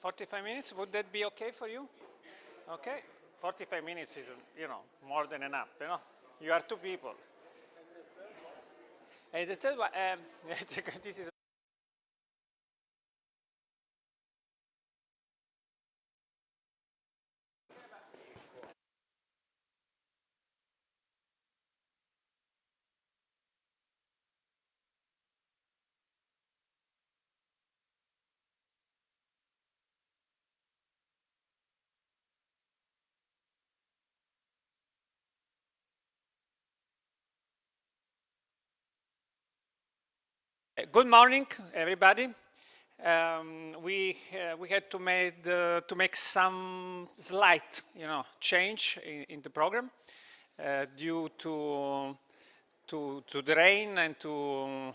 45 minutes. Would that be okay for you? Okay. 45 minutes is, more than enough, You are two people. And the third one, this is good morning, everybody. We had to make some slight, change in the program due to the rain and to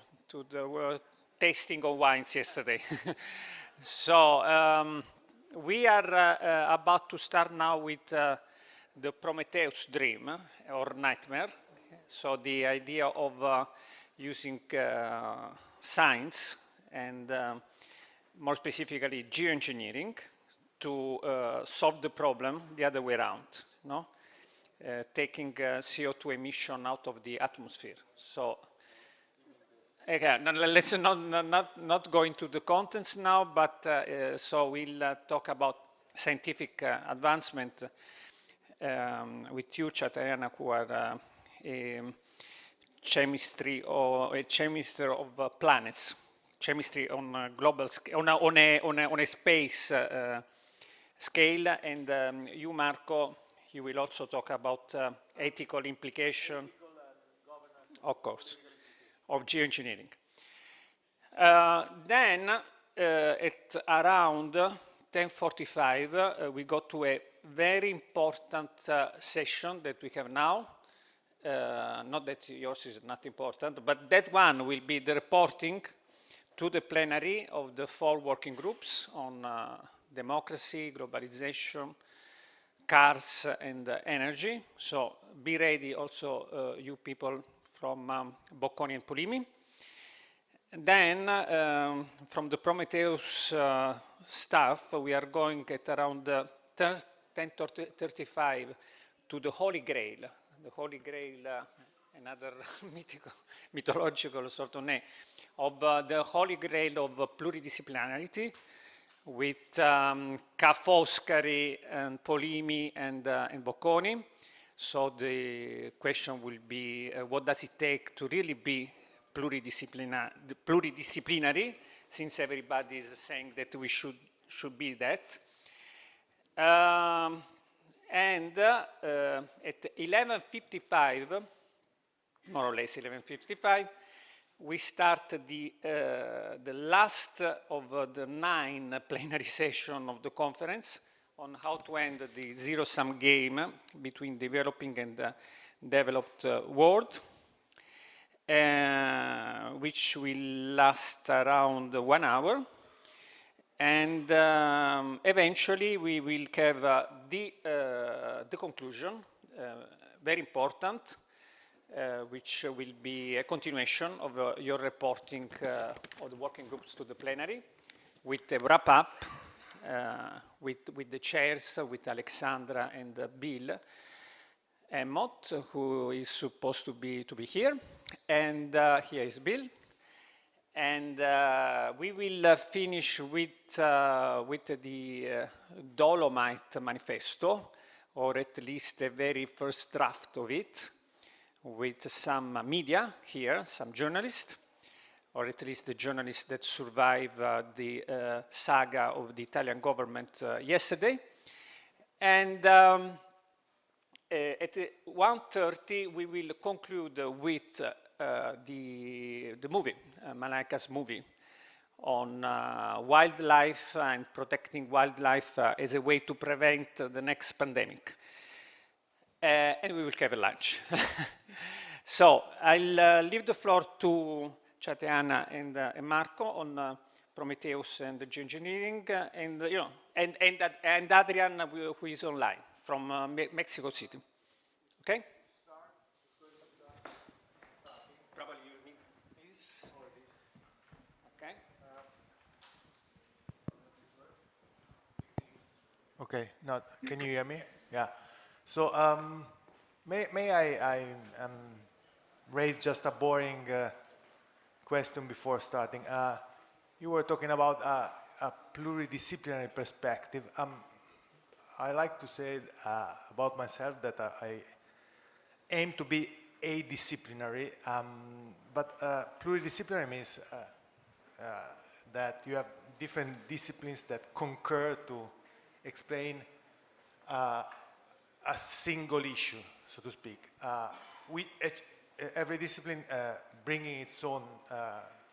the tasting of wines yesterday. So we are about to start now with the Prometheus dream or nightmare. So the idea of using science and more specifically geoengineering to solve the problem the other way around, taking CO2 emission out of the atmosphere. So again, let's not go into the contents now, but so we'll talk about scientific advancement with you, Chaitanya, who are chemistry or a chemist of planets, chemistry on a global scale, on a space scale, and you, Marco, you will also talk about ethical implication, of course, of geoengineering. Then at around 10:45, we go to a very important session that we have now. Not that yours is not important, but that one will be the reporting to the plenary of the 4 working groups on democracy, globalization, cars, and energy. So be ready also, you people from Bocconi and Polimi. And then from the Prometheus staff, we are going at around 10:35 to the Holy Grail. The Holy Grail, another mythological sort of name, of the Holy Grail of pluridisciplinarity with Ca' Foscari and Polimi and Bocconi. So the question will be, what does it take to really be pluridisciplinary, since everybody is saying that we should be that. And at 11:55, more or less 11:55, we start the last of the 9 plenary sessions of the conference on how to end the zero-sum game between developing and developed world, which will last around 1 hour. And eventually we will have the conclusion, very important, which will be a continuation of your reporting of the working groups to the plenary, with a wrap-up with the chairs, with Alexandra and Bill Emmott, who is supposed to be here. And here is Bill. And we will finish with the Dolomite manifesto, or at least a very first draft of it, with some media here, some journalists, or at least the journalists that survived the saga of the Italian government yesterday. And at 1:30, we will conclude with the movie, Malaika's movie, on wildlife and protecting wildlife as a way to prevent the next pandemic. And we will have a lunch. So I'll leave the floor to Chaitanya and Marco on Prometheus and the geoengineering, and Adrian, who is online from Mexico City. Okay? Probably you need this or this. Okay. Okay, now, can you hear me? Yeah. So, may I raise just a boring question before starting? You were talking about a pluridisciplinary perspective. I like to say about myself that I aim to be adisciplinary, but pluridisciplinary means that you have different disciplines that concur to explain a single issue, so to speak. Every discipline bringing its own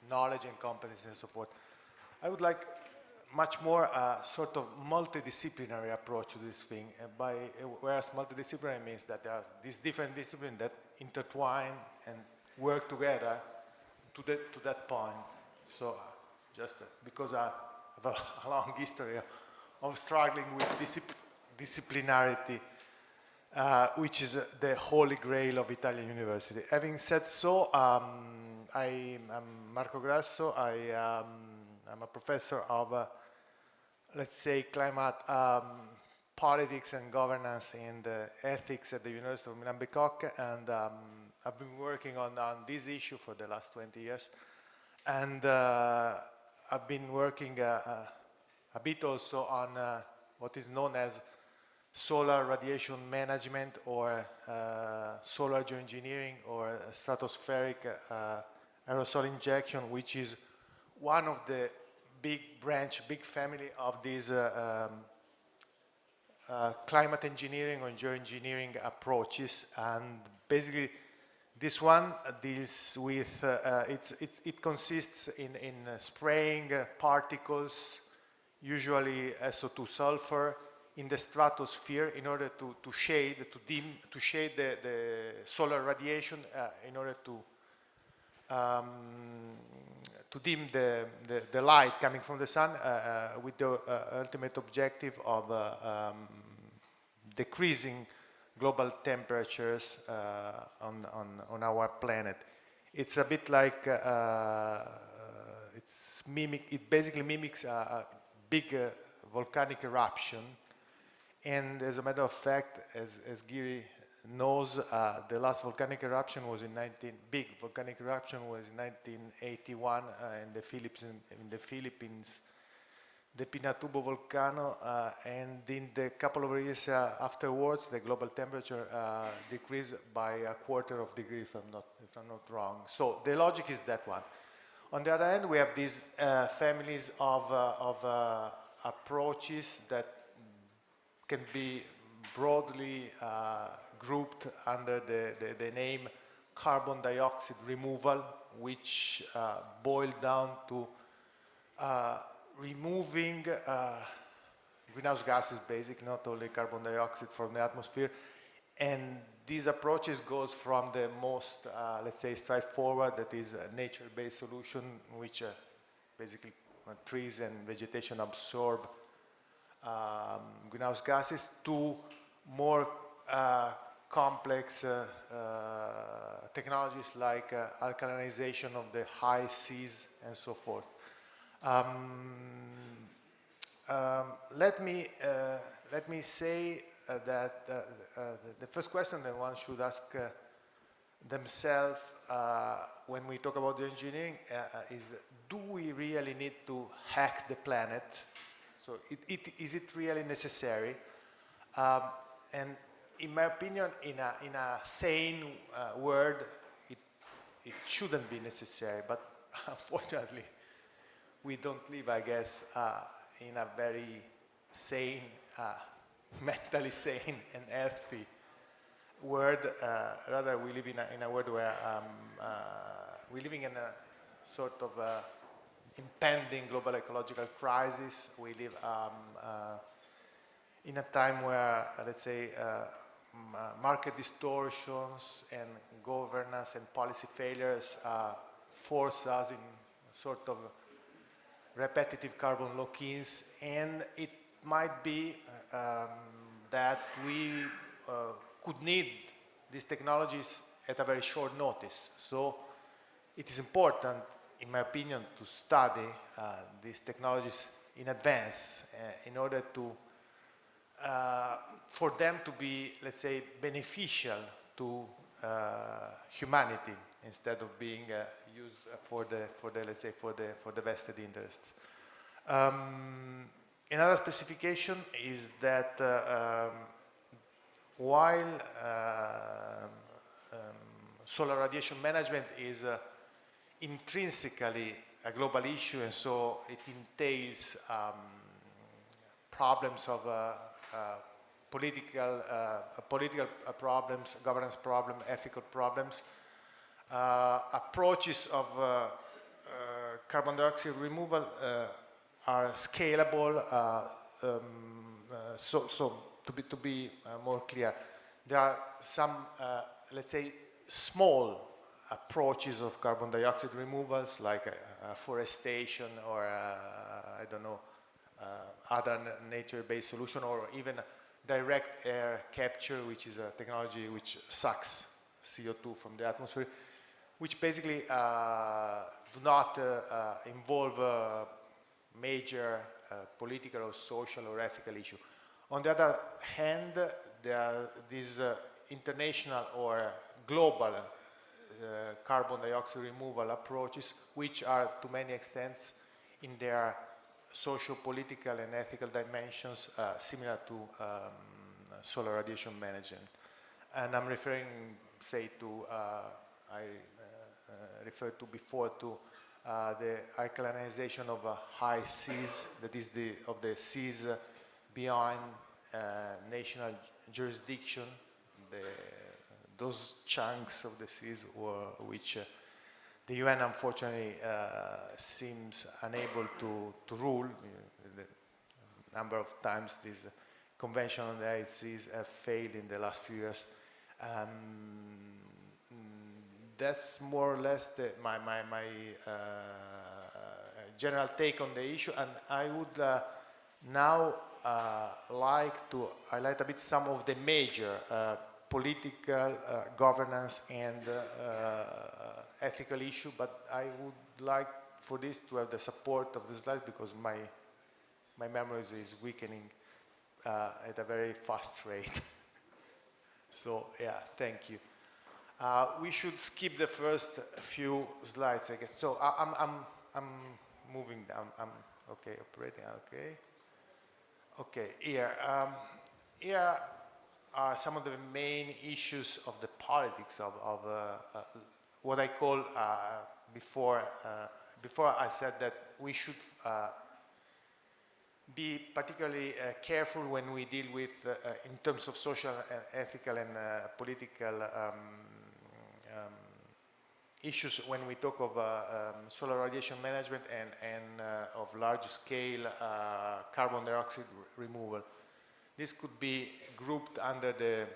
knowledge and competence and so forth. I would like much more sort of multidisciplinary approach to this thing, whereas multidisciplinary means that there are these different disciplines that intertwine and work together to that point. So just because I have a long history of struggling with disciplinarity, which is the holy grail of Italian university. Having said so, I'm Marco Grasso. I'm a professor of, let's say, climate politics and governance and ethics at the University of Milan Bicocca, and I've been working on this issue for the last 20 years. And I've been working a bit also on what is known as solar radiation management, or solar geoengineering, or stratospheric aerosol injection, which is one of the big family of these climate engineering or geoengineering approaches. And basically this one deals with, it consists in spraying particles, usually SO2 sulfur, in the stratosphere in order to shade the solar radiation, in order to dim the light coming from the sun, with the ultimate objective of decreasing global temperatures on our planet. It's a bit like it basically mimics a big volcanic eruption. And as a matter of fact, as Giri knows, the last volcanic eruption was big volcanic eruption was in 1981 in the Philippines, the Pinatubo volcano, and in the couple of years afterwards, the global temperature decreased by 1/4 degree, if I'm not wrong. So the logic is that one. On the other hand, we have these families of approaches that can be broadly grouped under the name carbon dioxide removal, which boil down to removing greenhouse gases, basically, not only carbon dioxide from the atmosphere. And these approaches goes from the most, let's say, straightforward, that is a nature-based solution, which basically trees and vegetation absorb greenhouse gases, to more complex technologies like alkalinization of the high seas and so forth. Let me say that the first question that one should ask themselves when we talk about geoengineering is, do we really need to hack the planet? So is it really necessary? And in my opinion, in a sane world, it shouldn't be necessary. But unfortunately, we don't live, I guess, in a very sane, mentally sane and healthy world. Rather, we live in a world where we're living in a sort of impending global ecological crisis. We live in a time where, let's say, market distortions and governance and policy failures force us in sort of repetitive carbon lock-ins, and it might be that we could need these technologies at a very short notice. So it is important, in my opinion, to study these technologies in advance in order to for them to be, let's say, beneficial to humanity instead of being used for the vested interests. Another specification is that while solar radiation management is intrinsically a global issue, and so it entails problems of political problems, governance problems, ethical problems. Approaches of carbon dioxide removal are scalable. So to be more clear, there are some, let's say, small approaches of carbon dioxide removals, like forestation or I don't know, other nature-based solution, or even direct air capture, which is a technology which sucks CO2 from the atmosphere, which basically do not involve major political or social or ethical issue. On the other hand, there are these international or global carbon dioxide removal approaches, which are to many extents in their social, political and ethical dimensions similar to solar radiation management. And I'm referring, say, to, I referred to before to the alkalinization of high seas, that is of the seas beyond national jurisdiction, those chunks of the seas which the UN unfortunately seems unable to rule. The number of times this convention on the high seas have failed in the last few years. That's more or less my general take on the issue, and I would now like to highlight a bit some of the major political, governance and ethical issue, but I would like for this to have the support of the slides because my memory is weakening at a very fast rate. So yeah, thank you. We should skip the first few slides, I guess. So I'm moving down. I'm okay, operating. Okay. Okay. Here are some of the main issues of the politics of what I call before I said that we should be particularly careful when we deal with, in terms of social, ethical and political issues when we talk of solar radiation management and of large-scale carbon dioxide removal. This could be grouped under the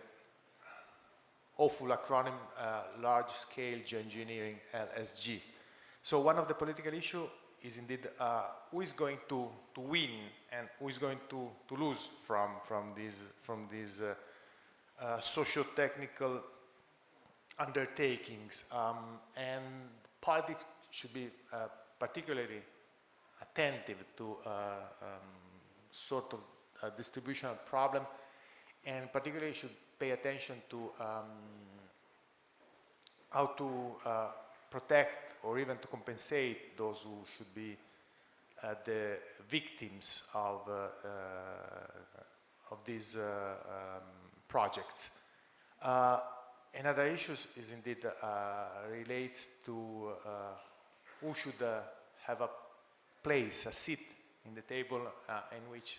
awful acronym large-scale geoengineering, LSG. So one of the political issues is indeed who is going to win and who is going to lose from these socio-technical undertakings, and politics should be particularly attentive to sort of distributional problem, and particularly should pay attention to how to protect or even to compensate those who should be the victims of these projects. Another issue is indeed relates to who should have a place, a seat in the table in which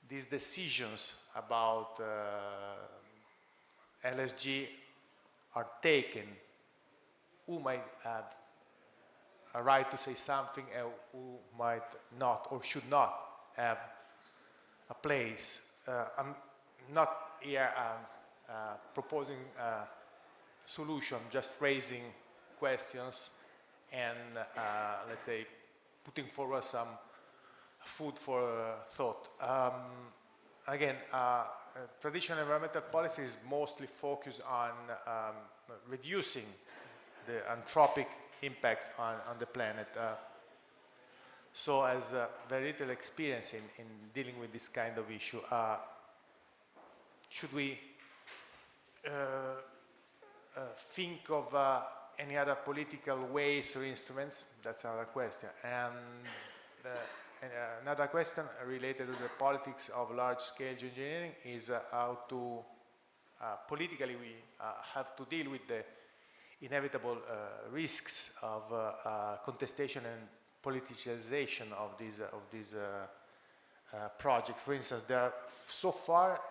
these decisions about LSG are taken, who might have a right to say something and who might not or should not have a place. I'm not here proposing a solution, just raising questions and let's say putting forward some food for thought. Again, traditional environmental policy is mostly focused on reducing the anthropic impacts on the planet. So has very little experience in dealing with this kind of issue. should we think of any other political ways or instruments? That's another question. And another question related to the politics of large-scale geoengineering is how to politically we have to deal with the inevitable risks of contestation and politicization of these projects. For instance, so far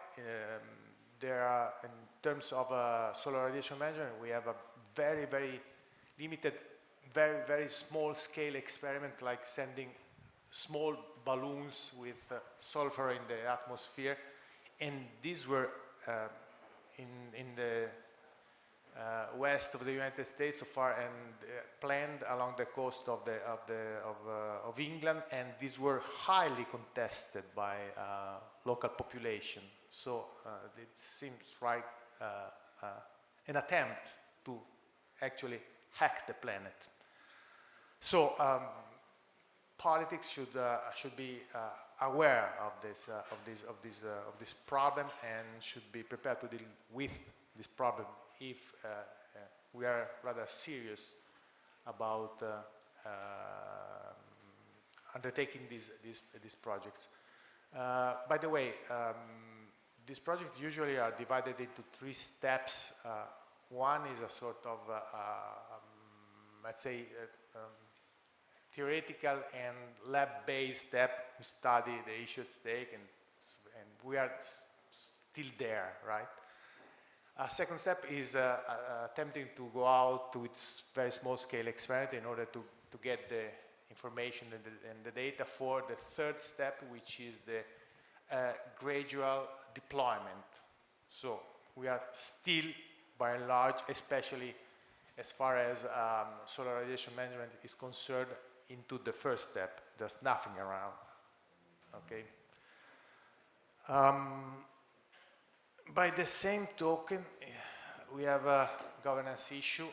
there are, in terms of solar radiation management, we have a very, very limited, very, very small scale experiment, like sending small balloons with sulfur in the atmosphere, and these were in the west of the United States so far, and planned along the coast of England, and these were highly contested by local population. So it seems like an attempt to actually hack the planet. So politics should be aware of this problem and should be prepared to deal with this problem if we are rather serious about undertaking these projects. By the way, these projects usually are divided into 3 steps. One is a sort of, let's say, theoretical and lab-based step. We study the EL-SHEIKH, and we are still there, right? A second step is attempting to go out with very small-scale experiment in order to get the information and the data for the third step, which is the gradual deployment. So we are still, by and large, especially as far as solar radiation management is concerned, into the first step. There's nothing around, okay? By the same token, we have a governance issue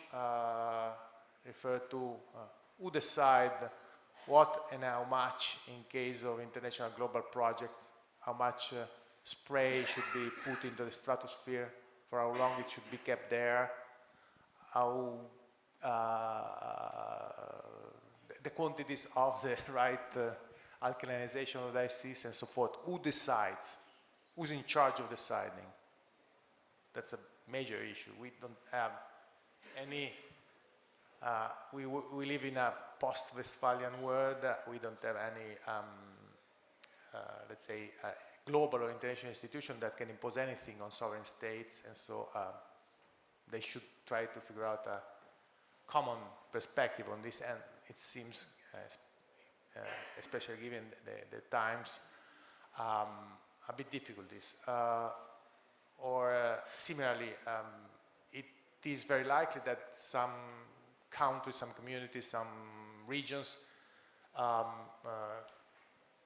referred to who decide what and how much in case of international global projects, how much spray should be put into the stratosphere, for how long it should be kept there, how the quantities of the right alkalinization of the ICs and so forth. Who decides? Who's in charge of deciding? That's a major issue. We don't have any, we live in a post-Westphalian world. We don't have any, let's say, global or international institution that can impose anything on sovereign states, and so they should try to figure out a common perspective on this, and it seems, especially given the times, a bit difficult this. Or similarly, it is very likely that some countries, some communities, some regions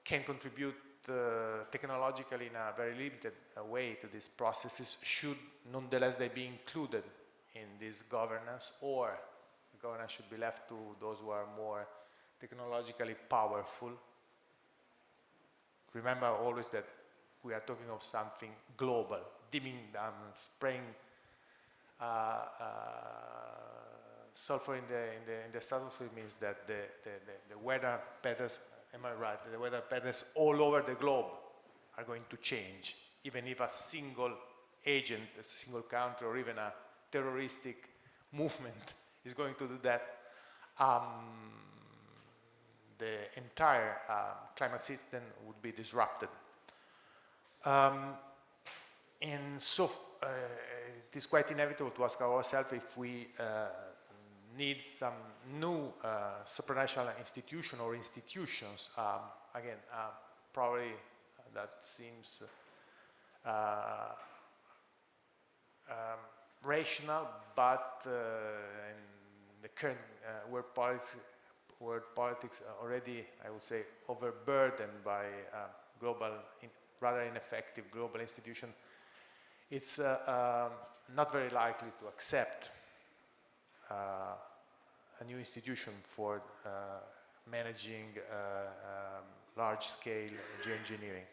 can contribute technologically in a very limited way to these processes, should nonetheless they be included in this governance, or the governance should be left to those who are more technologically powerful. Remember always that we are talking of something global. Dimming down, spraying sulfur in the stratosphere means that the weather patterns, am I right? The weather patterns all over the globe are going to change, even if a single agent, a single country, or even a terroristic movement is going to do that. The entire climate system would be disrupted. And so it is quite inevitable to ask ourselves if we need some new supranational institution or institutions. Again, probably that seems rational, but in the current world politics already, I would say, overburdened by global, rather ineffective global institution, it's not very likely to accept a new institution for managing large-scale geoengineering.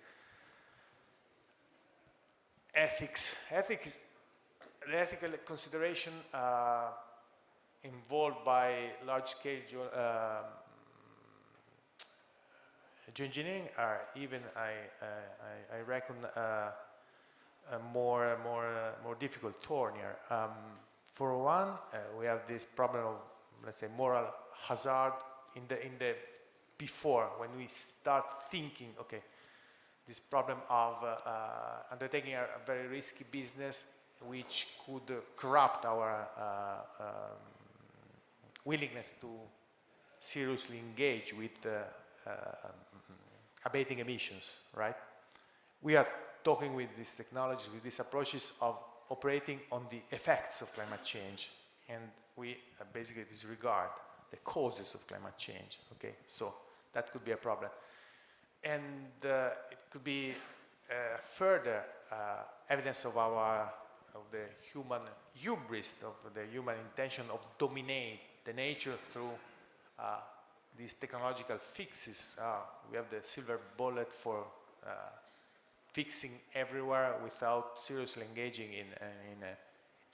ethics. The ethical consideration involved by large-scale geoengineering are even, I reckon, more difficult, thornier. For one, we have this problem of, let's say, moral hazard in the before, when we start thinking, okay, this problem of undertaking a very risky business which could corrupt our willingness to seriously engage with abating emissions, right? We are talking with these technologies, with these approaches of operating on the effects of climate change, and we basically disregard the causes of climate change, okay? So that could be a problem. And it could be further evidence of the human hubris, of the human intention of dominate the nature through these technological fixes. We have the silver bullet for fixing everywhere without seriously engaging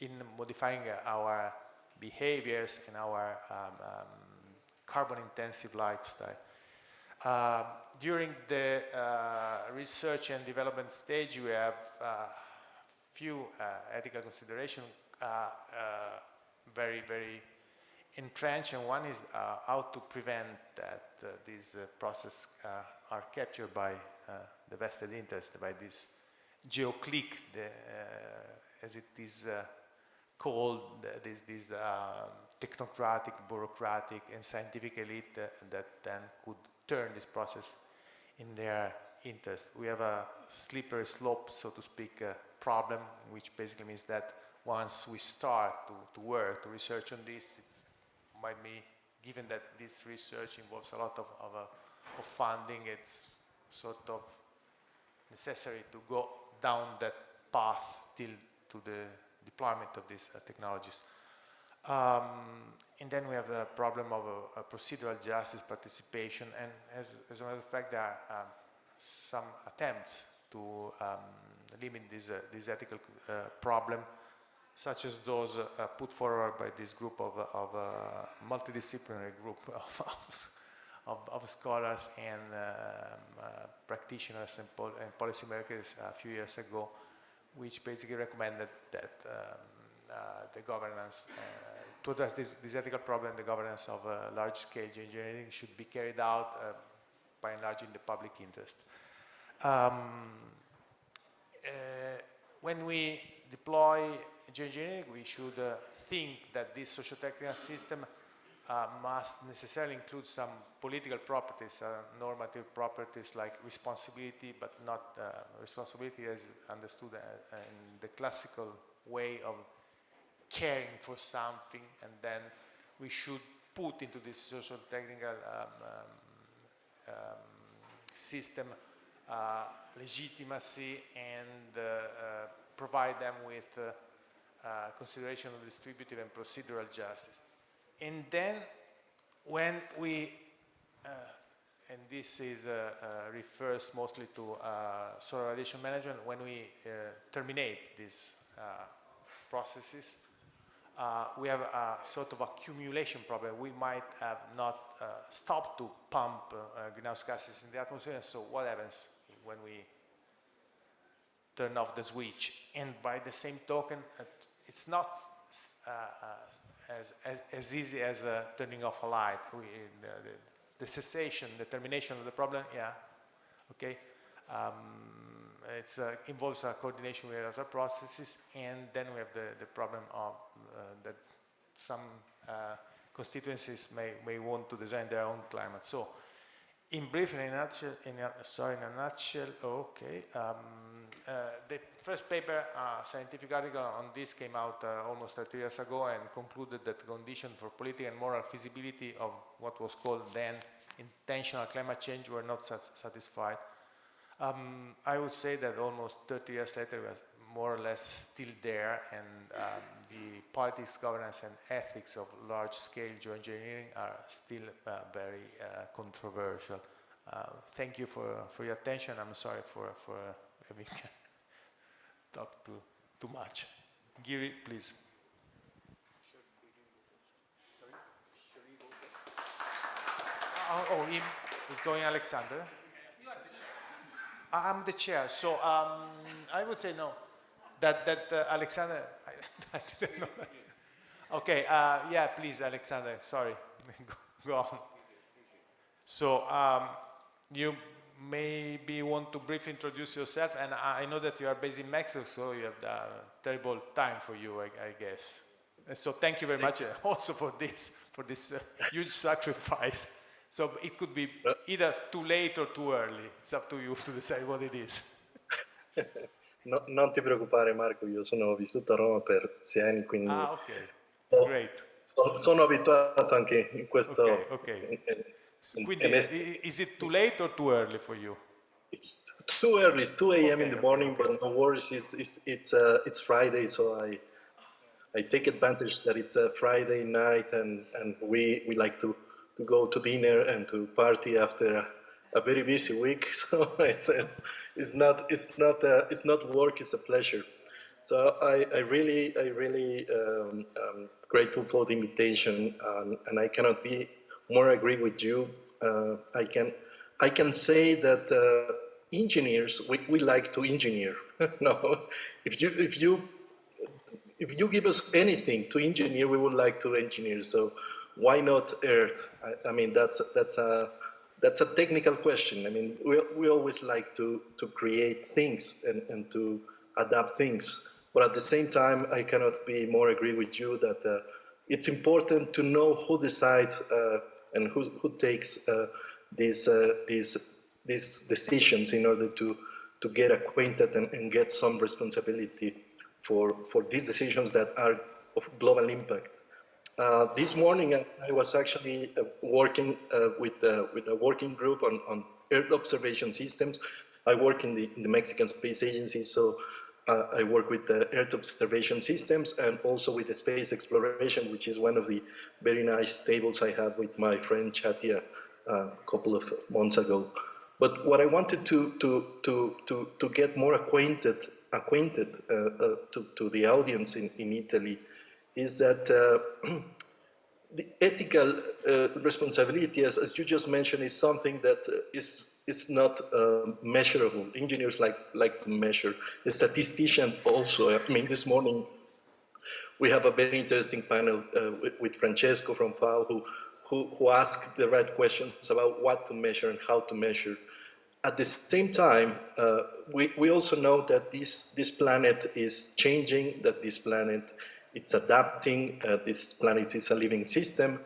in modifying our behaviors and our carbon-intensive lifestyle. During the research and development stage, we have few ethical considerations, very entrenched, and one is how to prevent that these processes are captured by the vested interest, by this geo-clique, as it is called, this technocratic, bureaucratic, and scientific elite that then could turn this process in their interest. We have a slippery slope, so to speak, problem, which basically means that once we start to work, to research on this, it might be, given that this research involves a lot of funding, it's sort of necessary to go down that path till to the deployment of these technologies. And then we have the problem of procedural justice, participation, and as a matter of fact, there are some attempts to limit this ethical problem, such as those put forward by this group of multidisciplinary group of scholars and practitioners and policymakers a few years ago, which basically recommended that the governance, to address this ethical problem, the governance of large-scale geoengineering should be carried out by enlarging the public interest. When we deploy geoengineering, we should think that this socio-technical system must necessarily include some political properties, normative properties like responsibility, but not responsibility as understood in the classical way of caring for something, and then we should put into this social technical system legitimacy and provide them with consideration of distributive and procedural justice. And then when we, and this is refers mostly to solar radiation management, when we terminate these processes, we have a sort of accumulation problem. We might have not stopped to pump greenhouse gases in the atmosphere, and so what happens when we turn off the switch? And by the same token, it's not as easy as turning off a light. The cessation, the termination of the problem, yeah, okay. It involves a coordination with other processes, and then we have the problem of that some constituencies may want to design their own climate. So, in brief, in a nutshell, okay. The first paper, scientific article on this came out almost 30 years ago and concluded that the conditions for political and moral feasibility of what was called then intentional climate change were not satisfied. I would say that almost 30 years later we are more or less still there, and the politics, governance and ethics of large-scale geoengineering are still very controversial. Thank you for your attention. I'm sorry for having talk too much. Giri, please. Oh, him is going Alexander. I'm the chair, so I would say no. That Alexander, I didn't know that. Okay, yeah, please, Alexander, sorry. Go on. So you maybe want to briefly introduce yourself, and I know that you are based in Mexico, so you have a terrible time for you, I guess. And so thank you very much also for this huge sacrifice. So it could be either too late or too early. It's up to you to decide what it is. No, non ti preoccupare Marco, io ho vissuto a Roma per 6 anni, quindi Great. sono abituato anche in questo. Okay. Quindi, is it too late or too early for you? It's too early. It's 2 a.m. in the morning, but no worries. It's Friday, so I take advantage that it's a Friday night, and we like to go to dinner and to party after a very busy week. So it's not work. It's a pleasure. So I really grateful for the invitation, and I cannot be more agree with you. I can say that engineers we like to engineer. No, if you give us anything to engineer, we would like to engineer. So why not Earth? I mean that's a technical question. I mean we always like to create things and to adapt things. But at the same time, I cannot be more agree with you that it's important to know who decides and who takes these decisions in order to get acquainted and get some responsibility for these decisions that are of global impact. This morning, I was actually working with a working group on Earth observation systems. I work in the Mexican Space Agency, so I work with the Earth observation systems and also with the space exploration, which is one of the very nice tables I had with my friend Chatia a couple of months ago. But what I wanted to get more acquainted to the audience in Italy is that the ethical responsibility, as you just mentioned, is something that is not measurable. Engineers like to measure. A statistician also. I mean, this morning we have a very interesting panel with Francesco from FAO who asked the right questions about what to measure and how to measure. At the same time, we also know that this planet is changing, that this planet it's adapting, this planet is a living system,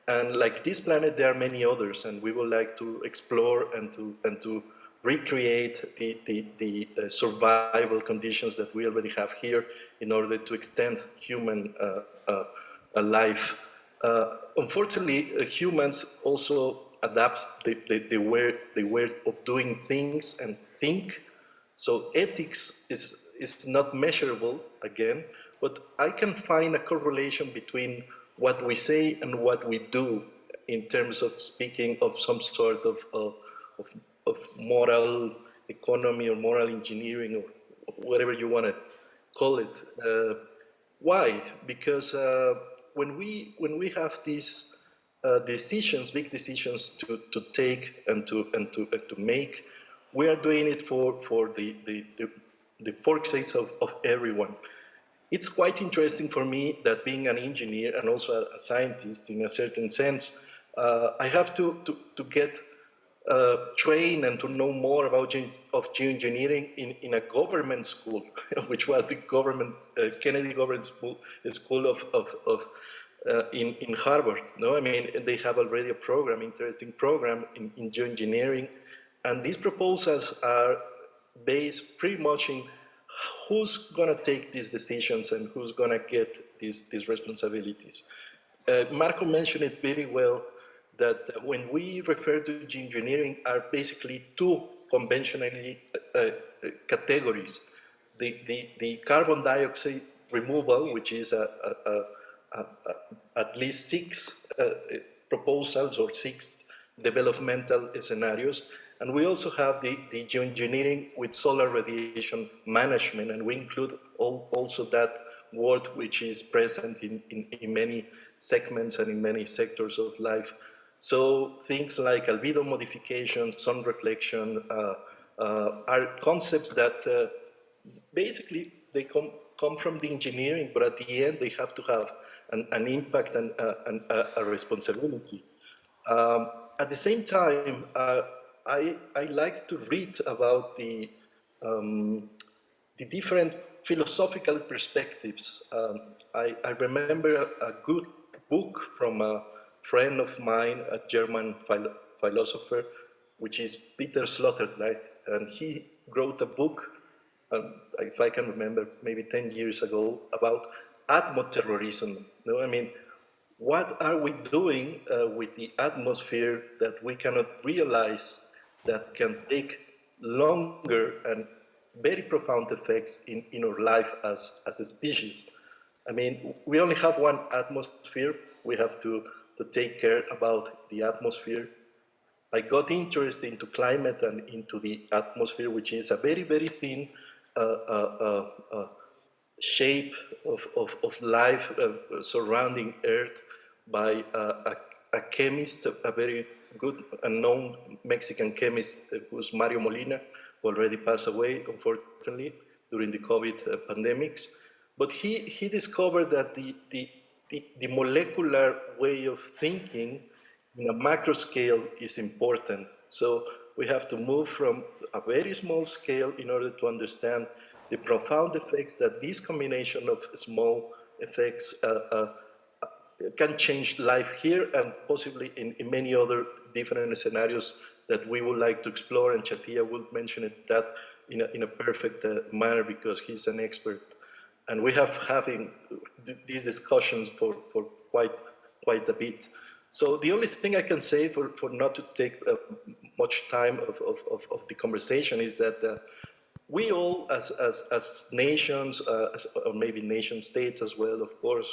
and like this planet there are many others, and we would like to explore and to recreate the survival conditions that we already have here in order to extend human life. Unfortunately, humans also adapt the way of doing things and think. So ethics is not measurable again, but I can find a correlation between what we say and what we do in terms of speaking of some sort of moral economy or moral engineering or whatever you want to call it. Why? Because when we have these decisions, big decisions to take and to make, we are doing it for the forecasts of everyone. It's quite interesting for me that being an engineer and also a scientist in a certain sense, I have to get trained and to know more about geoengineering in a government school, which was the government Kennedy Government School in Harvard. No, I mean they have already a program, interesting program in geoengineering, and these proposals are based pretty much in who's going to take these decisions and who's going to get these responsibilities. Marco mentioned it very well that when we refer to geoengineering are basically two conventionally categories. The carbon dioxide removal, which is at least 6 proposals or 6 developmental scenarios, And we also have the geoengineering with solar radiation management, and we include also that word which is present in many segments and in many sectors of life. So things like albedo modification, sun reflection, are concepts that basically they come from the engineering, but at the end they have to have an impact and a responsibility. At the same time, I like to read about the different philosophical perspectives. I remember a good book from a friend of mine, a German philosopher, which is Peter Sloterdijk, and he wrote a book, if I can remember, maybe 10 years ago, about atmoterrorism. No, I mean, what are we doing with the atmosphere that we cannot realize that can take longer and very profound effects in our life as a species? I mean, we only have one atmosphere. We have to take care about the atmosphere. I got interested into climate and into the atmosphere, which is a very, very thin shape of life surrounding Earth by a chemist, a very good and known Mexican chemist, who's Mario Molina, who already passed away, unfortunately, during the COVID pandemics. But he discovered that the molecular way of thinking in a macro scale is important. So we have to move from a very small scale in order to understand the profound effects that this combination of small effects can change life here and possibly in many other different scenarios that we would like to explore. And Chatia will mention that in a perfect manner because he's an expert. And we have having these discussions for quite a bit. So the only thing I can say for not to take much time of the conversation is that we all, as nations, or maybe nation states as well, of course,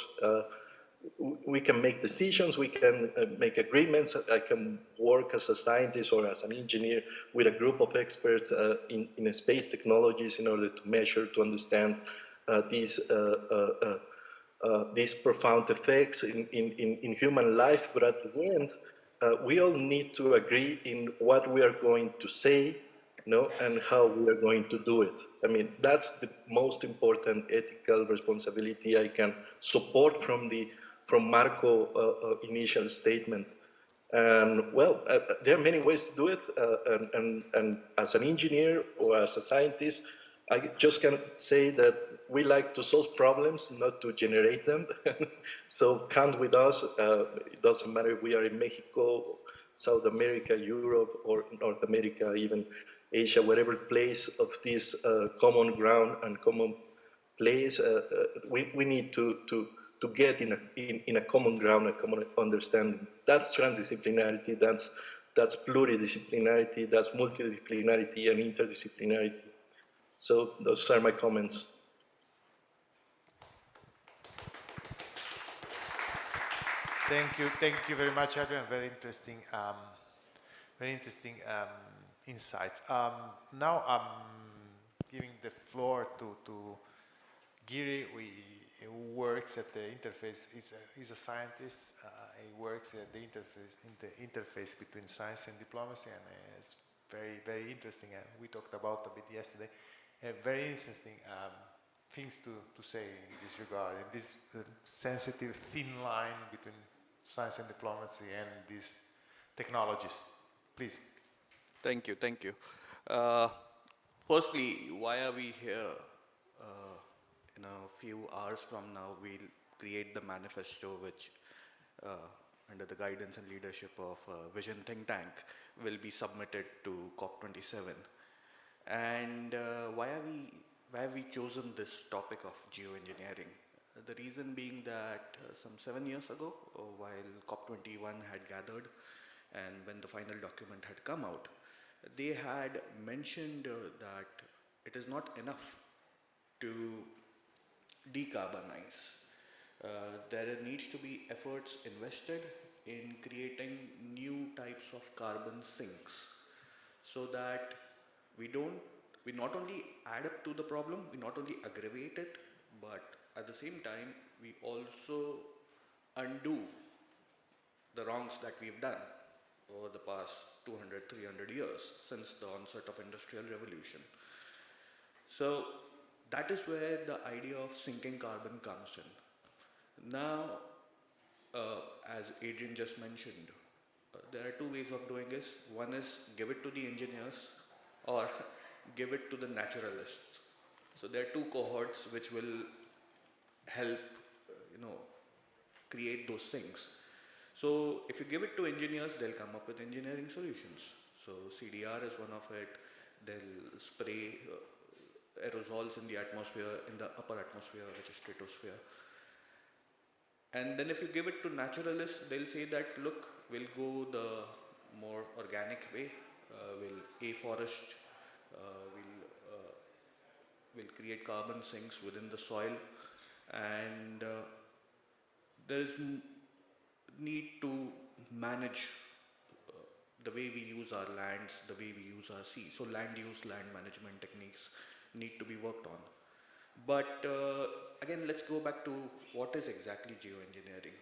we can make decisions, we can make agreements. I can work as a scientist or as an engineer with a group of experts in space technologies in order to measure, to understand these profound effects in human life. But at the end, we all need to agree in what we are going to say, and how we are going to do it. I mean, that's the most important ethical responsibility I can support from Marco's initial statement. And well, there are many ways to do it. And as an engineer or as a scientist, I just can say that we like to solve problems, not to generate them. So count with us. It doesn't matter if we are in Mexico, South America, Europe, or North America, even Asia, whatever place of this common ground and common place, we need to get in a common ground, a common understanding. That's transdisciplinarity, that's pluridisciplinarity, that's multidisciplinarity and interdisciplinarity. So those are my comments. Thank you very much, Adrian. Very interesting insights. Now I'm giving the floor to Giri. He works at the interface. He's a scientist. He works at the interface between science and diplomacy, and it's very, very interesting. And we talked about a bit yesterday. Very interesting things to say in this regard. And this sensitive, thin line between science and diplomacy and these technologies. Please. Thank you, thank you. Firstly, why are we here? In a few hours from now, we'll create the manifesto which, under the guidance and leadership of Vision Think Tank, will be submitted to COP27. And why have we chosen this topic of geoengineering? The reason being that some 7 years ago, while COP21 had gathered and when the final document had come out, they had mentioned that it is not enough to decarbonize. There needs to be efforts invested in creating new types of carbon sinks. so that we not only add up to the problem, we not only aggravate it, but at the same time, we also undo the wrongs that we've done over the past 200, 300 years since the onset of Industrial Revolution. So that is where the idea of sinking carbon comes in. Now, as Adrian just mentioned, there are two ways of doing this. One is give it to the engineers or give it to the naturalists. So there are two cohorts which will help, create those things. So if you give it to engineers, they'll come up with engineering solutions. So CDR is one of it. They'll spray aerosols in the atmosphere, in the upper atmosphere, which is stratosphere. And then if you give it to naturalists, they'll say that, look, we'll go the more organic way. We'll afforest, we'll create carbon sinks within the soil, and there is need to manage the way we use our lands, the way we use our sea. So land use, land management techniques need to be worked on. But again, let's go back to what is exactly geoengineering.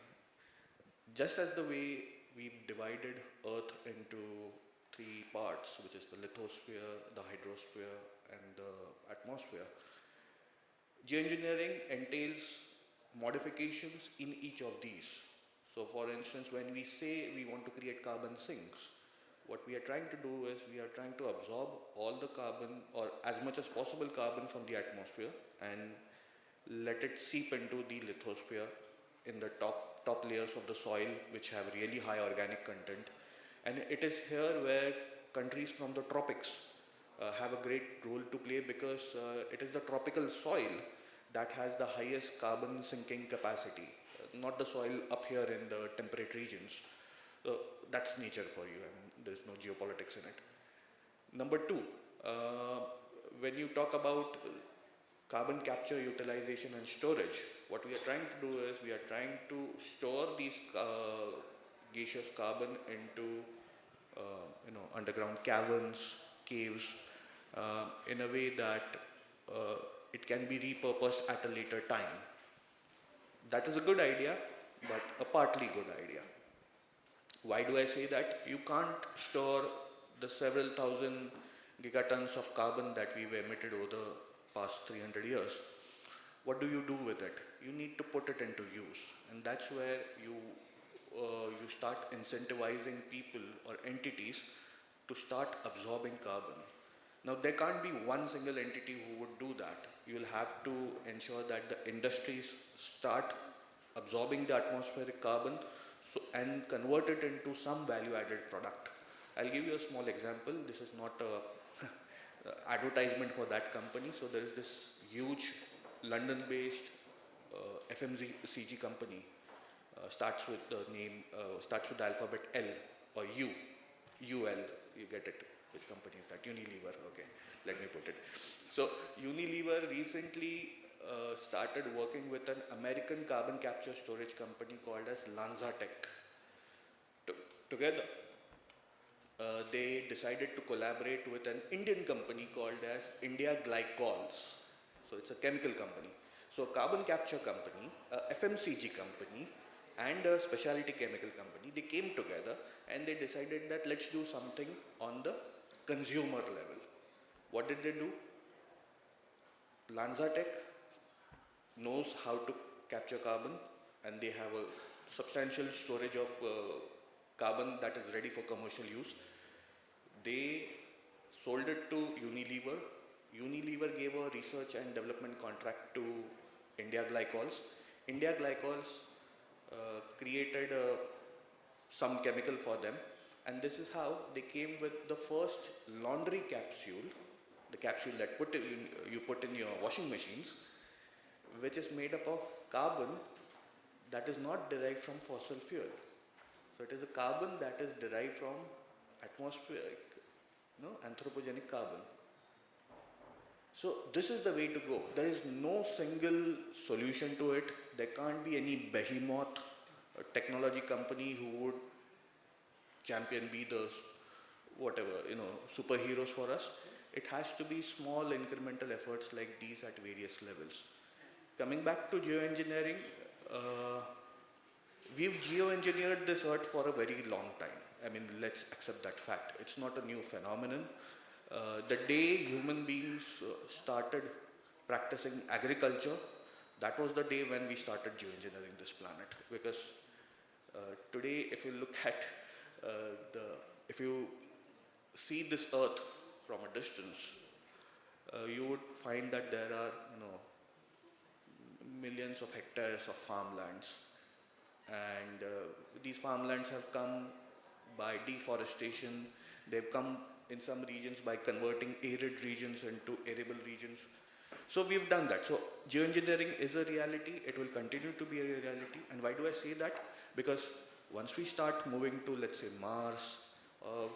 Just as the way we've divided Earth into three parts, which is the lithosphere, the hydrosphere, and the atmosphere, geoengineering entails modifications in each of these. So for instance, when we say we want to create carbon sinks, what we are trying to do is we are trying to absorb all the carbon, or as much as possible carbon, from the atmosphere and let it seep into the lithosphere in the top layers of the soil, which have really high organic content. And it is here where countries from the tropics have a great role to play, because it is the tropical soil that has the highest carbon sinking capacity, not the soil up here in the temperate regions. So that's nature for you, there's no geopolitics in it. Number two, when you talk about carbon capture, utilization and storage, what we are trying to do is we are trying to store these gaseous carbon into underground caverns, caves, in a way that it can be repurposed at a later time. That is a good idea, but a partly good idea. Why do I say that? You can't store the several thousand gigatons of carbon that we've emitted over the past 300 years. What do you do with it? You need to put it into use, and that's where you start incentivizing people or entities to start absorbing carbon. Now, there can't be one single entity who would do that. You will have to ensure that the industries start absorbing the atmospheric carbon and convert it into some value-added product. I'll give you a small example. This is not a advertisement for that company. So there is this huge London-based FMCG company. Starts with the alphabet L or U. UL, you get it. Which company is that? Unilever, okay, let me put it. So Unilever recently started working with an American carbon capture storage company called as LanzaTech. Together, they decided to collaborate with an Indian company called as India Glycols. So it's a chemical company. So a carbon capture company, a FMCG company, and a specialty chemical company, they came together and they decided that let's do something on the consumer level. What did they do? LanzaTech knows how to capture carbon, and they have a substantial storage of carbon that is ready for commercial use. They sold it to Unilever. Unilever gave a research and development contract to India Glycols. India Glycols created some chemical for them, and this is how they came with the first laundry capsule, the capsule that you put in your washing machines, which is made up of carbon that is not derived from fossil fuel. So it is a carbon that is derived from atmospheric, anthropogenic carbon. So this is the way to go. There is no single solution to it. There can't be any behemoth technology company who would be the whatever, superheroes for us. It has to be small incremental efforts like these at various levels. Coming back to geoengineering, we've geoengineered this earth for a very long time. I mean, let's accept that fact. It's not a new phenomenon. The day human beings started practicing agriculture, that was the day when we started geoengineering this planet. Because today, if you look at if you see this earth from a distance, you would find that there are, millions of hectares of farmlands. And these farmlands have come by deforestation. They've come in some regions by converting arid regions into arable regions. So we've done that. So geoengineering is a reality. It will continue to be a reality. And why do I say that? Because once we start moving to, let's say, Mars,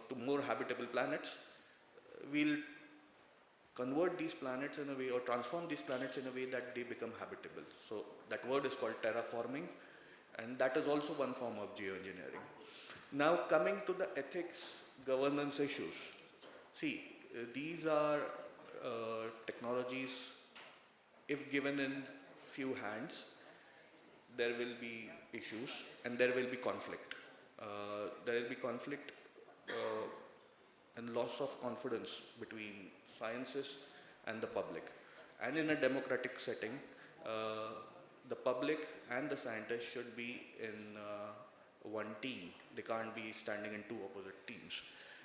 to more habitable planets, we'll convert these planets in a way, or transform these planets in a way that they become habitable. So that word is called terraforming, and that is also one form of geoengineering. Now coming to the ethics, governance issues. See, these are technologies, if given in few hands, there will be issues and there will be conflict. There will be conflict and loss of confidence between scientists and the public. And in a democratic setting, the public and the scientists should be in one team. They can't be standing in two opposite teams.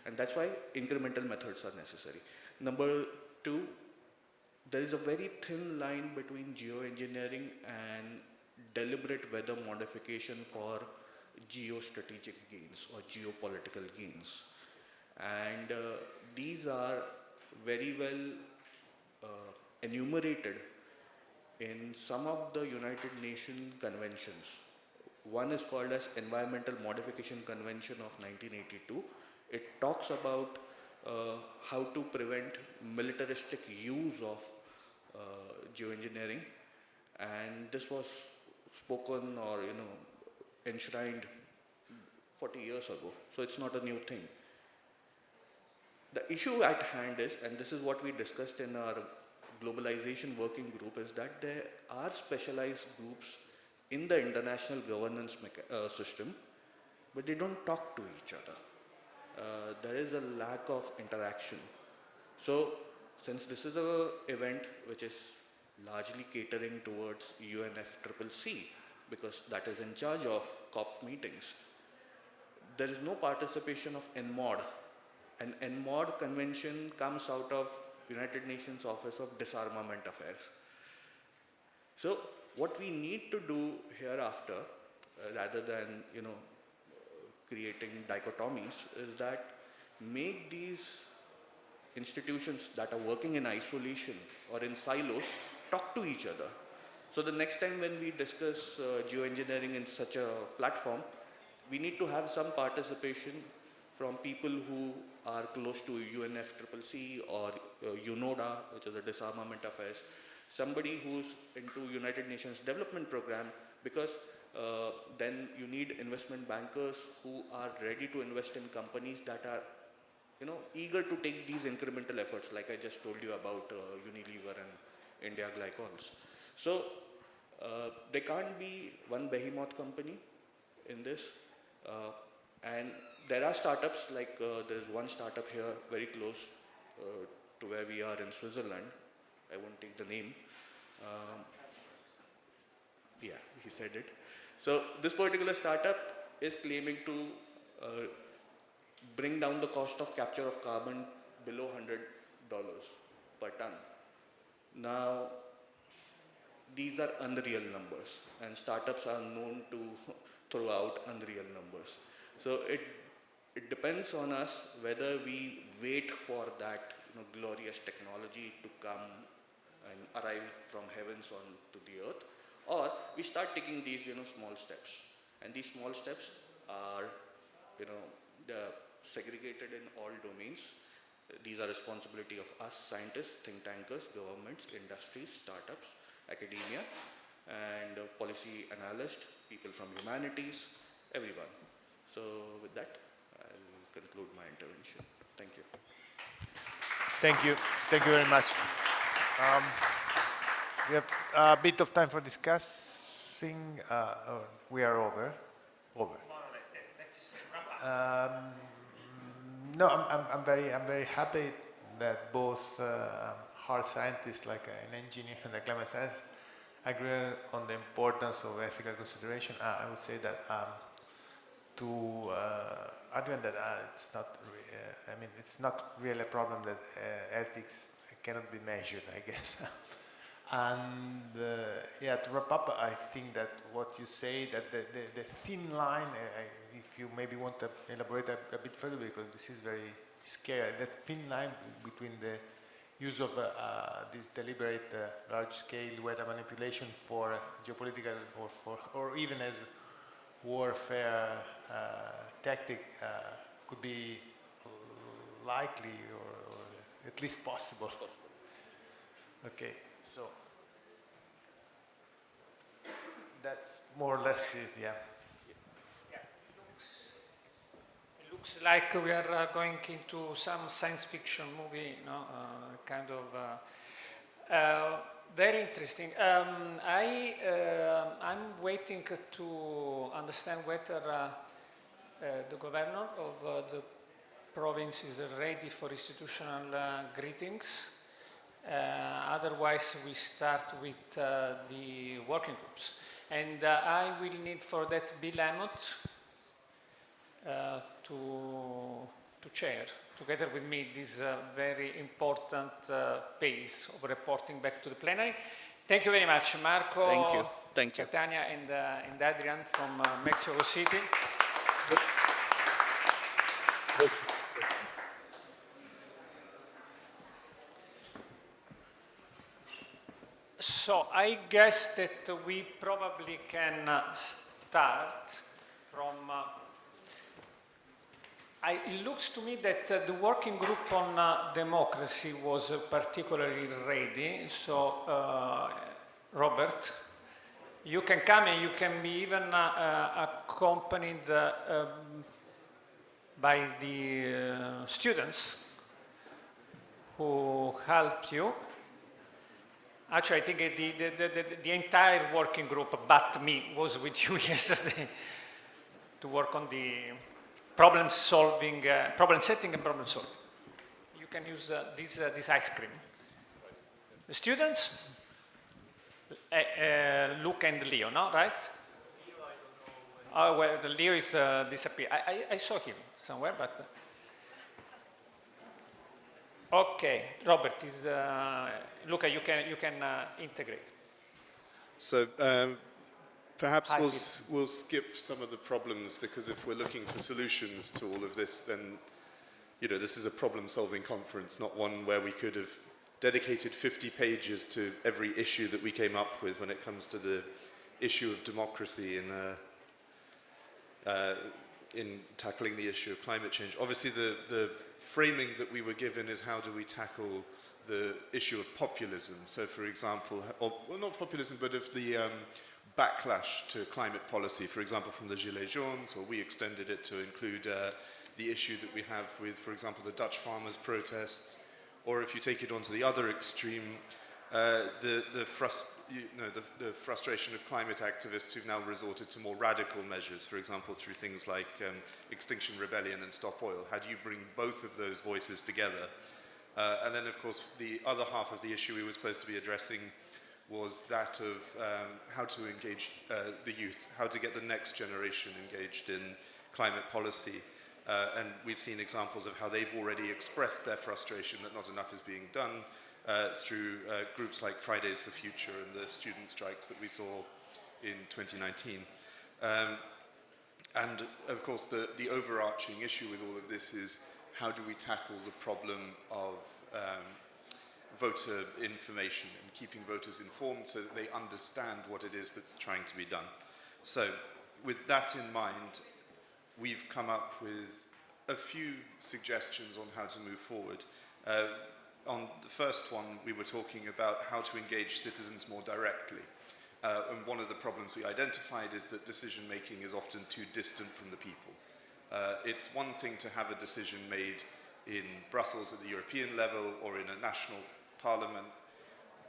And that's why incremental methods are necessary. Number two, there is a very thin line between geoengineering and deliberate weather modification for geostrategic gains or geopolitical gains. And these are very well enumerated in some of the United Nations conventions. One is called as Environmental Modification Convention of 1982. It talks about how to prevent militaristic use of geoengineering, and this was spoken or enshrined 40 years ago, so it's not a new thing. The issue at hand is, and this is what we discussed in our globalization working group, is that there are specialized groups in the international governance system, but they don't talk to each other. There is a lack of interaction. So since this is an event which is largely catering towards UNFCCC, because that is in charge of COP meetings, there is no participation of NMOD. And NMOD convention comes out of United Nations Office of Disarmament Affairs. So what we need to do hereafter, rather than creating dichotomies, is that make these institutions that are working in isolation or in silos talk to each other. So the next time when we discuss geoengineering in such a platform, we need to have some participation from people who are close to UNFCCC or UNODA, which is the Disarmament Affairs, somebody who's into United Nations Development Program, because then you need investment bankers who are ready to invest in companies that are eager to take these incremental efforts, like I just told you about Unilever and India Glycols. So there can't be one behemoth company in this. And there are startups, like there's one startup here very close to where we are in Switzerland. I won't take the name. Yeah, he said it. So this particular startup is claiming to bring down the cost of capture of carbon below $100 per ton. Now, these are unreal numbers, and startups are known to throw out unreal numbers. So it depends on us whether we wait for that glorious technology to come and arrive from heavens onto the earth, or we start taking these small steps. And these small steps are they're segregated in all domains. These are responsibility of us scientists, think tankers, governments, industries, startups, academia, and policy analysts, people from humanities, everyone. So with that, I'll conclude my intervention. Thank you. Thank you. Thank you very much. We have a bit of time for discussing. We are over. No, I'm very happy that both hard scientists like an engineer and a climate science agree on the importance of ethical consideration. I would say that to argue that it's not, I mean, it's not really a problem that ethics cannot be measured, I guess. And yeah, to wrap up, I think that what you say, that the thin line, if you maybe want to elaborate a bit further, because this is very scary, that thin line between the use of this deliberate large-scale weather manipulation for geopolitical or even as warfare tactic could be likely or at least possible. Okay, so that's more or less it, yeah. It looks like we are going into some science fiction movie, you know, kind of very interesting. I'm waiting to understand whether the governor of the province is ready for institutional greetings. Otherwise, we start with the working groups. And I will need for that Bill Emmott to chair, together with me, this very important phase of reporting back to the plenary. Thank you very much, Marco. Thank you. Thank you. Catania and Adrian from Mexico City. So I guess that we probably can start from, it looks to me that the working group on democracy was particularly ready. So Robert, you can come and you can be even accompanied by the students who helped you. Actually, I think the entire working group, but me, was with you yesterday to work on the problem setting and problem solving. You can use this ice cream. The students, Luca and Leo, no, right? Leo, I don't know. Oh, well, the Leo is disappeared. I saw him somewhere, but. Okay, Robert, Luca, you can integrate. So perhaps we'll skip some of the problems, because if we're looking for solutions to all of this, then this is a problem-solving conference, not one where we could have dedicated 50 pages to every issue that we came up with when it comes to the issue of democracy in tackling the issue of climate change. Obviously, the framing that we were given is how do we tackle the issue of populism. So, for example, well, not populism, but of the backlash to climate policy, for example, from the Gilets jaunes, or we extended it to include the issue that we have with, for example, the Dutch farmers' protests, or if you take it onto the other extreme, the frustration of climate activists who've now resorted to more radical measures, for example, through things like Extinction Rebellion and Stop Oil. How do you bring both of those voices together? And then, of course, the other half of the issue we were supposed to be addressing was that of how to engage the youth, how to get the next generation engaged in climate policy. And we've seen examples of how they've already expressed their frustration that not enough is being done, through groups like Fridays for Future and the student strikes that we saw in 2019. And of course, the overarching issue with all of this is how do we tackle the problem of voter information and keeping voters informed so that they understand what it is that's trying to be done. So with that in mind, we've come up with a few suggestions on how to move forward. On the first one, we were talking about how to engage citizens more directly. And one of the problems we identified is that decision-making is often too distant from the people. It's one thing to have a decision made in Brussels at the European level or in a national parliament.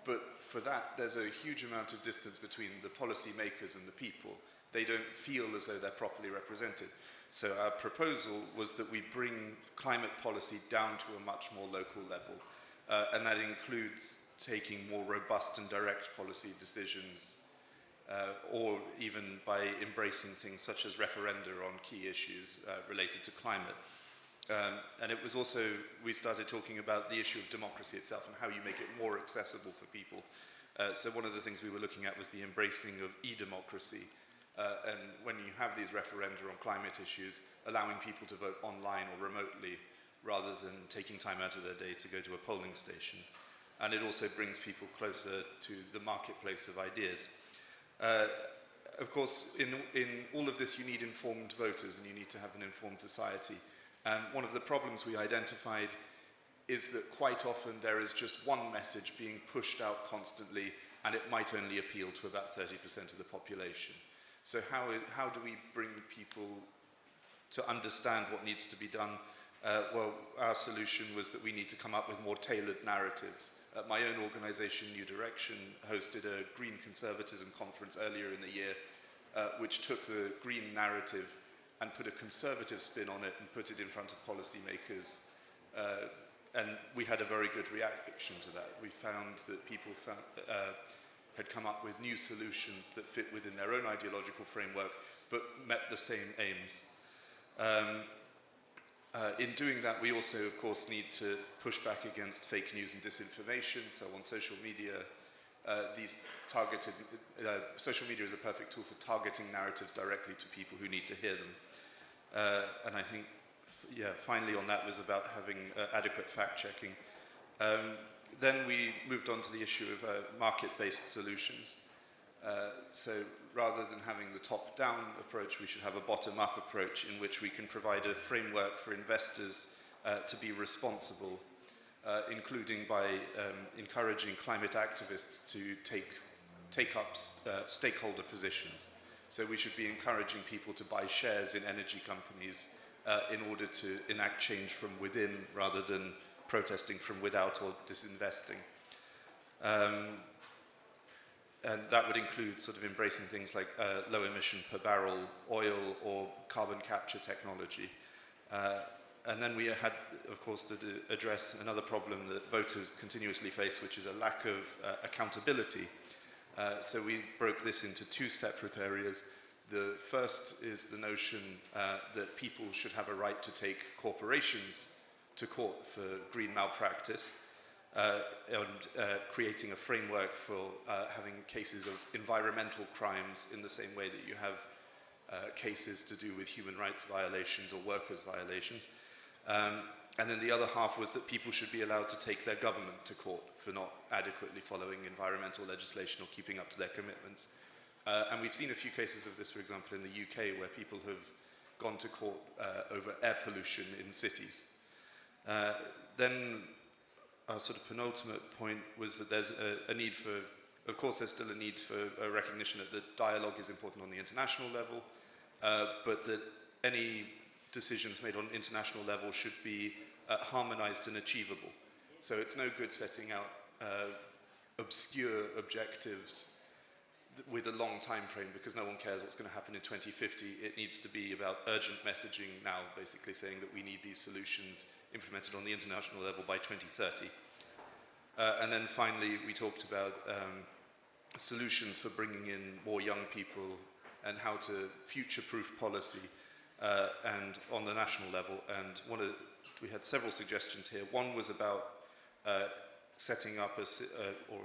But for that, there's a huge amount of distance between the policy makers and the people. They don't feel as though they're properly represented. So our proposal was that we bring climate policy down to a much more local level. And that includes taking more robust and direct policy decisions, or even by embracing things such as referenda on key issues related to climate. And it was also, we started talking about the issue of democracy itself and how you make it more accessible for people. So one of the things we were looking at was the embracing of e-democracy. And when you have these referenda on climate issues, allowing people to vote online or remotely rather than taking time out of their day to go to a polling station. And it also brings people closer to the marketplace of ideas. Of course, in all of this, you need informed voters and you need to have an informed society. And one of the problems we identified is that quite often there is just one message being pushed out constantly, and it might only appeal to about 30% of the population. So how do we bring people to understand what needs to be done? Well, our solution was that we need to come up with more tailored narratives. My own organization, New Direction, hosted a Green Conservatism conference earlier in the year, which took the green narrative and put a conservative spin on it and put it in front of policymakers. And we had a very good reaction to that. We found that people had come up with new solutions that fit within their own ideological framework, but met the same aims. In doing that, we also, of course, need to push back against fake news and disinformation. So on social media, social media is a perfect tool for targeting narratives directly to people who need to hear them. And I think, finally on that was about having adequate fact-checking. Then we moved on to the issue of market-based solutions. So rather than having the top-down approach, we should have a bottom-up approach in which we can provide a framework for investors to be responsible, including by encouraging climate activists to take up stakeholder positions. So we should be encouraging people to buy shares in energy companies in order to enact change from within rather than protesting from without or disinvesting. And that would include sort of embracing things like low emission per barrel oil or carbon capture technology. And then we had, of course, to address another problem that voters continuously face, which is a lack of accountability. So we broke this into two separate areas. The first is the notion that people should have a right to take corporations to court for green malpractice, and creating a framework for having cases of environmental crimes in the same way that you have cases to do with human rights violations or workers' violations. And then the other half was that people should be allowed to take their government to court for not adequately following environmental legislation or keeping up to their commitments. And we've seen a few cases of this, for example, in the UK, where people have gone to court over air pollution in cities. Then our sort of penultimate point was that there's a need for, of course, there's still a need for a recognition that dialogue is important on the international level, but that any decisions made on international level should be harmonized and achievable. So it's no good setting out obscure objectives with a long time frame, because no one cares what's going to happen in 2050. It needs to be about urgent messaging now, basically saying that we need these solutions implemented on the international level by 2030. And then finally, we talked about solutions for bringing in more young people and how to future-proof policy and on the national level. And we had several suggestions here. One was about setting up or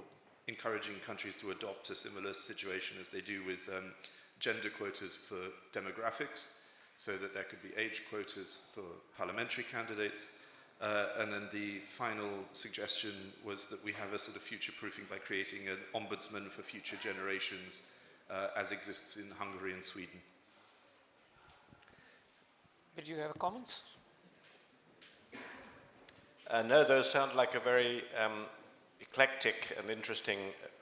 encouraging countries to adopt a similar situation as they do with gender quotas for demographics, so that there could be age quotas for parliamentary candidates. And then the final suggestion was that we have a sort of future-proofing by creating an ombudsman for future generations, as exists in Hungary and Sweden. But you have comments? No, those sound like a very eclectic and interesting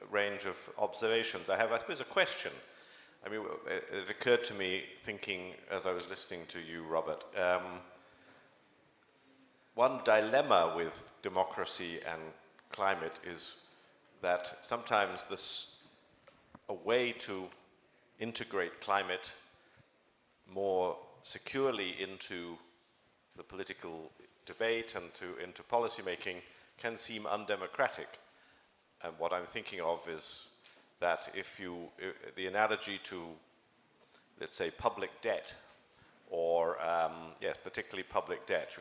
range of observations. I suppose, a question. I mean, it occurred to me thinking as I was listening to you, Robert, one dilemma with democracy and climate is that sometimes a way to integrate climate more securely into the political debate and into policy making can seem undemocratic. And what I'm thinking of is that the analogy to, let's say, public debt, or yes, particularly public debt,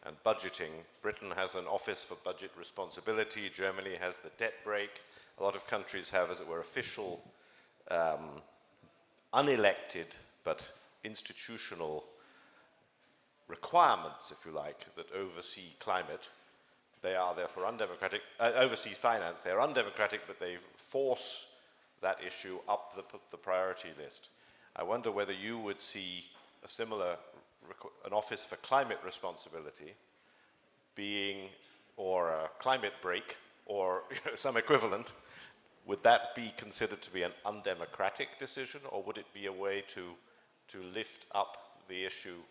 and budgeting. Britain has an Office for Budget Responsibility. Germany has the debt brake. A lot of countries have, as it were, official, unelected, but institutional requirements, if you like, that oversee climate. They are therefore undemocratic. Oversee finance, they are undemocratic, but they force that issue up the priority list. I wonder whether you would see a similar, an Office for Climate Responsibility being, or a climate break, or some equivalent. Would that be considered to be an undemocratic decision, or would it be a way to lift up the issue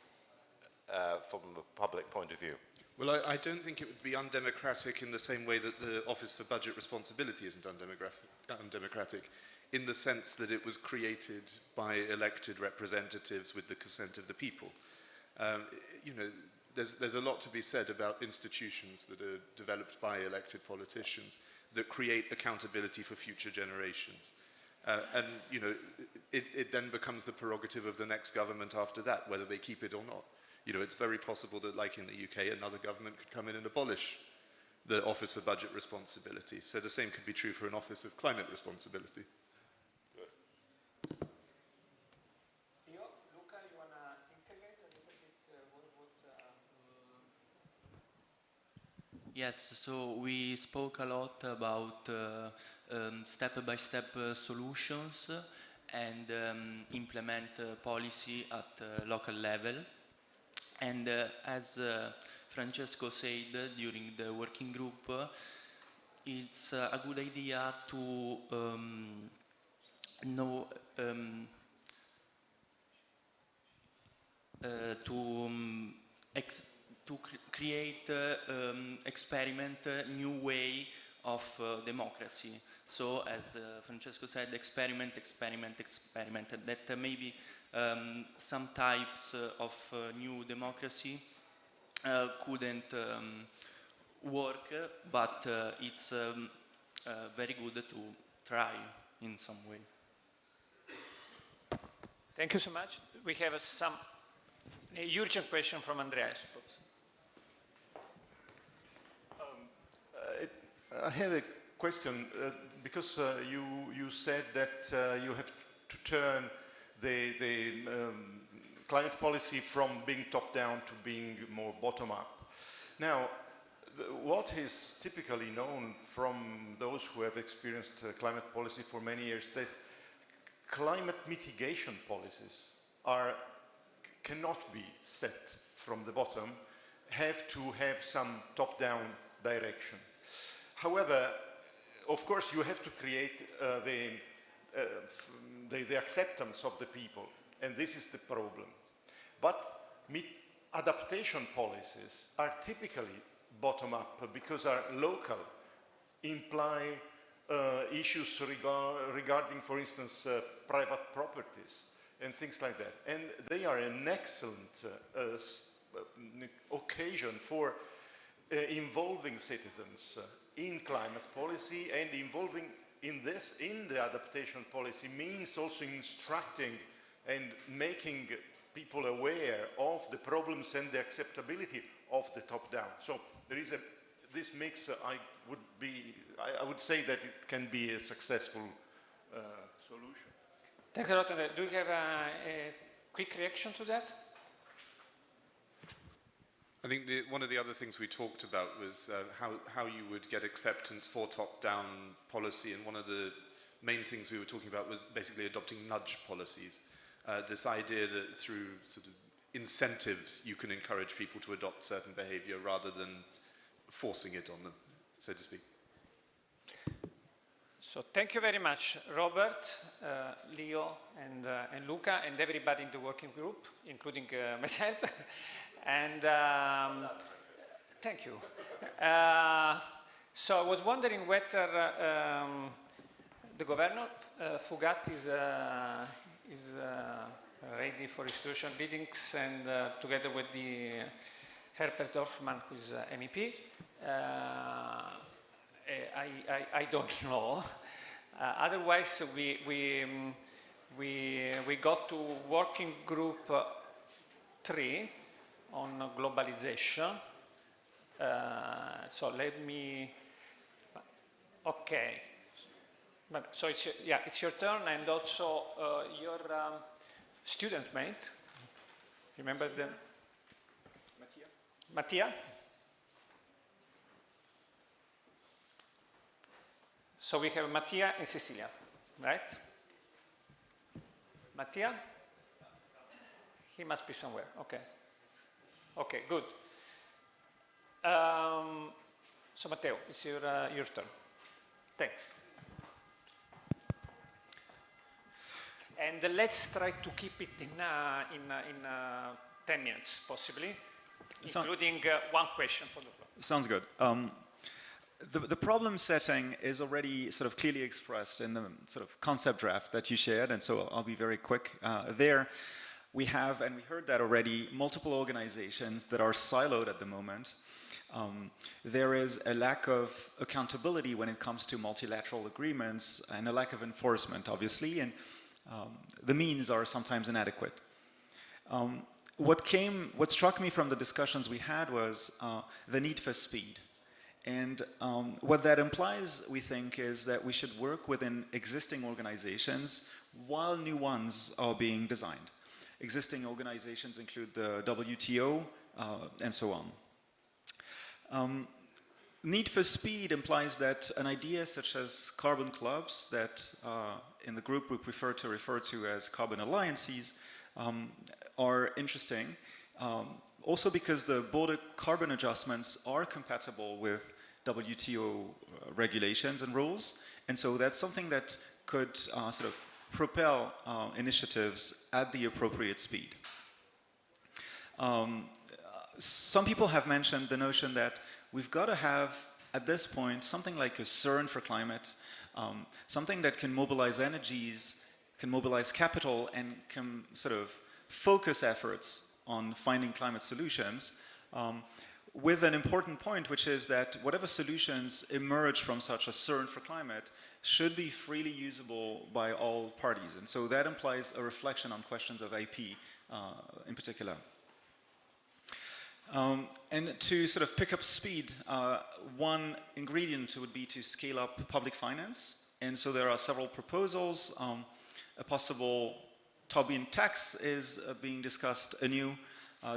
from a public point of view? Well, I don't think it would be undemocratic in the same way that the Office for Budget Responsibility isn't undemocratic, in the sense that it was created by elected representatives with the consent of the people. There's a lot to be said about institutions that are developed by elected politicians that create accountability for future generations. It then becomes the prerogative of the next government after that, whether they keep it or not. It's very possible that, like in the UK, another government could come in and abolish the Office for Budget Responsibility. So the same could be true for an Office of Climate Responsibility. Luca, you want to integrate a little bit Yes, so we spoke a lot about step-by-step solutions and implement policy at local level. And as Francesco said during the working group, it's a good idea to create, experiment new way of democracy. So as Francesco said, experiment. That maybe some types of new democracy couldn't work, but it's very good to try in some way. Thank you so much. We have some urgent question from Andrea, I suppose. I have a question because you said that you have to turn the climate policy from being top-down to being more bottom-up. Now, what is typically known from those who have experienced climate policy for many years, that climate mitigation policies cannot be set from the bottom, have to have some top-down direction. However, of course, you have to create the acceptance of the people, and this is the problem. But adaptation policies are typically bottom-up because are local, imply issues regarding, for instance, private properties and things like that. And they are an excellent occasion for involving citizens in climate policy, and involving in the adaptation policy means also instructing and making people aware of the problems and the acceptability of the top-down. So there is this mix. I would say that it can be a successful solution. Thanks a lot, Andrea. Do you have a quick reaction to that? I think one of the other things we talked about was how you would get acceptance for top-down policy, and one of the main things we were talking about was basically adopting nudge policies. This idea that through sort of incentives you can encourage people to adopt certain behavior rather than forcing it on them, so to speak. So thank you very much, Robert, Leo, and Luca, and everybody in the working group, including myself. And Thank you. So I was wondering whether the governor, Fougat, is ready for institutional meetings, and together with the Herbert Dorfman, who is MEP. I don't know. Otherwise, we got to working group 3 on globalization. So let me, okay. So it's your turn, and also your student mate. Remember them? Mattia? So we have Mattia and Cecilia, right? Mattia? He must be somewhere, okay. Okay, good. So Matteo, it's your turn. Thanks. And let's try to keep it in 10 minutes, possibly, including one question for the floor. Sounds good. The problem setting is already sort of clearly expressed in the sort of concept draft that you shared, and so I'll be very quick. There we have, and we heard that already, multiple organizations that are siloed at the moment. There is a lack of accountability when it comes to multilateral agreements, and a lack of enforcement, obviously, and the means are sometimes inadequate. What struck me from the discussions we had was the need for speed. And what that implies, we think, is that we should work within existing organizations while new ones are being designed. Existing organizations include the WTO and so on. Need for speed implies that an idea such as carbon clubs, that in the group we prefer to refer to as carbon alliances, are interesting. Also because the border carbon adjustments are compatible with WTO regulations and rules, and so that's something that could sort of propel initiatives at the appropriate speed. Some people have mentioned the notion that we've got to have, at this point, something like a CERN for climate, something that can mobilize energies, can mobilize capital, and can sort of focus efforts on finding climate solutions, with an important point, which is that whatever solutions emerge from such a CERN for climate should be freely usable by all parties. And so that implies a reflection on questions of IP in particular. And to sort of pick up speed, one ingredient would be to scale up public finance. And so there are several proposals. A possible Tobin tax is being discussed anew.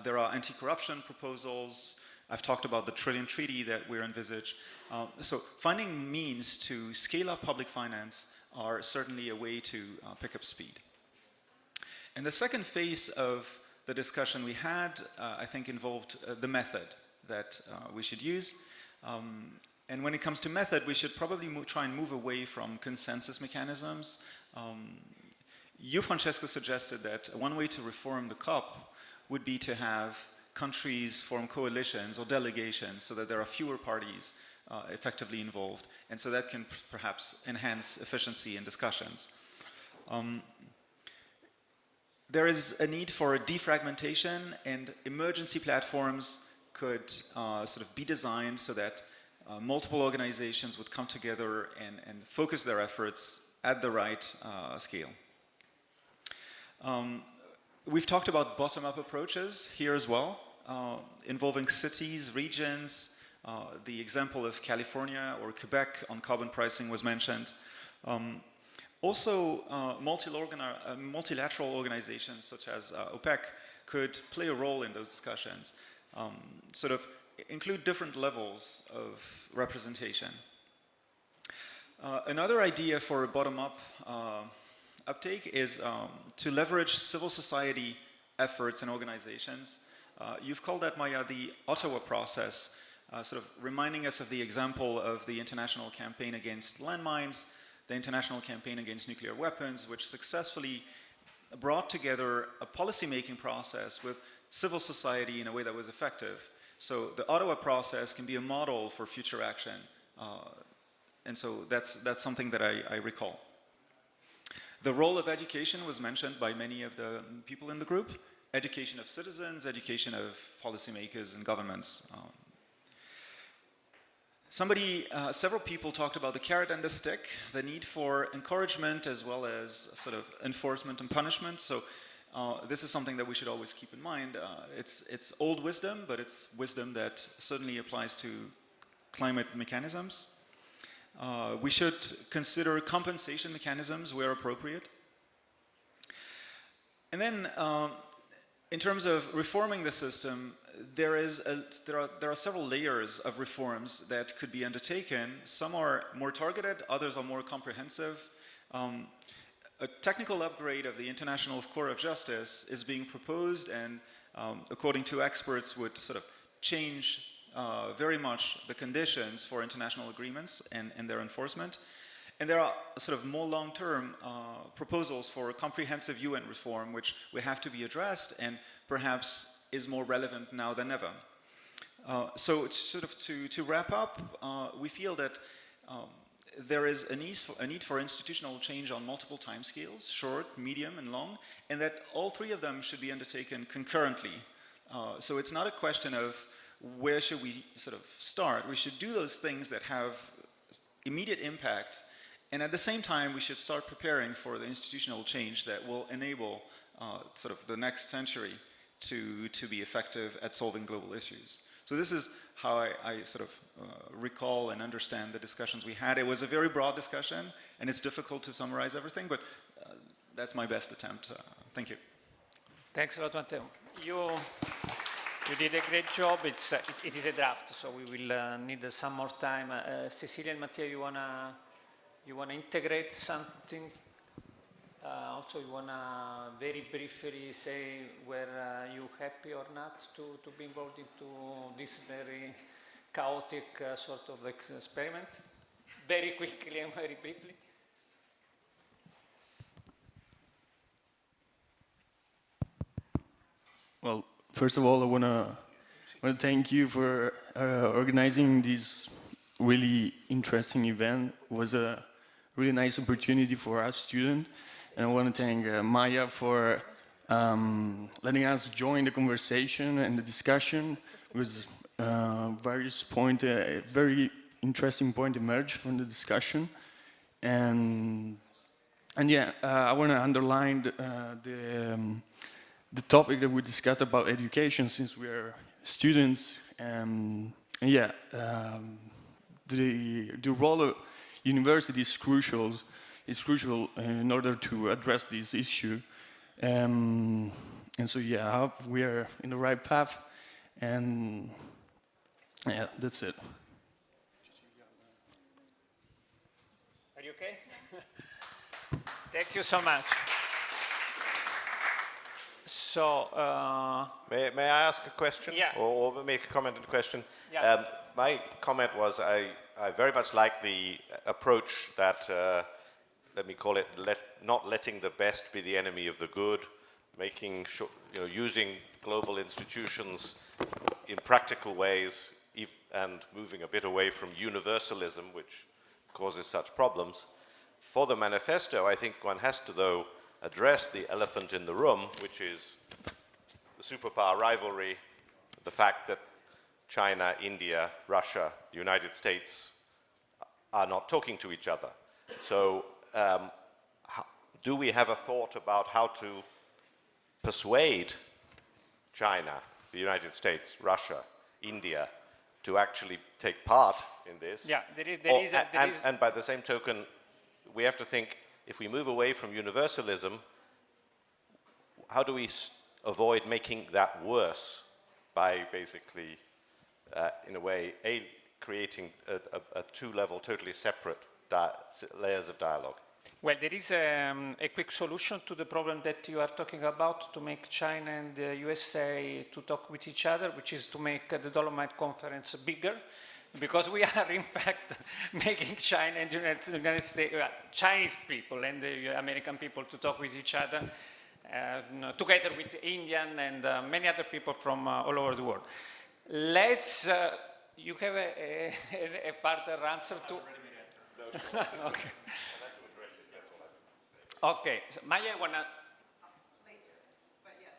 There are anti-corruption proposals. I've talked about the trillion treaty that we're envisaged. So finding means to scale up public finance are certainly a way to pick up speed. And the second phase of the discussion we had, I think, involved the method that we should use. And when it comes to method, we should probably try and move away from consensus mechanisms. You, Francesco, suggested that one way to reform the COP would be to have countries form coalitions or delegations so that there are fewer parties effectively involved, and so that can perhaps enhance efficiency in discussions. There is a need for a defragmentation, and emergency platforms could sort of be designed so that multiple organizations would come together and focus their efforts at the right scale. We've talked about bottom-up approaches here as well, involving cities, regions. The example of California or Quebec on carbon pricing was mentioned. Also, multilateral organizations such as OPEC could play a role in those discussions, sort of include different levels of representation. Another idea for a bottom-up uptake is to leverage civil society efforts and organizations. You've called that, Maya, the Ottawa process, sort of reminding us of the example of the international campaign against landmines, the international campaign against nuclear weapons, which successfully brought together a policy-making process with civil society in a way that was effective. So the Ottawa process can be a model for future action. And so that's something that I recall. The role of education was mentioned by many of the people in the group. Education of citizens, education of policymakers and governments. Several people talked about the carrot and the stick, the need for encouragement as well as sort of enforcement and punishment. So this is something that we should always keep in mind. It's old wisdom, but it's wisdom that certainly applies to climate mechanisms. We should consider compensation mechanisms where appropriate. And then, in terms of reforming the system, there are several layers of reforms that could be undertaken. Some are more targeted, others are more comprehensive. A technical upgrade of the International Court of Justice is being proposed, and according to experts would sort of change very much the conditions for international agreements and their enforcement. And there are sort of more long-term proposals for comprehensive UN reform, which will have to be addressed and perhaps is more relevant now than ever. So it's sort of to wrap up, we feel that there is a need for institutional change on multiple timescales, short, medium, and long, and that all three of them should be undertaken concurrently. So it's not a question of where should we sort of start. We should do those things that have immediate impact, and at the same time we should start preparing for the institutional change that will enable sort of the next century to be effective at solving global issues. So this is how I sort of recall and understand the discussions we had. It was a very broad discussion, and it's difficult to summarize everything, but that's my best attempt. Thank you. Thanks a lot, Matteo. You did a great job. It is a draft, so we will need some more time. Cecilia and Matteo, you wanna integrate something? Also, you wanna very briefly say were you happy or not to be involved into this very chaotic sort of experiment? Very quickly and very briefly. Well, first of all, I wanna thank you for organizing this really interesting event. It was a really nice opportunity for us students. And I want to thank Maya for letting us join the conversation and the discussion. It was various points, a very interesting point emerged from the discussion. And yeah, I want to underline the topic that we discussed about education, since we are students. And yeah, the role of university is crucial. It's crucial in order to address this issue. And so yeah, I hope we are in the right path. And yeah, that's it. Are you okay? Thank you so much. So, may I ask a question? Yeah. Or make a comment on the question? Yeah. My comment was I very much like the approach that let me call it, not letting the best be the enemy of the good, making sure, using global institutions in practical ways, and moving a bit away from universalism, which causes such problems. For the manifesto, I think one has to, though, address the elephant in the room, which is the superpower rivalry, the fact that China, India, Russia, the United States are not talking to each other. So, do we have a thought about how to persuade China, the United States, Russia, India, to actually take part in this? Yeah, and by the same token, we have to think, if we move away from universalism, how do we avoid making that worse by basically, in a way, creating a two-level, totally separate layers of dialogue? Well, there is a quick solution to the problem that you are talking about, to make China and the USA to talk with each other, which is to make the Dolomite conference bigger, because we are in fact making China and the United States, Chinese people and the American people to talk with each other, together with Indian and many other people from all over the world. let's, you have a further answer to? Okay. Okay, so Maya, wanna? Later, but yes,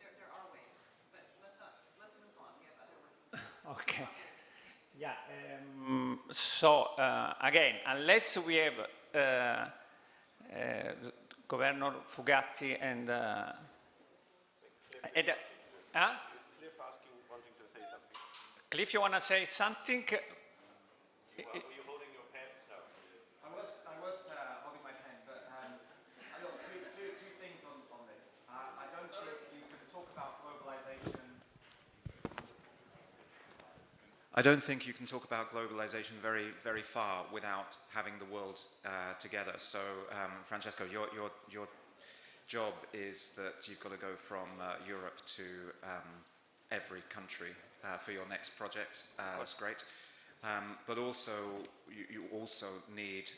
there are ways, but let's move on, we have other work. Okay. Yeah. So again, unless we have Governor Fugatti and huh? Cliff asking, wanting to say something. Cliff, you want to say something? Were you holding your pen? No. I was holding my pen, but I got two things on this. I don't think you can talk about globalization. I don't think you can talk about globalization very, very far without having the world together. So, Francesco, your job is that you've got to go from Europe to every country for your next project. That's great. But also, you also need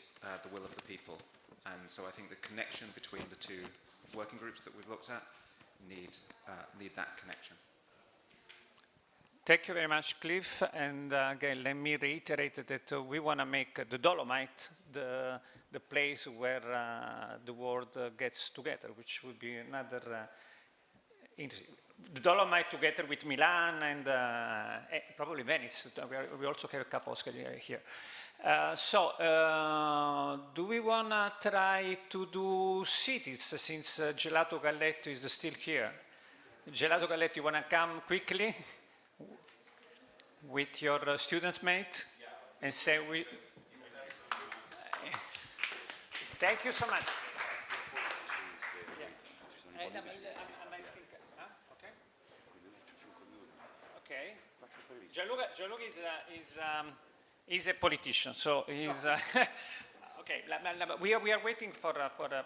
the will of the people. And so I think the connection between the two working groups that we've looked at need that connection. Thank you very much, Cliff. And again, let me reiterate that we want to make the Dolomite the place where the world gets together, which would be another interesting. The Dolomite together with Milan and probably Venice. We also have Ca' Foscari here. Do we want to try to do cities since Gelato Galletto is still here? Gelato Galletto, you want to come quickly with your students, mate? Yeah. And say we... Thank you so much. Okay. Gianluca is a politician, so he's okay. We are waiting for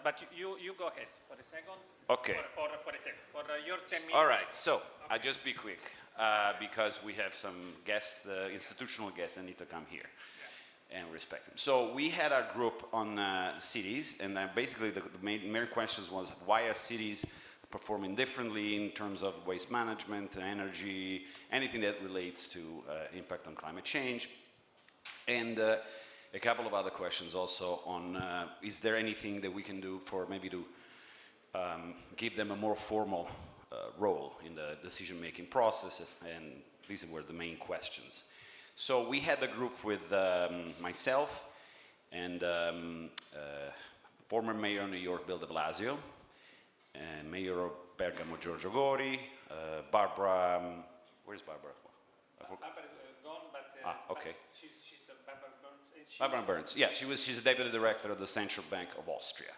but you go ahead for a second. Okay. For your 10 minutes. All right. So I'll just be quick because we have some guests, institutional guests, that need to come here and respect them. So we had our group on cities, and basically the main questions was why are cities performing differently in terms of waste management, energy, anything that relates to impact on climate change, and a couple of other questions also on is there anything that we can do for maybe to give them a more formal role in the decision-making processes, and these were the main questions. So we had the group with myself and former mayor of New York, Bill de Blasio, and mayor of Bergamo, Giorgio Gori, Barbara, where's Barbara? Barbara's gone, but okay. She's Barbara Burns. Barbara Burns, yeah, she's the deputy director of the Central Bank of Austria.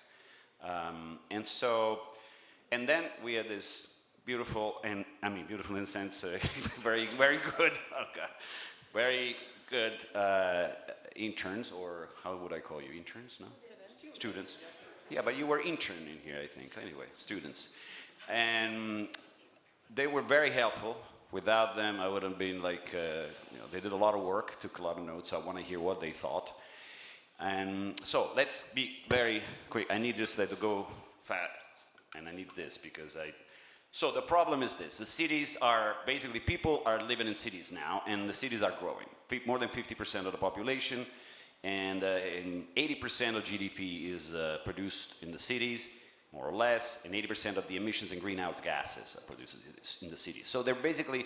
And then we had this beautiful, and I mean beautiful in the sense, very, very good, very good interns, or how would I call you, interns, no? Students. Yeah, but you were interning here, I think, anyway, students. And they were very helpful. Without them, I wouldn't have been like, they did a lot of work, took a lot of notes, so I want to hear what they thought. And so let's be very quick. I need just to go fast, and I need this because so the problem is this. The cities are, basically people are living in cities now, and the cities are growing. More than 50% of the population, and 80% of GDP is produced in the cities, more or less, and 80% of the emissions and greenhouse gases are produced in the cities. So they're basically,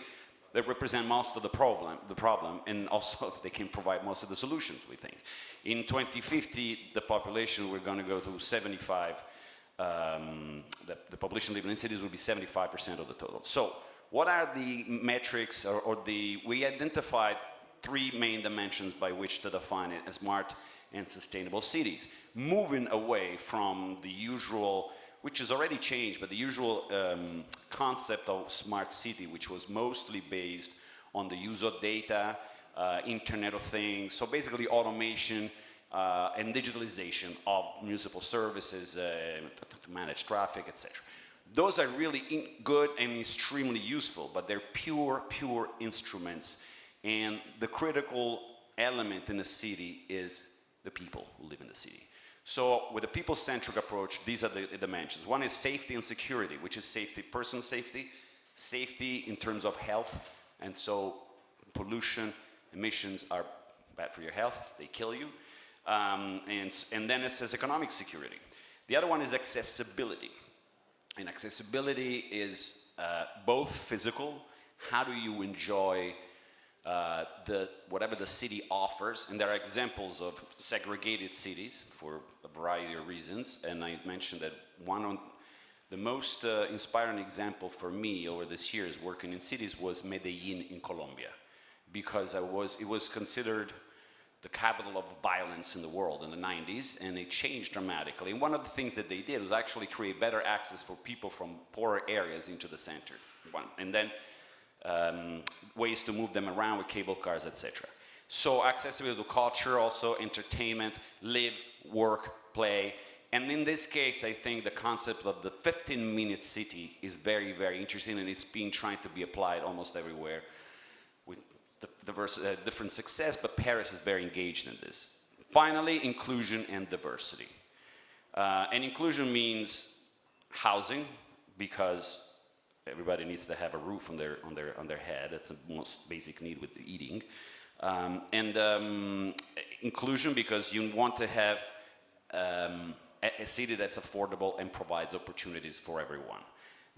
they represent most of the problem, and also they can provide most of the solutions, we think. In 2050, the population, we're going to go to 75, the population living in cities will be 75% of the total. So what are the metrics, we identified 3 main dimensions by which to define it as smart and sustainable cities, moving away from the usual, which has already changed, but the usual concept of smart city, which was mostly based on the use of data, Internet of Things, so basically automation and digitalization of municipal services to manage traffic, etc. Those are really good and extremely useful, but they're pure instruments. And the critical element in a city is the people who live in the city. So with a people-centric approach, these are the dimensions. One is safety and security, which is safety, personal safety, safety in terms of health, And so pollution, emissions are bad for your health, they kill you. And then it says economic security. The other one is accessibility. And accessibility is both physical, how do you enjoy whatever the city offers, and there are examples of segregated cities for a variety of reasons, and I mentioned that the most inspiring example for me over this years working in cities was Medellin in Colombia, because it was considered the capital of violence in the world in the 90s, and it changed dramatically. And one of the things that they did was actually create better access for people from poorer areas into the center. And then ways to move them around with cable cars, etc. So accessibility to culture, also entertainment, live, work, play. And in this case, I think the concept of the 15-minute city is very, very interesting, and it's being trying to be applied almost everywhere with different success, but Paris is very engaged in this. Finally, inclusion and diversity. And inclusion means housing, because everybody needs to have a roof on their head. That's the most basic need with eating. Inclusion because you want to have a city that's affordable and provides opportunities for everyone.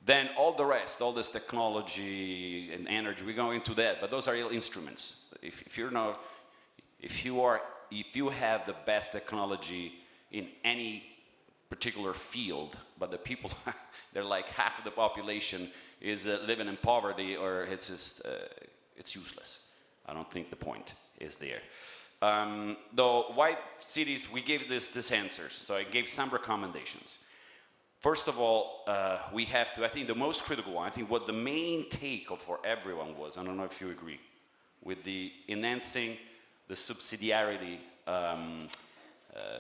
Then all the rest, all this technology and energy, we go into that, but those are instruments. If you have the best technology in any particular field, but the people, they're like half of the population is living in poverty, or it's just, it's useless. I don't think the point is there. Though white cities, we gave this answers, so I gave some recommendations. First of all, we have to, I think the most critical one, I think what the main take for everyone was, I don't know if you agree, with the enhancing the subsidiarity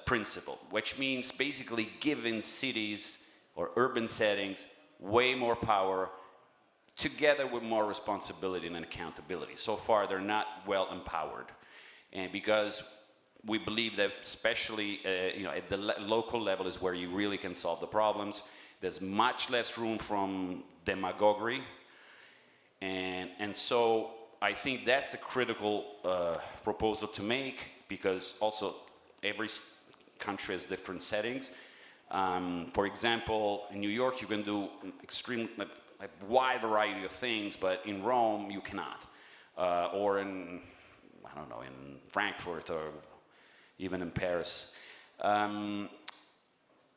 principle, which means basically giving cities or urban settings way more power together with more responsibility and accountability. So far, they're not well empowered. And because we believe that especially at the local level is where you really can solve the problems. There's much less room from demagoguery. And so I think that's a critical proposal to make, because also every country has different settings. For example, in New York, you can do a wide variety of things, but in Rome, you cannot. Or in, I don't know, in Frankfurt or even in Paris.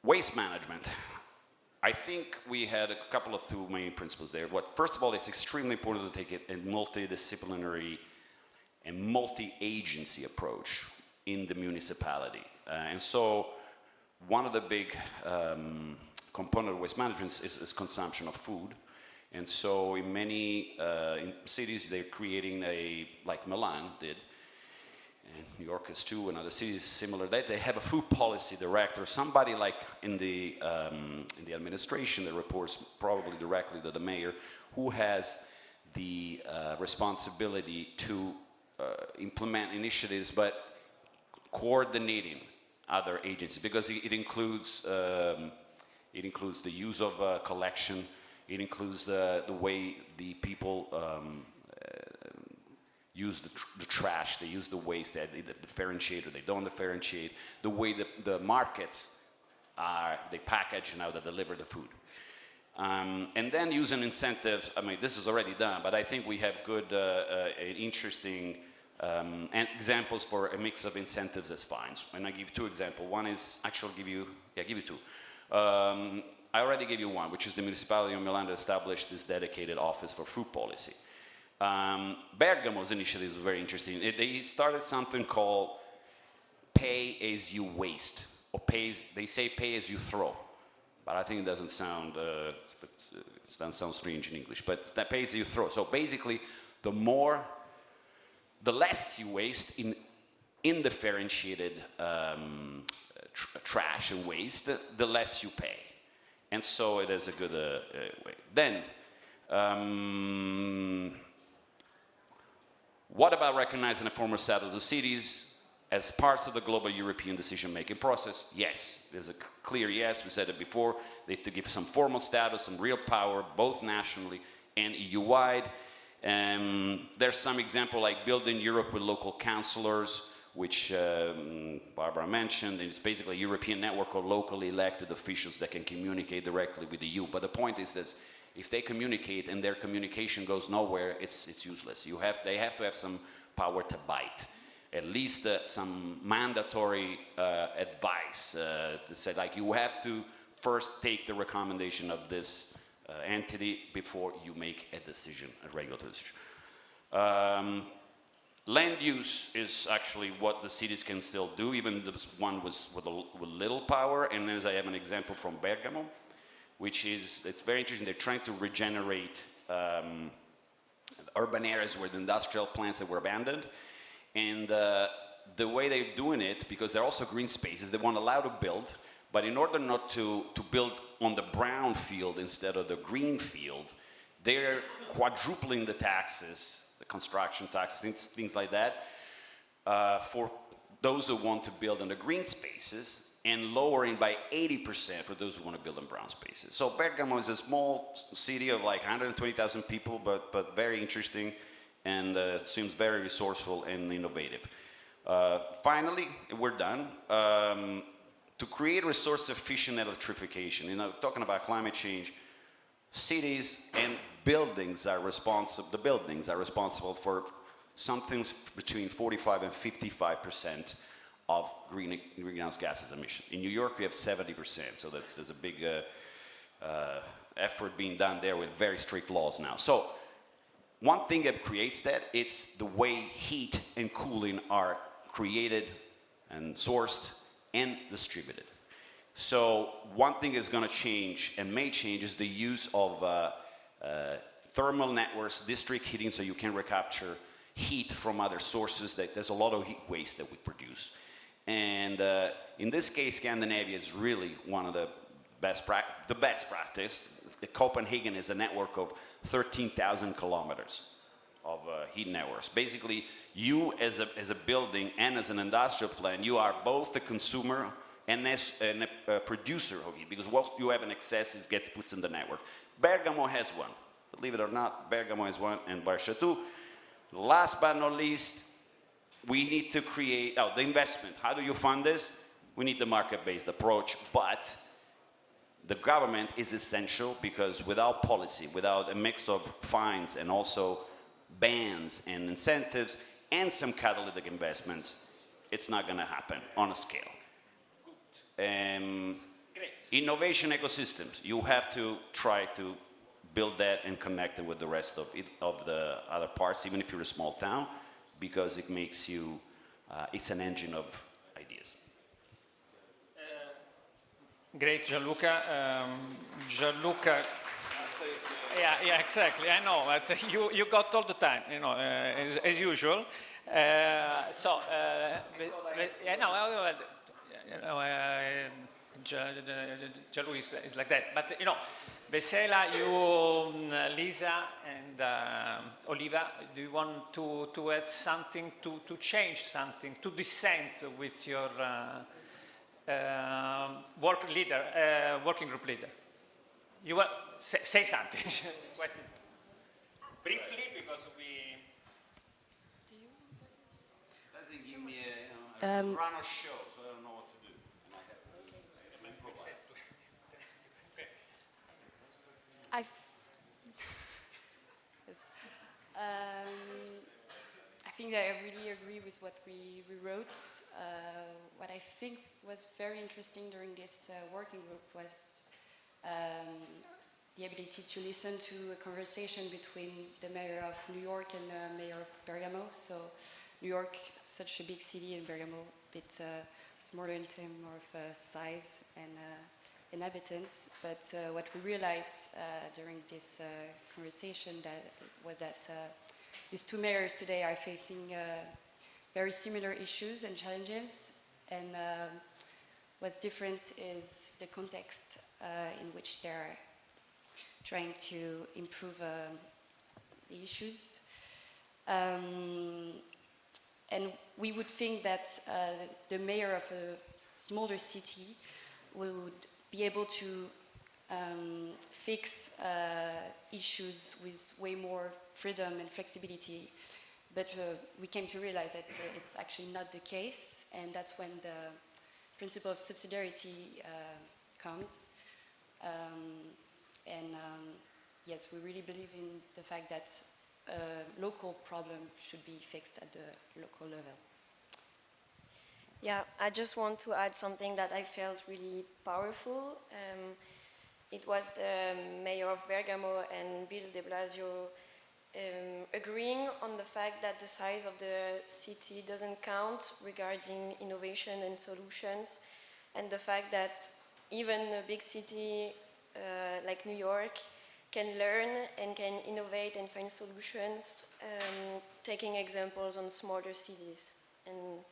Waste management. I think we had a couple of two main principles there. First of all, it's extremely important to take a multidisciplinary and multi-agency approach in the municipality. And so one of the big component of waste management is consumption of food. And so in many in cities, they're creating like Milan did, and New York is too, and other cities similar. They have a food policy director, somebody like in the administration that reports probably directly to the mayor, who has the responsibility to implement initiatives, but coordinating other agencies, because it includes the use of collection. It includes the way the people use the trash, they use the waste, they differentiate or they don't differentiate, the way the markets they package and how they deliver the food. And then using incentives, I mean, this is already done, but I think we have good, interesting examples for a mix of incentives as fines. And I give two examples. One is, actually give you two. I already gave you one, which is the municipality of Milan that established this dedicated office for food policy. Bergamo's initiative is very interesting. They started something called pay as you waste, or they say pay as you throw, but I think it doesn't sound strange in English, but that pay as you throw. So basically, the less you waste in indifferentiated trash and waste, the less you pay. And so it is a good way. Then, what about recognizing the former status of cities as parts of the global European decision-making process? Yes, there's a clear yes. We said it before. They have to give some formal status, some real power, both nationally and EU-wide. There's some example like Building Europe with Local Councillors, which Barbara mentioned. It's basically a European network of locally elected officials that can communicate directly with the EU. But the point is that if they communicate and their communication goes nowhere, it's useless. They have to have some power to bite. At least some mandatory advice to say, like, you have to first take the recommendation of this entity before you make a decision, a regulatory decision. Land use is actually what the cities can still do, even this one with little power. And as I have an example from Bergamo, which is, it's very interesting. They're trying to regenerate urban areas where the industrial plants that were abandoned. And the way they're doing it, because they're also green spaces, they won't allow to build, but in order not to build on the brown field instead of the green field, they're quadrupling the taxes, the construction taxes, things like that, for those who want to build in the green spaces, and lowering by 80% for those who want to build in brown spaces. So Bergamo is a small city of like 120,000 people, but very interesting, and seems very resourceful and innovative. Finally, we're done. To create resource-efficient electrification, you know, talking about climate change, cities and buildings are responsible, the buildings are responsible for something between 45 and 55% of greenhouse gases emissions. In New York, we have 70%, so there's a big effort being done there with very strict laws now. So one thing that creates that, it's the way heat and cooling are created and sourced and distributed. So one thing is going to change and may change is the use of thermal networks, district heating, so you can recapture heat from other sources. There's a lot of heat waste that we produce. And in this case, Scandinavia is really one of the best practice. Copenhagen is a network of 13,000 kilometers of heat networks. Basically, you as a building and as an industrial plant, you are both the consumer and a producer of heat, because what you have in excess gets put in the network. Bergamo has one. Believe it or not, Bergamo has one, and Brescia too. Last but not least, we need to create the investment. How do you fund this? We need the market-based approach, but the government is essential, because without policy, without a mix of fines and also bans and incentives and some catalytic investments, it's not going to happen on a scale. Innovation ecosystems, you have to try to build that and connect it with the rest of the other parts, even if you're a small town, because it makes you, it's an engine of ideas. Great, Gianluca. Gianluca, yeah, exactly. I know, but you got all the time, you know, as usual. Gianluca is like that. But you know, Vesela, you, Lisa, and Oliva, do you want to add something, to change something, to dissent with your working group leader? You say something. Briefly, because we. Do you? Doesn't give me a run a show, so I don't know what to do. And I have to improvise. I think that I really agree with what we wrote. What I think was very interesting during this working group was the ability to listen to a conversation between the mayor of New York and the mayor of Bergamo. So New York, such a big city, and Bergamo, a bit smaller in terms of size and inhabitants. But what we realized during this conversation was that these two mayors today are facing very similar issues and challenges, and what's different is the context in which they're trying to improve the issues. And we would think that the mayor of a smaller city would be able to fix issues with way more freedom and flexibility. But we came to realize that it's actually not the case, and that's when the principle of subsidiarity comes. Yes, we really believe in the fact that a local problem should be fixed at the local level. Yeah, I just want to add something that I felt really powerful. It was the mayor of Bergamo and Bill de Blasio agreeing on the fact that the size of the city doesn't count regarding innovation and solutions, and the fact that even a big city like New York can learn and can innovate and find solutions, taking examples on smaller cities. And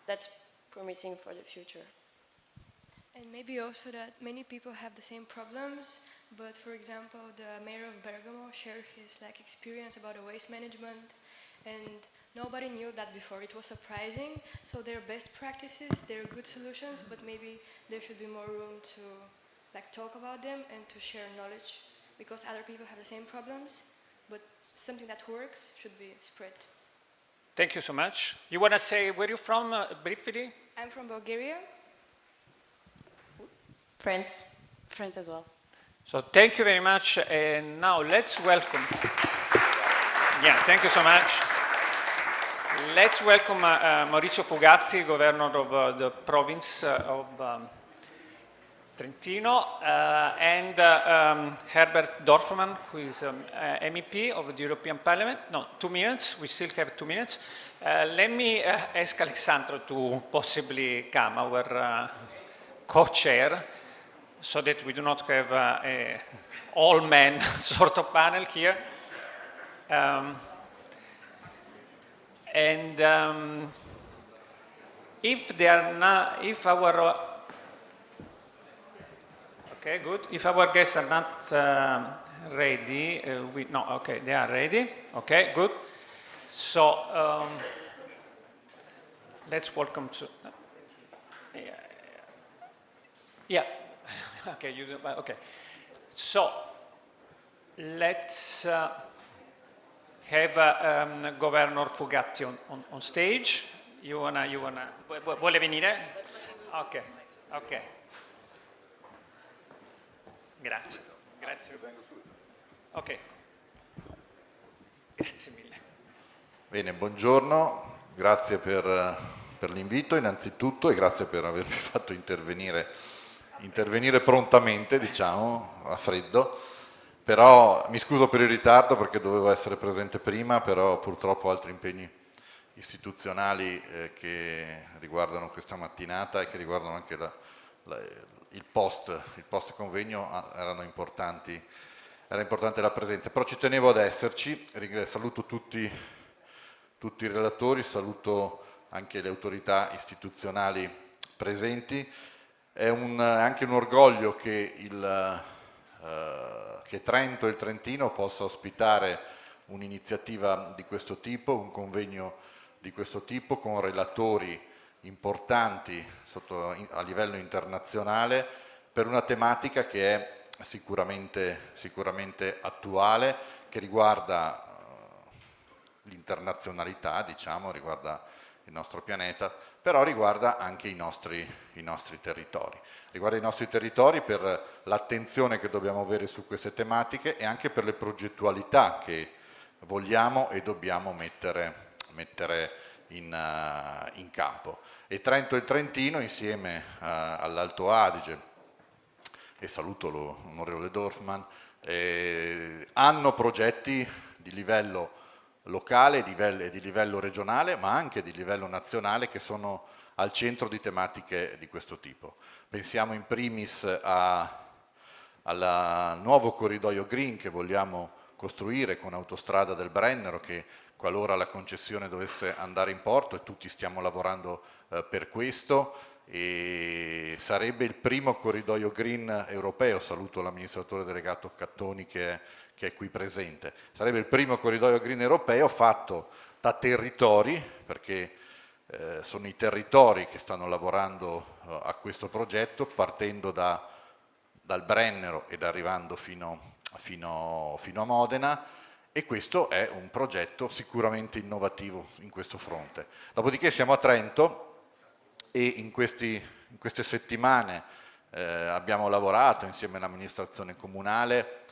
that's promising for the future. And maybe also that many people have the same problems, but for example, the mayor of Bergamo shared his experience about waste management, and nobody knew that before. It was surprising. So they're best practices, they're good solutions, but maybe there should be more room to talk about them and to share knowledge, because other people have the same problems, but something that works should be spread. Thank you so much. You want to say where you're from briefly? I'm from Bulgaria. France. France as well. So thank you very much, and now let's welcome. Yeah, thank you so much. Let's welcome Maurizio Fugatti, Governor of the province of Trentino, and Herbert Dorfman, who is MEP of the European Parliament. No, 2 minutes. We still have 2 minutes. Let me ask Alessandro to possibly come, our co-chair, so that we do not have a all-men sort of panel here. If they are not, if our okay, good. If our guests are not ready, okay, they are ready. Okay, good. So let's welcome to. Yeah. Okay. You do. Okay. So let's have Governor Fugatti on stage. You wanna? Vuole venire? Okay. Okay. Grazie. Grazie. Ok. Grazie mille. Bene, buongiorno, grazie per l'invito innanzitutto, e grazie per avermi fatto intervenire prontamente, diciamo, a freddo. Però mi scuso per il ritardo perché dovevo essere presente prima, però purtroppo altri impegni istituzionali che riguardano questa mattinata e che riguardano anche il post convegno erano importanti, era importante la presenza, però ci tenevo ad esserci. Saluto tutti i relatori, saluto anche le autorità istituzionali presenti. È anche un orgoglio che Trento e il Trentino possa ospitare un'iniziativa di questo tipo, un convegno di questo tipo, con relatori importanti a livello internazionale, per una tematica che è sicuramente attuale, che riguarda l'internazionalità, diciamo, riguarda il nostro pianeta, però riguarda anche i nostri territori. Riguarda i nostri territori per l'attenzione che dobbiamo avere su queste tematiche e anche per le progettualità che vogliamo e dobbiamo mettere in campo. E Trento e il Trentino, insieme all'Alto Adige, e saluto l'onorevole Dorfman, hanno progetti di livello locale e di livello regionale, ma anche di livello nazionale, che sono al centro di tematiche di questo tipo. Pensiamo in primis al nuovo corridoio green che vogliamo costruire con Autostrada del Brennero, che qualora la concessione dovesse andare in porto, e tutti stiamo lavorando per questo, e sarebbe il primo corridoio green europeo. Saluto l'amministratore delegato Cattoni che è qui presente. Sarebbe il primo corridoio green europeo fatto da territori, perché sono i territori che stanno lavorando a questo progetto, partendo da dal Brennero ed arrivando fino a Modena, e questo è un progetto sicuramente innovativo in questo fronte. Dopodiché siamo a Trento e in queste settimane abbiamo lavorato insieme all'amministrazione comunale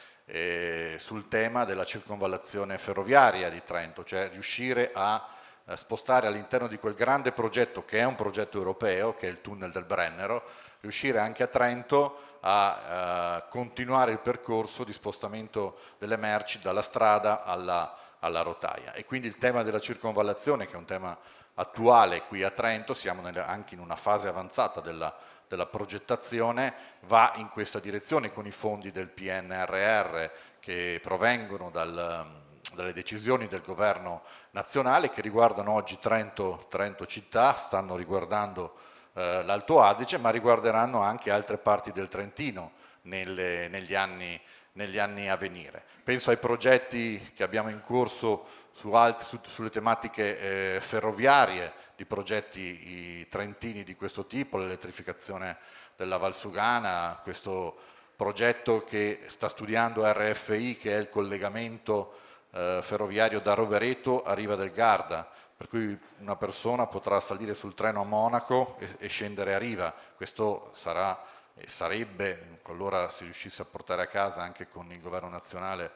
sul tema della circonvallazione ferroviaria di Trento, cioè riuscire a spostare all'interno di quel grande progetto che è un progetto europeo, che è il tunnel del Brennero, riuscire anche a Trento a continuare il percorso di spostamento delle merci dalla strada alla rotaia. E quindi il tema della circonvallazione, che è un tema attuale qui a Trento, siamo anche in una fase avanzata della progettazione, va in questa direzione con i fondi del PNRR che provengono dalle decisioni del governo nazionale, che riguardano oggi Trento città, stanno riguardando l'Alto Adige, ma riguarderanno anche altre parti del Trentino negli anni a venire. Penso ai progetti che abbiamo in corso sulle tematiche ferroviarie, di progetti trentini di questo tipo, l'elettrificazione della Valsugana, questo progetto che sta studiando RFI, che è il collegamento ferroviario da Rovereto a Riva del Garda, per cui una persona potrà salire sul treno a Monaco e scendere a Riva. Questo sarà e sarebbe, qualora si riuscisse a portare a casa anche con il governo nazionale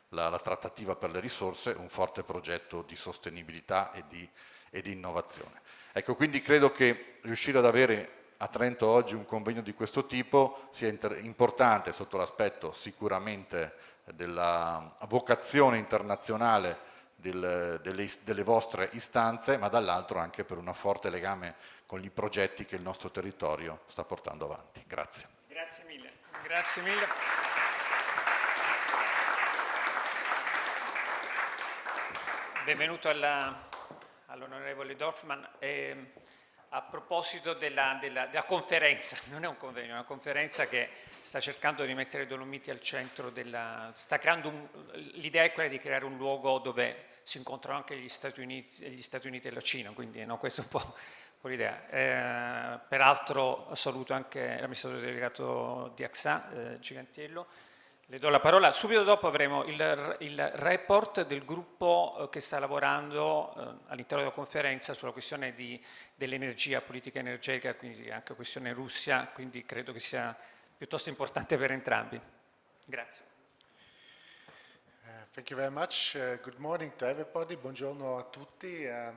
la trattativa per le risorse, un forte progetto di sostenibilità e di innovazione. Ecco, quindi credo che riuscire ad avere a Trento oggi un convegno di questo tipo sia importante sotto l'aspetto sicuramente della vocazione internazionale delle vostre istanze, ma dall'altro anche per un forte legame con i progetti che il nostro territorio sta portando avanti. Grazie. Grazie mille. Grazie mille. Benvenuto all'onorevole Dorfman. A proposito della conferenza, non è un convegno, è una conferenza che sta cercando di mettere Dolomiti al centro sta creando l'idea è quella di creare un luogo dove si incontrano anche gli Stati Uniti e la Cina, quindi no, questa è un po' l'idea. Peraltro saluto anche l'amministratore delegato di AXA, Gigantiello. Le do la parola. Subito dopo avremo il report del gruppo che sta lavorando all'interno della conferenza sulla questione dell'energia, politica energetica, quindi anche questione Russia, quindi credo che sia piuttosto importante per entrambi. Grazie. Thank you very much. Good morning to everybody. Buongiorno a tutti. È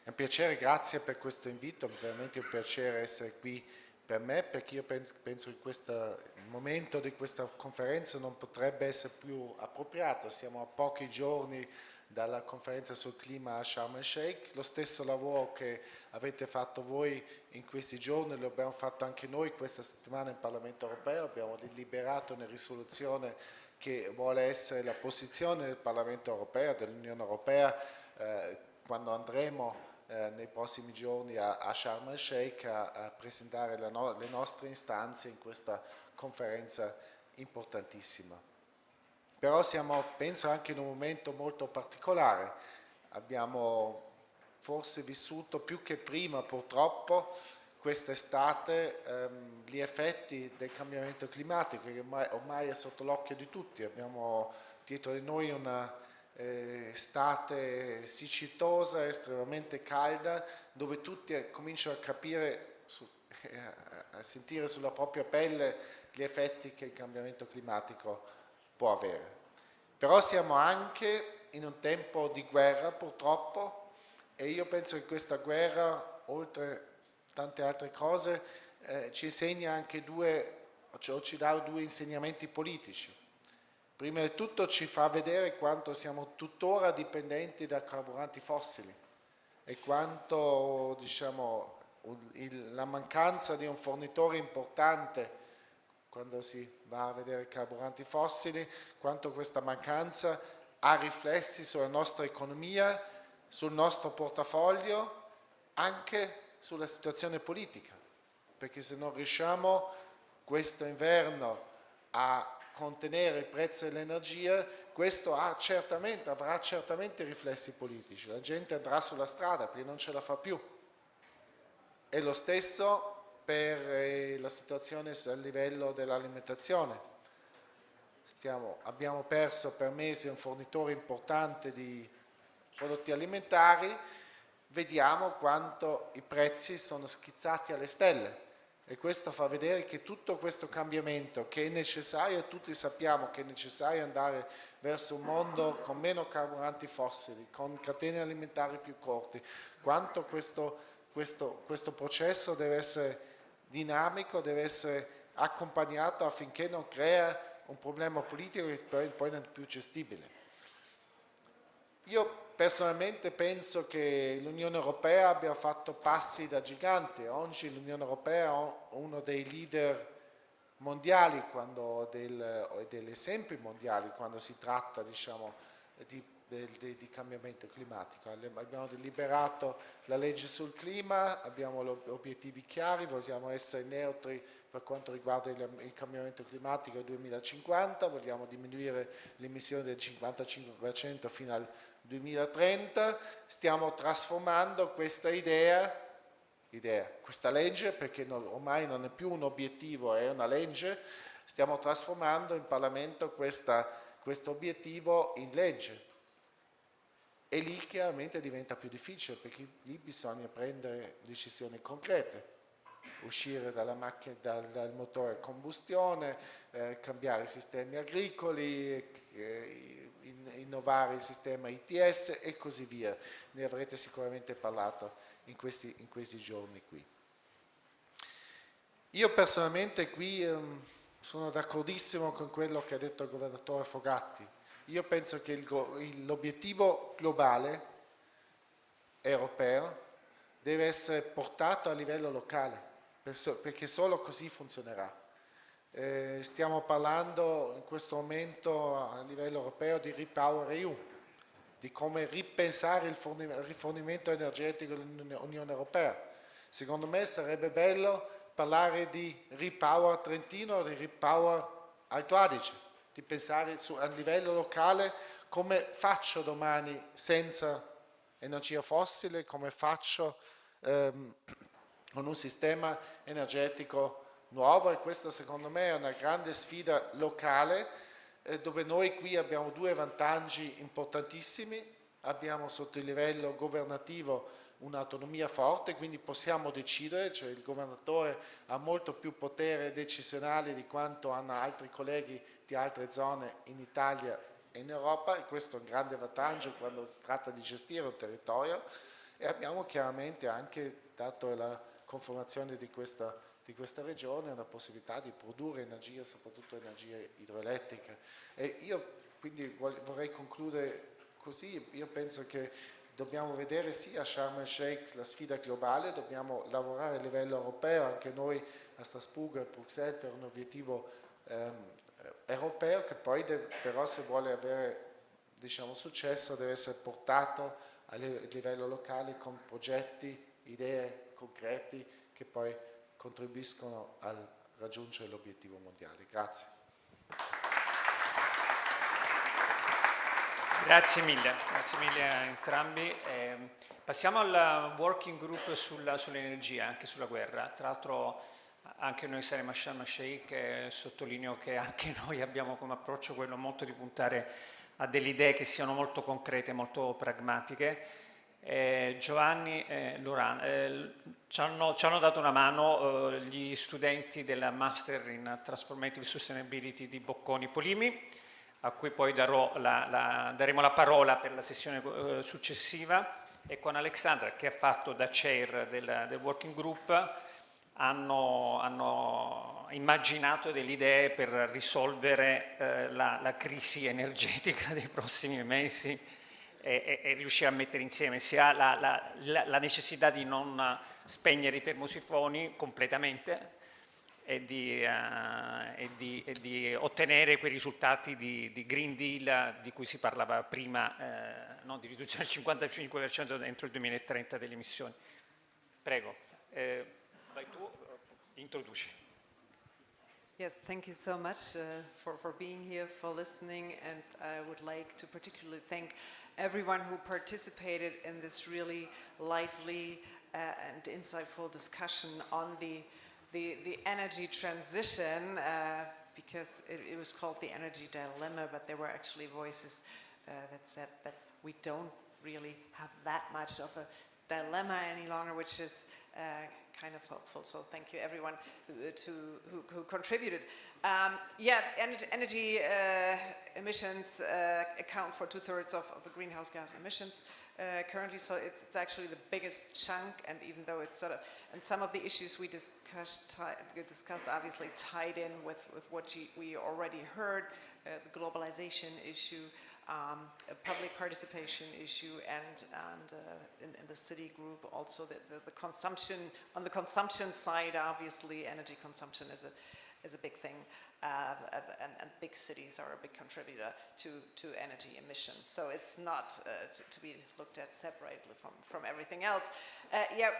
un piacere, grazie per questo invito, è veramente un piacere essere qui per me, perché io penso che il momento di questa conferenza non potrebbe essere più appropriato. Siamo a pochi giorni dalla conferenza sul clima a Sharm el-Sheikh. Lo stesso lavoro che avete fatto voi in questi giorni lo abbiamo fatto anche noi questa settimana in Parlamento europeo. Abbiamo deliberato una risoluzione che vuole essere la posizione del Parlamento europeo, dell'Unione europea, quando andremo nei prossimi giorni a Sharm el-Sheikh a presentare le nostre istanze in questa conferenza importantissima. Però siamo, penso, anche in un momento molto particolare. Abbiamo forse vissuto più che prima, purtroppo, quest'estate gli effetti del cambiamento climatico, che ormai è sotto l'occhio di tutti. Abbiamo dietro di noi una estate siccitosa, estremamente calda, dove tutti cominciano a capire, a sentire sulla propria pelle gli effetti che il cambiamento climatico può avere. Però siamo anche in un tempo di guerra, purtroppo, e io penso che questa guerra, oltre tante altre cose, ci insegna anche ci dà due insegnamenti politici. Prima di tutto ci fa vedere quanto siamo tuttora dipendenti da carburanti fossili e quanto, diciamo, la mancanza di un fornitore importante, quando si va a vedere carburanti fossili, quanto questa mancanza ha riflessi sulla nostra economia, sul nostro portafoglio, anche sulla situazione politica, perché se non riusciamo questo inverno a contenere il prezzo dell'energia, questo avrà certamente riflessi politici. La gente andrà sulla strada perché non ce la fa più. E lo stesso per la situazione a livello dell'alimentazione. Abbiamo perso per mesi un fornitore importante di prodotti alimentari, vediamo quanto i prezzi sono schizzati alle stelle e questo fa vedere che tutto questo cambiamento che è necessario, tutti sappiamo che è necessario andare verso un mondo con meno carburanti fossili, con catene alimentari più corte, quanto questo processo deve essere dinamico, deve essere accompagnato affinché non crea un problema politico che poi non è più gestibile. Io personalmente penso che l'Unione Europea abbia fatto passi da gigante. Oggi l'Unione Europea è uno dei leader mondiali, degli esempi mondiali quando si tratta, diciamo, di cambiamento climatico. Abbiamo deliberato la legge sul clima, abbiamo obiettivi chiari, vogliamo essere neutri per quanto riguarda il cambiamento climatico nel 2050, vogliamo diminuire le emissioni del 55% fino al 2030, stiamo trasformando questa questa legge, perché ormai non è più un obiettivo, è una legge, stiamo trasformando in Parlamento questo obiettivo in legge. E lì chiaramente diventa più difficile, perché lì bisogna prendere decisioni concrete, uscire dalla macchina, dal motore a combustione, cambiare i sistemi agricoli, innovare il sistema ITS e così via. Ne avrete sicuramente parlato in questi giorni qui. Io personalmente qui sono d'accordissimo con quello che ha detto il governatore Fogatti. Io penso che l'obiettivo globale europeo deve essere portato a livello locale, perché solo così funzionerà. Stiamo parlando in questo momento a livello europeo di Repower EU, di come ripensare il rifornimento energetico dell'Unione Europea. Secondo me sarebbe bello parlare di Repower Trentino, di Repower Alto Adige, di pensare a livello locale come faccio domani senza energia fossile, come faccio con un sistema energetico nuovo, e questo secondo me è una grande sfida locale dove noi qui abbiamo due vantaggi importantissimi. Abbiamo sotto il livello governativo un'autonomia forte, quindi possiamo decidere, cioè il governatore ha molto più potere decisionale di quanto hanno altri colleghi di altre zone in Italia e in Europa, e questo è un grande vantaggio quando si tratta di gestire un territorio. E abbiamo chiaramente anche, dato la conformazione di questa regione, una possibilità di produrre energia, soprattutto energia idroelettrica. E io quindi vorrei concludere così. Io penso che dobbiamo vedere sia a Sharm el-Sheikh la sfida globale, dobbiamo lavorare a livello europeo, anche noi a Strasburgo e a Bruxelles, per un obiettivo europeo, che poi però, se vuole avere, diciamo, successo, deve essere portato a livello locale con progetti, idee concreti che poi contribuiscono a raggiungere l'obiettivo mondiale. Grazie. Grazie mille a entrambi. Passiamo al working group sull'energia, anche sulla guerra. Tra l'altro anche noi saremo a Sharm el-Sheikh e sottolineo che anche noi abbiamo come approccio quello molto di puntare a delle idee che siano molto concrete, molto pragmatiche. Giovanni e Loran ci hanno dato una mano gli studenti della Master in Transformative Sustainability di Bocconi Polimi, a cui poi daremo la parola per la sessione successiva, e con Alexandra, che ha fatto da chair del working group, hanno immaginato delle idee per risolvere la crisi energetica dei prossimi mesi e riuscire a mettere insieme sia la necessità di non spegnere i termosifoni completamente e di ottenere quei risultati di Green Deal di cui si parlava prima, no, di riduzione del 55% entro il 2030 delle emissioni. Prego, vai tu, introduci. Yes, thank you so much for being here, for listening, and I would like to particularly thank everyone who participated in this really lively and insightful discussion on the the energy transition, because it was called the energy dilemma, but there were actually voices that said that we don't really have that much of a dilemma any longer, which is kind of helpful. So thank you everyone who contributed. Yeah, energy emissions account for 2/3 of the greenhouse gas emissions currently, so it's actually the biggest chunk, and even though it's sort of, and some of the issues we discussed obviously tied in with what we already heard, the globalization issue, a public participation issue, and in the city group also the consumption, on the consumption side, obviously energy consumption is a big thing, and big cities are a big contributor to energy emissions. So it's not to be looked at separately from everything else. Yeah,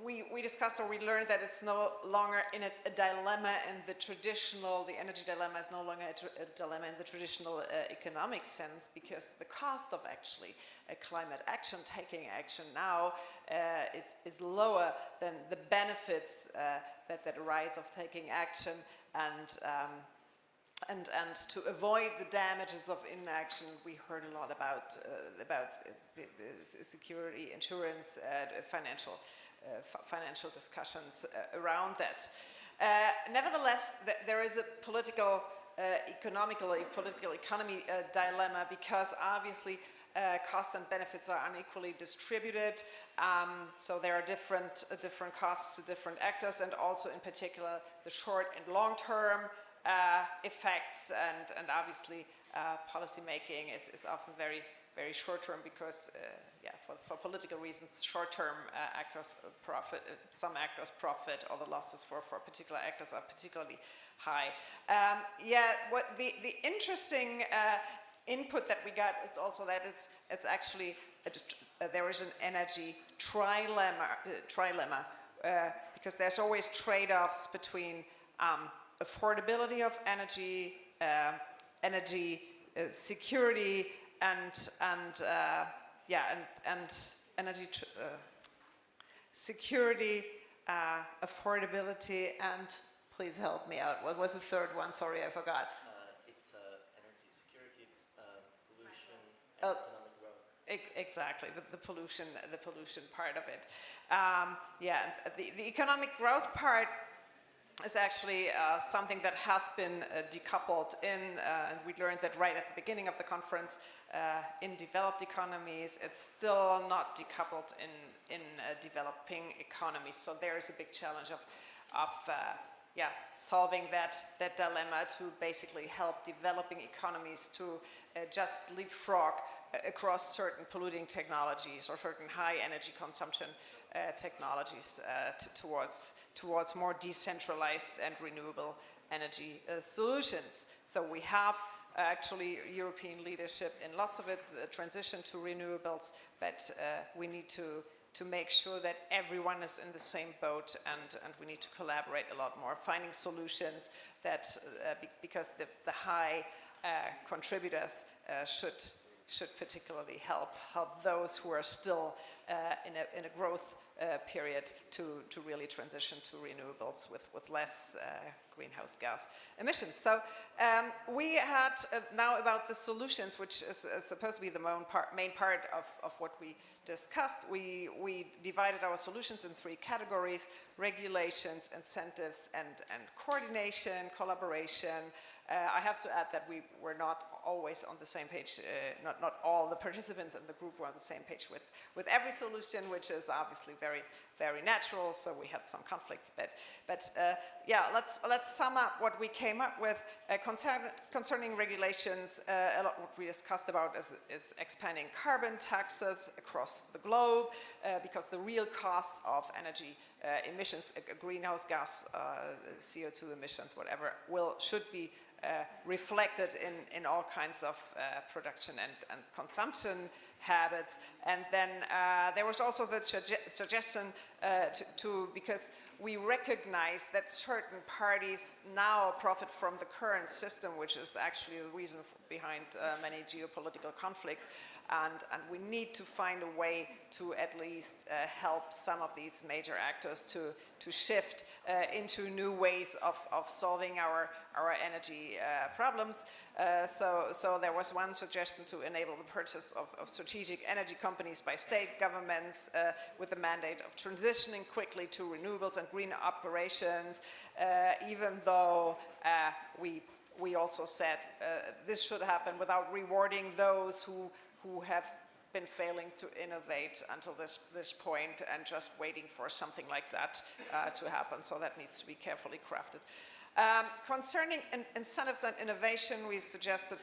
we discussed, or we learned that it's no longer in a dilemma in the traditional, the energy dilemma is no longer a dilemma in the traditional economic sense, because the cost of actually climate action, taking action now, is lower than the benefits that arise of taking action, and to avoid the damages of inaction, we heard a lot about security, insurance, financial discussions around that. Nevertheless, there is a political economy dilemma, because obviously costs and benefits are unequally distributed. So there are different costs to different actors, and also in particular the short and long-term effects, and obviously policy making is often very short-term, because for political reasons, short-term actors profit, some actors profit, or the losses for particular actors are particularly high. What the interesting input that we got is also that it's actually there is an energy trilemma, because there's always trade-offs between affordability of energy, energy security, and energy security, affordability, and please help me out. What was the third one? Sorry, I forgot. It's energy security, pollution, and economic growth. Exactly, the pollution part of it. The economic growth part is actually something that has been decoupled and we learned that right at the beginning of the conference. In developed economies, it's still not decoupled in developing economies. So there is a big challenge of solving that dilemma, to basically help developing economies to just leapfrog across certain polluting technologies or certain high energy consumption technologies towards more decentralized and renewable energy solutions. So we have actually European leadership in lots of it, the transition to renewables, but we need to make sure that everyone is in the same boat, and we need to collaborate a lot more, finding solutions that, because the high contributors should particularly help those who are still in a growth period to really transition to renewables with less greenhouse gas emissions. So we had now about the solutions, which is supposed to be the main part of what we discussed. We divided our solutions in 3 categories: regulations, incentives, and coordination, collaboration. I have to add that we were not always on the same page, not all the participants in the group were on the same page with every solution, which is obviously very natural, so we had some conflicts, but let's sum up what we came up with. Concerning regulations, a lot what we discussed about is expanding carbon taxes across the globe, because the real costs of energy emissions, greenhouse gas, CO2 emissions, whatever, should be reflected in all kinds of production and consumption habits. And then there was also the suggestion because we recognize that certain parties now profit from the current system, which is actually the reason behind many geopolitical conflicts. And we need to find a way to at least help some of these major actors to shift into new ways of solving our energy problems. So there was one suggestion to enable the purchase of strategic energy companies by state governments with the mandate of transitioning quickly to renewables and green operations, even though we also said this should happen without rewarding those who have been failing to innovate until this point and just waiting for something like that to happen. So that needs to be carefully crafted. Concerning incentives and innovation, we suggested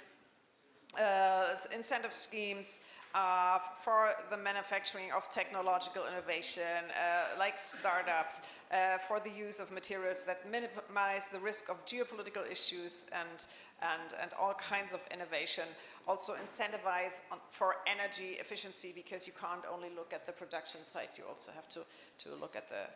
incentive schemes for the manufacturing of technological innovation, like startups, for the use of materials that minimize the risk of geopolitical issues and all kinds of innovation. Also incentivize for energy efficiency, because you can't only look at the production side, you also have to look at the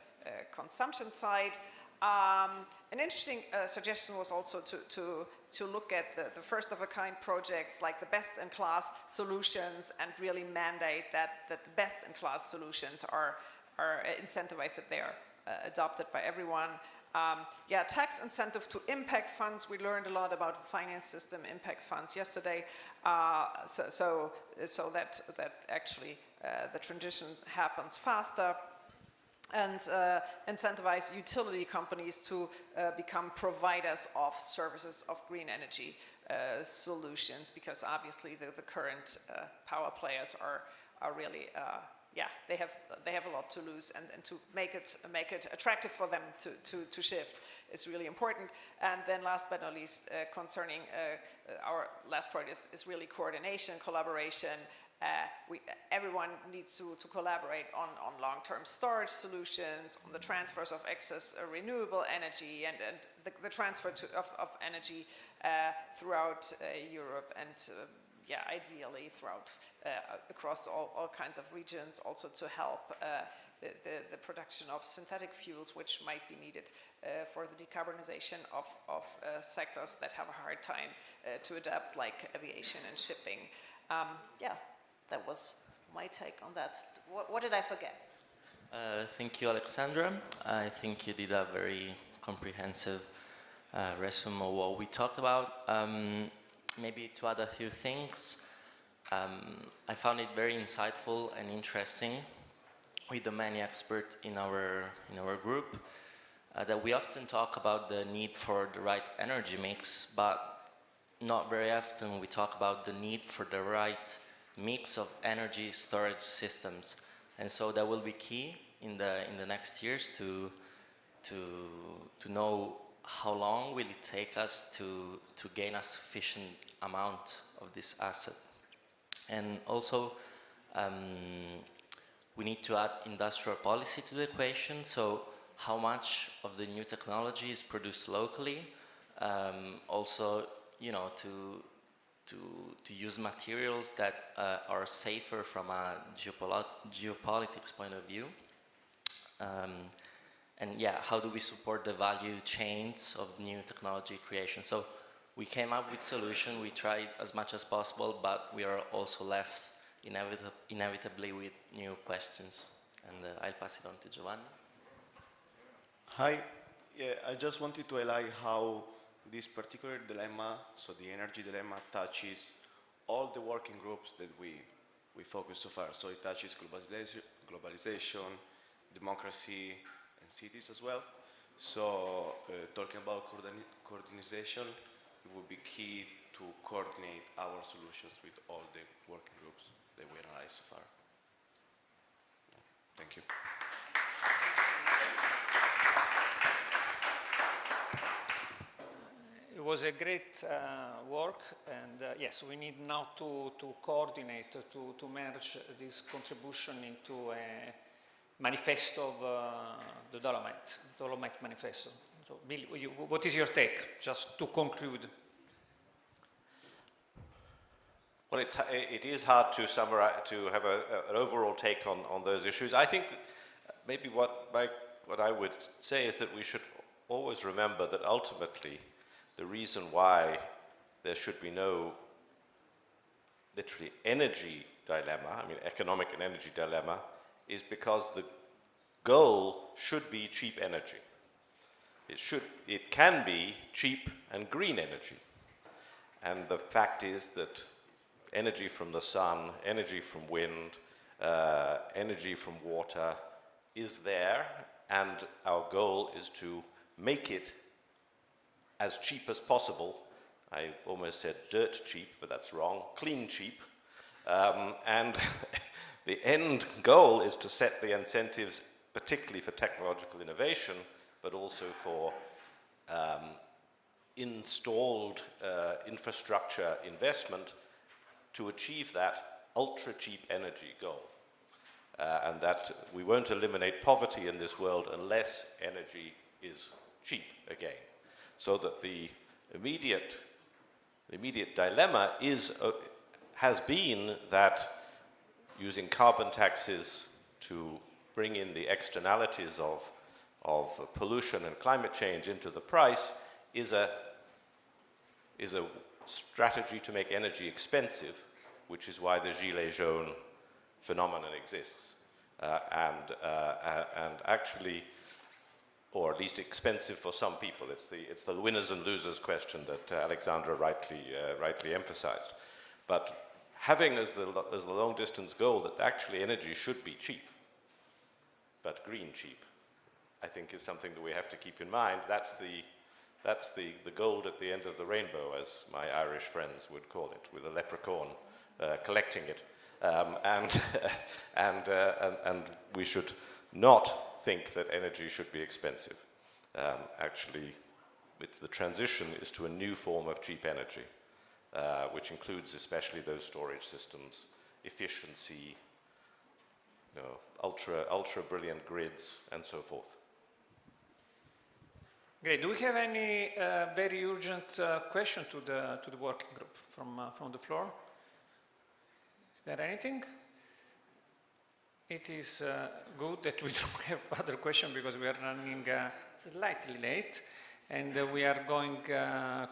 consumption side. An interesting suggestion was also to look at the first-of-a-kind projects, like the best-in-class solutions, and really mandate that the best-in-class solutions are incentivized, that they are adopted by everyone. Tax incentive to impact funds. We learned a lot about the finance system, impact funds yesterday, so that actually the transition happens faster. And incentivize utility companies to become providers of services of green energy solutions, because obviously the current power players are really they have a lot to lose, and to make it attractive for them to shift is really important. And then last but not least, concerning our last part is really coordination, collaboration. Everyone needs to collaborate on long-term storage solutions, on the transfers of excess renewable energy, and the transfer of energy throughout Europe, and ideally throughout across all kinds of regions, also to help the production of synthetic fuels, which might be needed for the decarbonization of sectors that have a hard time to adapt, like aviation and shipping. That was my take on that. What did I forget? Thank you, Alexandra. I think you did a very comprehensive resume of what we talked about. Maybe to add a few things, I found it very insightful and interesting with the many experts in our group that we often talk about the need for the right energy mix, but not very often we talk about the need for the right mix of energy storage systems. And so that will be key in the next years to know how long will it take us to gain a sufficient amount of this asset. And also we need to add industrial policy to the equation, so how much of the new technology is produced locally, also to use materials that are safer from a geopolitics point of view. And how do we support the value chains of new technology creation? So we came up with solutions, we tried as much as possible, but we are also left inevitably with new questions. And I'll pass it on to Giovanni. Hi, I just wanted to highlight how this particular dilemma, so the energy dilemma, touches all the working groups that we focus so far. So it touches globalization, democracy, and cities as well. So talking about coordination, it would be key to coordinate our solutions with all the working groups that we analyzed so far. Thank you. It was a great work, and yes, we need now to coordinate, to merge this contribution into a manifesto of the Dolomite manifesto. So, Bill, what is your take, just to conclude? Well, it is hard to summarize, to have an overall take on those issues. I think maybe what I would say is that we should always remember that ultimately the reason why there should be no literally energy dilemma, I mean economic and energy dilemma, is because the goal should be cheap energy. It can be cheap and green energy. And the fact is that energy from the sun, energy from wind, energy from water is there, and our goal is to make it as cheap as possible. I almost said dirt cheap, but that's wrong, clean cheap. And the end goal is to set the incentives, particularly for technological innovation, but also for installed infrastructure investment to achieve that ultra-cheap energy goal. And that we won't eliminate poverty in this world unless energy is cheap again. So that the immediate dilemma has been that using carbon taxes to bring in the externalities of pollution and climate change into the price is a strategy to make energy expensive, which is why the Gilets jaunes phenomenon exists. And actually, or at least expensive for some people. It's the winners and losers question that Alexandra rightly emphasized. But having as the long distance goal that actually energy should be cheap, but green cheap, I think is something that we have to keep in mind. That's the gold at the end of the rainbow, as my Irish friends would call it, with a leprechaun collecting it. And we should not think that energy should be expensive. Actually, the transition is to a new form of cheap energy, which includes especially those storage systems, efficiency, ultra brilliant grids, and so forth. Great. Do we have any very urgent question to the working group from the floor? Is there anything? It is good that we don't have other questions because we are running slightly late, and we are going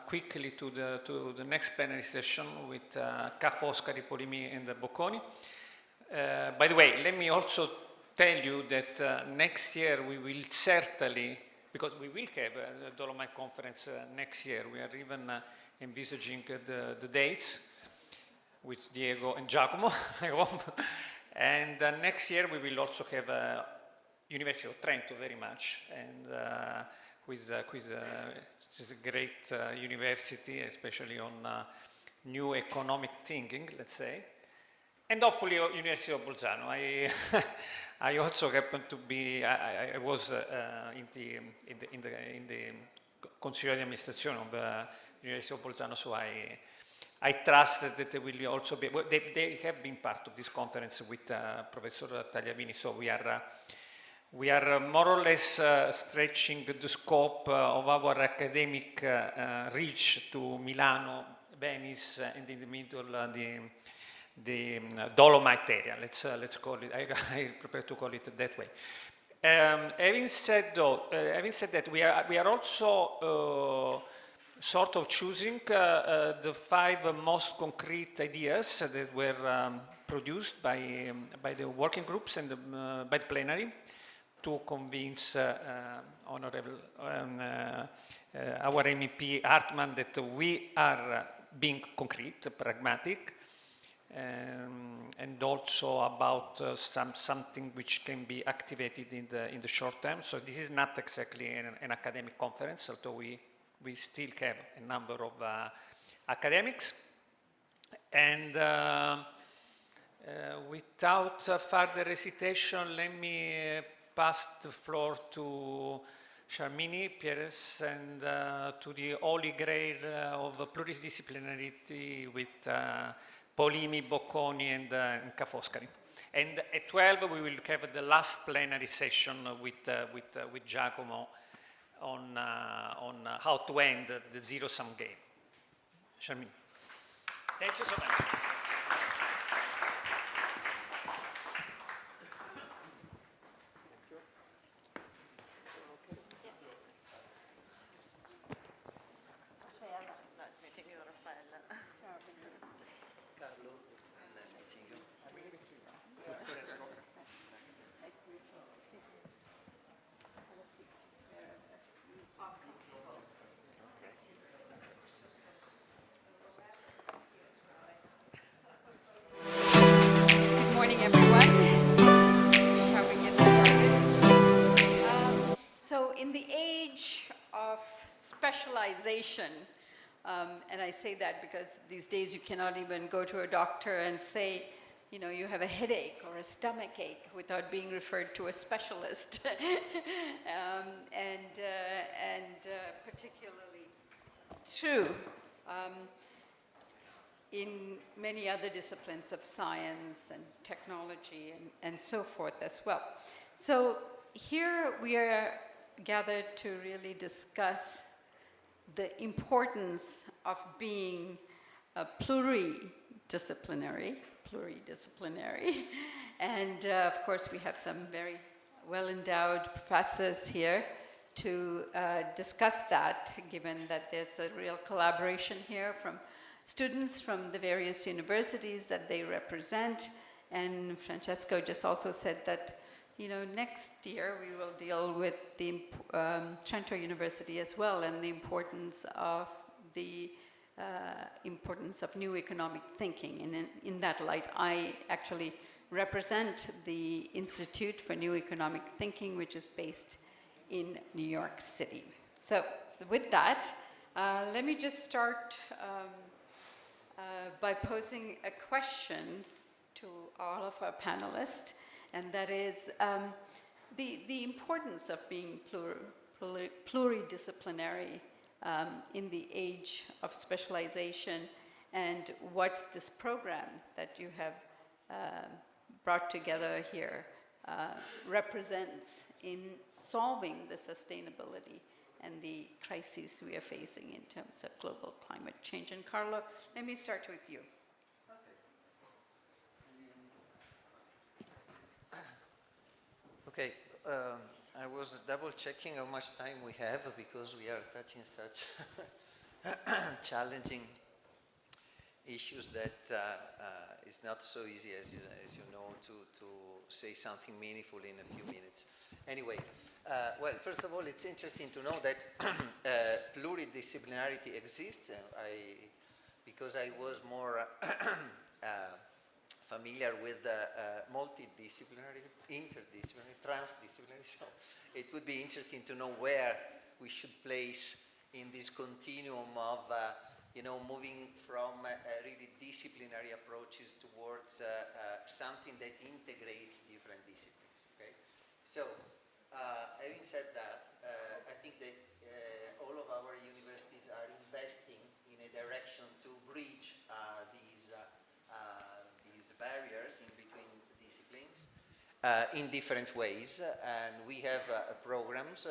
quickly to the next plenary session with Ca' Foscari, Polimi, and Bocconi. By the way, let me also tell you that next year we will certainly, because we will have a Dolomite conference next year, we are even envisaging the dates with Diego and Giacomo, I hope. And next year we will also have University of Trento very much, and which is a great university, especially on new economic thinking, let's say. And hopefully University of Bolzano. I also happen to be, I was in the Consiglio di Amministrazione of the University of Bolzano, so I trust that they will also be, well, they have been part of this conference with Professor Tagliavini, so we are more or less stretching the scope of our academic reach to Milano, Venice, and in the middle the Dolomite area. Let's call it. I prefer to call it that way. Having said that, we are also sort of choosing the 5 most concrete ideas that were produced by the working groups and by the plenary to convince Honorable our MEP Hartmann that we are being concrete, pragmatic, and also about something which can be activated in the short term. So this is not exactly an academic conference, although we still have a number of academics. And without further hesitation, let me pass the floor to Charmini, Pieres, and to the holy grail of pluridisciplinarity with Polimi, Bocconi, and Ca' Foscari. And at 12 we will have the last plenary session with Giacomo on how to end the zero-sum game. Charmini. Thank you so much. specialization, and I say that because these days you cannot even go to a doctor and say, you know, you have a headache or a stomach ache without being referred to a specialist. Particularly true in many other disciplines of science and technology and so forth as well. So here we are gathered to really discuss the importance of being pluridisciplinary, and of course we have some very well-endowed professors here to discuss that, given that there's a real collaboration here from students from the various universities that they represent. And Francesco just also said that, you know, next year we will deal with the Trento University as well, and the importance of new economic thinking. And in that light, I actually represent the Institute for New Economic Thinking, which is based in New York City. So with that, let me just start by posing a question to all of our panelists, and that is the importance of being pluridisciplinary in the age of specialization, and what this program that you have brought together here represents in solving the sustainability and the crises we are facing in terms of global climate change. And Carlo, let me start with you. Okay, I was double checking how much time we have, because we are touching such challenging issues that it's not so easy, as you know, to say something meaningful in a few minutes. Anyway, well, first of all, it's interesting to know that pluridisciplinarity exists, because I was more familiar with multidisciplinary, interdisciplinary, transdisciplinary, so it would be interesting to know where we should place in this continuum of you know, moving from really disciplinary approaches towards something that integrates different disciplines. Okay, so having said that, I think that all of our universities are investing in a direction to bridge these barriers in between disciplines in different ways, and we have programs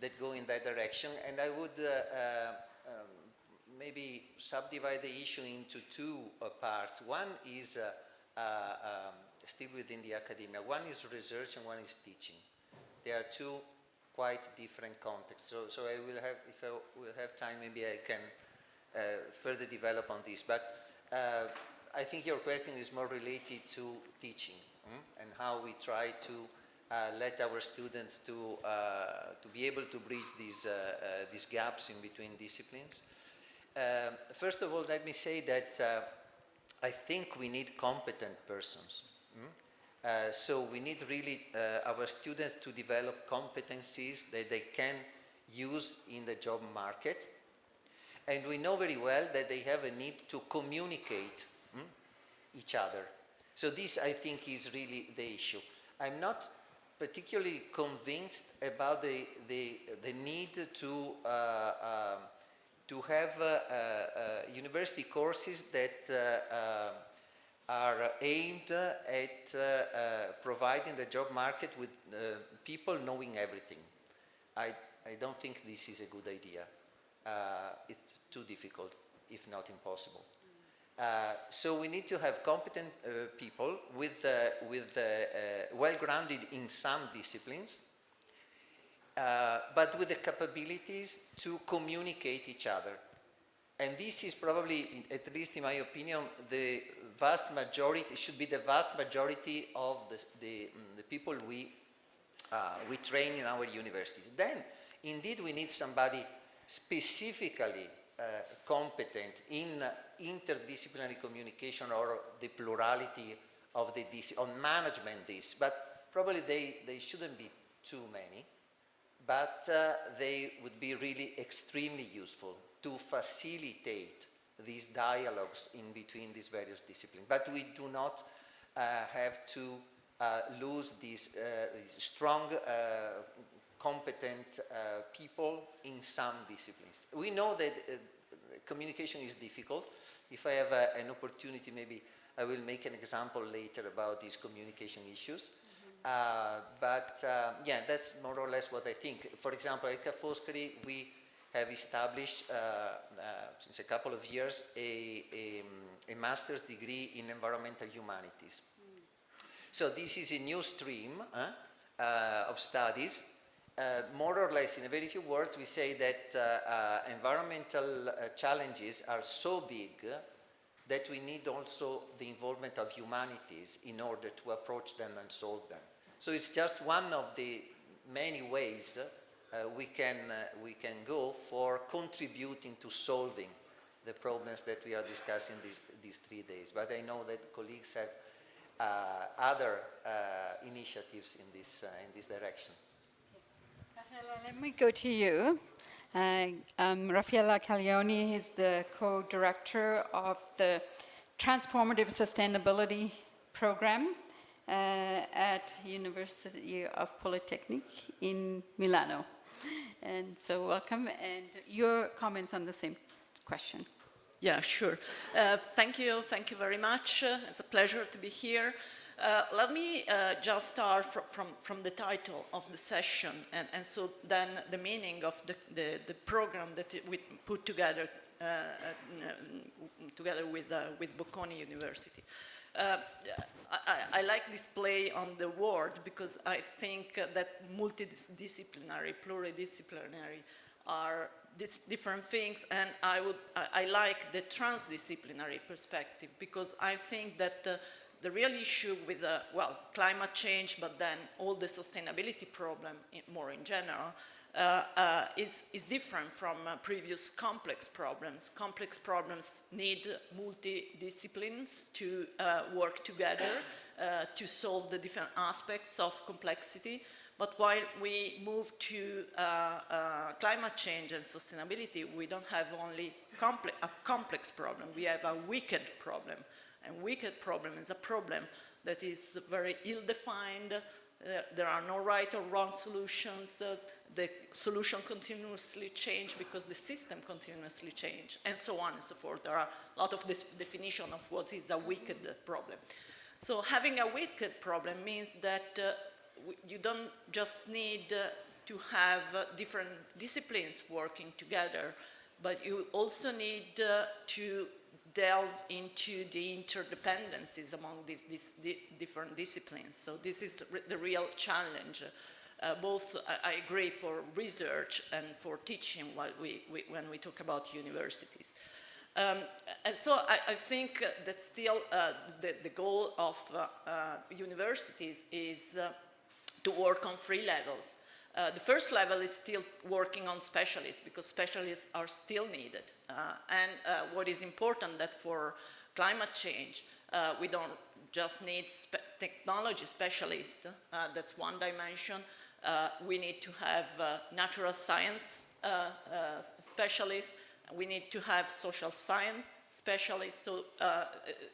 that go in that direction, and I would maybe subdivide the issue into two parts. One is still within the academia. One is research and one is teaching. They are two quite different contexts. So I will have, if I will have time, maybe I can further develop on this. But I think your question is more related to teaching and how we try to let our students to be able to bridge these gaps in between disciplines. First of all, let me say that I think we need competent persons. So we need really our students to develop competencies that they can use in the job market. And we know very well that they have a need to communicate each other. So this, I think, is really the issue. I'm not particularly convinced about the need to have university courses that are aimed at providing the job market with people knowing everything. I don't think this is a good idea. It's too difficult, if not impossible. So we need to have competent people with well-grounded in some disciplines, but with the capabilities to communicate each other. And this is probably, at least in my opinion, the vast majority, it should be the vast majority of the people we train in our universities. Then, indeed, we need somebody specifically competent in interdisciplinary communication or the plurality of the on management this, but probably they shouldn't be too many, but they would be really extremely useful to facilitate these dialogues in between these various disciplines. But we do not have to lose these strong, competent people in some disciplines. We know that communication is difficult. If I have an opportunity, maybe I will make an example later about these communication issues. Yeah, that's more or less what I think. For example, at Ca' Foscari, we have established since a couple of years a master's degree in environmental humanities. So this is a new stream of studies. More or less, in a very few words, we say that environmental challenges are so big that we need also the involvement of humanities in order to approach them and solve them. So it's just one of the many ways we can go for contributing to solving the problems that we are discussing these 3 days. But I know that colleagues have other initiatives in this direction. Raffaella, let me go to you. Raffaella Caglioni is the co-director of the Transformative Sustainability Program at University of Polytechnic in Milano. And so welcome, and your comments on the same question. Yeah, sure. Thank you very much. It's a pleasure to be here. Let me just start from the title of the session, and so then the meaning of the program that we put together with Bocconi University. I like this play on the word because I think that multidisciplinary, pluridisciplinary are different things, and I like the transdisciplinary perspective because I think that the real issue with climate change, but then all the sustainability problem more in general, is different from previous complex problems. Complex problems need multidisciplines to work together to solve the different aspects of complexity. But while we move to climate change and sustainability, we don't have only a complex problem, we have a wicked problem. And wicked problem is a problem that is very ill-defined. There are no right or wrong solutions. The solution continuously change because the system continuously change, and so on and so forth. There are a lot of this definition of what is a wicked problem. So having a wicked problem means that you don't just need to have different disciplines working together, but you also need to delve into the interdependencies among these different disciplines. So this is the real challenge, both, I agree, for research and for teaching when we talk about universities. And so I think that still the goal of universities is to work on 3 levels. The first level is still working on specialists because specialists are still needed. And what is important that for climate change, we don't just need technology specialists. That's one dimension. We need to have natural science specialists. We need to have social science specialists. So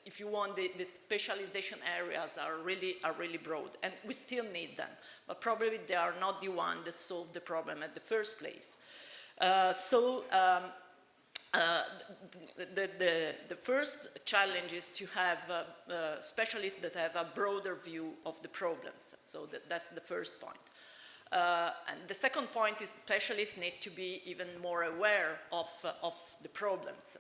if you want, the specialization areas are really broad, and we still need them, but probably they are not the one that solve the problem at the first place. The first challenge is to have specialists that have a broader view of the problems. So that's the first point. And the second point is specialists need to be even more aware of the problems.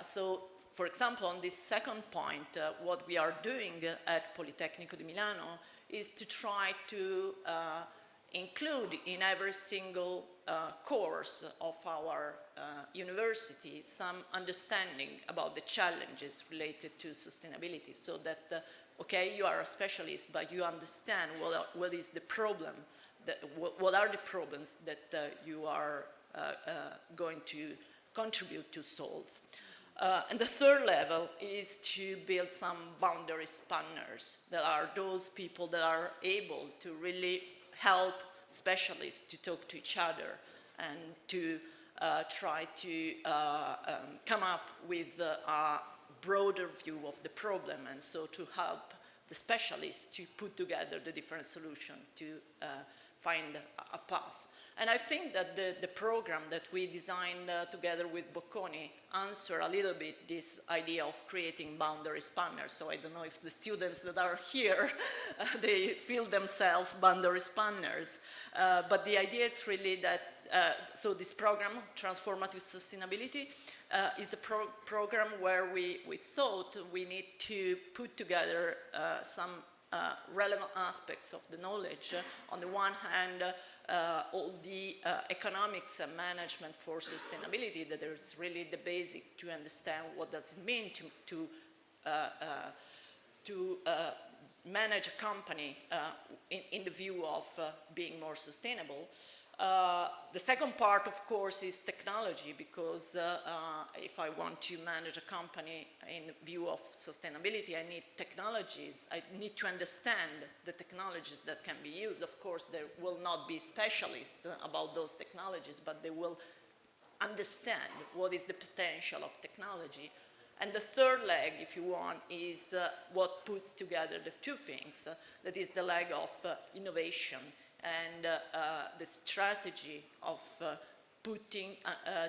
So, for example, on this second point, what we are doing at Politecnico di Milano is to try to include in every single course of our university some understanding about the challenges related to sustainability, so that, okay, you are a specialist, but you understand what is the problem, what are the problems that you are going to contribute to solve. And the third level is to build some boundary spanners that are those people that are able to really help specialists to talk to each other and to try to come up with a broader view of the problem, and so to help the specialists to put together the different solutions to find a path. And I think that the program that we designed together with Bocconi answer a little bit this idea of creating boundary spanners. So I don't know if the students that are here, they feel themselves boundary spanners. But the idea is really that, so this program, Transformative Sustainability, is a program where we thought we need to put together some relevant aspects of the knowledge. On the one hand, all the economics and management for sustainability, that is really the basic to understand what does it mean to manage a company in the view of being more sustainable. The second part, of course, is technology, because if I want to manage a company in view of sustainability, I need technologies. I need to understand the technologies that can be used. Of course, there will not be specialists about those technologies, but they will understand what is the potential of technology. And the third leg, if you want, is what puts together the two things. That is the leg of innovation and the strategy of putting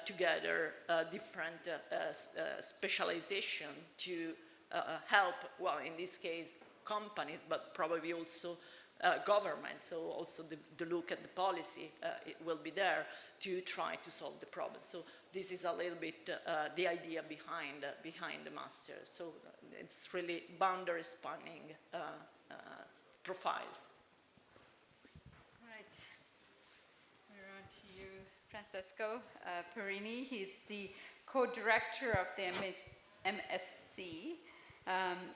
together different specialization to help, well, in this case, companies, but probably also governments. So also the look at the policy, it will be there to try to solve the problem. So this is a little bit the idea behind the master. So it's really boundary spanning profiles. We're on to you, Francesco Perini. He's the co-director of the MSc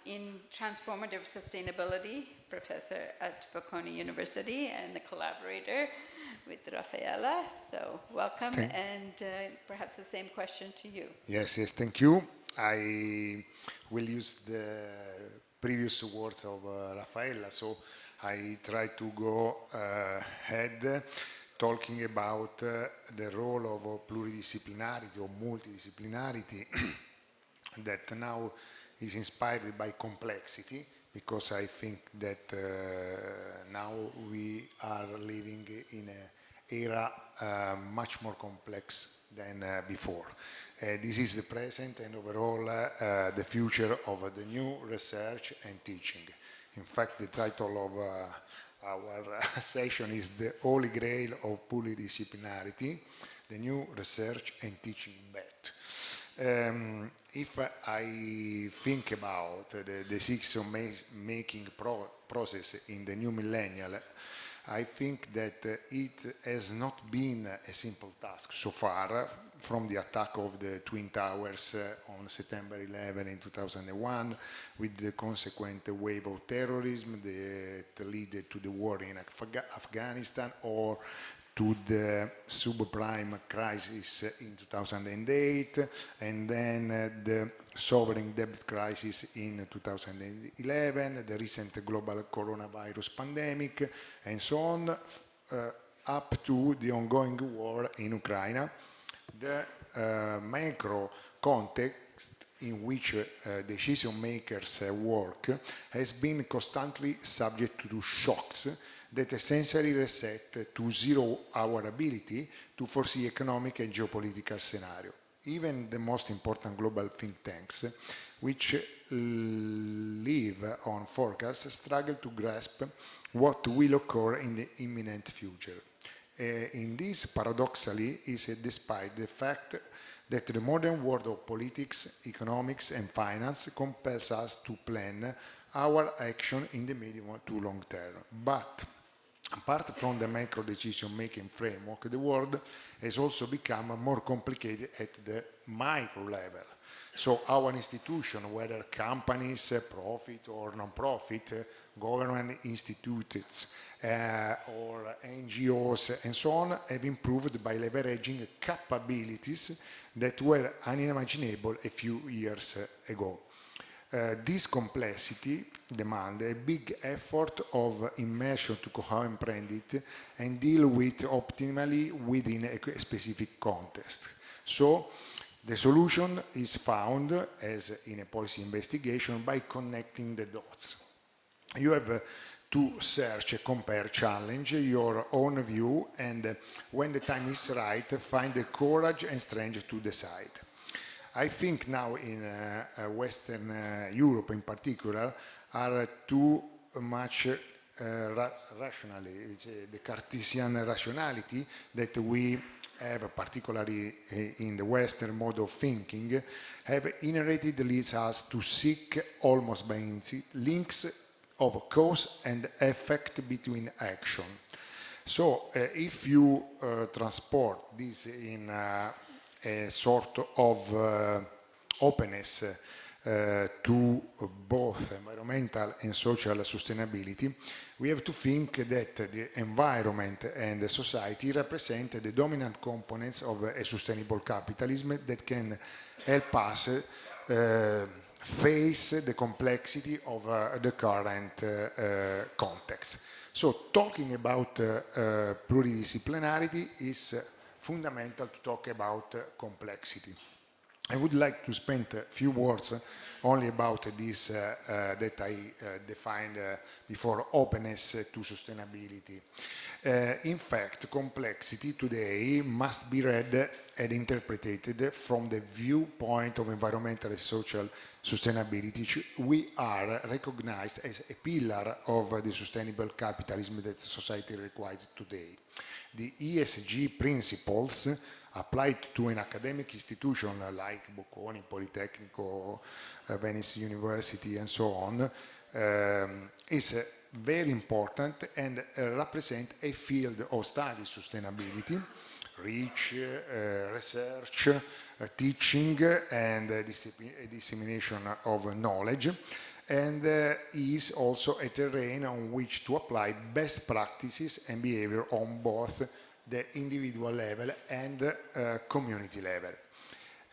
in Transformative Sustainability, professor at Bocconi University, and a collaborator with Raffaella. So welcome, and perhaps the same question to you. Yes, thank you. I will use the previous words of Raffaella, so I try to go ahead talking about the role of pluridisciplinarity or multidisciplinarity that now is inspired by complexity, because I think that now we are living in an era much more complex than before. This is the present and overall the future of the new research and teaching. In fact, the title of our session is The Holy Grail of Pluridisciplinarity, the New Research and Teaching Bet. If I think about the decision-making process in the new millennial, I think that it has not been a simple task so far, from the attack of the Twin Towers on September 11 in 2001, with the consequent wave of terrorism that led to the war in Afghanistan, or to the subprime crisis in 2008, and then the sovereign debt crisis in 2011, the recent global coronavirus pandemic, and so on, up to the ongoing war in Ukraine. The macro context in which decision makers work has been constantly subject to shocks that essentially reset to zero our ability to foresee economic and geopolitical scenario. Even the most important global think tanks, which live on forecasts, struggle to grasp what will occur in the imminent future. In this, paradoxically, is despite the fact that the modern world of politics, economics, and finance compels us to plan our action in the medium to long term. But apart from the macro decision-making framework, the world has also become more complicated at the micro level. So our institution, whether companies, profit or non-profit, government institutes, or NGOs, and so on, have improved by leveraging capabilities that were unimaginable a few years ago. This complexity demands a big effort of immersion to comprehend it and deal with optimally within a specific context. So the solution is found, as in a policy investigation, by connecting the dots. You have to search and compare, challenge your own view, and when the time is right, find the courage and strength to decide. I think now in Western Europe in particular are too much rationally, the Cartesian rationality that we have, particularly in the Western mode of thinking, have inherited leads us to seek almost by instinct links of cause and effect between action. So if you transport this in a sort of openness to both environmental and social sustainability, we have to think that the environment and the society represent the dominant components of a sustainable capitalism that can help us face the complexity of the current context. So talking about pluridisciplinarity is fundamental to talk about complexity. I would like to spend a few words only about this that I defined before, openness to sustainability. In fact, complexity today must be read and interpreted from the viewpoint of environmental and social sustainability. We are recognized as a pillar of the sustainable capitalism that society requires today. The ESG principles applied to an academic institution like Bocconi, Politecnico, Venice University, and so on, is very important and represent a field of study sustainability, research, teaching, and dissemination of knowledge, and is also a terrain on which to apply best practices and behavior on both the individual level and community level.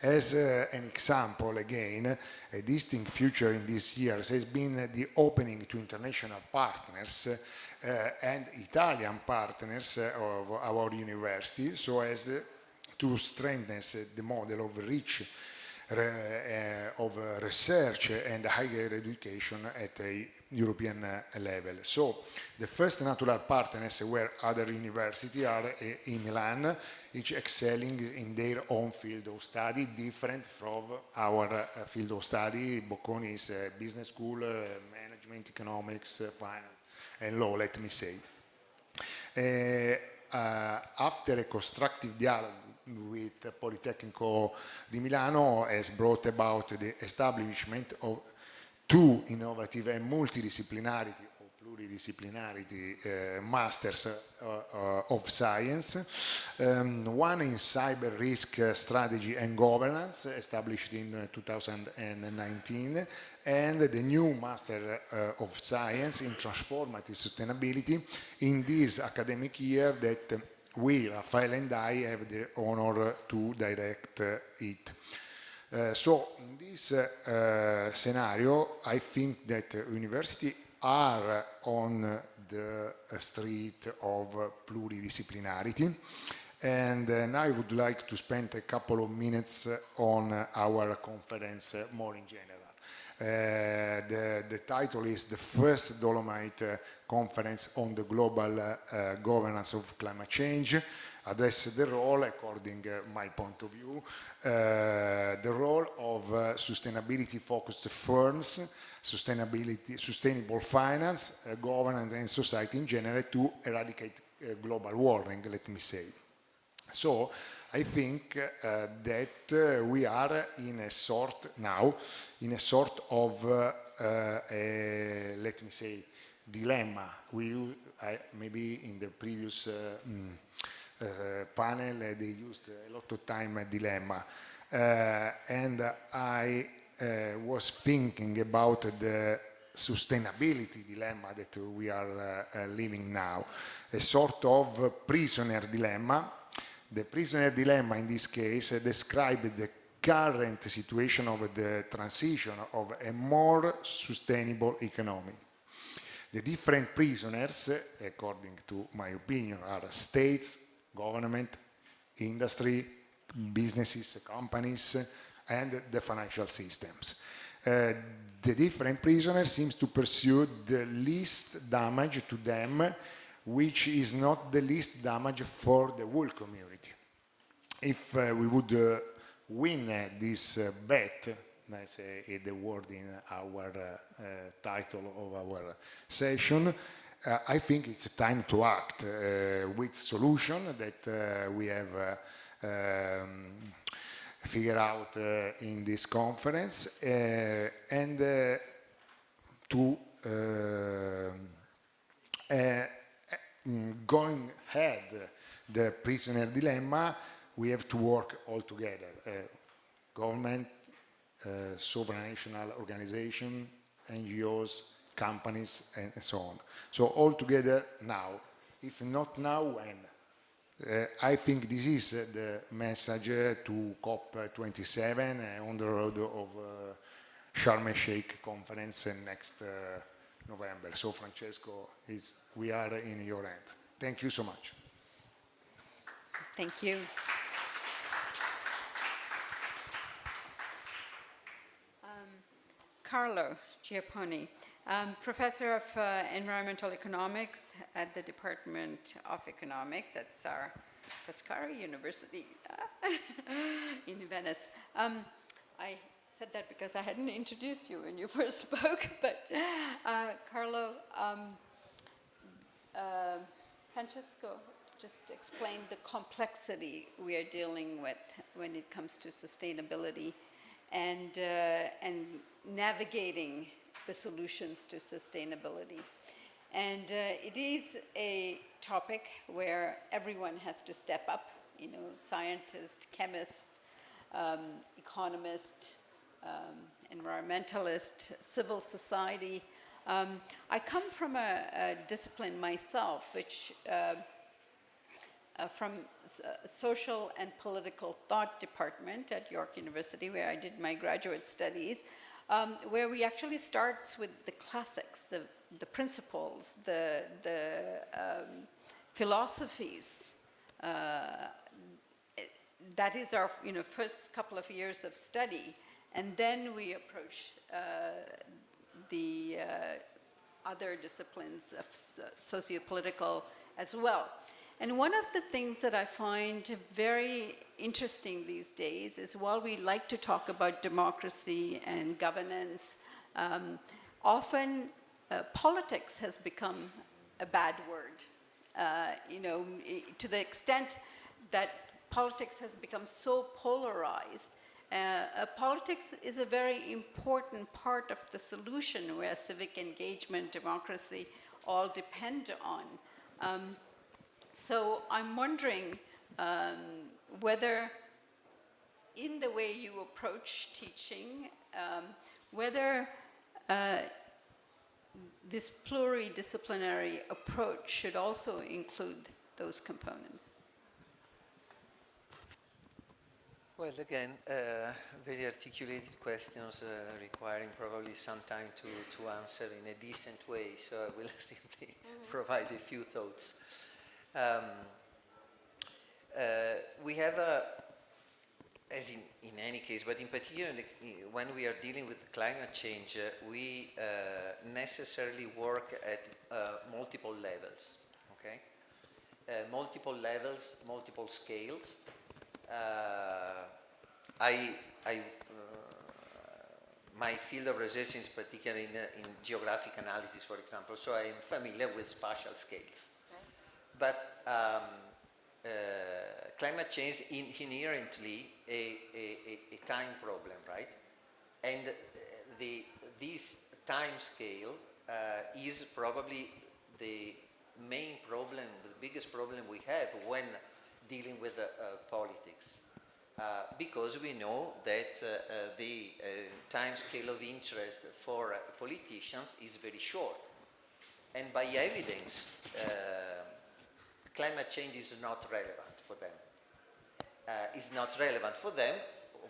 As an example, again, a distinct feature in these years has been the opening to international partners and Italian partners of our university, so as to strengthen the model of research and higher education at a European level. So the first natural partners were other universities are in Milan, each excelling in their own field of study, different from our field of study. Bocconi is a business school, management, economics, finance, and law, let me say. After a constructive dialogue with Politecnico di Milano has brought about the establishment of two innovative and multidisciplinarity or pluridisciplinarity masters of science, one in cyber risk strategy and governance established in 2019, and the new Master of Science in transformative sustainability in this academic year that we, Rafael and I, have the honor to direct it. So in this scenario, I think that universities are on the street of pluridisciplinarity, and now I would like to spend a couple of minutes on our conference more in general. The title is the first Dolomite conference on the global governance of climate change, address the role, according my point of view, the role of sustainability-focused firms, sustainable finance, governance and society in general to eradicate global warming, let me say. So I think that we are in a sort of, let me say, dilemma. Maybe in the previous panel they used a lot of time dilemma, and I was thinking about the sustainability dilemma that we are living now, a sort of prisoner dilemma. The prisoner dilemma in this case described the current situation of the transition of a more sustainable economy. The different prisoners, according to my opinion, are states, government, industry, businesses, companies, and the financial systems. The different prisoners seems to pursue the least damage to them, which is not the least damage for the whole community. If we would win this bet, that's the word in our title of our session, I think it's time to act with solution that we have figured out in this conference, and to going ahead the prisoner dilemma, we have to work all together. Government, supranational organization, NGOs, companies, and so on. So all together now. If not now, when? I think this is the message to COP27 on the road of Sharm el-Sheikh conference next November. So Francesco, we are in your hand. Thank you so much. Thank you. Carlo Giapponi, Professor of Environmental Economics at the Department of Economics at Sar Pescara University in Venice. I said that because I hadn't introduced you when you first spoke, but Carlo, Francesco just explained the complexity we are dealing with when it comes to sustainability and navigating the solutions to sustainability. And it is a topic where everyone has to step up, you know, scientist, chemist, economist, environmentalist, civil society. I come from a discipline myself, which from social and political thought department at York University, where I did my graduate studies, where we actually starts with the classics, the principles, the philosophies. That is our first couple of years of study, and then we approach the other disciplines of socio-political as well. And one of the things that I find very interesting these days is while we like to talk about democracy and governance, often politics has become a bad word. To the extent that politics has become so polarized. Politics is a very important part of the solution where civic engagement, democracy all depend on. So I'm wondering whether in the way you approach teaching, whether this pluridisciplinary approach should also include those components. Well, again, very articulated questions requiring probably some time to answer in a decent way, so I will simply provide a few thoughts. We have as in any case, but in particular when we are dealing with climate change, we necessarily work at multiple levels, okay? Multiple levels, multiple scales. My field of research is particularly in geographic analysis, for example, so I am familiar with spatial scales. Right. But climate change is inherently a time problem, right? And this time scale is probably the main problem, the biggest problem we have when dealing with politics. Because we know that the time scale of interest for politicians is very short. And by evidence, climate change is not relevant for them. It's not relevant for them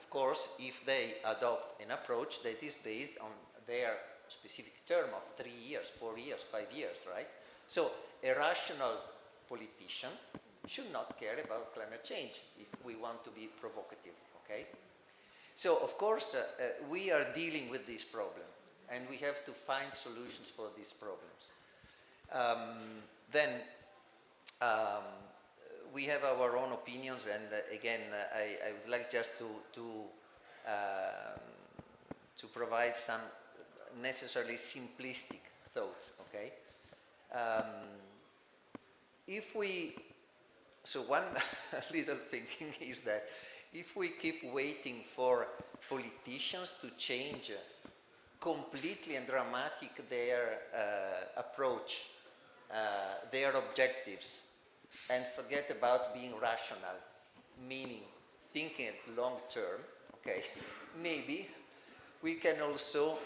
of course, if they adopt an approach that is based on their specific term of 3 years, 4 years, 5 years, right? So a rational politician should not care about climate change if we want to be provocative, okay? So, of course, we are dealing with this problem, and we have to find solutions for these problems. We have our own opinions, and again, I would like just to provide some necessarily simplistic thoughts, okay? So one little thinking is that if we keep waiting for politicians to change completely and dramatic their approach, their objectives, and forget about being rational, meaning thinking long term, okay, maybe we can also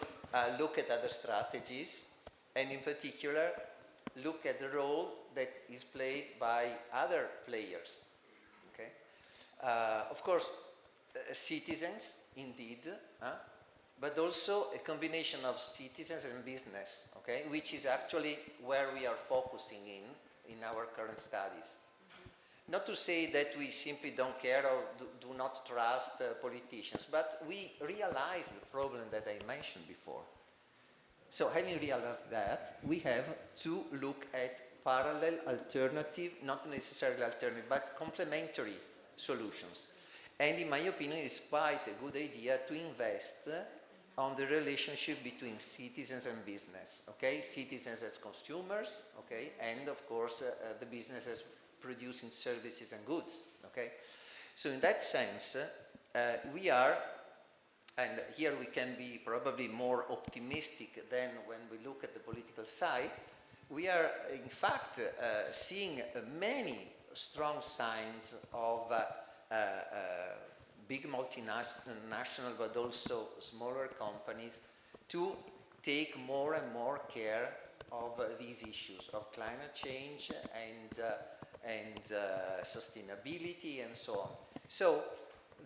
look at other strategies, and in particular, look at the role that is played by other players, okay? Of course, citizens, indeed, but also a combination of citizens and business, okay, which is actually where we are focusing in our current studies. Not to say that we simply don't care or do not trust politicians, but we realize the problem that I mentioned before. So having realized that, we have to look at parallel, alternative, not necessarily alternative, but complementary solutions. And in my opinion, it's quite a good idea to invest on the relationship between citizens and business, okay? Citizens as consumers, okay? And of course, the business as producing services and goods, okay? So in that sense, we are, and here we can be probably more optimistic than when we look at the political side, we are in fact seeing many strong signs of big multinational but also smaller companies to take more and more care of these issues of climate change and sustainability and so on. So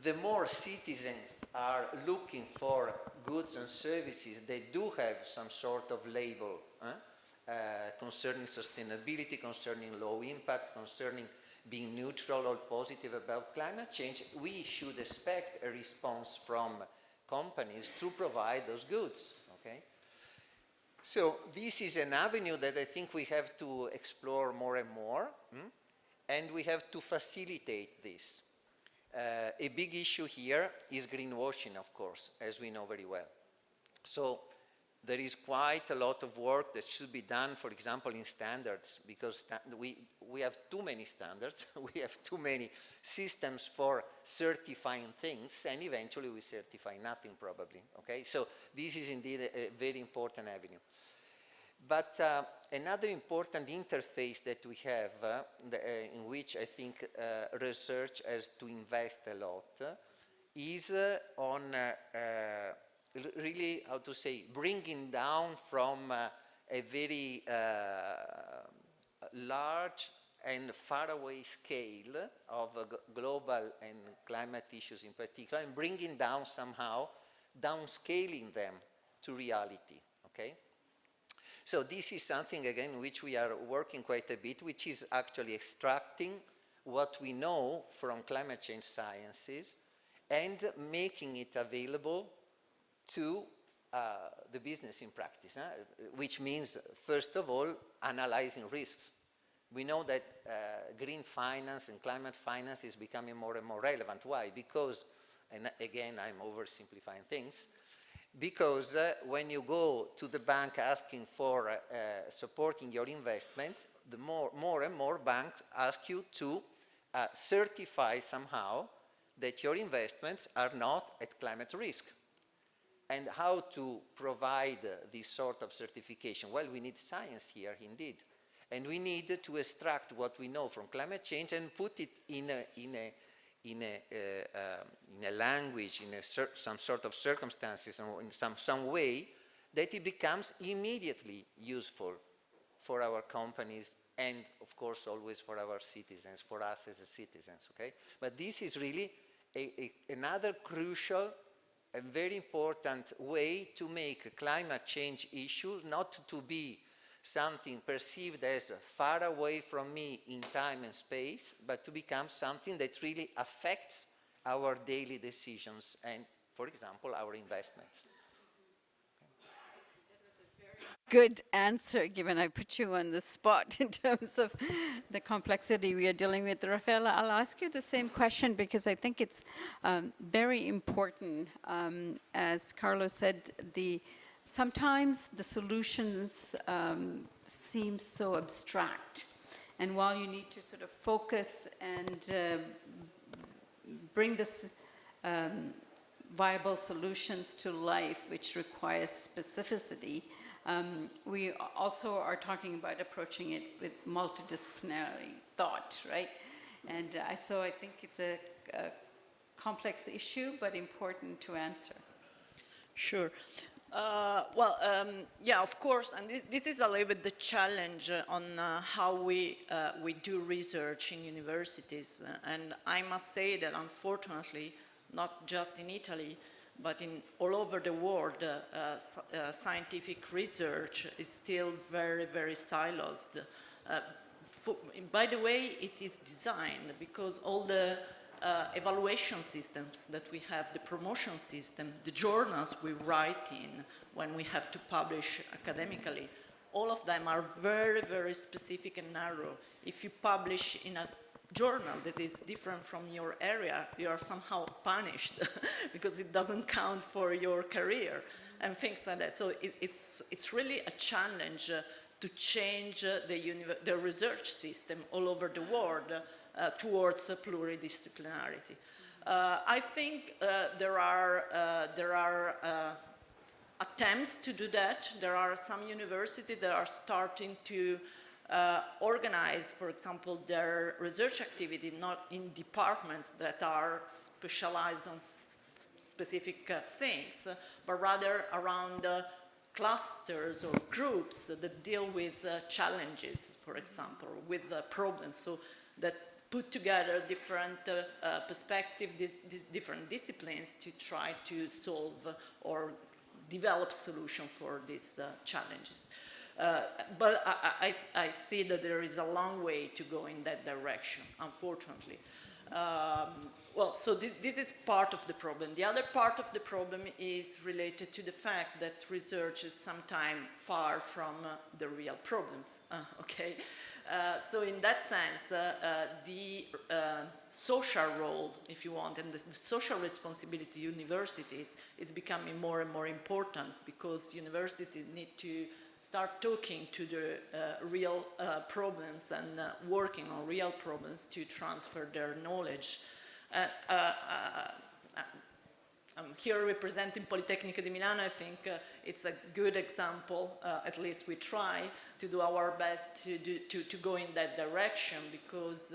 the more citizens are looking for goods and services that do have some sort of label concerning sustainability, concerning low impact, concerning being neutral or positive about climate change, we should expect a response from companies to provide those goods, okay? So this is an avenue that I think we have to explore more and more, and we have to facilitate this. A big issue here is greenwashing, of course, as we know very well. So there is quite a lot of work that should be done, for example, in standards, because we have too many standards, we have too many systems for certifying things, and eventually we certify nothing probably, okay? So this is indeed a very important avenue. But another important interface that we have, in which I think research has to invest a lot, is on really, how to say, bringing down from a very large and faraway scale of global and climate issues in particular, and bringing down somehow, downscaling them to reality, okay? So this is something, again, which we are working quite a bit, which is actually extracting what we know from climate change sciences and making it available to the business in practice, which means, first of all, analyzing risks. We know that green finance and climate finance is becoming more and more relevant. Why? Because, and again, I'm oversimplifying things, because when you go to the bank asking for supporting your investments, the more and more banks ask you to certify somehow that your investments are not at climate risk. And how to provide this sort of certification? Well, we need science here, indeed. And we need to extract what we know from climate change and put it in a language, in some sort of circumstances, or in some way that it becomes immediately useful for our companies and, of course, always for our citizens, for us as citizens, okay? But this is really another crucial and very important way to make climate change issues not to be something perceived as far away from me in time and space, but to become something that really affects our daily decisions and, for example, our investments. Good answer, given I put you on the spot in terms of the complexity we are dealing with. Raffaella, I'll ask you the same question because I think it's very important. As Carlo said, sometimes the solutions seem so abstract. And while you need to sort of focus and bring this viable solutions to life, which requires specificity, we also are talking about approaching it with multidisciplinary thought, right? And so I think it's a complex issue, but important to answer. Sure. Yeah, of course, and this is a little bit the challenge on how we do research in universities. And I must say that unfortunately, not just in Italy, but all over the world, scientific research is still very, very siloed. By the way, it is designed because all the evaluation systems that we have, the promotion system, the journals we write in when we have to publish academically, all of them are very, very specific and narrow. If you publish in a journal that is different from your area, you are somehow punished because it doesn't count for your career and things like that. So it's really a challenge to change the research system all over the world towards pluridisciplinarity. I think there are attempts to do that. There are some universities that are starting to organize, for example, their research activity not in departments that are specialized on specific things, but rather around clusters or groups that deal with challenges, for example, with problems, so that put together different perspectives, different disciplines to try to solve or develop solutions for these challenges. But I see that there is a long way to go in that direction, unfortunately. Well, so this is part of the problem. The other part of the problem is related to the fact that research is sometimes far from the real problems, okay? So in that sense, the social role, if you want, and the social responsibility of universities is becoming more and more important because universities need to start talking to the real problems and working on real problems to transfer their knowledge. I'm here representing Politecnico di Milano. I think it's a good example. At least we try to do our best to go in that direction because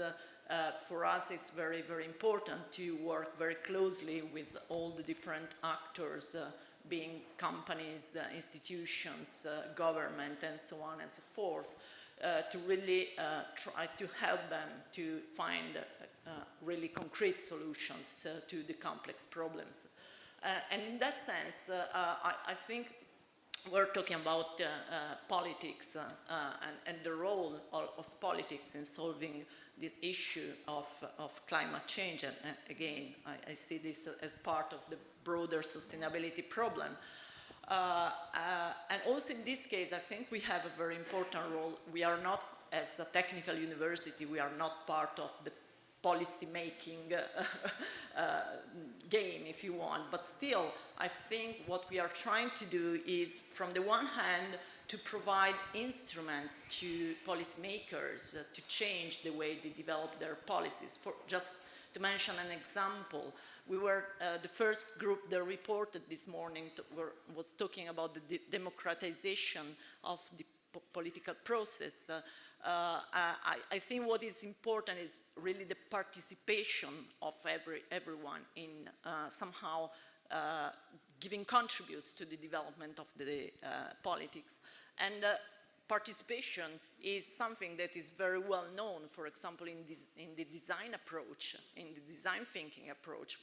for us it's very, very important to work very closely with all the different actors, being companies, institutions, government, and so on and so forth, to really try to help them to find really concrete solutions to the complex problems. And in that sense, I think we're talking about politics and the role of politics in solving this issue of climate change. And again, I see this as part of the broader sustainability problem. And also in this case, I think we have a very important role. We are not, as a technical university, we are not part of the policy-making game, if you want. But still, I think what we are trying to do is, from the one hand, to provide instruments to policymakers to change the way they develop their policies. For just to mention an example, we were the first group that reported this morning was talking about the democratization of the political process. I think what is important is really the participation of everyone in somehow giving contributes to the development of the politics. And participation is something that is very well known, for example, in the design approach, in the design thinking approach.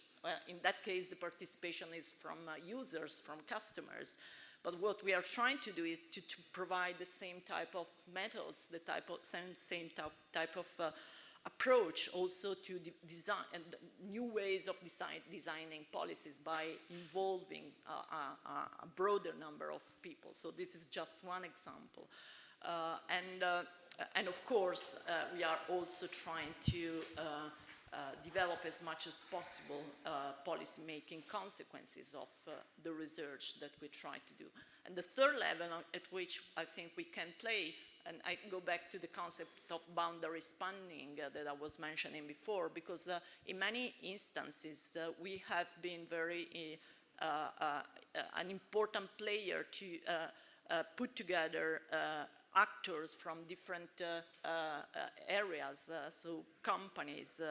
in that case, the participation is from users, from customers. But what we are trying to do is to provide the same type of methods, the same type of approach also to design and new ways of designing policies by involving a broader number of people. So this is just one example. And of course, we are also trying to develop as much as possible policy-making consequences of the research that we try to do. And the third level at which I think we can play, and I go back to the concept of boundary spanning that I was mentioning before, because in many instances we have been very an important player to put together actors from different areas, so companies,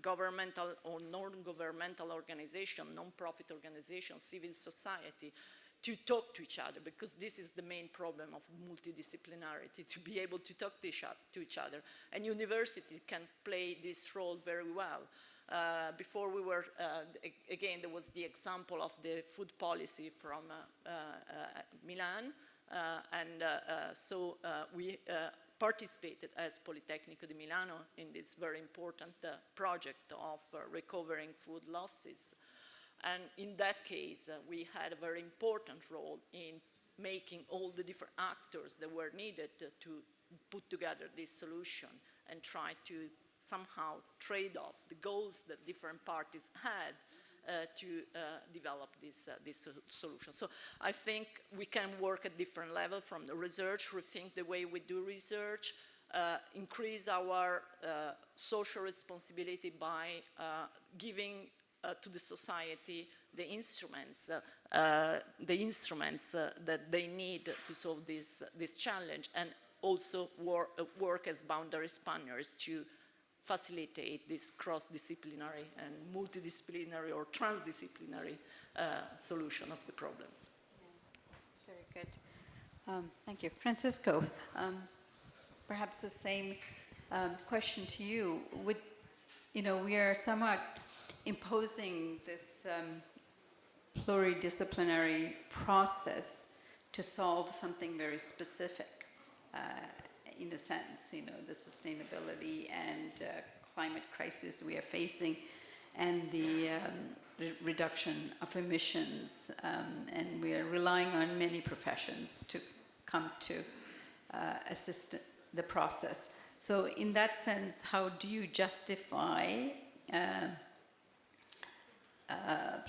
governmental or non-governmental organizations, non-profit organizations, civil society, to talk to each other, because this is the main problem of multidisciplinarity, to be able to talk to each other. And universities can play this role very well. Before we were, again, there was the example of the food policy from Milan, so we participated as Politecnico di Milano in this very important project of recovering food losses. And in that case, we had a very important role in making all the different actors that were needed to put together this solution and try to somehow trade off the goals that different parties had to develop this solution. So I think we can work at different levels from the research, rethink the way we do research, increase our social responsibility by giving to the society the instruments that they need to solve this challenge, and also work as boundary spanners to facilitate this cross-disciplinary and multidisciplinary or transdisciplinary solution of the problems. That's very good. Thank you. Francisco, perhaps the same question to you. We are somewhat imposing this pluridisciplinary process to solve something very specific, in a sense, the sustainability and climate crisis we are facing, and the reduction of emissions, and we are relying on many professions to come to assist the process. So in that sense, how do you justify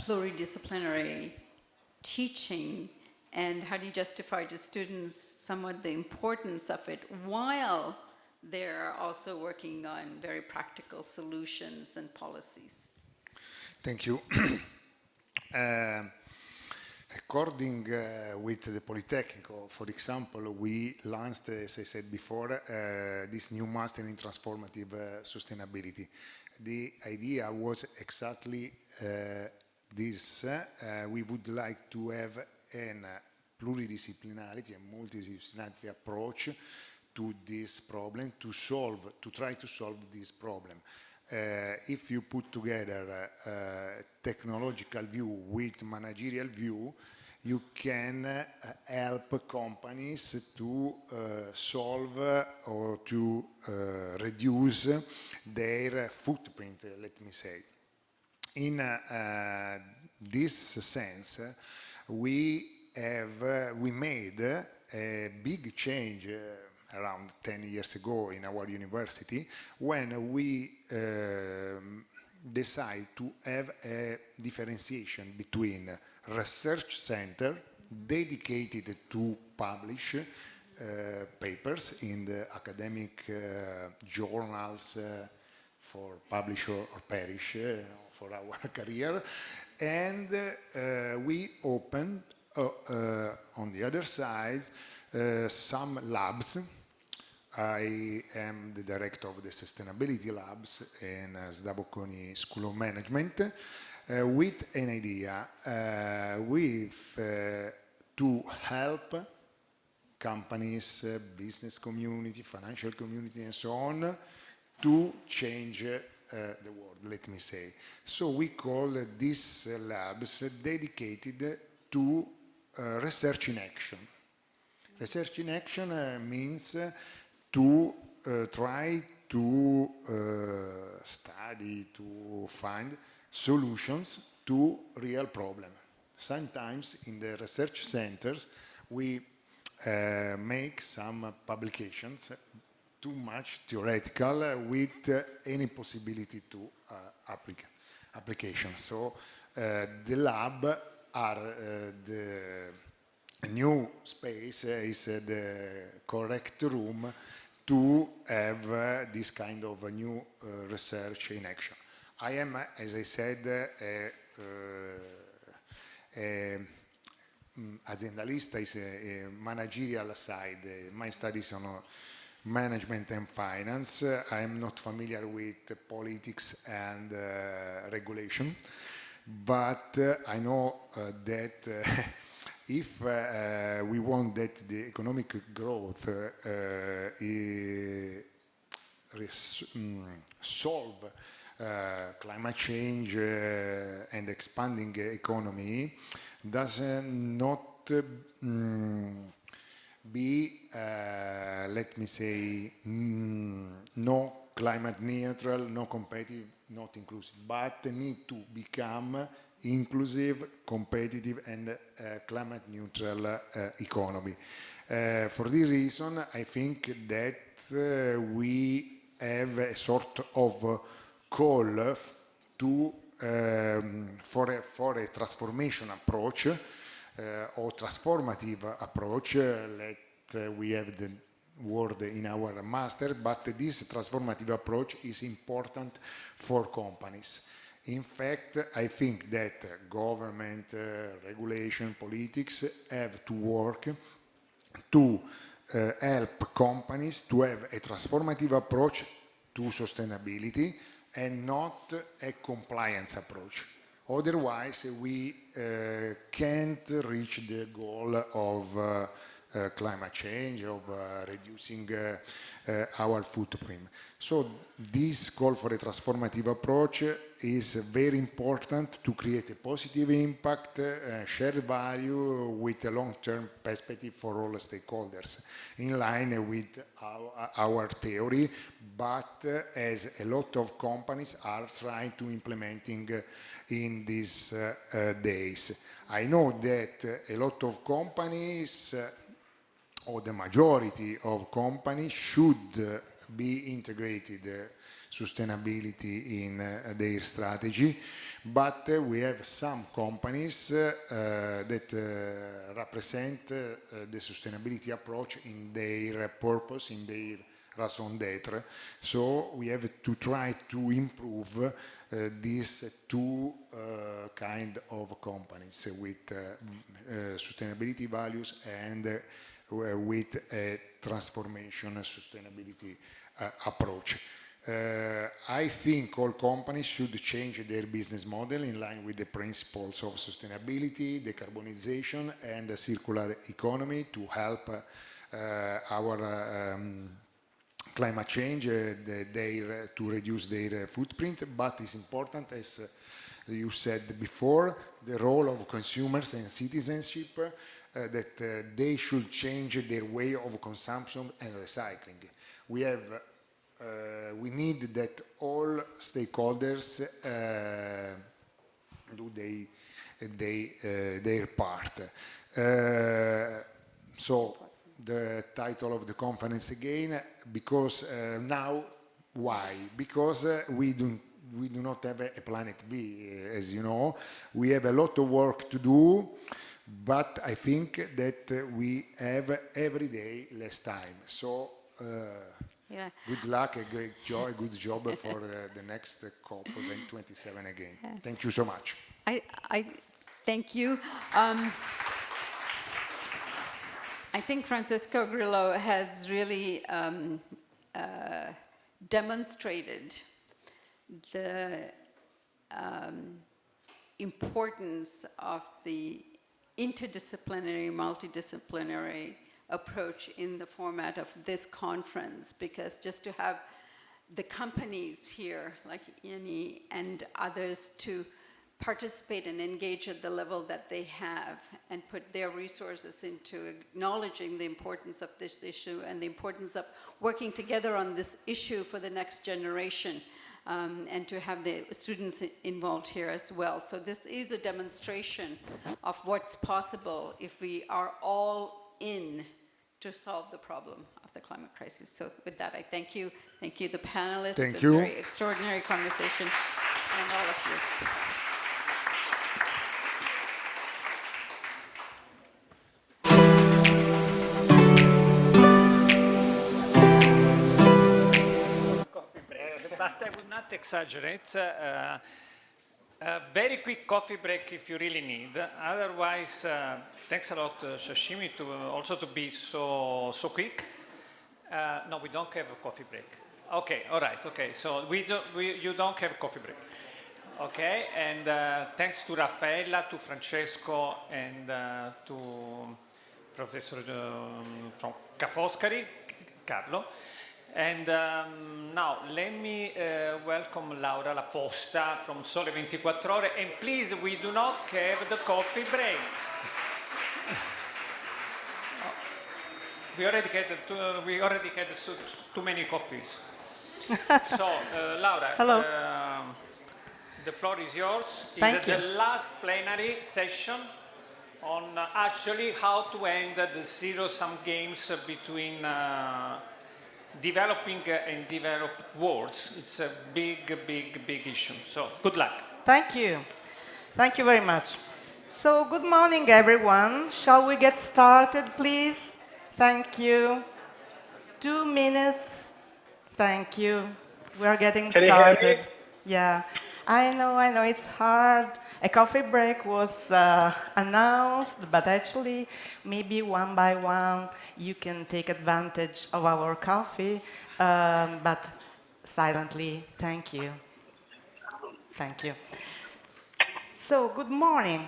pluridisciplinary teaching, and how do you justify to students somewhat the importance of it while they're also working on very practical solutions and policies? Thank you. According with the Politecnico, for example, we launched, as I said before, this new master in transformative sustainability. The idea was exactly this. We would like to have a pluridisciplinarity and multidisciplinarity approach to this problem, to try to solve this problem. If you put together a technological view with managerial view, you can help companies to solve or to reduce their footprint, let me say. In this sense, we made a big change around 10 years ago in our university, when we decided to have a differentiation between research center dedicated to publish papers in the academic journals for publish or perish for our career, and we opened on the other side some labs. I am the director of the Sustainability Labs in Sda School of Management, with an idea to help companies, business community, financial community, and so on, to change the world, let me say. So we call these labs dedicated to research in action. Research in action means to try to study, to find solutions to real problems. Sometimes in the research centers we make some publications too much theoretical with any possibility to application. So the lab are the new space, is the correct room to have this kind of a new research in action. I am, as I said, aziendalista, is a managerial side. My studies on management and finance. I am not familiar with politics and regulation, but I know that if we want that the economic growth solve climate change and expanding economy, does not be, let me say, no climate neutral, no competitive, not inclusive, but need to become inclusive, competitive, and climate neutral economy. For this reason, I think that we have a sort of call to for a transformation approach or transformative approach. We have the word in our master, but this transformative approach is important for companies. In fact, I think that government, regulation, politics have to work to help companies to have a transformative approach to sustainability and not a compliance approach. Otherwise, we can't reach the goal of climate change, of reducing our footprint. So this call for a transformative approach is very important to create a positive impact, shared value with a long-term perspective for all stakeholders, in line with our theory, but as a lot of companies are trying to implementing in these days. I know that a lot of companies or the majority of companies should be integrated sustainability in their strategy, but we have some companies that represent the sustainability approach in their purpose, in their raison d'être. So we have to try to improve these two kind of companies with sustainability values and with a transformation sustainability approach. I think all companies should change their business model in line with the principles of sustainability, decarbonization, and the circular economy to help our climate change, to reduce their footprint. But it's important, as you said before, the role of consumers and citizenship, that they should change their way of consumption and recycling. We need that all stakeholders do their part. So the title of the conference again, because now, why? Because we do not have a planet B, as you know. We have a lot of work to do, but I think that we have every day less time. So yeah. Good luck, a good job for the next COP27 again. Yeah. Thank you so much. I thank you. I think Francesco Grillo has really demonstrated the importance of the interdisciplinary, multidisciplinary approach in the format of this conference, because just to have the companies here, like INI and others, to participate and engage at the level that they have and put their resources into acknowledging the importance of this issue and the importance of working together on this issue for the next generation, and to have the students involved here as well. So this is a demonstration of what's possible if we are all in to solve the problem of the climate crisis. So with that, I thank you. Thank you, the panelists, for this very extraordinary conversation, and all of you. But I would not exaggerate. A very quick coffee break if you really need. Otherwise, thanks a lot, Sashimi, to also to be so quick. No, we don't have a coffee break. Okay, all right. Okay, so you don't have a coffee break. Okay, and thanks to Raffaella, to Francesco, and to Professor from Ca' Foscari, Carlo. And now let me welcome Laura La Posta from Sole 24 Ore, and please, we do not have the coffee break. We already had too many coffees. So, Laura, hello. The floor is yours. Thank you. The last plenary session on actually how to end the zero-sum games between developing and developed worlds. It's a big issue. So good luck. Thank you. Thank you very much. So good morning, everyone. Shall we get started, please? Thank you. 2 minutes. Thank you. We are getting started. Can you hear me? Yeah. I know, it's hard. A coffee break was announced, but actually, maybe one by one, you can take advantage of our coffee, but silently, thank you. Thank you. So, good morning.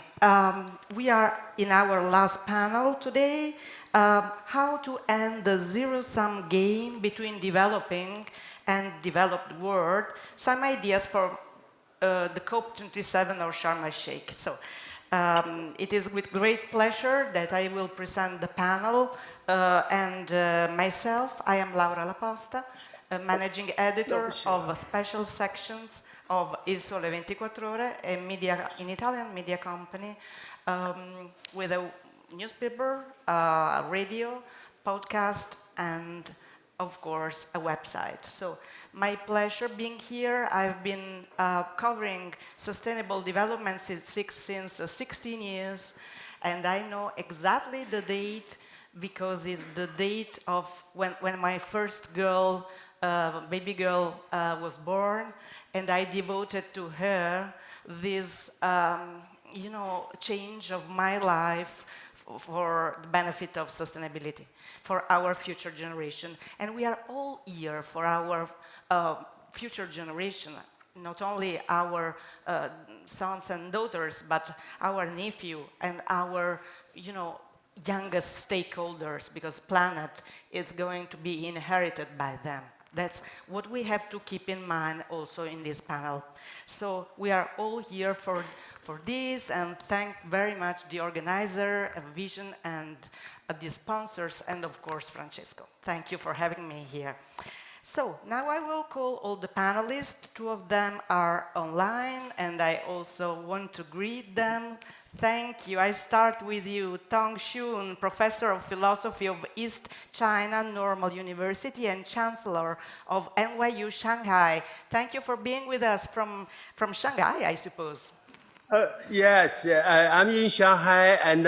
We are in our last panel today, how to end the zero-sum game between developing and developed world, some ideas for the COP27 or Sharm el-Sheikh. So it is with great pleasure that I will present the panel and myself. I am Laura La Posta, managing editor of special sections of Il Sole 24 Ore, an Italian media company with a newspaper, radio, podcast, and of course, a website. So my pleasure being here. I've been covering sustainable development since 16 years, and I know exactly the date because it's the date of when my first girl, baby girl, was born, and I devoted to her this, change of my life for the benefit of sustainability, for our future generation. And we are all here for our future generation, not only our sons and daughters, but our nephew and our, youngest stakeholders, because planet is going to be inherited by them. That's what we have to keep in mind also in this panel. So we are all here for this, and thank very much the organizer, Vision, and the sponsors, and of course Francesco. Thank you for having me here. So now I will call all the panelists. 2 of them are online, and I also want to greet them. Thank you. I start with you, Tong Xun, Professor of Philosophy of East China Normal University and Chancellor of NYU Shanghai. Thank you for being with us from Shanghai, I suppose. Yes, I'm in Shanghai, and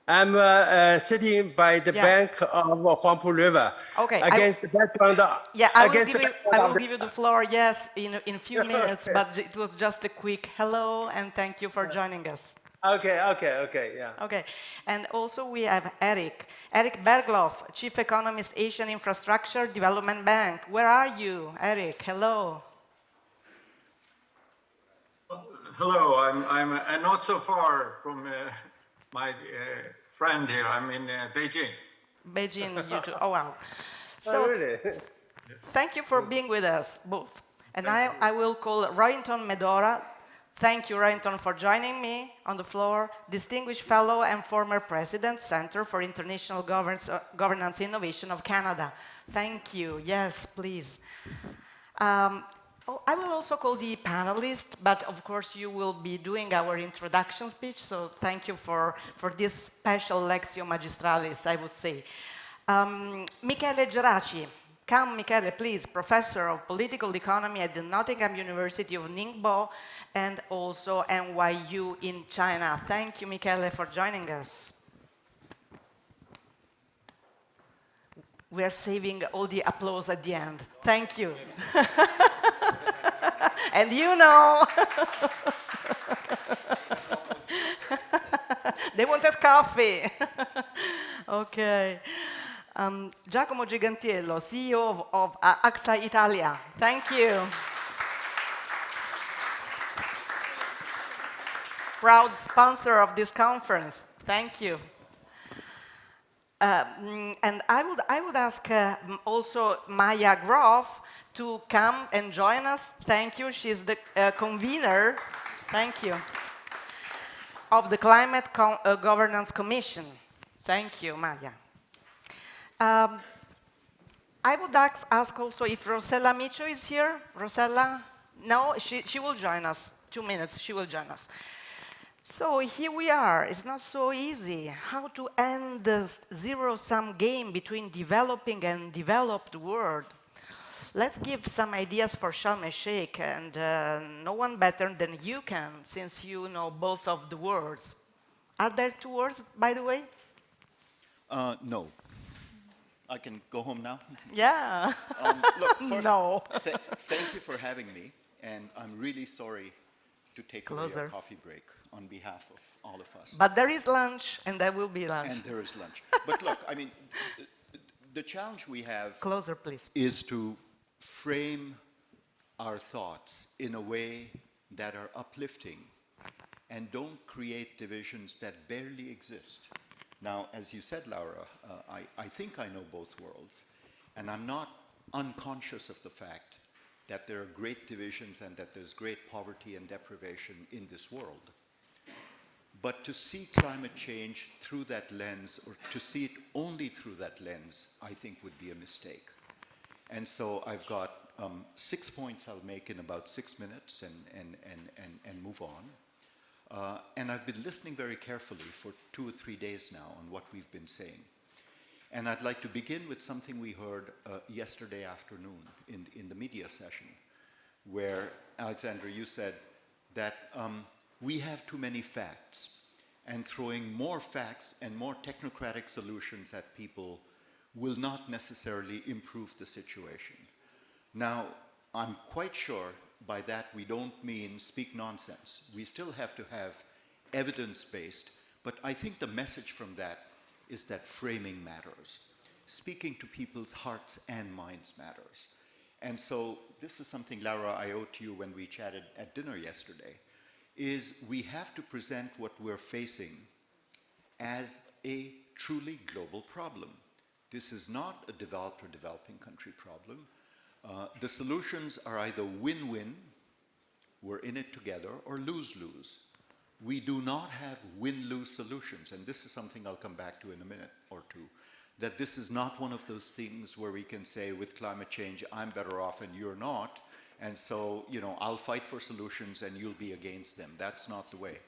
I'm sitting by the bank of Huangpu River. Okay. Against the background. Yeah, I will give you the floor. Yes, in a few minutes. But it was just a quick hello, and thank you for joining us. Okay, yeah. Okay, and also we have Eric Bergloff, Chief Economist, Asian Infrastructure Development Bank. Where are you, Eric? Hello. Hello, I'm not so far from my friend here. I'm in Beijing. Beijing, you too. Oh, wow. So, really? Thank you for being with us, both. And I will call Roynton Medora. Thank you, Roynton, for joining me on the floor. Distinguished Fellow and former President, Center for International Governance Innovation of Canada. Thank you. Yes, please. I will also call the panelists, but of course you will be doing our introduction speech, so thank you for this special Lectio Magistralis, I would say. Michele Geraci. Come, Michele, please, Professor of Political Economy at the Nottingham University of Ningbo and also NYU in China. Thank you, Michele, for joining us. We are saving all the applause at the end. Thank you. And you know, they wanted coffee. Okay. Giacomo Gigantiello, CEO of AXA Italia. Thank you. Proud sponsor of this conference. Thank you. And I would ask also Maya Groff to come and join us. Thank you. She's the convener. Thank you. Of the Climate Governance Commission. Thank you, Maya. I would ask also if Rosella Micio is here. Rosella? No, she will join us. 2 minutes, she will join us. So here we are. It's not so easy. How to end this zero-sum game between developing and developed world? Let's give some ideas for Sharm el-Sheikh, and no one better than you can, since you know both of the words. Are there 2 words, by the way? No. I can go home now? Yeah. Look, first, no. Thank you for having me, and I'm really sorry to take away your coffee break on behalf of all of us. But there is lunch, and there will be lunch. And there is lunch. But look, I mean, the challenge we have Closer, please. Is to frame our thoughts in a way that are uplifting and don't create divisions that barely exist. Now, as you said, Laura, I think I know both worlds, and I'm not unconscious of the fact that there are great divisions and that there's great poverty and deprivation in this world. But to see climate change through that lens, or to see it only through that lens, I think would be a mistake. And so I've got 6 points I'll make in about 6 minutes and move on. And I've been listening very carefully for 2 or 3 days now on what we've been saying. And I'd like to begin with something we heard yesterday afternoon in the media session, where, Alexandra, you said that we have too many facts, and throwing more facts and more technocratic solutions at people will not necessarily improve the situation. Now, I'm quite sure by that we don't mean speak nonsense. We still have to have evidence-based, but I think the message from that is that framing matters. Speaking to people's hearts and minds matters. And so this is something, Laura, I owe to you when we chatted at dinner yesterday, is we have to present what we're facing as a truly global problem. This is not a developed or developing country problem. The solutions are either win-win, we're in it together, or lose-lose. We do not have win-lose solutions, and this is something I'll come back to in a minute or two, that this is not one of those things where we can say with climate change, I'm better off and you're not, and so, you know, I'll fight for solutions and you'll be against them. That's not the way.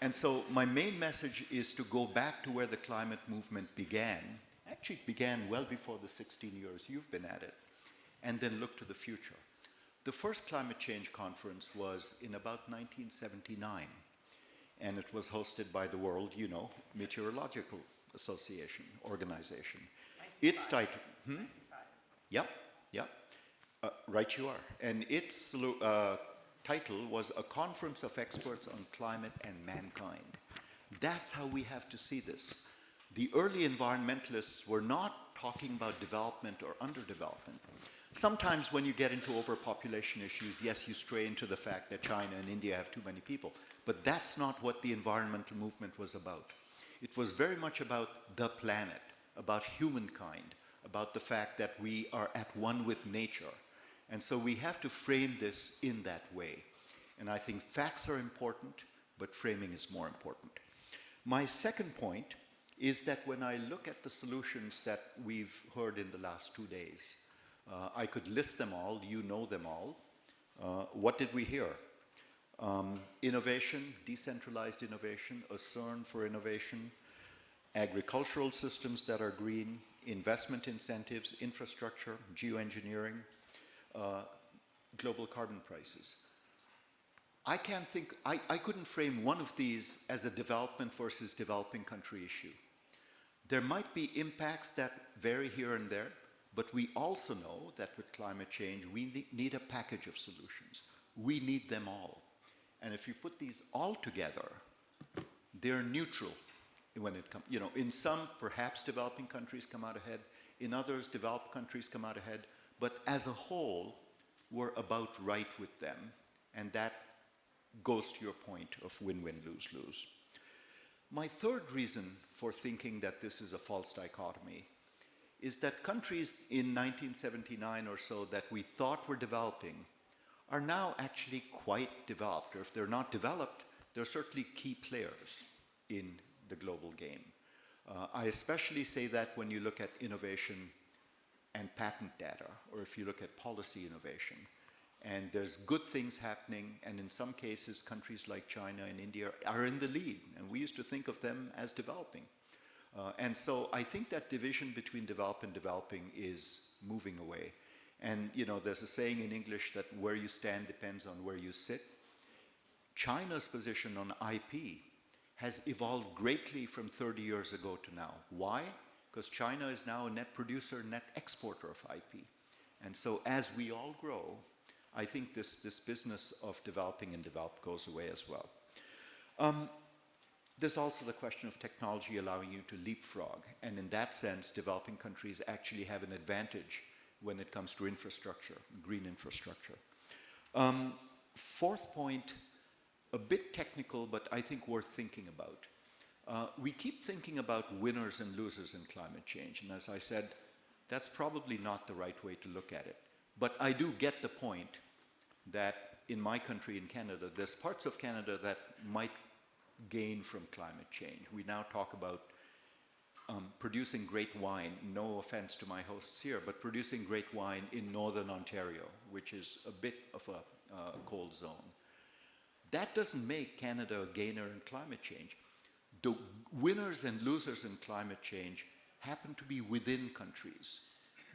And so my main message is to go back to where the climate movement began. Actually, it began well before the 16 years you've been at it, and then look to the future. The first climate change conference was in about 1979, and it was hosted by the World, you know, Meteorological Association, organization. Its title, Yep. Right you are. And its title was A Conference of Experts on Climate and Mankind. That's how we have to see this. The early environmentalists were not talking about development or underdevelopment. Sometimes when you get into overpopulation issues, yes, you stray into the fact that China and India have too many people, but that's not what the environmental movement was about. It was very much about the planet, about humankind, about the fact that we are at one with nature. And so we have to frame this in that way. And I think facts are important, but framing is more important. My second point is that when I look at the solutions that we've heard in the last 2 days, I could list them all, you know them all. What did we hear? Innovation, decentralized innovation, a CERN for innovation, agricultural systems that are green, investment incentives, infrastructure, geoengineering, global carbon prices. I can't think, I couldn't frame one of these as a development versus developing country issue. There might be impacts that vary here and there, but we also know that with climate change, we need a package of solutions. We need them all. And if you put these all together, they're neutral when it comes, you know, in some, perhaps developing countries come out ahead, in others, developed countries come out ahead, but as a whole, we're about right with them. And that goes to your point of win-win, lose-lose. My third reason for thinking that this is a false dichotomy is that countries in 1979 or so that we thought were developing are now actually quite developed, or if they're not developed, they're certainly key players in the global game. I especially say that when you look at innovation and patent data, or if you look at policy innovation. And there's good things happening, and in some cases, countries like China and India are in the lead, and we used to think of them as developing. And so I think that division between developed and developing is moving away. And you know, there's a saying in English that where you stand depends on where you sit. China's position on IP has evolved greatly from 30 years ago to now. Why? Because China is now a net producer, net exporter of IP. And so as we all grow, I think this business of developing and developed goes away as well. There's also the question of technology allowing you to leapfrog. And in that sense, developing countries actually have an advantage when it comes to infrastructure, green infrastructure. Fourth point, a bit technical, but I think worth thinking about. We keep thinking about winners and losers in climate change. And as I said, that's probably not the right way to look at it. But I do get the point that in my country, in Canada, there's parts of Canada that might gain from climate change. We now talk about producing great wine, no offense to my hosts here, but producing great wine in northern Ontario, which is a bit of a cold zone. That doesn't make Canada a gainer in climate change. The winners and losers in climate change happen to be within countries.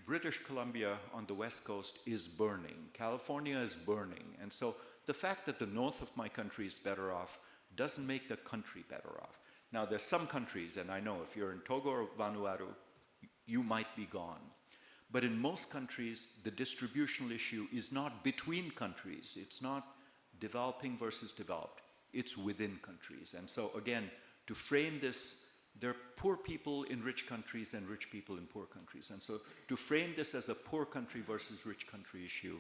British Columbia on the West Coast is burning. California is burning. And so the fact that the north of my country is better off doesn't make the country better off. Now, there's some countries, and I know if you're in Togo or Vanuatu, you might be gone. But in most countries, the distributional issue is not between countries. It's not developing versus developed. It's within countries. And so, again, to frame this, there are poor people in rich countries and rich people in poor countries. And so to frame this as a poor country versus rich country issue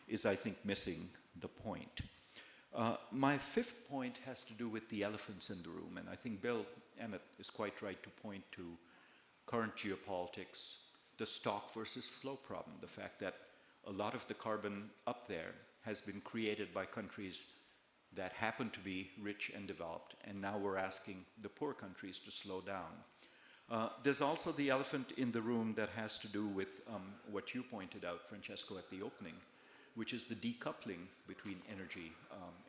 is, I think, missing the point. My fifth point has to do with the elephants in the room. And I think Bill Emmott is quite right to point to current geopolitics, the stock versus flow problem, the fact that a lot of the carbon up there has been created by countries that happen to be rich and developed, and now we're asking the poor countries to slow down. There's also the elephant in the room that has to do with what you pointed out, Francesco, at the opening, which is the decoupling between energy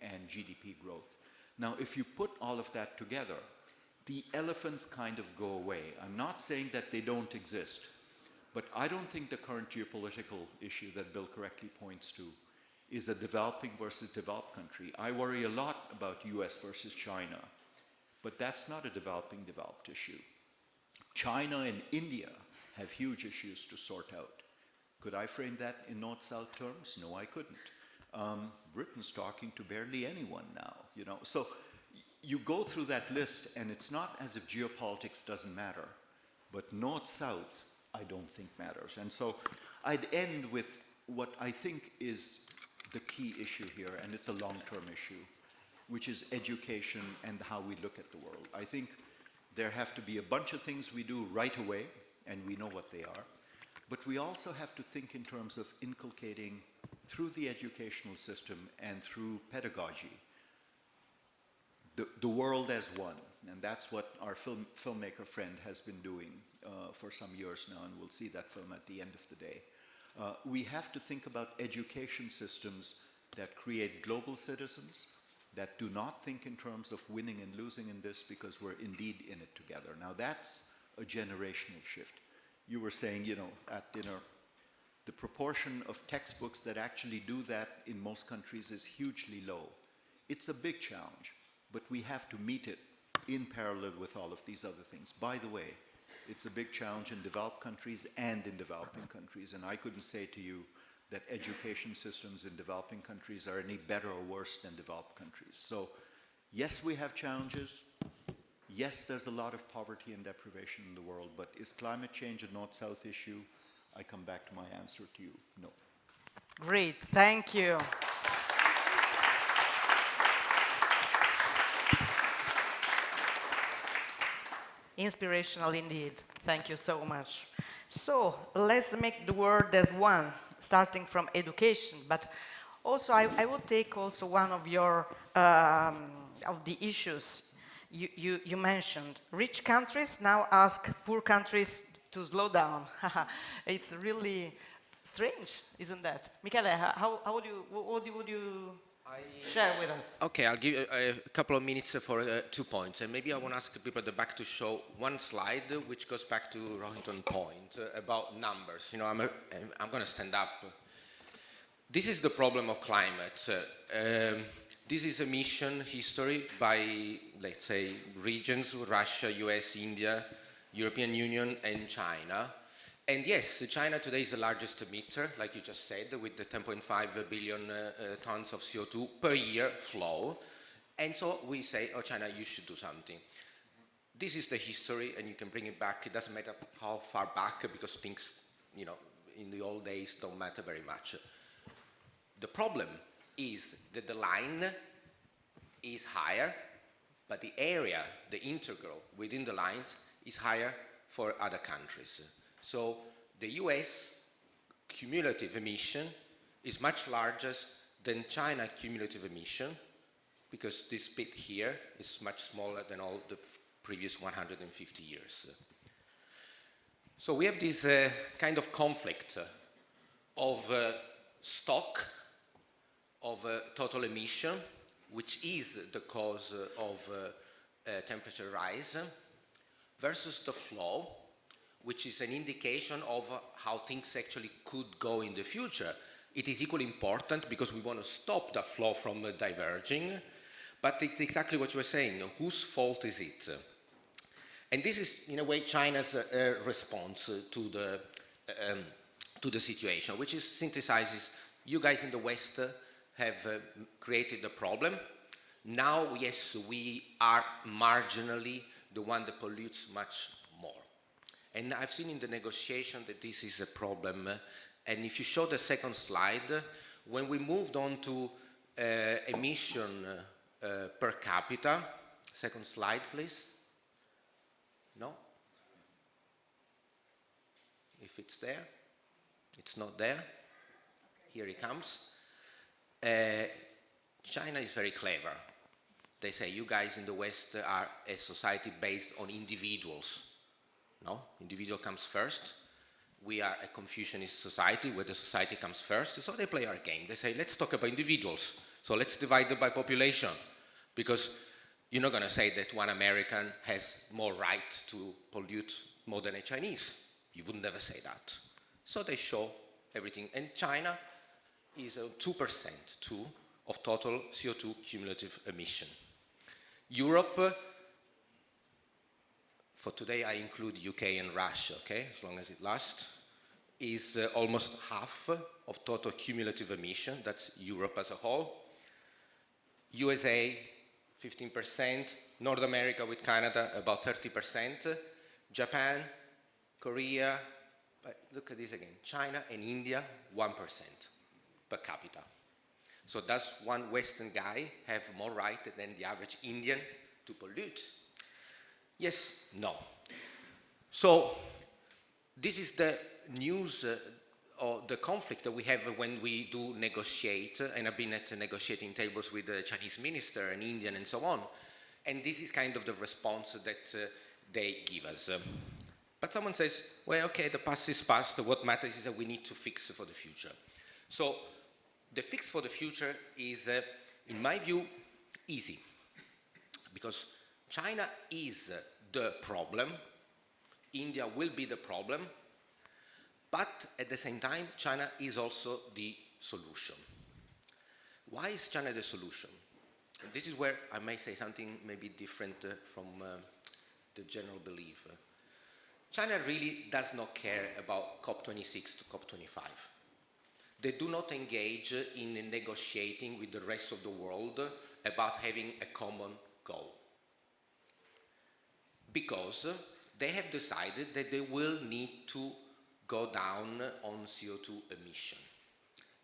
and GDP growth. Now, if you put all of that together, the elephants kind of go away. I'm not saying that they don't exist, but I don't think the current geopolitical issue that Bill correctly points to is a developing versus developed country. I worry a lot about US versus China, but that's not a developing developed issue. China and India have huge issues to sort out. Could I frame that in North-South terms? No, I couldn't. Britain's talking to barely anyone now, you know. So you go through that list, and it's not as if geopolitics doesn't matter, but North-South, I don't think matters. And so I'd end with what I think is the key issue here, and it's a long-term issue, which is education and how we look at the world. I think there have to be a bunch of things we do right away, and we know what they are. But we also have to think in terms of inculcating through the educational system and through pedagogy the world as one. And that's what our filmmaker friend has been doing for some years now, and we'll see that film at the end of the day. We have to think about education systems that create global citizens, that do not think in terms of winning and losing in this, because we're indeed in it together. Now that's a generational shift. You were saying, you know, at dinner, the proportion of textbooks that actually do that in most countries is hugely low. It's a big challenge, but we have to meet it in parallel with all of these other things. By the way, it's a big challenge in developed countries and in developing countries, and I couldn't say to you that education systems in developing countries are any better or worse than developed countries. So yes, we have challenges. Yes, there's a lot of poverty and deprivation in the world, but is climate change a North-South issue? I come back to my answer to you, no. Great, thank you. Inspirational indeed. Thank you so much. So let's make the world as one, starting from education. But also, I would take also one of your of the issues you mentioned. Rich countries now ask poor countries to slow down. It's really strange, isn't that? Michele, what would you share with us? Okay, I'll give you a couple of minutes for 2 points, and maybe I want to ask people at the back to show one slide which goes back to Rohinton's point about numbers. You know, I'm going to stand up. This is the problem of climate. This is emission history by, let's say, regions: Russia, US, India, European Union, and China. And yes, China today is the largest emitter, like you just said, with the 10.5 billion tons of CO2 per year flow. And so we say, oh, China, you should do something. This is the history, and you can bring it back. It doesn't matter how far back, because things, you know, in the old days don't matter very much. The problem is that the line is higher, but the area, the integral within the lines, is higher for other countries. So the US cumulative emission is much larger than China cumulative emission, because this bit here is much smaller than all the previous 150 years. So we have this kind of conflict of stock of total emission, which is the cause of temperature rise, versus the flow, which is an indication of how things actually could go in the future. It is equally important because we want to stop the flow from diverging, but it's exactly what you were saying. Whose fault is it? And this is, in a way, China's response to the situation, which is synthesizes, you guys in the West have created the problem. Now, yes, we are marginally the one that pollutes much more. And I've seen in the negotiation that this is a problem. And if you show the second slide, when we moved on to emission per capita, second slide, please. No? If it's there, it's not there. Here it comes. China is very clever. They say, you guys in the West are a society based on individuals. No, individual comes first. We are a Confucianist society where the society comes first. So they play our game. They say, let's talk about individuals. So let's divide them by population. Because you're not going to say that one American has more right to pollute more than a Chinese. You would never say that. So they show everything. And China is 2% of total CO2 cumulative emission. Europe, for today I include UK and Russia, okay, as long as it lasts, is almost half of total cumulative emission. That's Europe as a whole. USA, 15%. North America with Canada, about 30%. Japan, Korea, but look at this again, China and India, 1% per capita. So does one Western guy have more right than the average Indian to pollute? Yes, no. So this is the news or the conflict that we have when we do negotiate, and I've been at negotiating tables with the Chinese minister and Indian and so on, and this is kind of the response that they give us. But someone says, well, okay, the past is past, what matters is that we need to fix for the future. So the fix for the future is, in my view, easy, because China is the problem, India will be the problem, but at the same time, China is also the solution. Why is China the solution? And this is where I may say something maybe different from the general belief. China really does not care about COP26 to COP25. They do not engage in negotiating with the rest of the world about having a common goal. Because they have decided that they will need to go down on CO2 emission.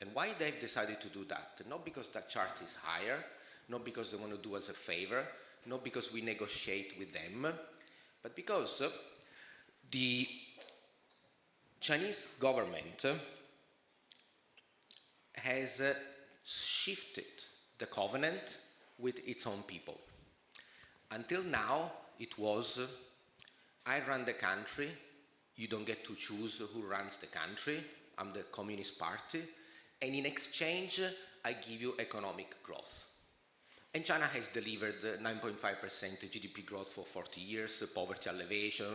And why they've decided to do that? Not because that chart is higher, not because they want to do us a favor, not because we negotiate with them, but because the Chinese government has shifted the covenant with its own people. Until now, it was, I run the country, you don't get to choose who runs the country, I'm the Communist Party, and in exchange, I give you economic growth. And China has delivered 9.5% GDP growth for 40 years, poverty alleviation,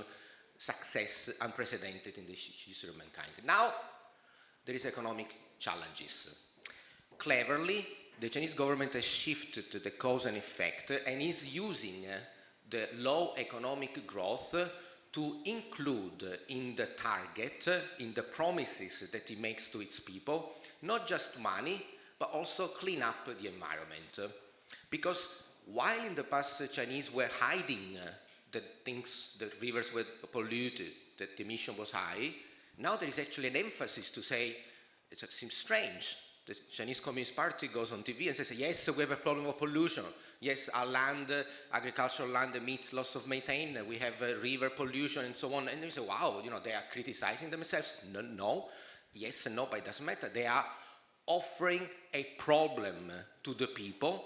success unprecedented in the history of mankind. Now, there is economic challenges. Cleverly, the Chinese government has shifted the cause and effect and is using the low economic growth to include in the target, in the promises that it makes to its people, not just money, but also clean up the environment. Because while in the past the Chinese were hiding that the rivers were polluted, that the emission was high, now there is actually an emphasis to say, it seems strange, the Chinese Communist Party goes on TV and says, yes, we have a problem of pollution. Yes, our land, agricultural land emits loss of methane, we have river pollution and so on. And they say, wow, you know, they are criticizing themselves. No, no, yes and no, but it doesn't matter. They are offering a problem to the people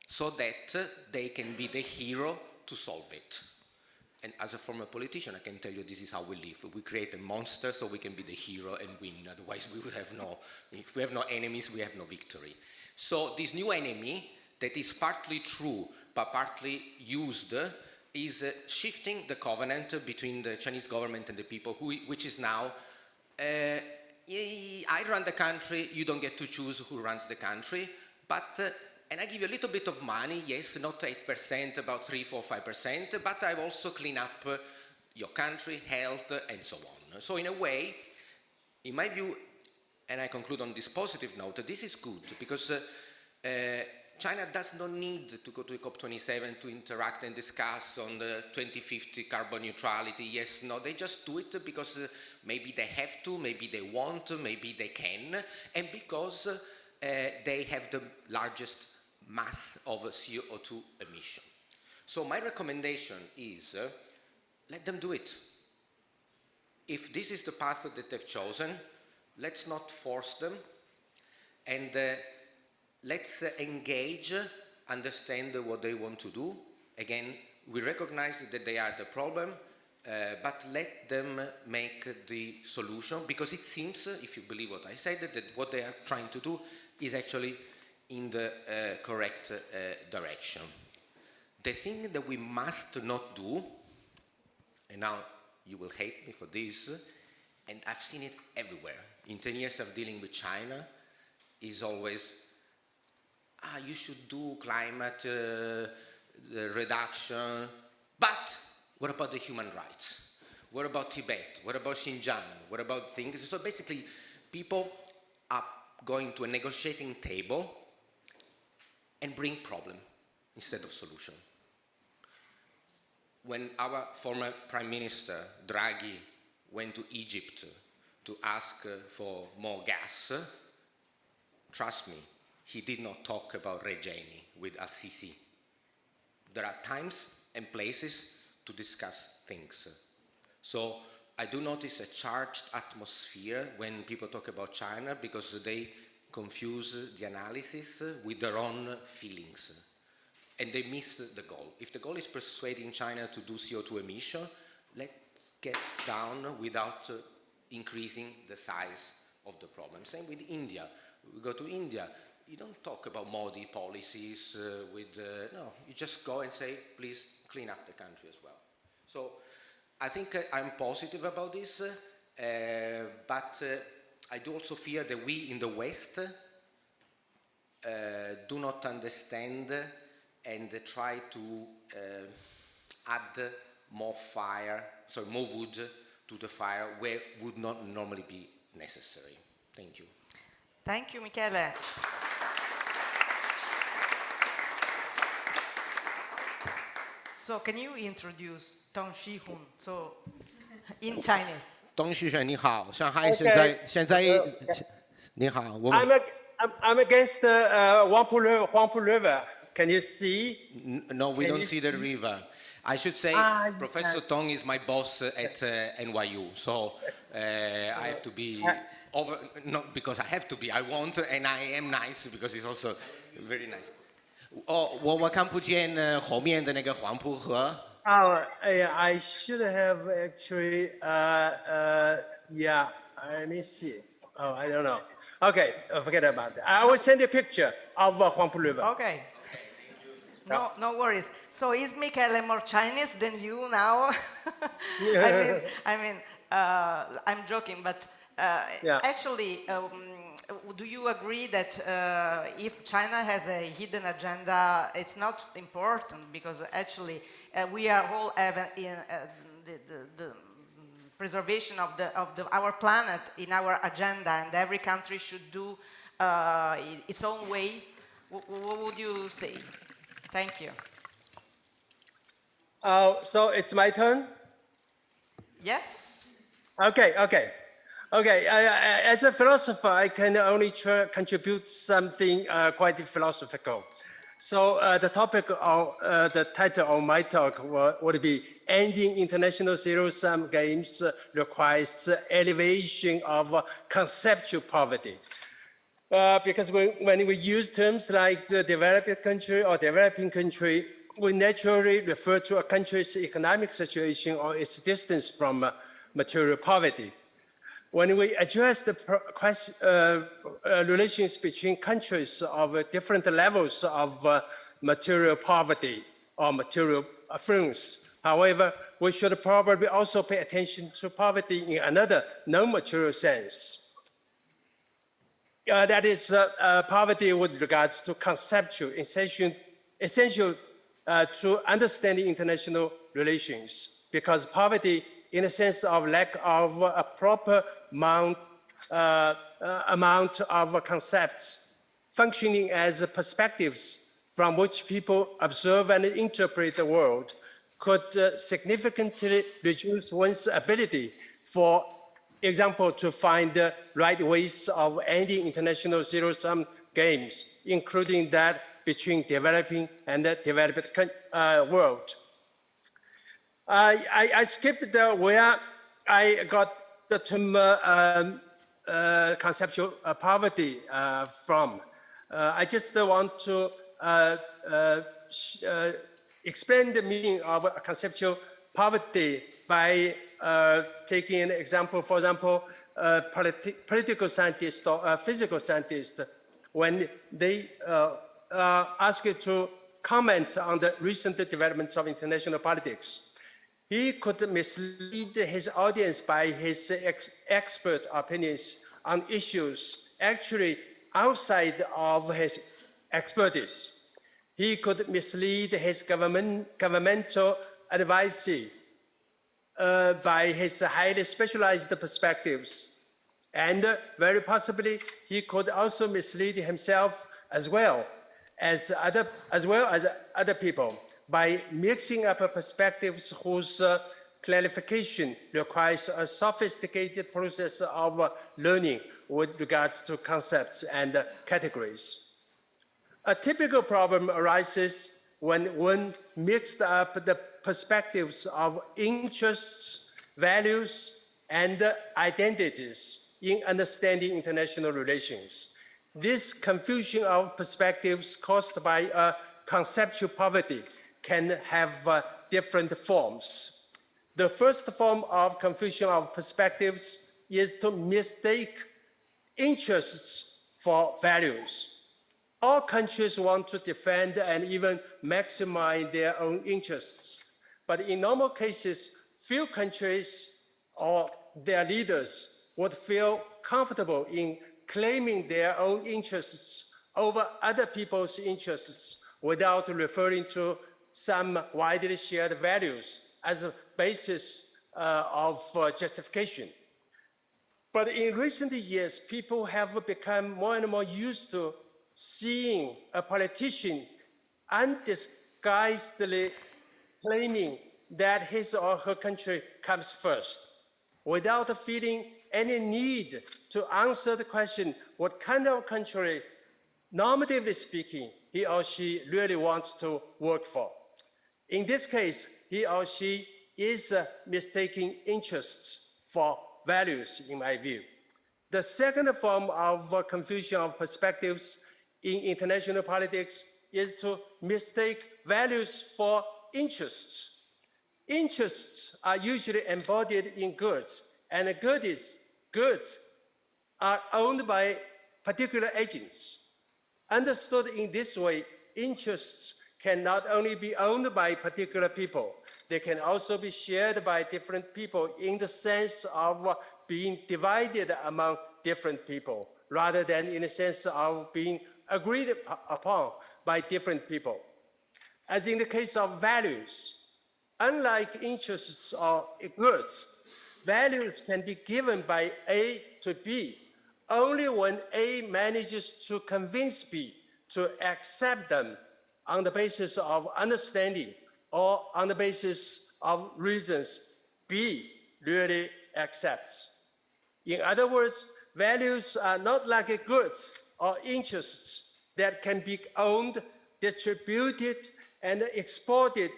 so that they can be the hero to solve it. And as a former politician, I can tell you this is how we live. We create a monster so we can be the hero and win. Otherwise, we would have no, if we have no enemies, we have no victory. So this new enemy that is partly true, but partly used, is shifting the covenant between the Chinese government and the people, which is now, I run the country, you don't get to choose who runs the country, but and I give you a little bit of money, yes, not 8%, about 3, 4, 5%, but I also clean up your country, health, and so on. So in a way, in my view, and I conclude on this positive note, this is good, because China does not need to go to COP27 to interact and discuss on the 2050 carbon neutrality, yes, no, they just do it because maybe they have to, maybe they want, maybe they can, and because they have the largest mass of CO2 emission. So my recommendation is let them do it. If this is the path that they've chosen, let's not force them, and let's engage, understand what they want to do. Again, we recognize that they are the problem, but let them make the solution, because it seems, if you believe what I said, that what they are trying to do is actually in the correct direction. The thing that we must not do, and now you will hate me for this, and I've seen it everywhere. In 10 years of dealing with China, is always, you should do climate reduction, but what about the human rights? What about Tibet? What about Xinjiang? What about things? So basically, people are going to a negotiating table and bring problem instead of solution. When our former Prime Minister, Draghi, went to Egypt to ask for more gas, trust me, he did not talk about Regeni with Al-Sisi. There are times and places to discuss things. So I do notice a charged atmosphere when people talk about China because they confuse the analysis with their own feelings. And they miss the goal. If the goal is persuading China to do CO2 emission, let's get down without increasing the size of the problem. Same with India. We go to India, you don't talk about Modi policies no, you just go and say, please clean up the country as well. So I think I'm positive about this, but I do also fear that we in the West do not understand and try to add more more wood to the fire where would not normally be necessary. Thank you. Thank you, Michele. So can you introduce Tong Shi-hun? So in Chinese. 东旭选你好，上海 Okay. 现在你好，我们 I'm against the Huangpu River. Can you see? No, we Can don't you see the river. I should say Professor yes. Tong is my boss at NYU, so I have to be not because I have to be, I want, and I am nice because he's also very nice. 我看不见后面的那个黄浦河。I should have actually, yeah, let me see. Oh, I don't know. Okay, forget about that. I will send a picture of Huangpu River. Okay. No worries. So is Michele more Chinese than you now? I mean, I'm joking, but actually, do you agree that if China has a hidden agenda, it's not important because actually we are all having the preservation of our planet in our agenda, and every country should do its own way? What would you say? Thank you. So it's my turn? Yes. Okay. As a philosopher, I can only contribute something quite philosophical. So the title of my talk would be Ending International Zero-Sum Games Requires Elevation of Conceptual Poverty. Because when we use terms like the developed country or developing country, we naturally refer to a country's economic situation or its distance from material poverty. When we address the relations between countries of different levels of material poverty or material affluence, however, we should probably also pay attention to poverty in another non-material sense. That is poverty with regards to conceptual, essential to understanding international relations, because poverty in a sense of lack of a proper amount of concepts functioning as perspectives from which people observe and interpret the world could significantly reduce one's ability, for example, to find the right ways of ending international zero-sum games, including that between developing and the developed world. I skipped where I got the term conceptual poverty from. I just want to explain the meaning of conceptual poverty by taking an example. For example, political scientists or physical scientists, when they ask you to comment on the recent developments of international politics, he could mislead his audience by his expert opinions on issues actually outside of his expertise. He could mislead his governmental advisee by his highly specialized perspectives. And very possibly, he could also mislead himself as well as other people by mixing up perspectives whose clarification requires a sophisticated process of learning with regards to concepts and categories. A typical problem arises when one mixed up the perspectives of interests, values, and identities in understanding international relations. This confusion of perspectives caused by conceptual poverty can have different forms. The first form of confusion of perspectives is to mistake interests for values. All countries want to defend and even maximize their own interests. But in normal cases, few countries or their leaders would feel comfortable in claiming their own interests over other people's interests without referring to some widely shared values as a basis of justification. But in recent years, people have become more and more used to seeing a politician undisguisedly claiming that his or her country comes first, without feeling any need to answer the question, what kind of country, normatively speaking, he or she really wants to work for. In this case, he or she is mistaking interests for values, in my view. The second form of confusion of perspectives in international politics is to mistake values for interests. Interests are usually embodied in goods, and goods are owned by particular agents. Understood in this way, interests can not only be owned by particular people, they can also be shared by different people in the sense of being divided among different people, rather than in the sense of being agreed upon by different people. As in the case of values, unlike interests or goods, values can be given by A to B only when A manages to convince B to accept them on the basis of understanding or on the basis of reasons B really accepts. In other words, values are not like goods or interests that can be owned, distributed, and exported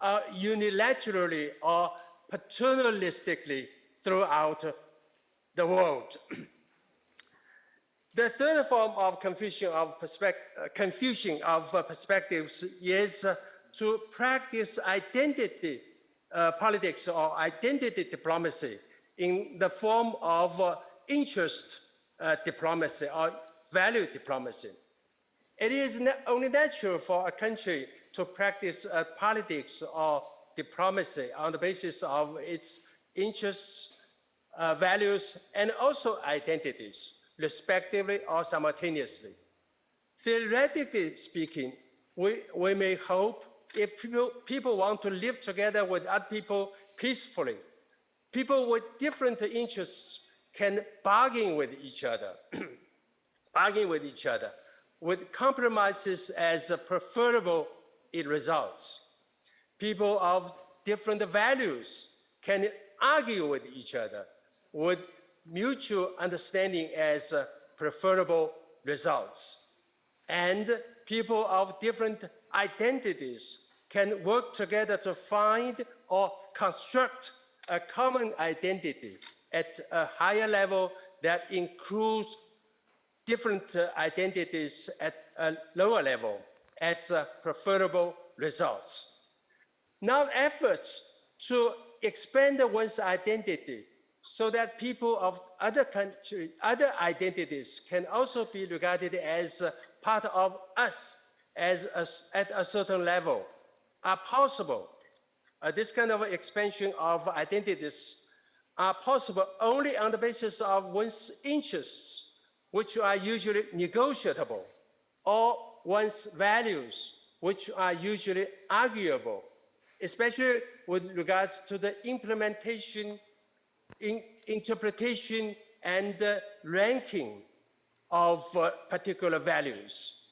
unilaterally or paternalistically throughout the world. The third form of confusion of perspectives is to practice identity politics or identity diplomacy in the form of interest diplomacy or value diplomacy. It is only natural for a country to practice politics or diplomacy on the basis of its interests, values, and also identities, respectively or simultaneously. Theoretically speaking, we may hope if people want to live together with other people peacefully, people with different interests can bargain with each other, with compromises as preferable in results. People of different values can argue with each other with mutual understanding as preferable results. And people of different identities can work together to find or construct a common identity at a higher level that includes different identities at a lower level as preferable results. Now, efforts to expand one's identity so that people of other countries, other identities can also be regarded as part of us at a certain level are possible. This kind of expansion of identities are possible only on the basis of one's interests, which are usually negotiable, or one's values, which are usually arguable, especially with regards to the implementation, interpretation, and ranking of particular values.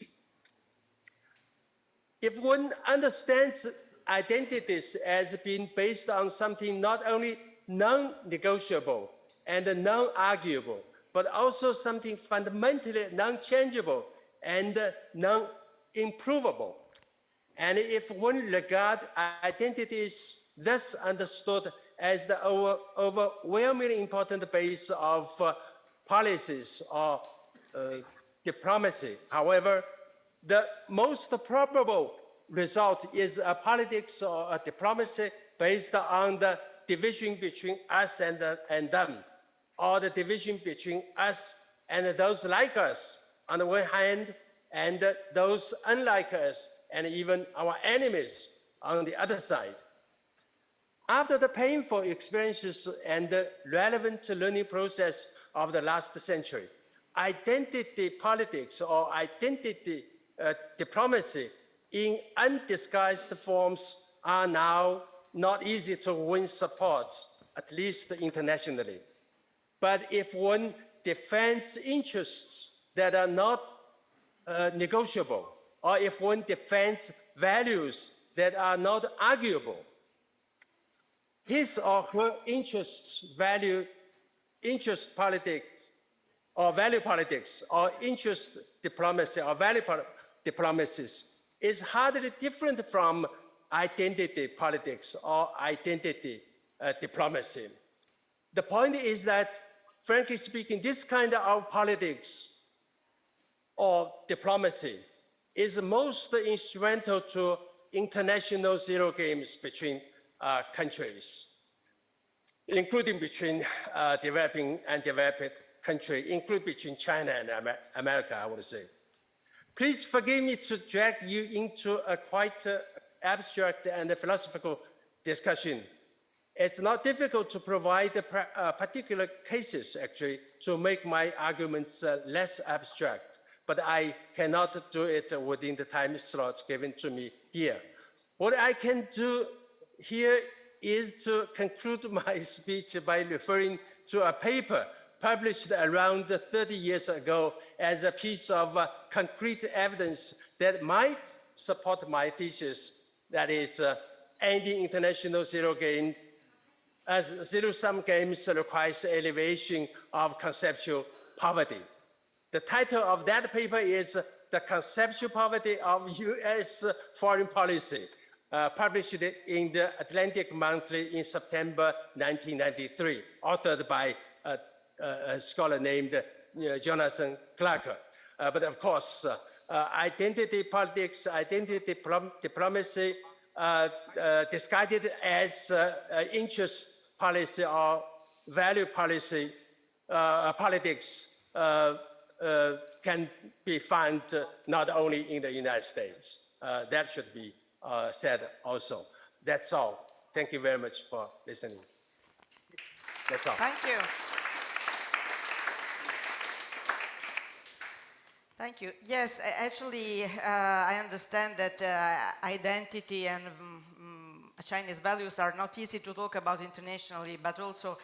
If one understands identities as being based on something not only non-negotiable and non-arguable, but also something fundamentally non-changeable and non-improvable. And if one regards identities thus understood as the overwhelmingly important base of policies or diplomacy. However, the most probable result is a politics or a diplomacy based on the division between us and them, or the division between us and those like us on the one hand, and those unlike us, and even our enemies on the other side. After the painful experiences and the relevant learning process of the last century, identity politics or identity diplomacy in undisguised forms are now not easy to win support, at least internationally. But if one defends interests that are not negotiable, or if one defends values that are not arguable, his or her interest politics, or value politics, or interest diplomacy, or value diplomacies is hardly different from identity politics or identity diplomacy. The point is that, frankly speaking, this kind of politics or diplomacy is most instrumental to international zero games between countries, including between developing and developed countries, including between China and America, I would say. Please forgive me to drag you into a quite abstract and philosophical discussion. It's not difficult to provide particular cases, actually, to make my arguments less abstract, but I cannot do it within the time slot given to me here. What I can do here is to conclude my speech by referring to a paper published around 30 years ago as a piece of concrete evidence that might support my thesis, that is, ending international zero-sum games requires elevation of conceptual poverty. The title of that paper is The Conceptual Poverty of US Foreign Policy, published in the Atlantic Monthly in September 1993, authored by a scholar named Jonathan Clark. But of course, identity politics, identity diplomacy, disguised as interest policy or value policy, politics can be found not only in the United States. That should be said also. That's all. Thank you very much for listening. That's all. Thank you. Thank you. Yes, actually, I understand that identity and Chinese values are not easy to talk about internationally, but also,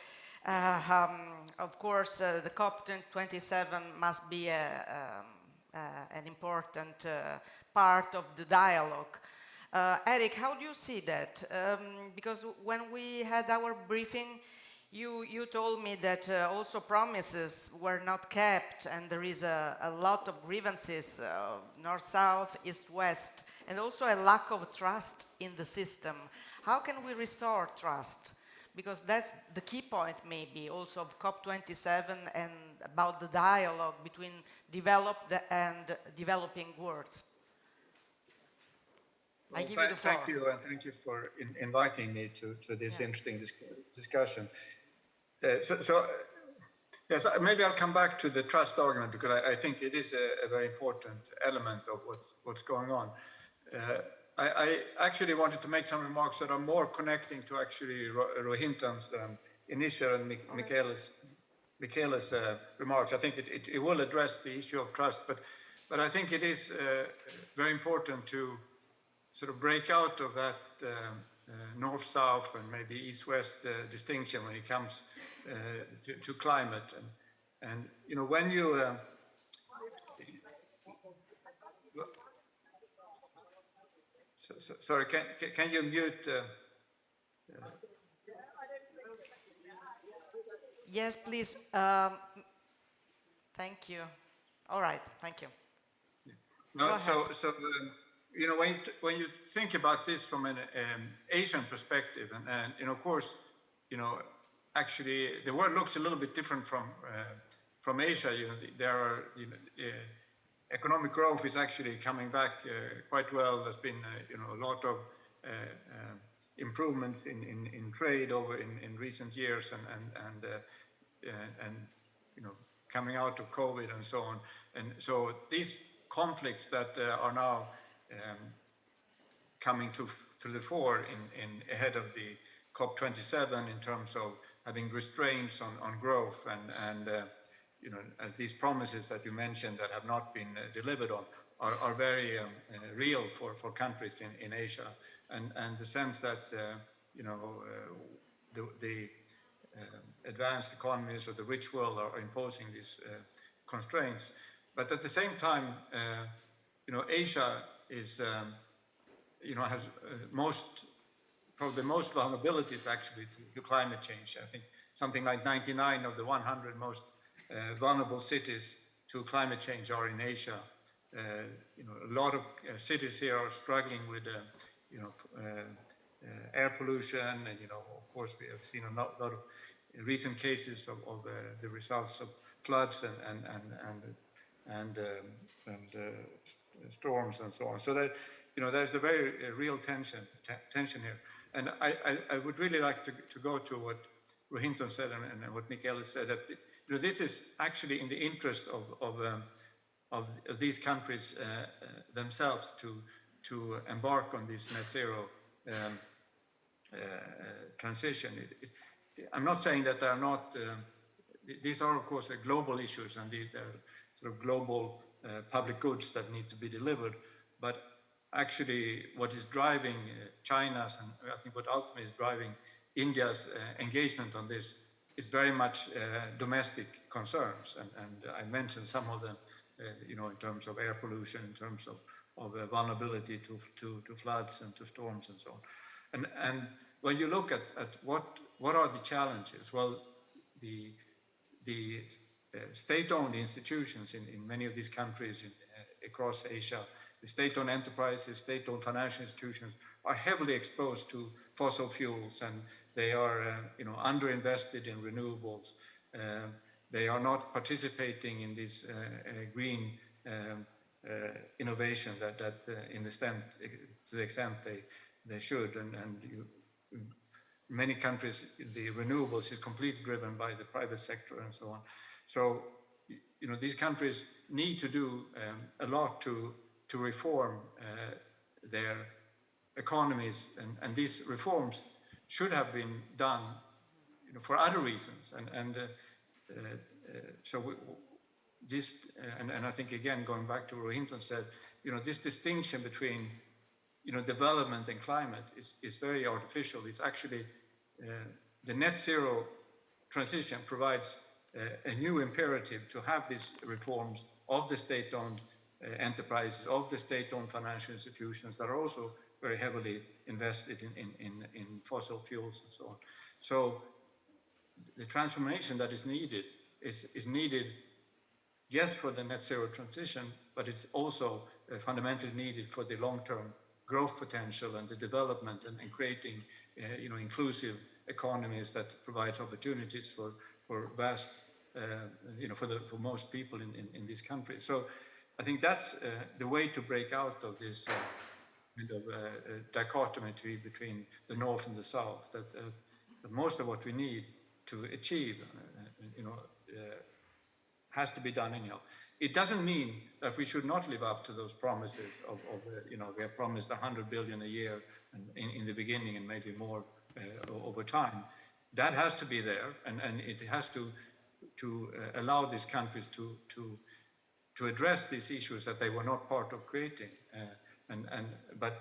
of course, the COP27 must be an important part of the dialogue. Eric, how do you see that? Because when we had our briefing, you told me that also promises were not kept, and there is a lot of grievances, north-south, east-west, and also a lack of trust in the system. How can we restore trust? Because that's the key point, maybe, also of COP27 and about the dialogue between developed and developing worlds. Well, I give you the floor. Thank you, and thank you for inviting me to this interesting discussion. Yes, maybe I'll come back to the trust argument, because I think it is a very important element of what's going on. I actually wanted to make some remarks that are more connecting to actually Rohinton's initial and Michele's remarks. I think it will address the issue of trust, but I think it is very important to sort of break out of that north-south and maybe east-west distinction when it comes to climate. And you know, when you sorry, can you mute? Yes, please. Thank you. All right, thank you. No, so you know, when you think about this from an Asian perspective, and you know, of course, you know, actually the world looks a little bit different from Asia. You know, there are, you know, economic growth is actually coming back quite well. There's been, you know, a lot of improvements in trade over in recent years, and you know, coming out of COVID and so on. And so these conflicts that are now coming to the fore ahead of the COP27 in terms of having restraints on growth and you know, these promises that you mentioned that have not been delivered on are very real for countries in Asia, and the sense that you know, the advanced economies or the rich world are imposing these constraints. But at the same time, you know, Asia is, you know, has probably the most vulnerabilities actually to climate change. I think something like 99 of the 100 most vulnerable cities to climate change are in Asia. You know, a lot of cities here are struggling with, you know, air pollution, and you know, of course, we have seen a lot of recent cases of the results of floods and storms and so on. So that, you know, there's a very real tension here, and I would really like to go to what Rohinton said and what Michele said, that you know, this is actually in the interest of these countries themselves to embark on this net zero transition. I'm not saying that there are not, these are of course global issues, and they're sort of global public goods that need to be delivered, but actually what is driving China's, and I think what ultimately is driving India's engagement on this is very much domestic concerns, and I mentioned some of them, you know, in terms of air pollution, in terms of vulnerability to floods and to storms and so on. And when you look at what are the challenges, well, the state-owned institutions in many of these countries across Asia, the state-owned enterprises, state-owned financial institutions are heavily exposed to fossil fuels, and they are you know, underinvested in renewables. They are not participating in this green innovation that to the extent they should, and many countries, the renewables is completely driven by the private sector and so on. So, you know, these countries need to do a lot to reform their economies, and these reforms should have been done, you know, for other reasons. And I think, again, going back to what Rohinton said, you know, this distinction between, you know, development and climate is very artificial. It's actually the net zero transition provides a new imperative to have these reforms of the state-owned enterprises, of the state-owned financial institutions that are also very heavily invested in fossil fuels and so on. So the transformation that is needed is needed, yes, for the net zero transition, but it's also fundamentally needed for the long-term growth potential and the development and creating, you know, inclusive economies that provides opportunities for vast, you know, for most people in these countries. So I think that's the way to break out of this kind of dichotomy between the North and the South, that most of what we need to achieve, you know, has to be done anyhow. It doesn't mean that we should not live up to those promises of you know, we have promised 100 billion a year in the beginning and maybe more over time. That has to be there, and it has to allow these countries to address these issues that they were not part of creating. But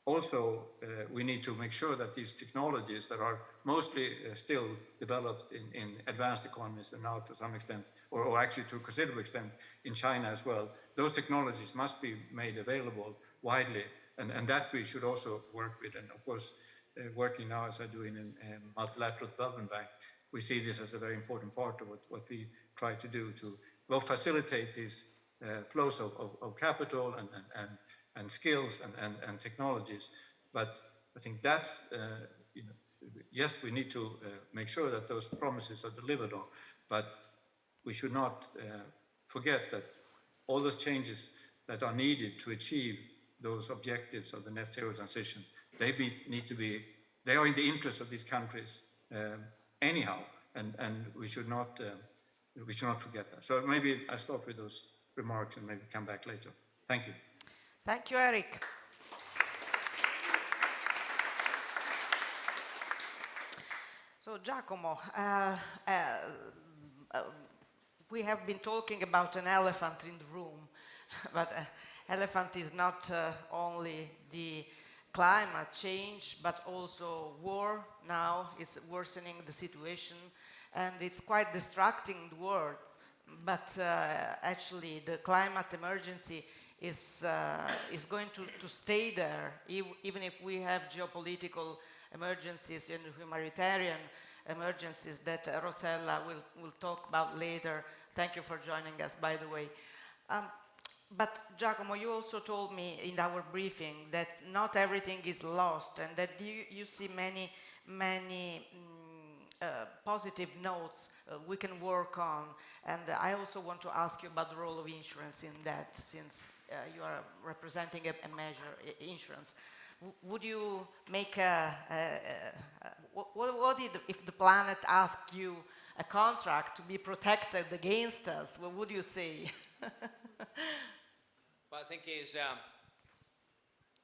also we need to make sure that these technologies that are mostly still developed in advanced economies, and now to some extent, or actually to a considerable extent in China as well, those technologies must be made available widely, and that we should also work with. And of course, working now as I do in Multilateral Development Bank, we see this as a very important part of what we try to do to both facilitate these flows of capital and skills and technologies. But I think that's, you know, yes, we need to make sure that those promises are delivered on, but we should not forget that all those changes that are needed to achieve those objectives of the net zero transition, they are in the interest of these countries anyhow, and we should not forget that. So maybe I stop with those remarks and maybe come back later. Thank you. Thank you, Eric. So Giacomo, we have been talking about an elephant in the room, but elephant is not only the climate change, but also war now is worsening the situation, and it's quite distracting the world. But actually, the climate emergency is going to stay there, even if we have geopolitical emergencies and humanitarian emergencies that Rosella will talk about later. Thank you for joining us, by the way. But Giacomo, you also told me in our briefing that not everything is lost, and that you see many positive notes we can work on. And I also want to ask you about the role of insurance in that, since you are representing a measure, insurance. Would you make what if the planet asked you a contract to be protected against us? What would you say? Well, I think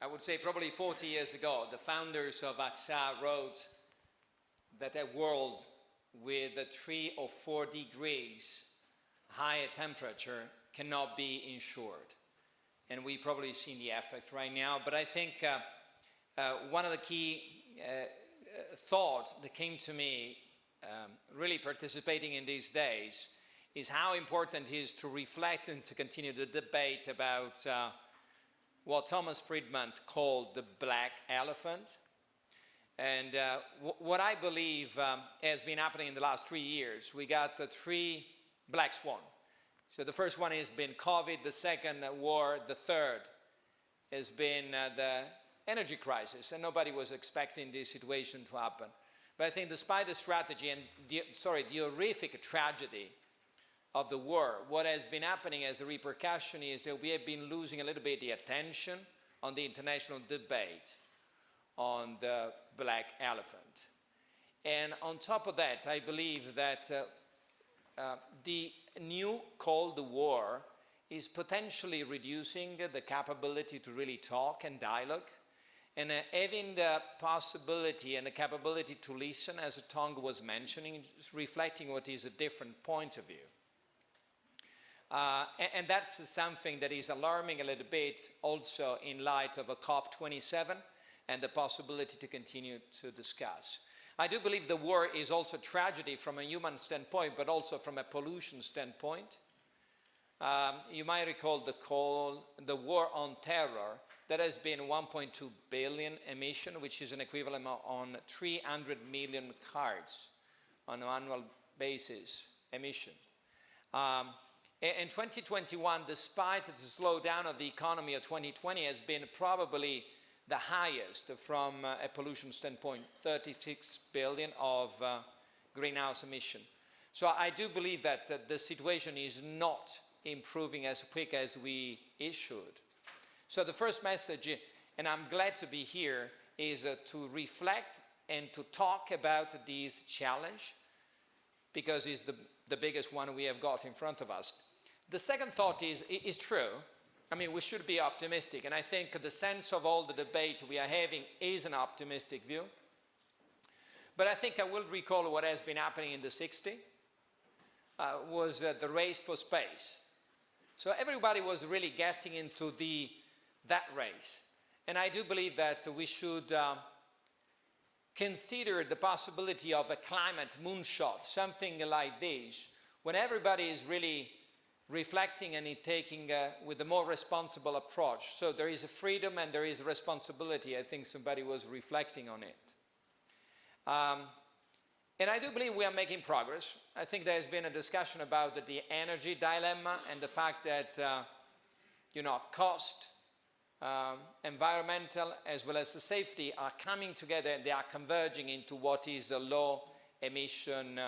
I would say probably 40 years ago, the founders of AXA wrote that a world with 3 or 4 degrees higher temperature cannot be insured. And we probably seen the effect right now. But I think one of the key thoughts that came to me really participating in these days is how important it is to reflect and to continue the debate about what Thomas Friedman called the black elephant. And what I believe has been happening in the last 3 years, we got the 3 black swans. So the first one has been COVID, the second war, the third has been the energy crisis, and nobody was expecting this situation to happen. But I think despite the strategy and the horrific tragedy of the war, what has been happening as a repercussion is that we have been losing a little bit the attention on the international debate on the black elephant. And on top of that, I believe that the new Cold War is potentially reducing the capability to really talk and dialogue, and having the possibility and the capability to listen, as Tong was mentioning, is reflecting what is a different point of view. And that's something that is alarming a little bit also in light of a COP27 and the possibility to continue to discuss. I do believe the war is also tragedy from a human standpoint, but also from a pollution standpoint. You might recall the war on terror. That has been 1.2 billion emission, which is an equivalent on 300 million cars on an annual basis emission. In 2021, despite the slowdown of the economy of 2020, has been probably the highest from a pollution standpoint, 36 billion of greenhouse emission. So I do believe that the situation is not improving as quick as it should. So the first message, and I'm glad to be here, is to reflect and to talk about this challenge, because it's the biggest one we have got in front of us. The second thought is true. I mean, we should be optimistic, and I think the sense of all the debate we are having is an optimistic view. But I think I will recall what has been happening in the 60s, was the race for space. So everybody was really getting into that race. And I do believe that we should consider the possibility of a climate moonshot, something like this, when everybody is really reflecting and taking with a more responsible approach. So there is a freedom and there is a responsibility. I think somebody was reflecting on it. And I do believe we are making progress. I think there has been a discussion about the energy dilemma and the fact that, cost environmental as well as the safety are coming together and they are converging into what is a low emission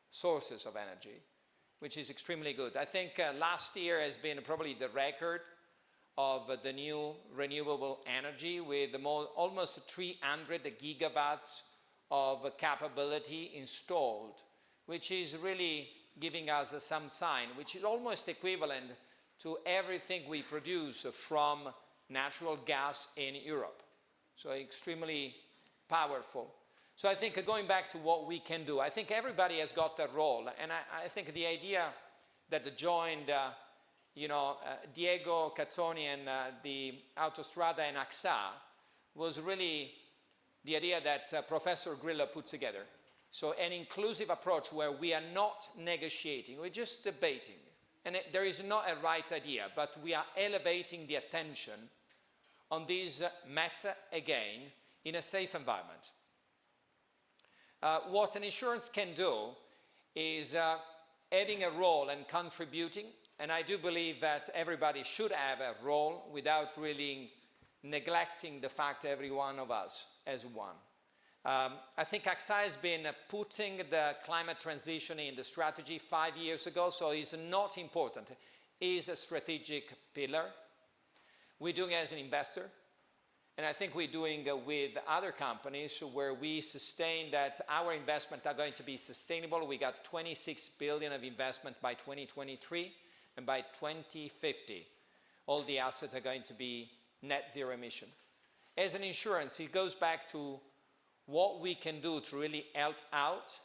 sources of energy, which is extremely good. I think last year has been probably the record of the new renewable energy with almost 300 gigawatts of capability installed, which is really giving us some sign, which is almost equivalent to everything we produce from natural gas in Europe. So extremely powerful. So I think going back to what we can do, I think everybody has got a role. And I think the idea that joined Diego Cattoni and the Autostrada and AXA was really the idea that Professor Grillo put together. So an inclusive approach where we are not negotiating, we're just debating. And there is not a right idea, but we are elevating the attention on this matter again in a safe environment. What an insurance can do is having a role and contributing, and I do believe that everybody should have a role without really neglecting the fact every one of us as one. I think AXA has been putting the climate transition in the strategy 5 years ago, so it's not important. It's a strategic pillar. We're doing it as an investor, and I think we're doing with other companies where we sustain that our investments are going to be sustainable. We got 26 billion of investment by 2023, and by 2050, all the assets are going to be net zero emission. As an insurance, it goes back to what we can do to really help out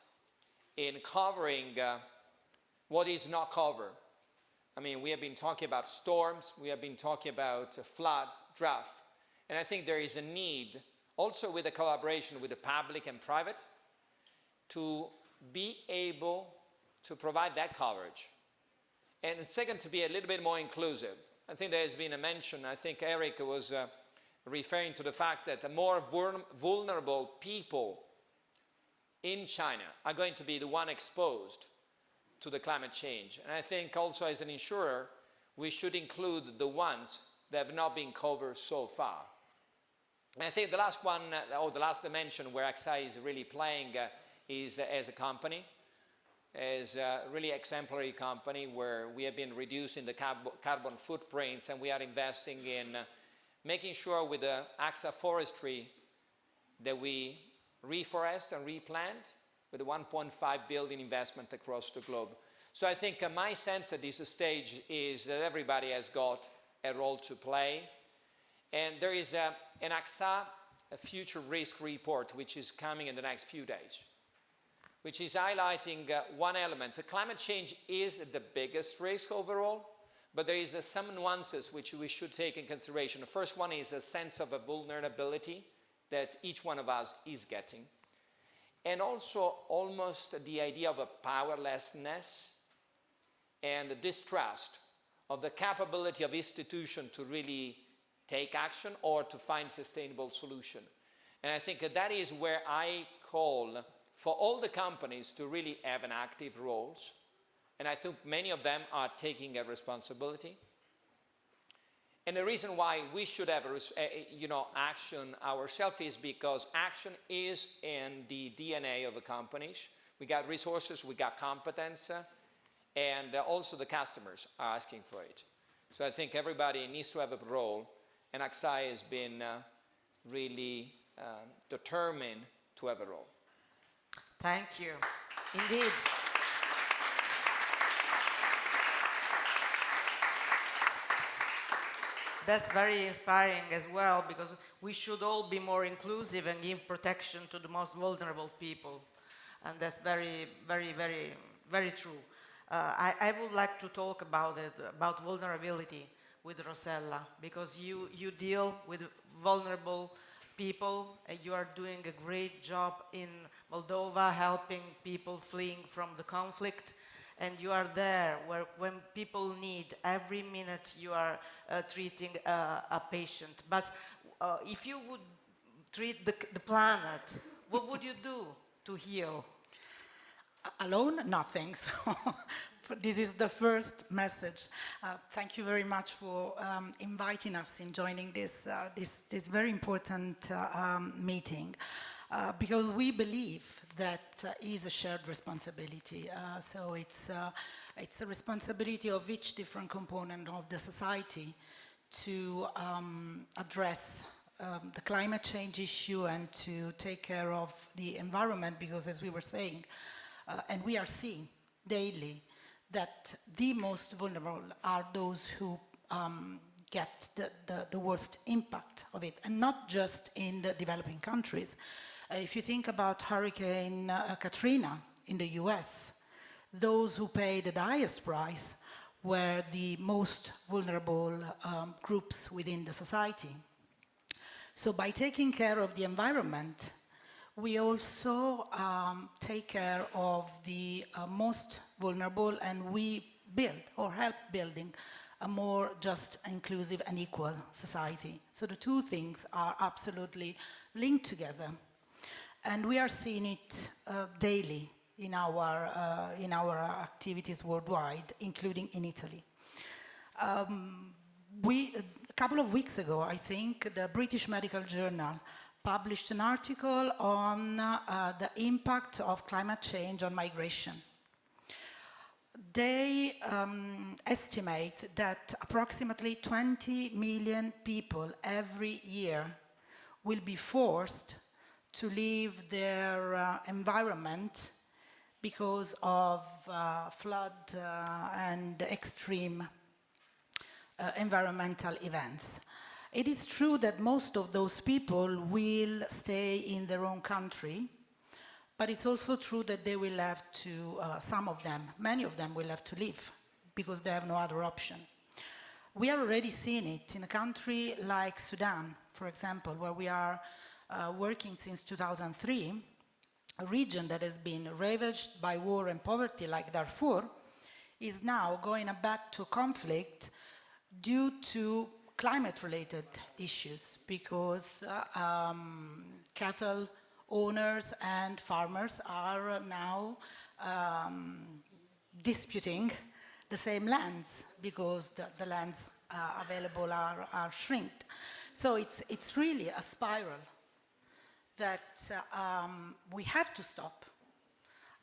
in covering what is not covered. I mean, we have been talking about storms, we have been talking about floods, drought, and I think there is a need, also with a collaboration with the public and private, to be able to provide that coverage. And second, to be a little bit more inclusive. I think there has been a mention, I think Eric was referring to the fact that the more vulnerable people in China are going to be the one exposed to the climate change. And I think also as an insurer, we should include the ones that have not been covered so far. And I think the last one, or the last dimension where AXA is really playing is as a company, as a really exemplary company where we have been reducing the carbon footprints, and we are investing in making sure with the AXA forestry that we reforest and replant with a 1.5 billion investment across the globe. So I think my sense at this stage is that everybody has got a role to play. And there is an AXA future risk report which is coming in the next few days, which is highlighting one element. The climate change is the biggest risk overall, but there is some nuances which we should take in consideration. The first one is a sense of a vulnerability that each one of us is getting. And also almost the idea of a powerlessness and the distrust of the capability of institutions to really take action or to find sustainable solution. And I think that is where I call for all the companies to really have an active roles. And I think many of them are taking a responsibility. And the reason why we should have action ourselves is because action is in the DNA of the companies. We got resources, we got competence, and also the customers are asking for it. So I think everybody needs to have a role, and AXA has been really determined to have a role. Thank you. Indeed. That's very inspiring as well, because we should all be more inclusive and give protection to the most vulnerable people. And that's very, very, very, very true. I would like to talk about vulnerability with Rossella, because you deal with vulnerable people, and you are doing a great job in Moldova, helping people fleeing from the conflict. And you are there when people need. Every minute you are treating a patient. But if you would treat the planet, what would you do to heal? Alone, nothing. So this is the first message. Thank you very much for inviting us in joining this very important meeting, because we believe that is a shared responsibility. So it's a responsibility of each different component of the society to address the climate change issue and to take care of the environment, because as we were saying, and we are seeing daily, that the most vulnerable are those who get the worst impact of it, and not just in the developing countries. If you think about Hurricane Katrina in the US, those who paid the highest price were the most vulnerable groups within the society. So by taking care of the environment, we also take care of the most vulnerable, and we build or help building a more just, inclusive and equal society. So the two things are absolutely linked together. And we are seeing it daily in our activities worldwide, including in Italy. A couple of weeks ago, I think, the British Medical Journal published an article on the impact of climate change on migration. They estimate that approximately 20 million people every year will be forced to leave their environment because of flood and extreme environmental events. It is true that most of those people will stay in their own country, but it's also true that they will have to, some of them, many of them will have to leave because they have no other option. We are already seeing it in a country like Sudan, for example, where we are working since 2003, a region that has been ravaged by war and poverty like Darfur is now going back to conflict due to climate-related issues, because cattle owners and farmers are now disputing the same lands because the lands available are shrinked. So it's really a spiral that we have to stop.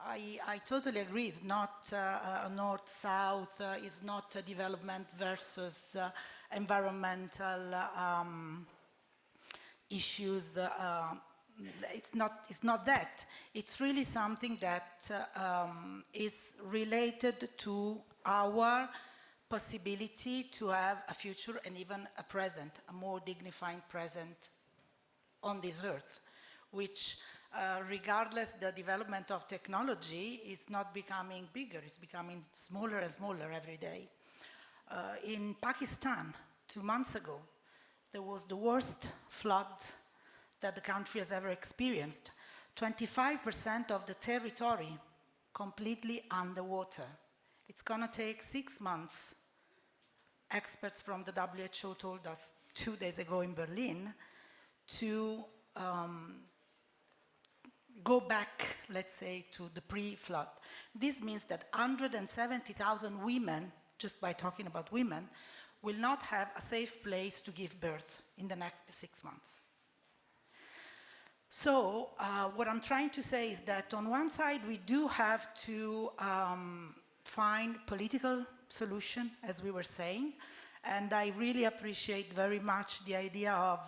I totally agree. It's not north-south. It's not development versus environmental issues. It's not that. It's really something that is related to our possibility to have a future and even a present, a more dignified present on this earth, which regardless the development of technology is not becoming bigger, it's becoming smaller and smaller every day. In Pakistan, 2 months ago, there was the worst flood that the country has ever experienced. 25% of the territory completely underwater. It's gonna take 6 months. Experts from the WHO told us 2 days ago in Berlin to go back, let's say, to the pre-flood. This means that 170,000 women, just by talking about women, will not have a safe place to give birth in the next 6 months. So what I'm trying to say is that on one side we do have to find political solution, as we were saying, and I really appreciate very much the idea of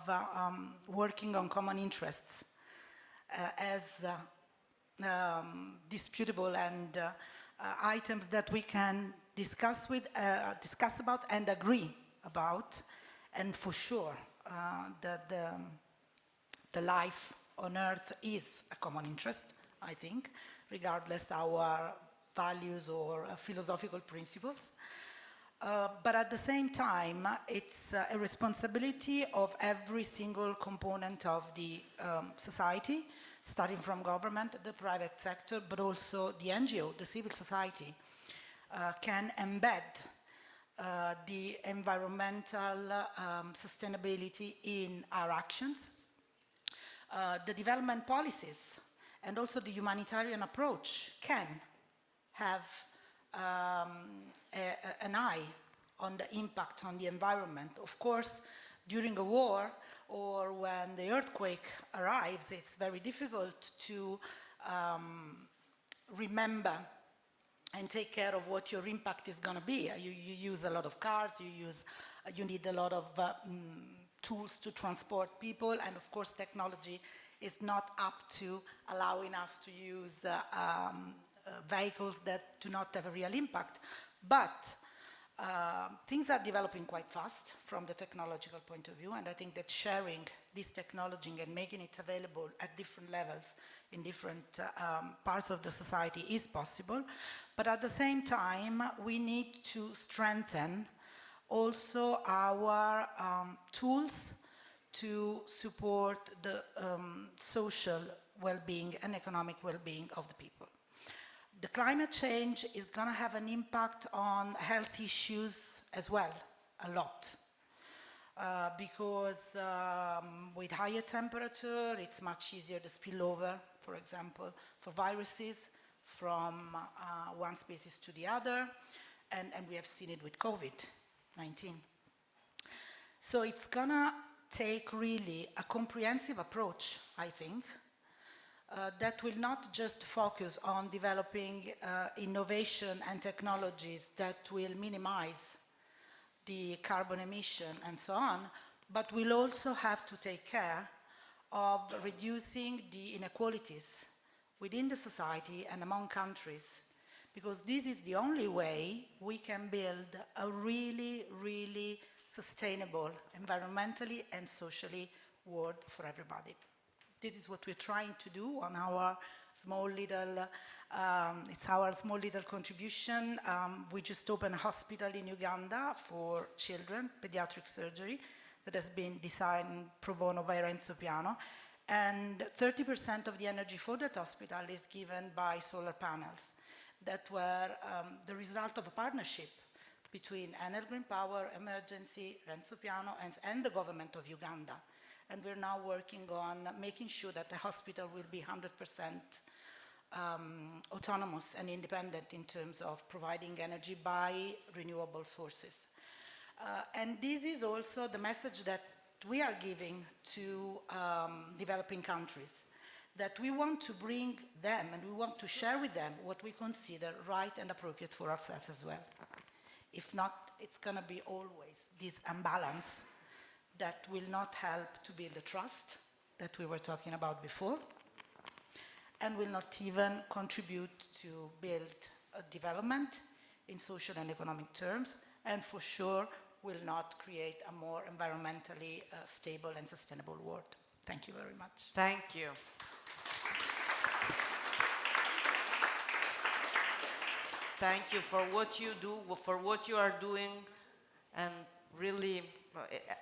working on common interests as disputable and items that we can discuss about and agree about, and for sure the life on Earth is a common interest, I think, regardless our values or philosophical principles. But at the same time, it's a responsibility of every single component of the society, starting from government, the private sector, but also the NGO, the civil society, can embed the environmental sustainability in our actions. The development policies and also the humanitarian approach can have an eye on the impact on the environment. Of course, during a war or when the earthquake arrives, it's very difficult to remember and take care of what your impact is going to be. You use a lot of cars, you need a lot of tools to transport people, and of course technology is not up to allowing us to use vehicles that do not have a real impact. But things are developing quite fast from the technological point of view, and I think that sharing this technology and making it available at different levels in different parts of the society is possible. But at the same time, we need to strengthen also our tools to support the social well-being and economic well-being of the people. The climate change is going to have an impact on health issues as well, a lot. Because with higher temperature, it's much easier to spill over, for example, for viruses from one species to the other, and we have seen it with COVID-19. So it's gonna take really a comprehensive approach, I think, that will not just focus on developing innovation and technologies that will minimize the carbon emission and so on, but we'll also have to take care of reducing the inequalities within the society and among countries, because this is the only way we can build a really, really sustainable, environmentally and socially world for everybody. This is what we're trying to do on our small little, it's our small little contribution. We just opened a hospital in Uganda for children, pediatric surgery, that has been designed pro bono by Renzo Piano. And 30% of the energy for that hospital is given by solar panels that were the result of a partnership between Enel Green Power, Emergency, Renzo Piano, and the government of Uganda. And we're now working on making sure that the hospital will be 100% autonomous and independent in terms of providing energy by renewable sources. And this is also the message that we are giving to developing countries, that we want to bring them and we want to share with them what we consider right and appropriate for ourselves as well. If not, it's going to be always this imbalance that will not help to build the trust that we were talking about before, and will not even contribute to build a development in social and economic terms, and for sure will not create a more environmentally stable and sustainable world. Thank you very much. Thank you. Thank you for what you do, for what you are doing, and really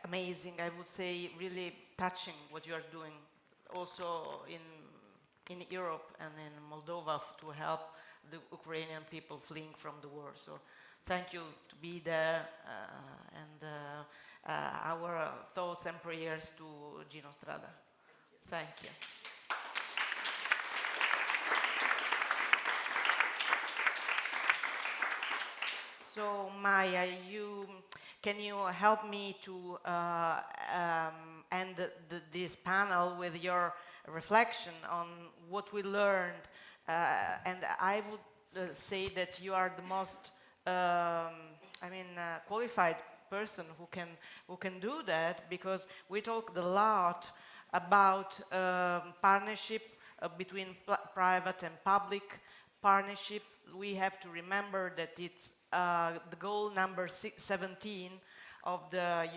amazing, I would say, really touching what you are doing also in Europe and in Moldova to help the Ukrainian people fleeing from the war. So thank you to be there, and our thoughts and prayers to Gino Strada. Thank you. So Maya, can you help me to end this panel with your reflection on what we learned? And I would say that you are the most, qualified person who can do that, because we talked a lot about partnership between private and public partnership. We have to remember that it's the goal number 17 of the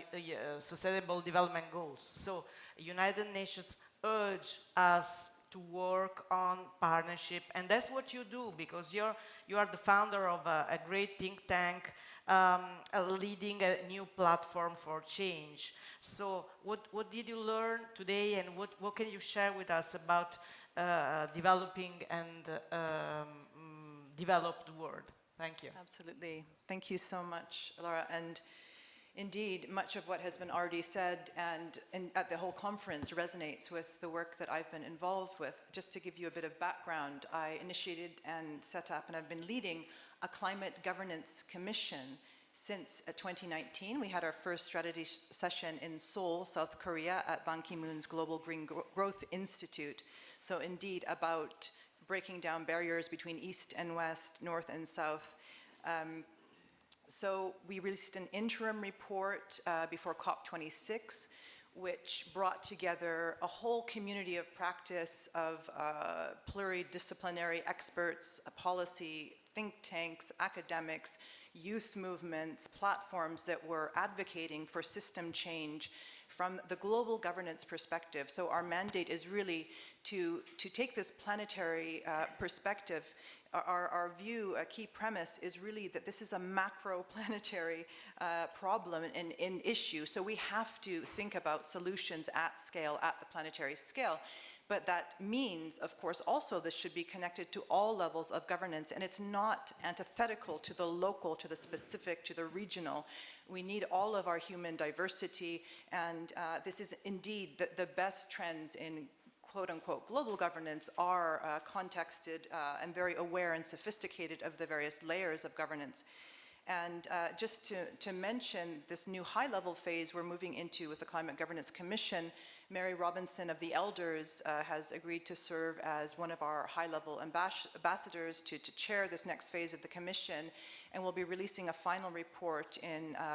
Sustainable Development Goals. So United Nations urge us to work on partnership, and that's what you do, because you are the founder of a great think tank leading a new platform for change. So what did you learn today, and what can you share with us about developing and developed world? Thank you. Absolutely. Thank you so much, Laura. And Indeed, much of what has been already said and at the whole conference resonates with the work that I've been involved with. Just to give you a bit of background, I initiated and set up, and I've been leading a climate governance commission since 2019. We had our first strategy session in Seoul, South Korea, at Ban Ki-moon's Global Green Growth Institute. So indeed, about breaking down barriers between East and West, North and South. So we released an interim report before COP26, which brought together a whole community of practice of pluridisciplinary experts, policy, think tanks, academics, youth movements, platforms that were advocating for system change from the global governance perspective. So our mandate is really to take this planetary perspective. Our view, a key premise, is really that this is a macro-planetary problem and issue. So we have to think about solutions at scale, at the planetary scale. But that means, of course, also this should be connected to all levels of governance, and it's not antithetical to the local, to the specific, to the regional. We need all of our human diversity, and this is indeed the best trends in quote-unquote global governance are contexted and very aware and sophisticated of the various layers of governance. And just to mention this new high-level phase we're moving into with the Climate Governance Commission, Mary Robinson of the Elders has agreed to serve as one of our high-level ambassadors to chair this next phase of the commission, and we'll be releasing a final report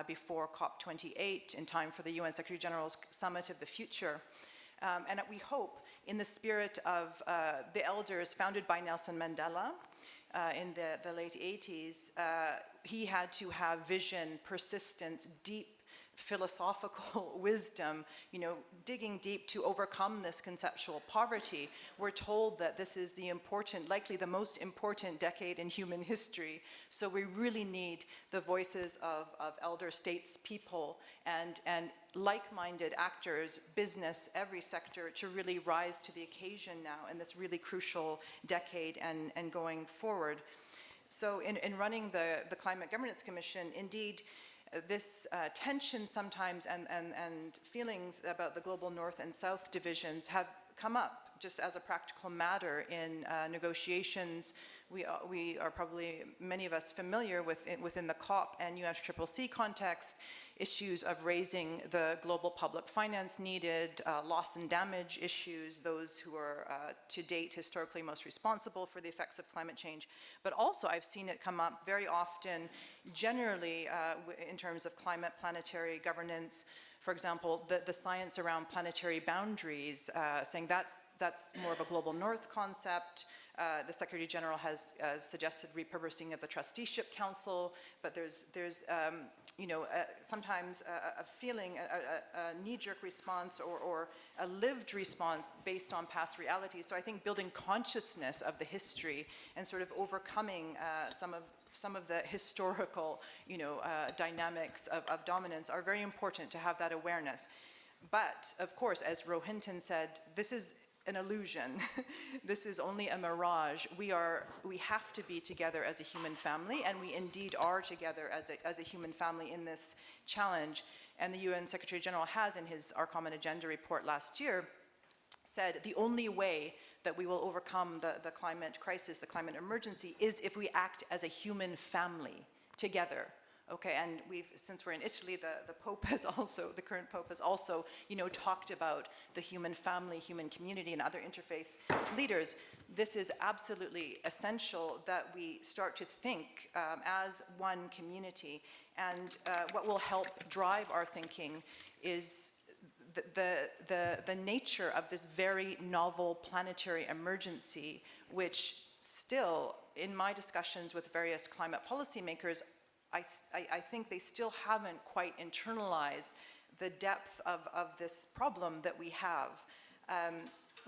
before COP28 in time for the UN Secretary General's Summit of the Future. And we hope, in the spirit of the Elders founded by Nelson Mandela in the late 80s, he had to have vision, persistence, deep philosophical wisdom, digging deep to overcome this conceptual poverty. We're told that this is likely the most important decade in human history. So we really need the voices of elder statespeople and like-minded actors, business, every sector, to really rise to the occasion now in this really crucial decade and going forward. So in running the Climate Governance Commission, indeed, this tension sometimes and feelings about the global North and South divisions have come up just as a practical matter in negotiations. We are probably, many of us, familiar with within the COP and UNFCCC context, issues of raising the global public finance needed, loss and damage issues, those who are to date historically most responsible for the effects of climate change. But also I've seen it come up very often generally in terms of climate planetary governance. For example, the science around planetary boundaries, saying that's more of a global North concept. The Secretary General has suggested repurposing of the Trusteeship Council, but there's sometimes a feeling, a knee-jerk response or a lived response based on past realities. So I think building consciousness of the history and sort of overcoming some of the historical, dynamics of dominance are very important to have that awareness. But of course, as Rohinton said, this is an illusion. This is only a mirage. We have to be together as a human family, and we indeed are together as a human family in this challenge. And the UN Secretary General has, in Our Common Agenda report last year, said the only way that we will overcome the climate crisis, the climate emergency, is if we act as a human family together. Okay, and since we're in Italy, the Pope has also, the current Pope has also, talked about the human family, human community, and other interfaith leaders. This is absolutely essential that we start to think as one community. And what will help drive our thinking is the nature of this very novel planetary emergency, which still, in my discussions with various climate policymakers, I think they still haven't quite internalized the depth of this problem that we have.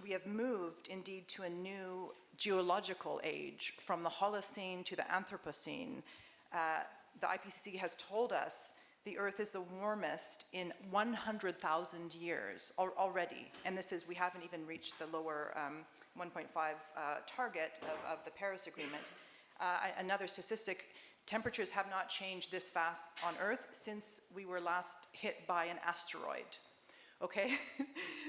We have moved, indeed, to a new geological age, from the Holocene to the Anthropocene. The IPCC has told us the Earth is the warmest in 100,000 years already, and we haven't even reached the lower 1.5 target of the Paris Agreement. Another statistic, temperatures have not changed this fast on Earth since we were last hit by an asteroid. Okay?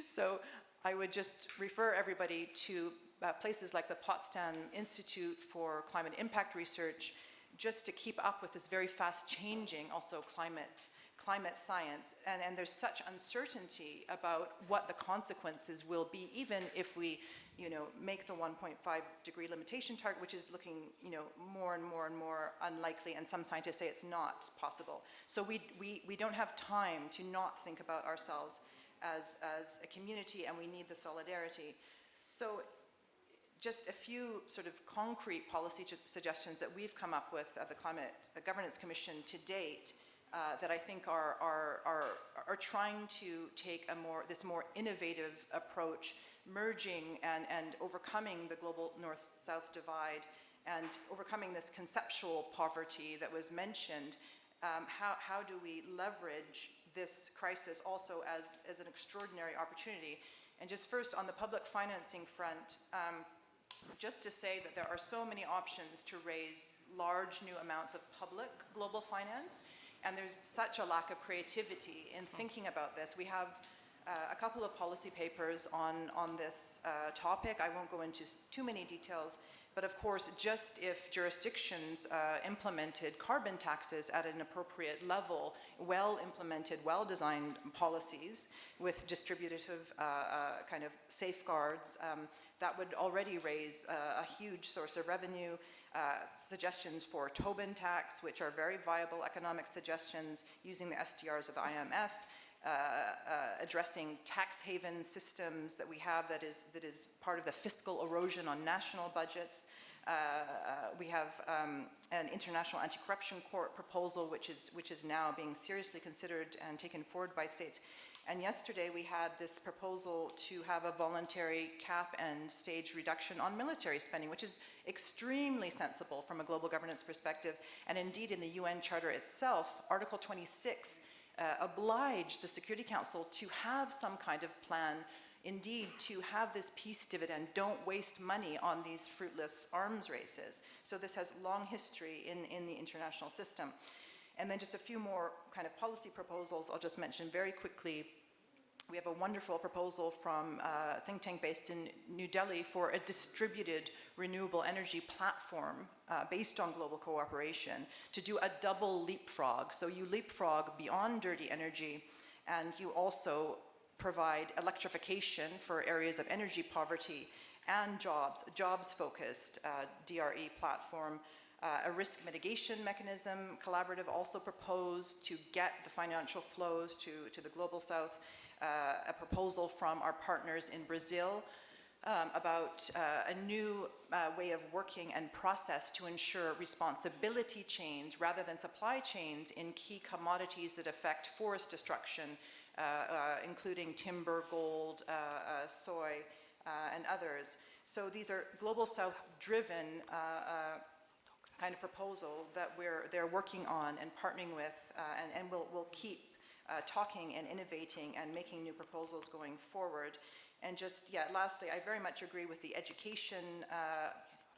So I would just refer everybody to places like the Potsdam Institute for Climate Impact Research, just to keep up with this very fast changing also climate science. And there's such uncertainty about what the consequences will be, even if we make the 1.5 degree limitation target, which is looking more and more and more unlikely, and some scientists say it's not possible. So we don't have time to not think about ourselves as a community, and we need the solidarity. So just a few sort of concrete policy suggestions that we've come up with at the Climate Governance Commission to date that I think are trying to take this more innovative approach, merging and overcoming the global north-south divide and overcoming this conceptual poverty that was mentioned. How do we leverage this crisis also as an extraordinary opportunity? And just first on the public financing front, just to say that there are so many options to raise large new amounts of public global finance, and there's such a lack of creativity in thinking about this. We have a couple of policy papers on this topic. I won't go into too many details, but of course, just if jurisdictions implemented carbon taxes at an appropriate level, well-implemented, well-designed policies with distributive kind of safeguards, that would already raise a huge source of revenue. Suggestions for Tobin tax, which are very viable economic suggestions using the SDRs of the IMF, addressing tax haven systems that we have that is part of the fiscal erosion on national budgets. We have an international anti-corruption court proposal, which is now being seriously considered and taken forward by states. And yesterday we had this proposal to have a voluntary cap and stage reduction on military spending, which is extremely sensible from a global governance perspective. And indeed in the UN Charter itself, Article 26 obliged the Security Council to have some kind of plan, indeed to have this peace dividend. Don't waste money on these fruitless arms races. So this has long history in the international system. And then just a few more kind of policy proposals I'll just mention very quickly. We have a wonderful proposal from a think tank based in New Delhi for a distributed renewable energy platform based on global cooperation to do a double leapfrog. So you leapfrog beyond dirty energy, and you also provide electrification for areas of energy poverty and jobs-focused DRE platform. A risk mitigation mechanism, collaborative, also proposed to get the financial flows to the global south. A proposal from our partners in Brazil about a new way of working and process to ensure responsibility chains rather than supply chains in key commodities that affect forest destruction, including timber, gold, soy, and others. So these are global south driven kind of proposal that they're working on and partnering with, and we'll keep talking and innovating and making new proposals going forward. And just, lastly, I very much agree with the education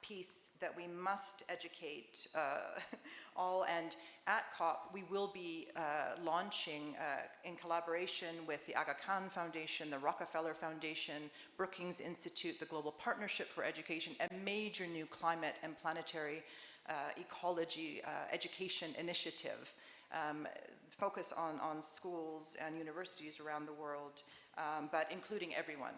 piece that we must educate all. And at COP, we will be launching, in collaboration with the Aga Khan Foundation, the Rockefeller Foundation, Brookings Institute, the Global Partnership for Education, a major new climate and planetary ecology education initiative. Focus on schools and universities around the world, but including everyone.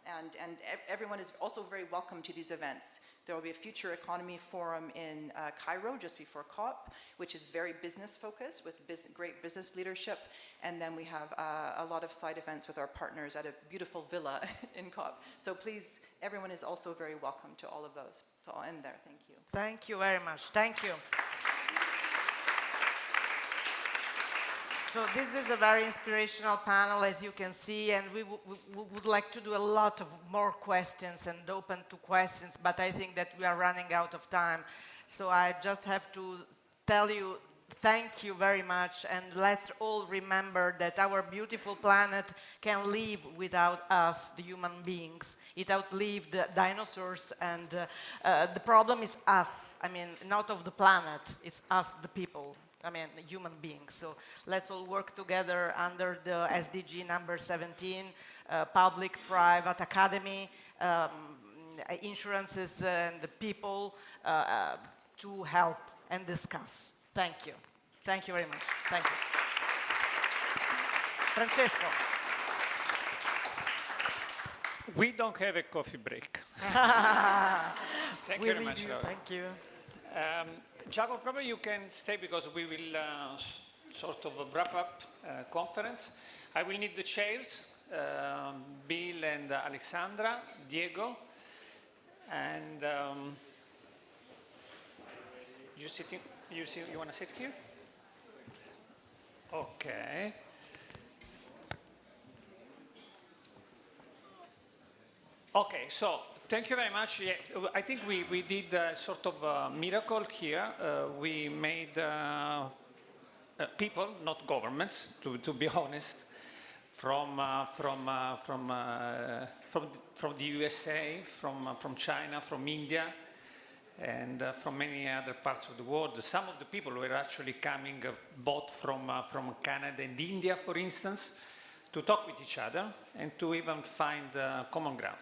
And everyone is also very welcome to these events. There will be a Future Economy Forum in Cairo just before COP, which is very business focused with great business leadership. And then we have a lot of side events with our partners at a beautiful villa in COP. So please, everyone is also very welcome to all of those. So I'll end there. Thank you. Thank you very much. Thank you. So this is a very inspirational panel, as you can see, and we would like to do a lot of more questions and open to questions, but I think that we are running out of time. So I just have to tell you thank you very much, and let's all remember that our beautiful planet can live without us, the human beings. It outlived the dinosaurs, and the problem is us. I mean, not of the planet, it's us, the people. I mean, human beings. So let's all work together under the SDG number 17, public-private academy, insurances and the people to help and discuss. Thank you. Thank you very much. Thank you. Francesco. We don't have a coffee break. Thank you very much. Thank you. Giacomo, probably you can stay because we will sort of wrap up conference. I will need the chairs, Bill and Alexandra, Diego, and you sitting? You want to sit here? Okay. Okay, so thank you very much. Yeah, I think we did sort of a miracle here. We made people, not governments, to be honest, from the USA, from China, from India, and from many other parts of the world. Some of the people were actually coming both from Canada and India, for instance, to talk with each other and to even find common ground.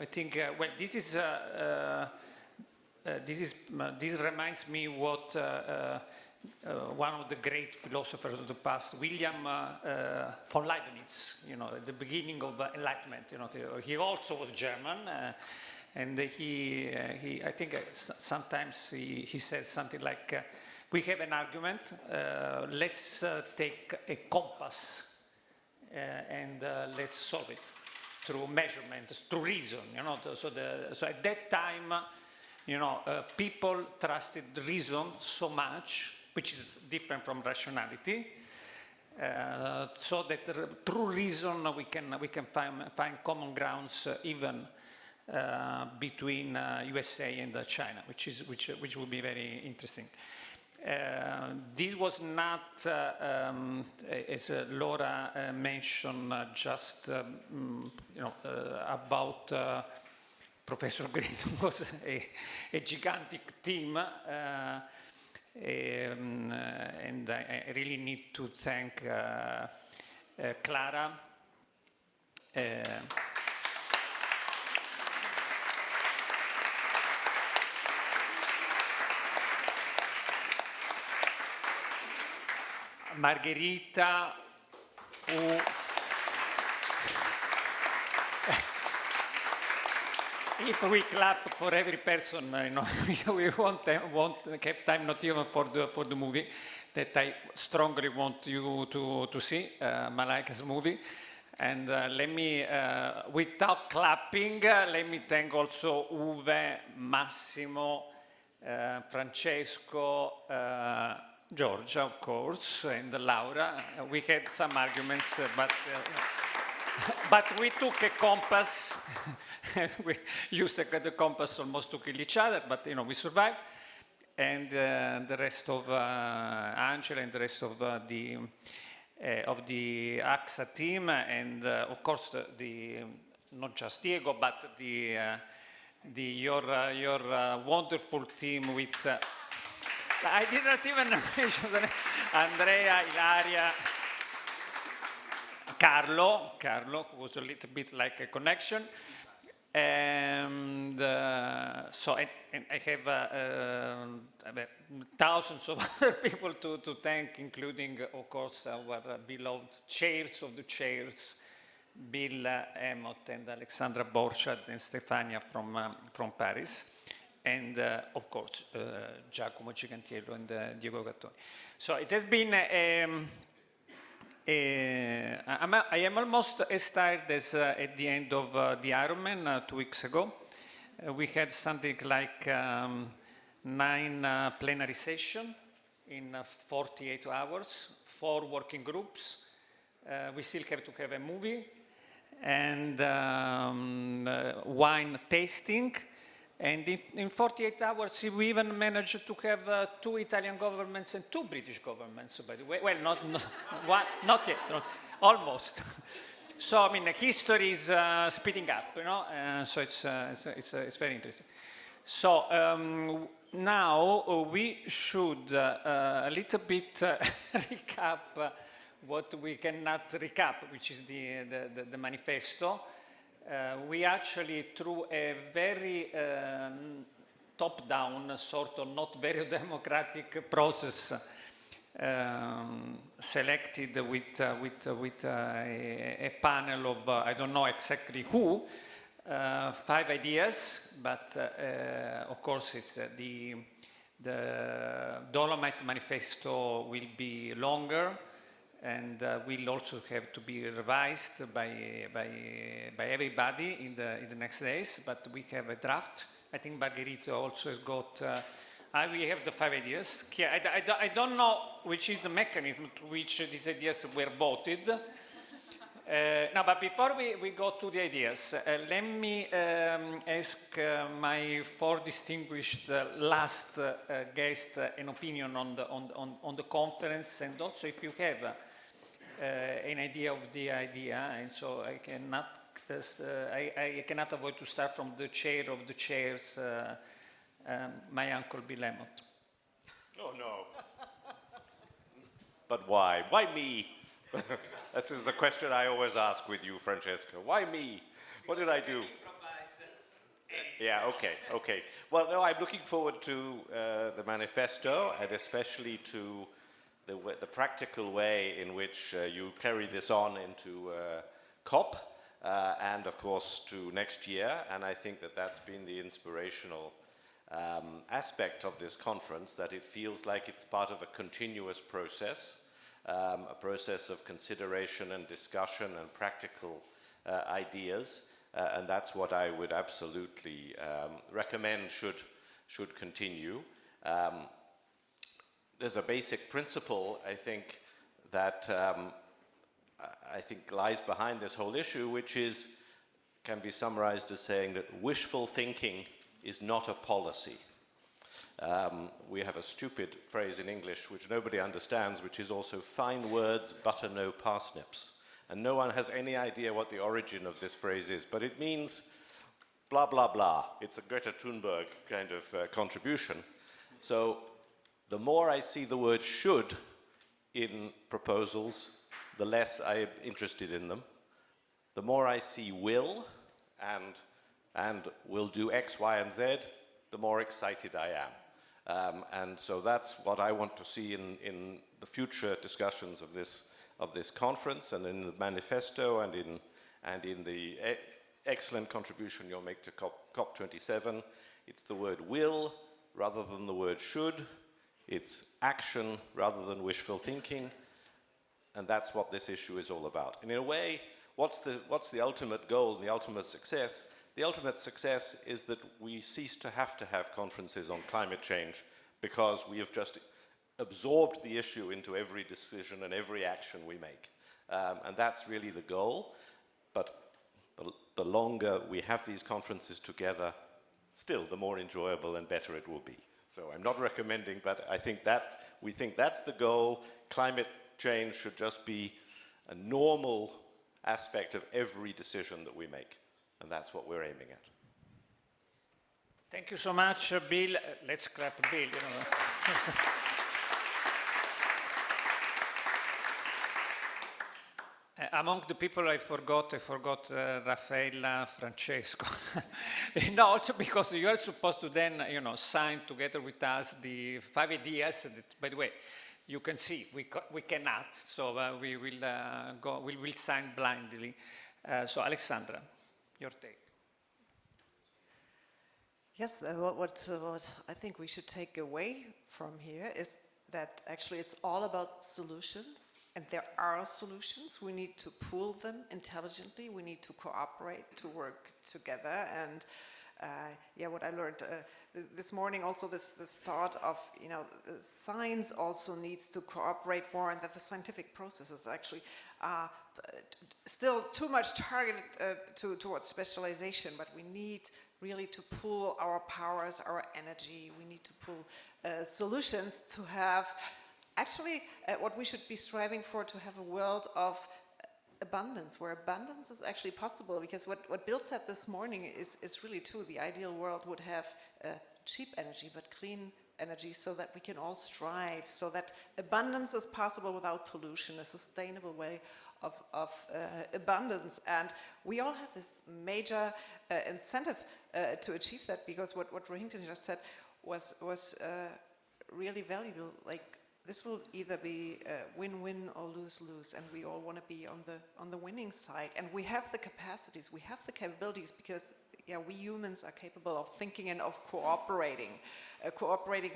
I think, well, this reminds me what one of the great philosophers of the past, William von Leibniz, you know, at the beginning of Enlightenment, you know, he also was German, and I think sometimes he says something like, we have an argument, let's take a compass and let's solve it through measurement, through reason, you know. So at that time, you know, people trusted reason so much, which is different from rationality, so that through reason we can find common grounds even between USA and China, which will be very interesting. This was not, as Laura mentioned, just you know, about Professor Green. Was a gigantic team, and I really need to thank Clara. Margherita, who if we clap for every person, you know, we won't have time, not even for the movie that I strongly want you to see, Malaika's movie. And let me, without clapping, let me thank also Uwe, Massimo, Francesco, Georgia, of course, and Laura. We had some arguments, but we took a compass. We used the compass almost to kill each other, but you know, we survived. And the rest of Angela and the rest of the AXA team, and of course not just Diego, but your wonderful team with. I did not even mention the name. Andrea, Ilaria, Carlo, who was a little bit like a connection. And so I have thousands of other people to thank, including, of course, our beloved chairs of the chairs, Bill Emmott and Alexandra Borchardt and Stefania from Paris. And of course, Giacomo Cicantiello and Diego Gattoni. So it has been I am almost as tired as at the end of the Ironman 2 weeks ago. We had something like 9 plenary sessions in 48 hours, 4 working groups. We still have to have a movie and wine tasting. And in 48 hours, we even managed to have 2 Italian governments and 2 British governments, by the way. Well, not yet, almost. So, I mean, history is speeding up, you know, so it's very interesting. So, now we should a little bit recap what we cannot recap, which is the manifesto. We actually, through a very top-down, sort of not very democratic process, selected with a panel of, I don't know exactly who, 5 ideas, but of course it's the Dolomite manifesto will be longer, and will also have to be revised by everybody in the next days, but we have a draft. I think Margherita also has got, we have the 5 ideas. I don't know which is the mechanism to which these ideas were voted. No, but before we go to the ideas, let me ask my 4 distinguished last guests an opinion on the conference, and also if you have an idea of the idea, and so I cannot avoid to start from the chair of the chairs, my uncle Bill Emmott. Oh no. But why? Why me? This is the question I always ask with you, Francesca. Why me? What did I do? Yeah, okay. Well, no, I'm looking forward to the manifesto, and especially to the practical way in which you carry this on into COP, and of course to next year. And I think that that's been the inspirational aspect of this conference, that it feels like it's part of a continuous process, a process of consideration and discussion and practical ideas, and that's what I would absolutely recommend should continue. There's a basic principle, I think, that I think lies behind this whole issue, which can be summarized as saying that wishful thinking is not a policy. We have a stupid phrase in English which nobody understands, which is also fine words, butter no parsnips. And no one has any idea what the origin of this phrase is, but it means blah, blah, blah. It's a Greta Thunberg kind of contribution. So the more I see the word should in proposals, the less I'm interested in them. The more I see will and will do X, Y, and Z, the more excited I am. And so that's what I want to see in the future discussions of this conference, and in the manifesto, and in the excellent contribution you'll make to COP27. It's the word will rather than the word should. It's action rather than wishful thinking, and that's what this issue is all about. And in a way, what's the ultimate goal and the ultimate success? The ultimate success is that we cease to have conferences on climate change, because we have just absorbed the issue into every decision and every action we make. And that's really the goal. But the longer we have these conferences together, still the more enjoyable and better it will be. So I'm not recommending, but we think that's the goal. Climate change should just be a normal aspect of every decision that we make. And that's what we're aiming at. Thank you so much, Bill. Let's clap Bill. Among the people I forgot Raffaella, Francesco. No, also because you are supposed to then, sign together with us the 5 ideas. That, by the way, you can see we cannot, so we will sign blindly. So, Alexandra, your take. Yes, what I think we should take away from here is that actually it's all about solutions. And there are solutions. We need to pool them intelligently. We need to cooperate, to work together. And yeah, what I learned this morning, also this thought of, science also needs to cooperate more, and that the scientific processes actually are still too much targeted towards specialization, but we need really to pool our powers, our energy. We need to pool solutions to have actually what we should be striving for, to have a world of abundance, where abundance is actually possible, because what Bill said this morning is really true. The ideal world would have cheap energy, but clean energy, so that we can all strive, so that abundance is possible without pollution, a sustainable way of abundance. And we all have this major incentive to achieve that, because what Rohington just said was really valuable. Like, this will either be win-win or lose-lose, and we all want to be on the winning side. And we have the capacities, we have the capabilities, because we humans are capable of thinking and of cooperating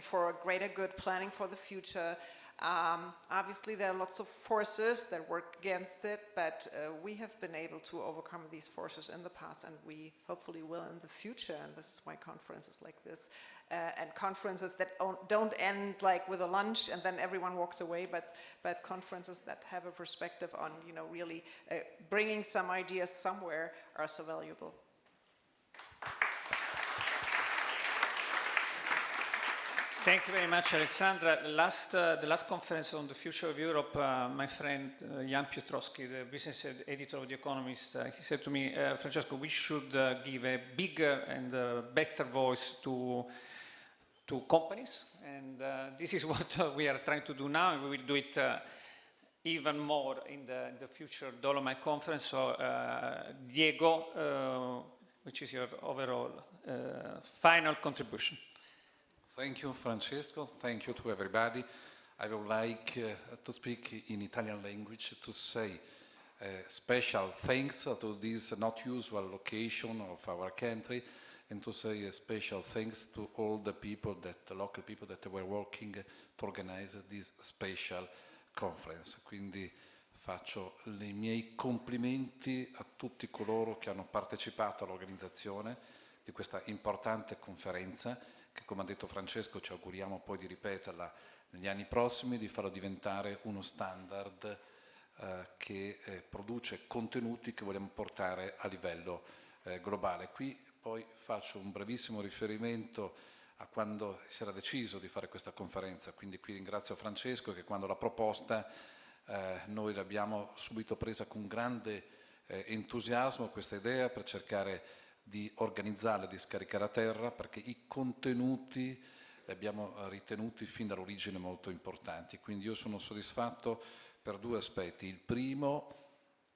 for a greater good, planning for the future. Obviously, there are lots of forces that work against it, but we have been able to overcome these forces in the past, and we hopefully will in the future. And this is why conferences like this and conferences that don't end like with a lunch and then everyone walks away, but conferences that have a perspective on, really bringing some ideas somewhere are so valuable. Thank you very much, Alessandra. The last conference on the future of Europe, my friend Jan Piotrowski, the business editor of The Economist, he said to me, Francesco, we should give a bigger and better voice to companies. And this is what we are trying to do now, and we will do it even more in the future Dolomite conference. So, Diego, which is your overall final contribution? Thank you, Francesco. Thank you to everybody. I would like to speak in Italian language to say special thanks to this not usual location of our country, and to say a special thanks to all the people, the local people that were working to organize this special conference. Quindi faccio i miei complimenti a tutti coloro che hanno partecipato all'organizzazione di questa importante conferenza, che, come ha detto Francesco, ci auguriamo poi di ripeterla negli anni prossimi, di farlo diventare uno standard che produce contenuti che vogliamo portare a livello globale. Qui poi faccio un brevissimo riferimento a quando si era deciso di fare questa conferenza, quindi qui ringrazio Francesco, che quando l'ha proposta noi l'abbiamo subito presa con grande entusiasmo, questa idea, per cercare di organizzarla, di scaricare a terra, perché i contenuti li abbiamo ritenuti fin dall'origine molto importanti. Quindi io sono soddisfatto per due aspetti. Il primo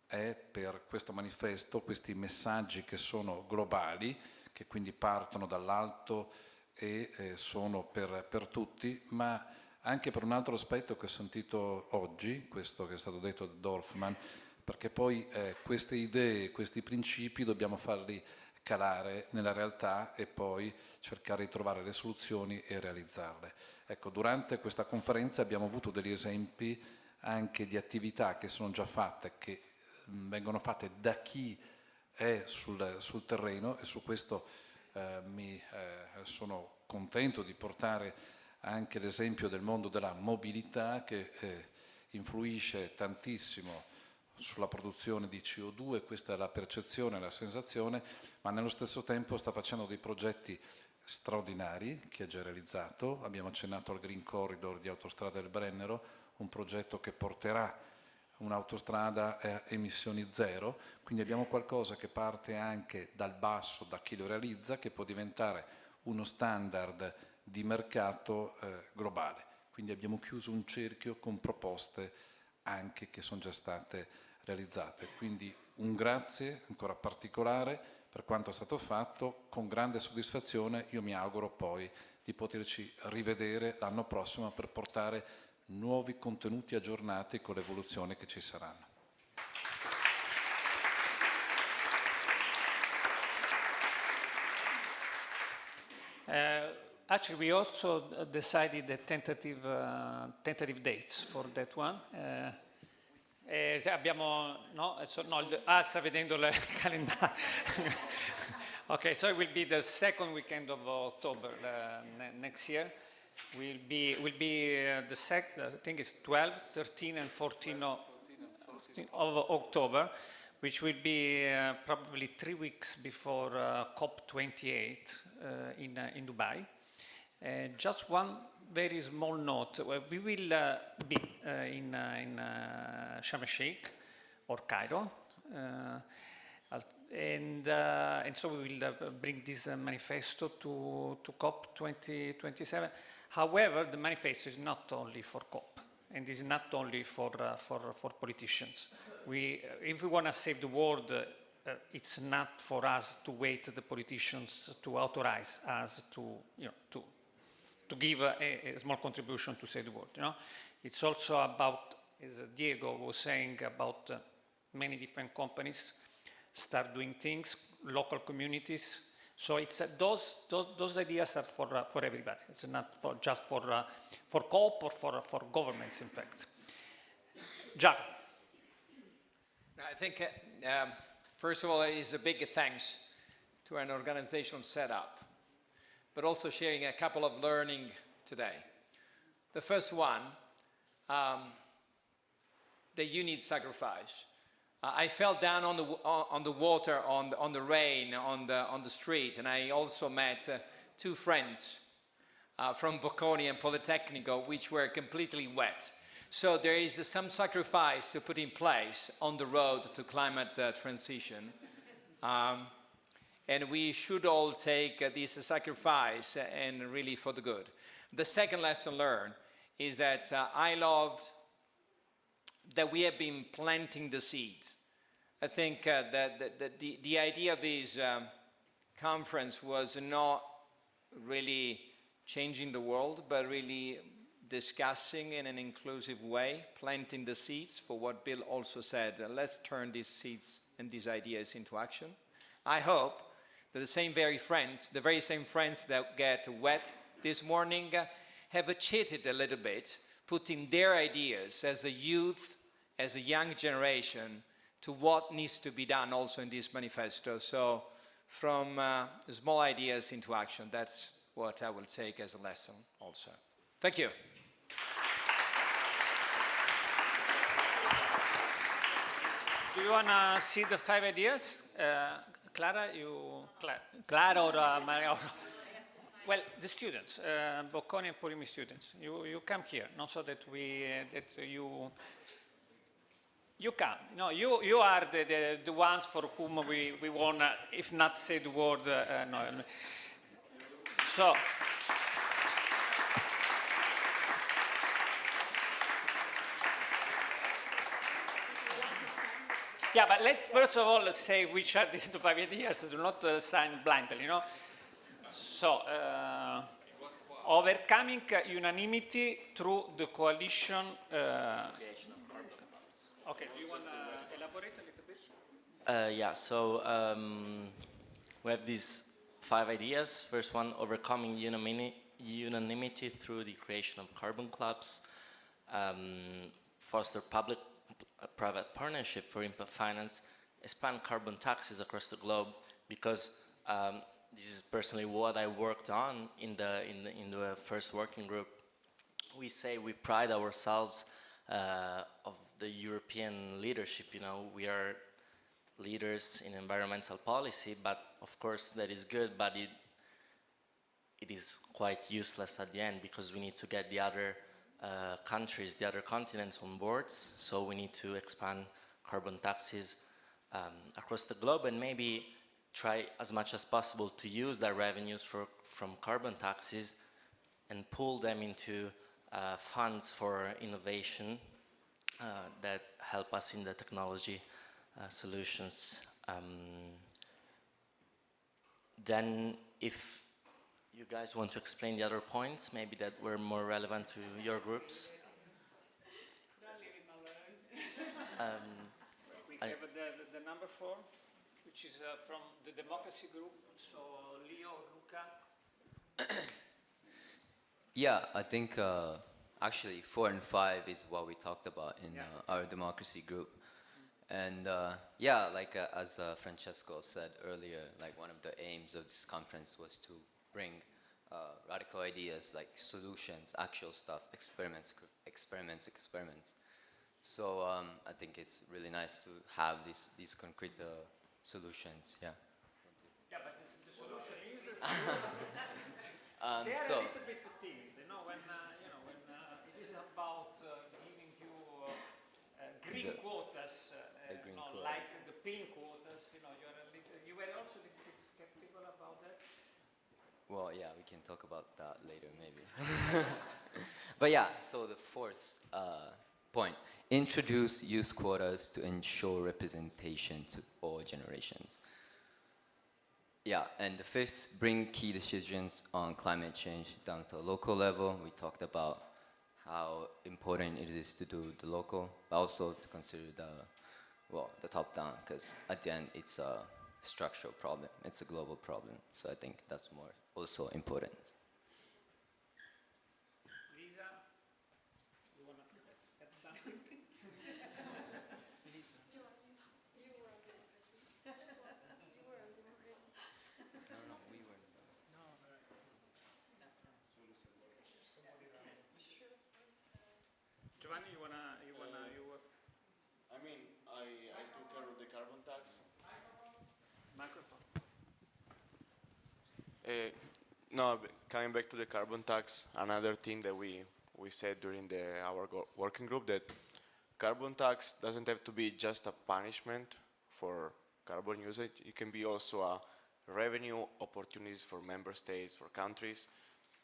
è per questo manifesto, questi messaggi che sono globali, che quindi partono dall'alto e sono per tutti, ma anche per un altro aspetto che ho sentito oggi, questo che è stato detto da Dorfman, perché poi queste idee, questi principi dobbiamo farli calare nella realtà e poi cercare di trovare le soluzioni e realizzarle. Ecco, durante questa conferenza abbiamo avuto degli esempi anche di attività che sono già fatte, che vengono fatte da chi è sul terreno, e su questo sono contento di portare anche l'esempio del mondo della mobilità, che influisce tantissimo sulla produzione di CO2, questa è la percezione, la sensazione, ma nello stesso tempo sta facendo dei progetti straordinari che ha già realizzato. Abbiamo accennato al Green Corridor di Autostrada del Brennero, un progetto che porterà un'autostrada a emissioni zero, quindi abbiamo qualcosa che parte anche dal basso, da chi lo realizza, che può diventare uno standard di mercato globale. Quindi abbiamo chiuso un cerchio con proposte anche che sono già state realizzate. Quindi un grazie ancora particolare per quanto è stato fatto, con grande soddisfazione. Io mi auguro poi di poterci rivedere l'anno prossimo per portare nuovi contenuti aggiornati con l'evoluzione che ci saranno. Actually, we also decided the tentative dates for that one. Abbiamo, sta vedendo il calendario. Okay, so it will be the second weekend of October next year. Will be the I think it's 12, 13, and 14 of October, which will be probably 3 weeks before COP28 in Dubai. Just one very small note: we will be in Sharm el-Sheikh or Cairo. And so we will bring this manifesto to COP 2027. However, the manifesto is not only for COP, and is not only for politicians. If we want to save the world, it's not for us to wait the politicians to authorize us to give a small contribution to save the world. It's also about, as Diego was saying, about many different companies start doing things, local communities. So it's those ideas are for everybody. It's not just for COP or for governments, in fact. Jack. I think, first of all, it is a big thanks to an organizational setup, but also sharing a couple of learning today. The first one, that you need sacrifice. I fell down on the water, on the rain, on the street, and I also met 2 friends from Bocconi and Politecnico, which were completely wet. So there is some sacrifice to put in place on the road to climate transition. And we should all take this sacrifice and really for the good. The second lesson learned is that I loved that we have been planting the seeds. I think that the idea of this conference was not really changing the world, but really discussing in an inclusive way, planting the seeds for what Bill also said. Let's turn these seeds and these ideas into action. I hope that the very same friends that get wet this morning have cheated a little bit, putting their ideas as a youth, as a young generation, to what needs to be done also in this manifesto. So from small ideas into action, that's what I will take as a lesson also. Thank you. Do you want to see the 5 ideas? Clara or Maria? Well, the students, Bocconi and Polimi students, you come here, not so that you come. No, you are the ones for whom we want, if not say the word, no. So. Yeah, but let's first of all say which are these 5 ideas. Do not sign blindly, So, overcoming unanimity through the coalition. Okay, do you want to elaborate a little bit? Yeah, so we have these 5 ideas. First one, overcoming unanimity through the creation of carbon clubs, foster public-private partnership for impact finance, expand carbon taxes across the globe, because this is personally what I worked on in the first working group. We say we pride ourselves of the European leadership. We are leaders in environmental policy, but of course that is good, but it is quite useless at the end, because we need to get the other countries, the other continents on board. So we need to expand carbon taxes across the globe, and maybe try as much as possible to use the revenues from carbon taxes and pull them into funds for innovation that help us in the technology solutions. Then if you guys want to explain the other points, maybe that were more relevant to your groups. Don't leave him alone. We have the number 4, which is from the democracy group. So Leo, Luca. Yeah, I think actually 4 and 5 is what we talked about in our democracy group. And yeah, like as Francesco said earlier, like one of the aims of this conference was to bring radical ideas like solutions, actual stuff, experiments. So I think it's really nice to have these concrete solutions. Yeah. Yeah, but the solution is they so are a little bit timid, you know, when it is about giving you green quotas, like the pink quotas, you know, you were also a little bit skeptical about that. Well, yeah, we can talk about that later, maybe. But yeah, so the fourth point: introduce youth quotas to ensure representation to all generations. Yeah, and the fifth, bring key decisions on climate change down to a local level. We talked about how important it is to do the local, but also to consider the top down, because at the end it's a structural problem, it's a global problem. So I think that's more also important. Lisa, you want to add something? Lisa. You were on democracy. You were on democracy. No, we were. No. Giovanni, you wanna. I mean, I took care of the carbon tax. Microphone. No, coming back to the carbon tax, another thing that we said during our working group, that carbon tax doesn't have to be just a punishment for carbon usage. It can be also a revenue opportunities for member states, for countries,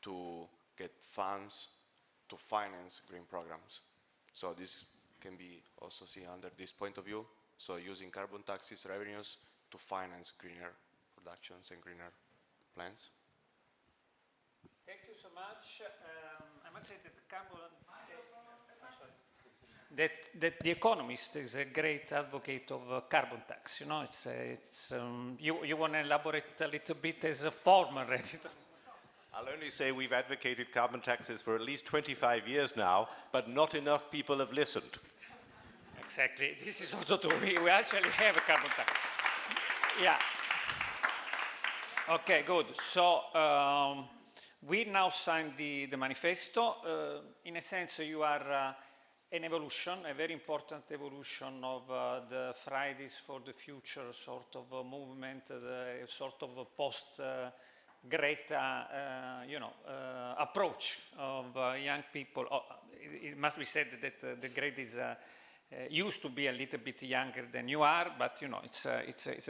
to get funds to finance green programs. So this can be also seen under this point of view. So using carbon taxes revenues to finance greener productions and greener plans. Thank you so much. I must say that that The Economist is a great advocate of carbon tax. You know, you want to elaborate a little bit as a former editor. I'll only say we've advocated carbon taxes for at least 25 years now, but not enough people have listened. Exactly. This is also true. We actually have a carbon tax. Yeah. Okay, good. So we now signed the manifesto. In a sense, you are an evolution, a very important evolution of the Fridays for the Future sort of movement, a sort of a post-Greta, approach of young people. It must be said that the Greta is used to be a little bit younger than you are, but you know, it's a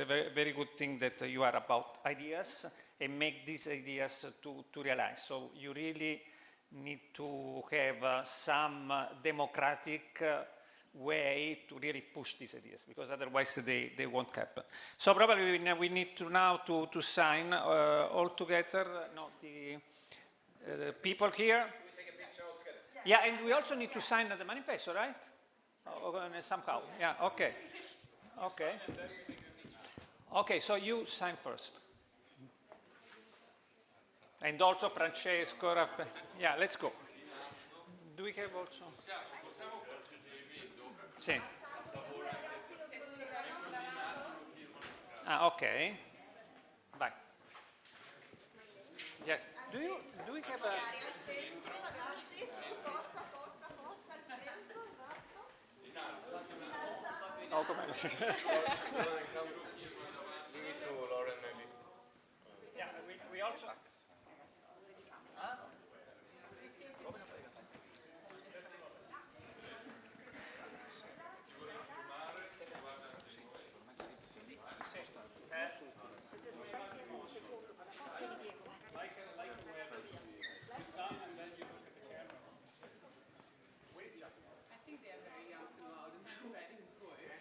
very, very good thing that you are about ideas and make these ideas to realize. So you really need to have some democratic way to really push these ideas, because otherwise they won't happen. So probably we need to now to sign all together. No, the people here. Can we take a picture all together? Yeah, and we also need to sign the manifesto, right? Somehow. Yeah. Okay. Okay. Okay. So you sign first. And also Francesco, Raffaele. Yeah, let's go. Do we have also? Sì. Okay. Bye. Yes. Do we have a... Oh, come on. Leave it to Lauren, maybe. Yeah, we also... Huh? I think they are very young to know how to write in poets.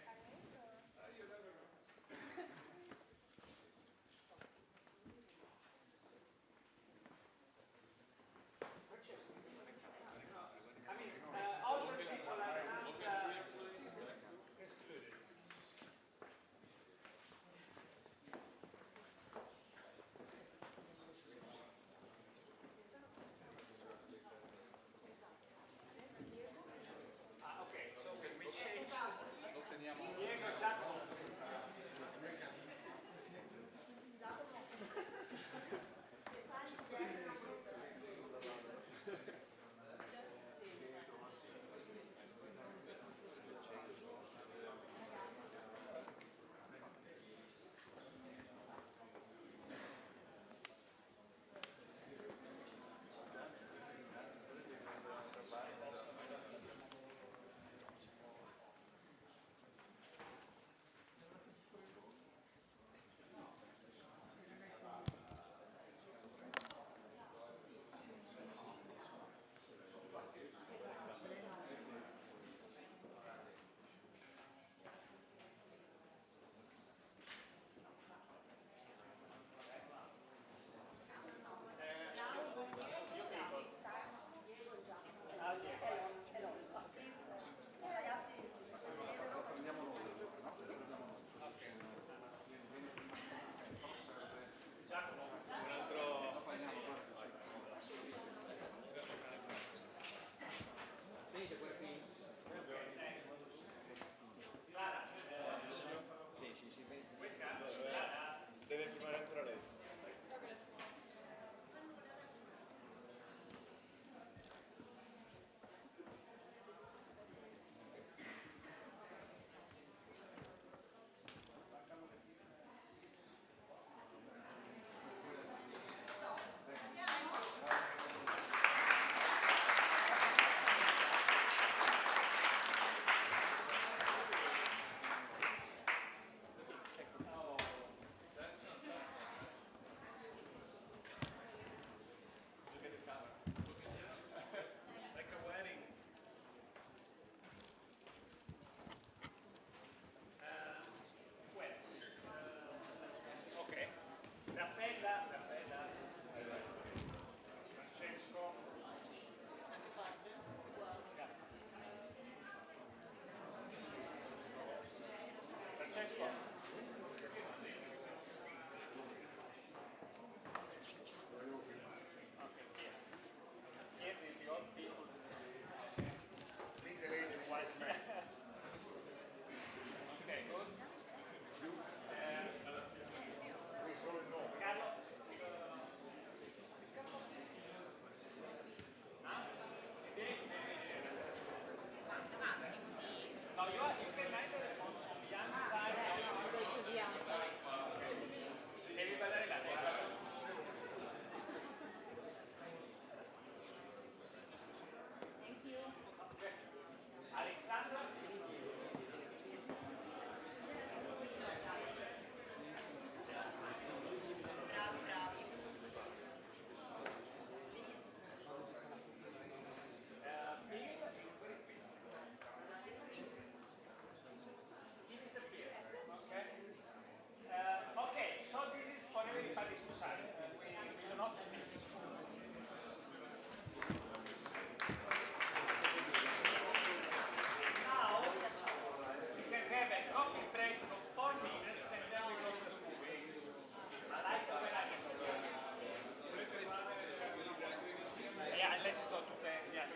Let's go to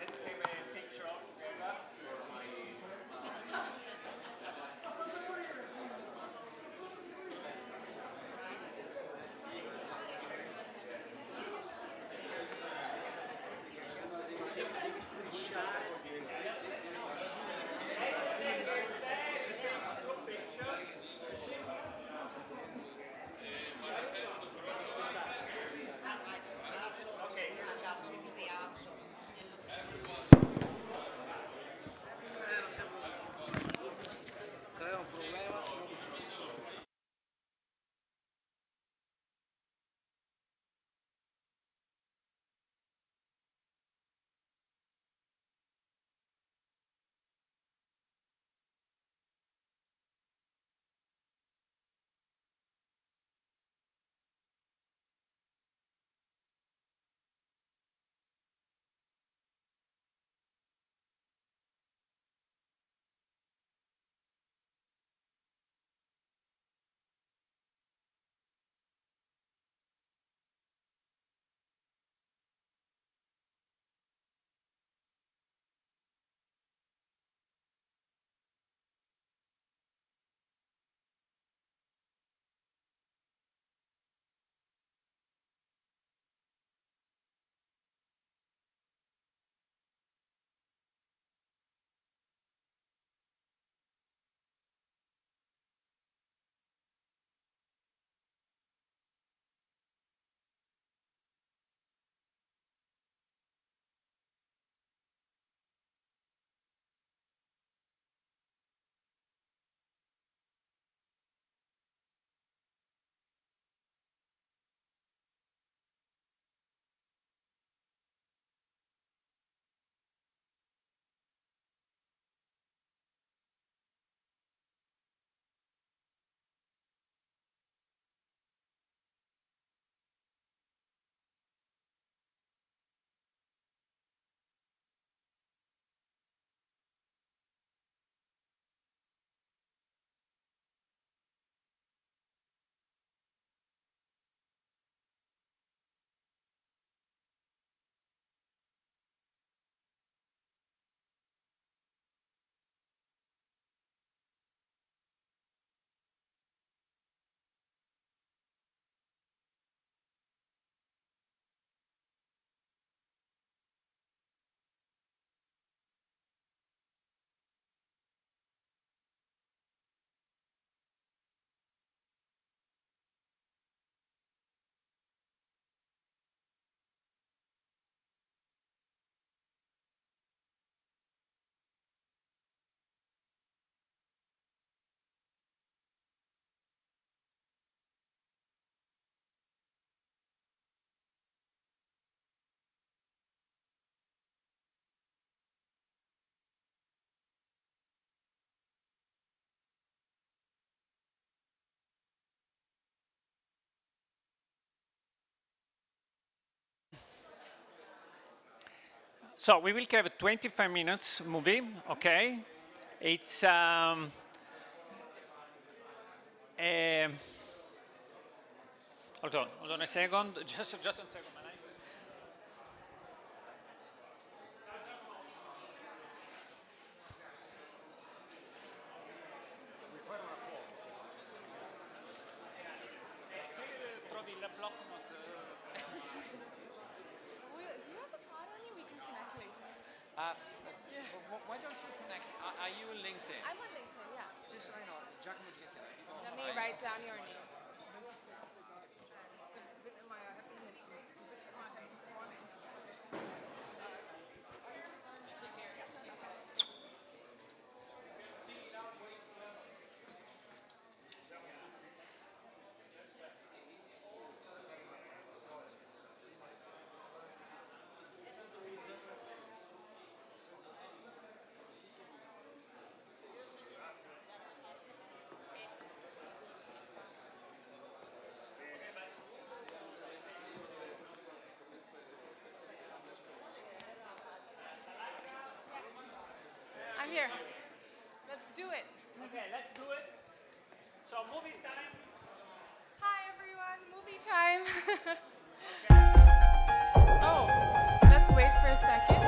let's take a picture together. So we will have a 25 minutes movie, okay? It's hold on a second, just a second. Trovi il block note. Do you have a card on you? We can connect later. Why don't you connect? Are you LinkedIn? I'm on LinkedIn, yeah. Just so I know, Giacomo Giusti. Let me write down your name. Here, let's do it. Okay, let's do it. So movie time. Hi everyone, movie time. Oh, let's wait for a second.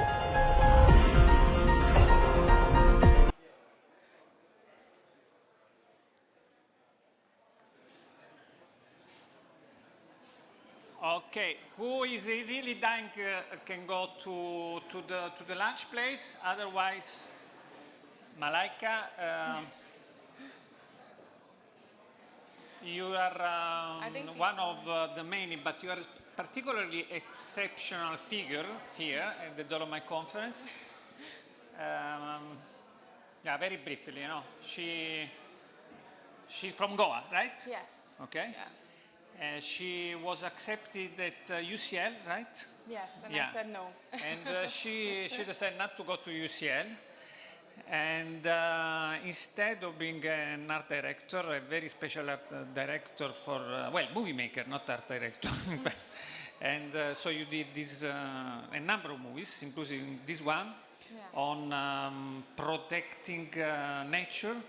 Okay, who is really dying can go to the lunch place. Otherwise, Malaika, you are one of the many, but you are a particularly exceptional figure here at the Dolomite conference. Yeah, very briefly, you know, she's from Goa, right? Yes. Okay. Yeah. She was accepted at UCL, right? Yes, and yeah. I said no. And she decided not to go to UCL. And instead of being an art director, a very special art director for, well, movie maker, not art director. And so you did this, a number of movies, including this one, on protecting nature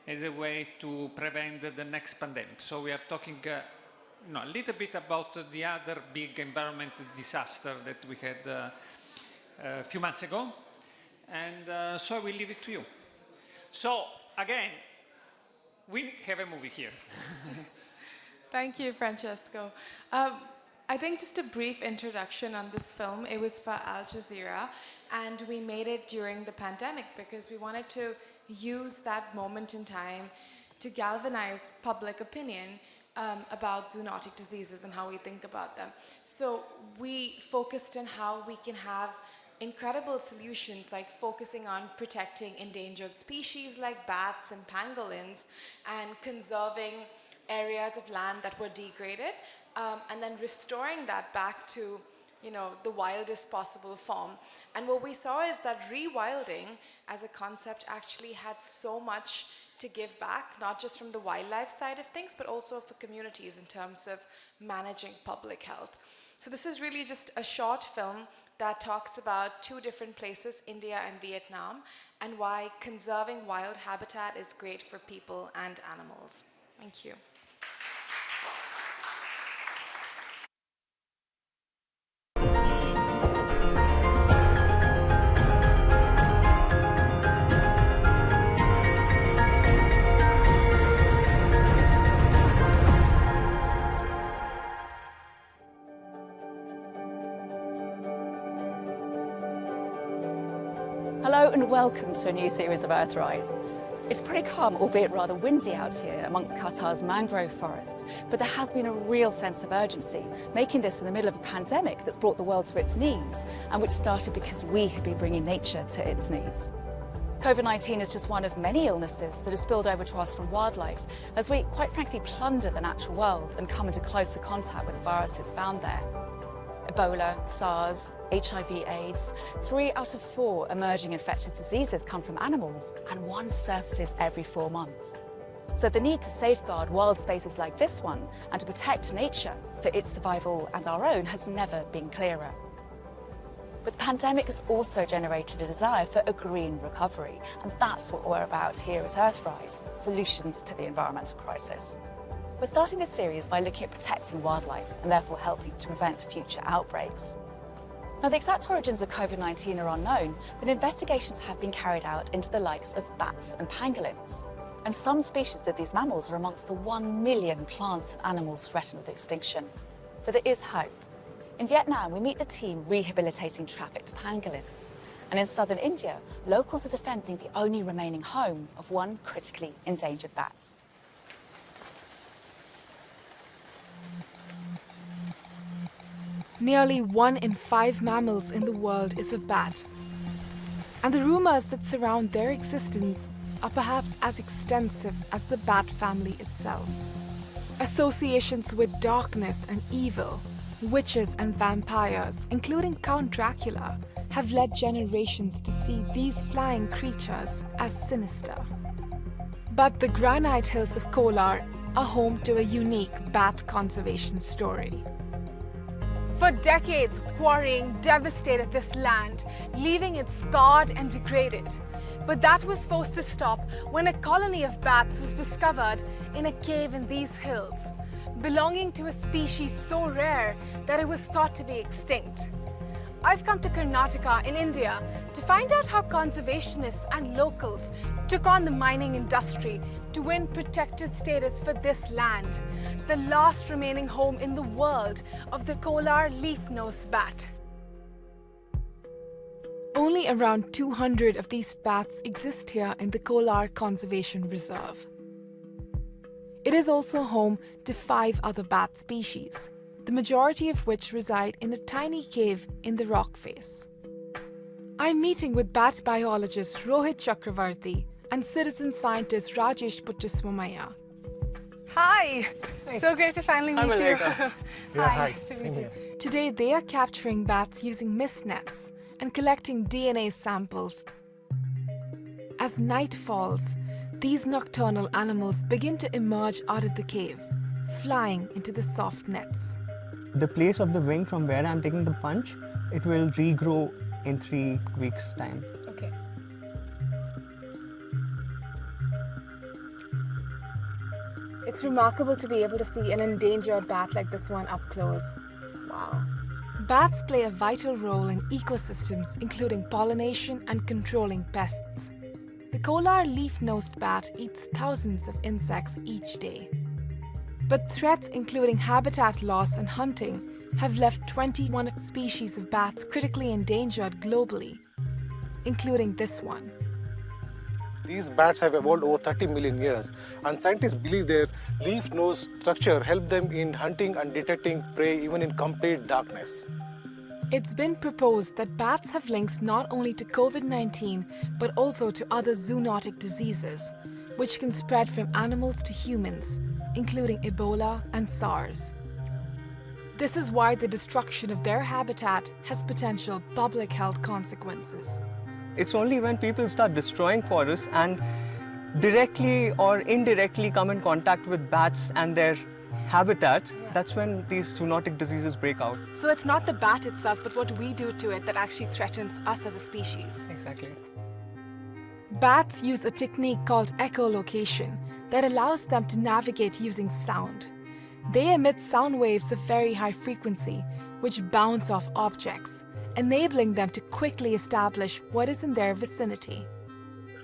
as a way to prevent the next pandemic. So we are talking a little bit about the other big environmental disaster that we had a few months ago. And so I will leave it to you. So, again, we have a movie here. Thank you, Francesco. I think just a brief introduction on this film. It was for Al Jazeera, and we made it during the pandemic because we wanted to use that moment in time to galvanize public opinion about zoonotic diseases and how we think about them. So we focused on how we can have incredible solutions, like focusing on protecting endangered species like bats and pangolins and conserving areas of land that were degraded, and then restoring that back to, you know, the wildest possible form. And what we saw is that rewilding as a concept actually had so much to give back, not just from the wildlife side of things, but also for communities in terms of managing public health. So this is really just a short film that talks about two different places, India and Vietnam, and why conserving wild habitat is great for people and animals. Thank you. Hello and welcome to a new series of Earthrise. It's pretty calm, albeit rather windy out here amongst Qatar's mangrove forests, but there has been a real sense of urgency, making this in the middle of a pandemic that's brought the world to its knees, and which started because we have been bringing nature to its knees. COVID-19 is just one of many illnesses that has spilled over to us from wildlife, as we quite frankly plunder the natural world and come into closer contact with viruses found there. Ebola, SARS, HIV/AIDS, 3 out of 4 emerging infectious diseases come from animals, and one surfaces every 4 months. So the need to safeguard wild spaces like this one and to protect nature for its survival and our own has never been clearer. But the pandemic has also generated a desire for a green recovery, and that's what we're about here at Earthrise, solutions to the environmental crisis. We're starting this series by looking at protecting wildlife and therefore helping to prevent future outbreaks. Now, the exact origins of COVID-19 are unknown, but investigations have been carried out into the likes of bats and pangolins. And some species of these mammals are amongst the 1 million plants and animals threatened with extinction. But there is hope. In Vietnam, we meet the team rehabilitating trafficked pangolins. And in southern India, locals are defending the only remaining home of one critically endangered bat. Nearly 1 in 5 mammals in the world is a bat. And the rumors that surround their existence are perhaps as extensive as the bat family itself. Associations with darkness and evil, witches and vampires, including Count Dracula, have led generations to see these flying creatures as sinister. But the granite hills of Kolar are home to a unique bat conservation story. For decades, quarrying devastated this land, leaving it scarred and degraded. but that was forced to stop when a colony of bats was discovered in a cave in these hills, belonging to a species so rare that it was thought to be extinct. I've come to Karnataka in India to find out how conservationists and locals took on the mining industry to win protected status for this land, the last remaining home in the world of the Kolar leaf-nosed bat. Only around 200 of these bats exist here in the Kolar Conservation Reserve. It is also home to 5 other bat species, the majority of which reside in a tiny cave in the rock face. I'm meeting with bat biologist Rohit Chakravarti and citizen scientist Rajesh Puttaswamaya. Hi! So great to finally meet you. Hi, nice to meet you. Today they are capturing bats using mist nets and collecting DNA samples. As night falls, these nocturnal animals begin to emerge out of the cave, flying into the soft nets. The place of the wing from where I'm taking the punch, it will regrow in 3 weeks' time. Okay. It's remarkable to be able to see an endangered bat like this one up close. Wow. Bats play a vital role in ecosystems, including pollination and controlling pests. The Kolar leaf-nosed bat eats thousands of insects each day. But threats including habitat loss and hunting have left 21 species of bats critically endangered globally, including this one. These bats have evolved over 30 million years, and scientists believe their leaf-nosed structure helps them in hunting and detecting prey even in complete darkness. It's been proposed that bats have links not only to COVID-19 but also to other zoonotic diseases, which can spread from animals to humans, including Ebola and SARS. This is why the destruction of their habitat has potential public health consequences. It's only when people start destroying forests and directly or indirectly come in contact with bats and their habitats, that's when these zoonotic diseases break out. So it's not the bat itself, but what we do to it that actually threatens us as a species. Exactly. Bats use a technique called echolocation that allows them to navigate using sound. They emit sound waves of very high frequency, which bounce off objects, enabling them to quickly establish what is in their vicinity.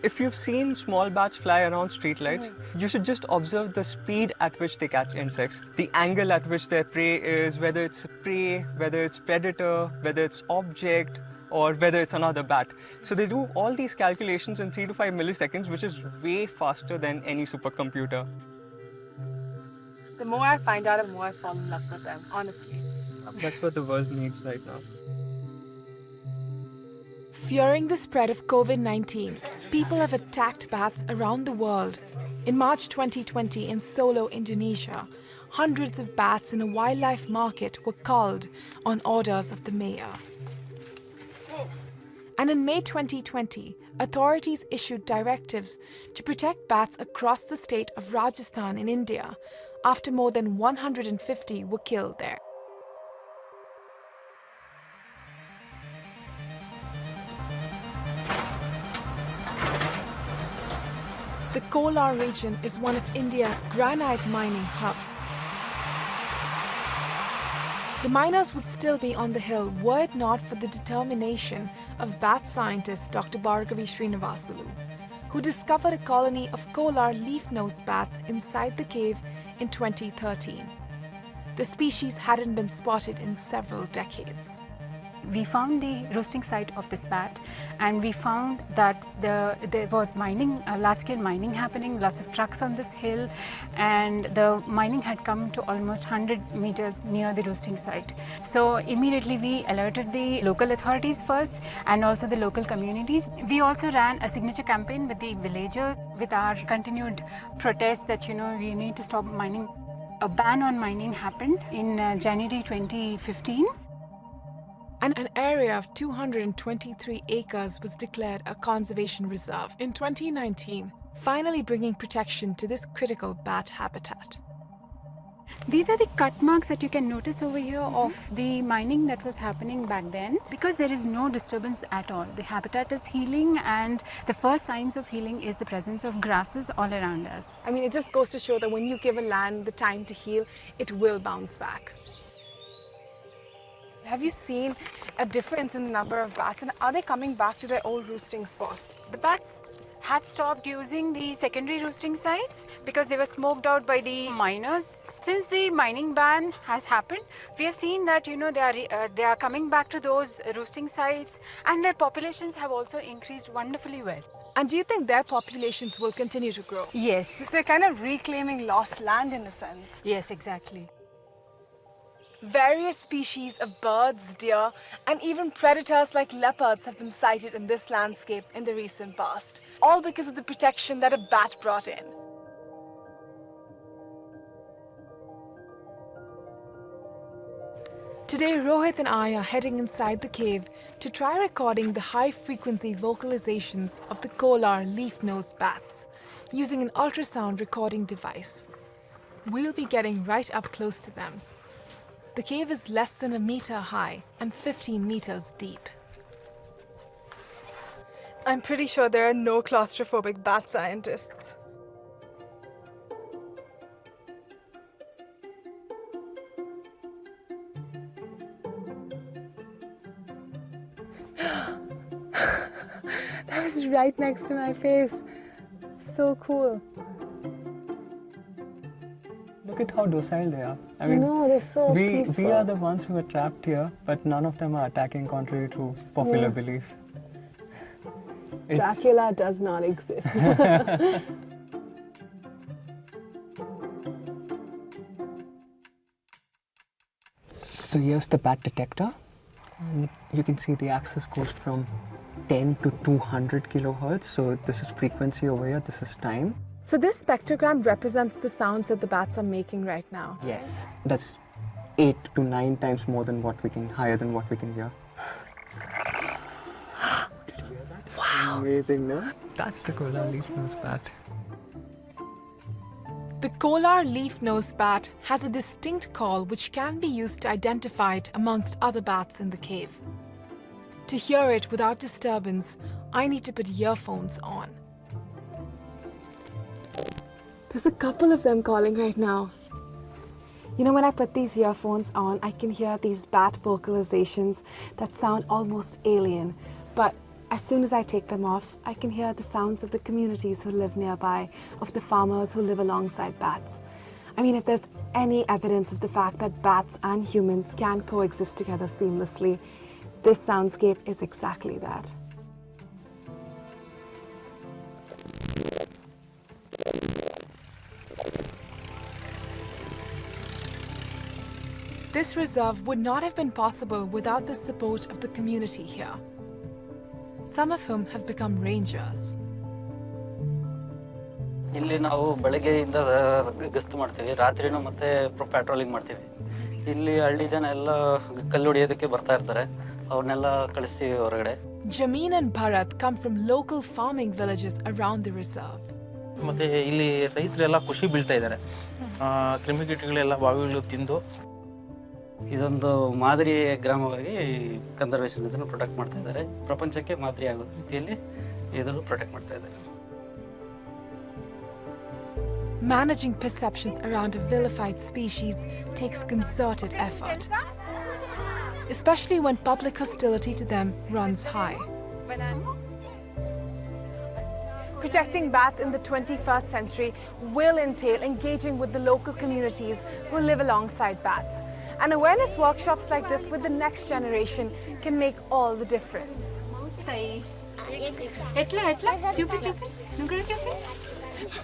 If you've seen small bats fly around streetlights, you should just observe the speed at which they catch insects, the angle at which their prey is, whether it's prey, whether it's predator, whether it's object, or whether it's another bat. So they do all these calculations in 3 to 5 milliseconds, which is way faster than any supercomputer. The more I find out, the more I fall in love with them, honestly. That's what the world needs right now. Fearing the spread of COVID-19, people have attacked bats around the world. In March 2020 in Solo, Indonesia, hundreds of bats in a wildlife market were culled on orders of the mayor. And in May 2020, authorities issued directives to protect bats across the state of Rajasthan in India after more than 150 were killed there. The Kolar region is one of India's granite mining hubs. The miners would still be on the hill were it not for the determination of bat scientist Dr. Bhargavi Srinivasulu, who discovered a colony of Kolar leaf-nosed bats inside the cave in 2013. The species hadn't been spotted in several decades. We found the roosting site of this bat, and we found that there was mining, large-scale mining happening, lots of trucks on this hill, and the mining had come to almost 100 meters near the roosting site. So immediately we alerted the local authorities first and also the local communities. We also ran a signature campaign with the villagers with our continued protest that, we need to stop mining. A ban on mining happened in January 2015. And an area of 223 acres was declared a conservation reserve in 2019, finally bringing protection to this critical bat habitat. These are the cut marks that you can notice over here of the mining that was happening back then. Because there is no disturbance at all. The habitat is healing, and the first signs of healing is the presence of grasses all around us. I mean, it just goes to show that when you give a land the time to heal, it will bounce back. Have you seen a difference in the number of bats, and are they coming back to their old roosting spots? The bats had stopped using the secondary roosting sites because they were smoked out by the miners. Since the mining ban has happened, we have seen that, you know, they are coming back to those roosting sites, and their populations have also increased wonderfully well. And do you think their populations will continue to grow? Yes. Because they're kind of reclaiming lost land in a sense. Yes, exactly. Various species of birds, deer, and even predators like leopards have been sighted in this landscape in the recent past, all because of the protection that a bat brought in. Today, Rohit and I are heading inside the cave to try recording the high-frequency vocalizations of the kolar leaf-nosed bats using an ultrasound recording device. We'll be getting right up close to them. The cave is less than 1 meter high and 15 meters deep. I'm pretty sure there are no claustrophobic bat scientists. That was right next to my face. So cool. Look at how docile they are. I mean, no, they're so peaceful. We are the ones who are trapped here, but none of them are attacking contrary to popular belief. Dracula does not exist. So here's the bat detector. And you can see the axis goes from 10 to 200 kilohertz. So this is frequency over here, this is time. So this spectrogram represents the sounds that the bats are making right now. Yes, that's 8 to 9 times more than higher than what we can hear. Did you hear that? Wow! Amazing, no? That's the kolar leaf-nosed bat. The kolar leaf-nosed bat has a distinct call which can be used to identify it amongst other bats in the cave. To hear it without disturbance, I need to put earphones on. There's a couple of them calling right now. You know, when I put these earphones on, I can hear these bat vocalizations that sound almost alien. But as soon as I take them off, I can hear the sounds of the communities who live nearby, of the farmers who live alongside bats. I mean, if there's any evidence of the fact that bats and humans can coexist together seamlessly, this soundscape is exactly that. This reserve would not have been possible without the support of the community here, some of whom have become rangers. ಇಲ್ಲಿ ನಾವು ಬೆಳಗ್ಗೆಯಿಂದ ಗಸ್ತು ಮಾಡ್ತೀವಿ, ರಾತ್ರಿನೂ ಮತ್ತೆ patrolling ಮಾಡ್ತೀವಿ. ಇಲ್ಲಿ ಹಳ್ಳಿ ಜನ ಎಲ್ಲ ಕಲ್ಲು ಹೊಡೆಯೋದಕ್ಕೆ ಬರ್ತಾ ಇರ್ತಾರೆ, ಅವ್ರನ್ನೆಲ್ಲ ಕಳಿಸ್ತೀವಿ ಹೊರಗಡೆ. Jameen and Bharat come from local farming villages around the reserve. ಮತ್ತೆ ಇಲ್ಲಿ ರೈತರೆಲ್ಲ ಖುಷಿ ಬೀಳ್ತಾ ಇದ್ದಾರೆ. ಕ್ರಿಮಿಕೀಟಗಳೆಲ್ಲ ಬಾವಿಗಳು ತಿಂದು ಇದೊಂದು ಮಾದರಿ ಗ್ರಾಮವಾಗಿ ಕನ್ಸರ್ವೇಷನ್ ಇದನ್ನು ಪ್ರೊಟೆಕ್ಟ್ ಮಾಡ್ತಾ ಇದ್ದಾರೆ. ಪ್ರಪಂಚಕ್ಕೆ ಮಾದರಿ ಆಗೋ ರೀತಿಯಲ್ಲಿ ಇದನ್ನು ಪ್ರೊಟೆಕ್ಟ್ ಮಾಡ್ತಾ ಇದ್ದಾರೆ. Managing perceptions around a vilified species takes concerted effort, especially when public hostility to them runs high. Protecting bats in the 21st century will entail engaging with the local communities who live alongside bats. And awareness workshops like this with the next generation can make all the difference.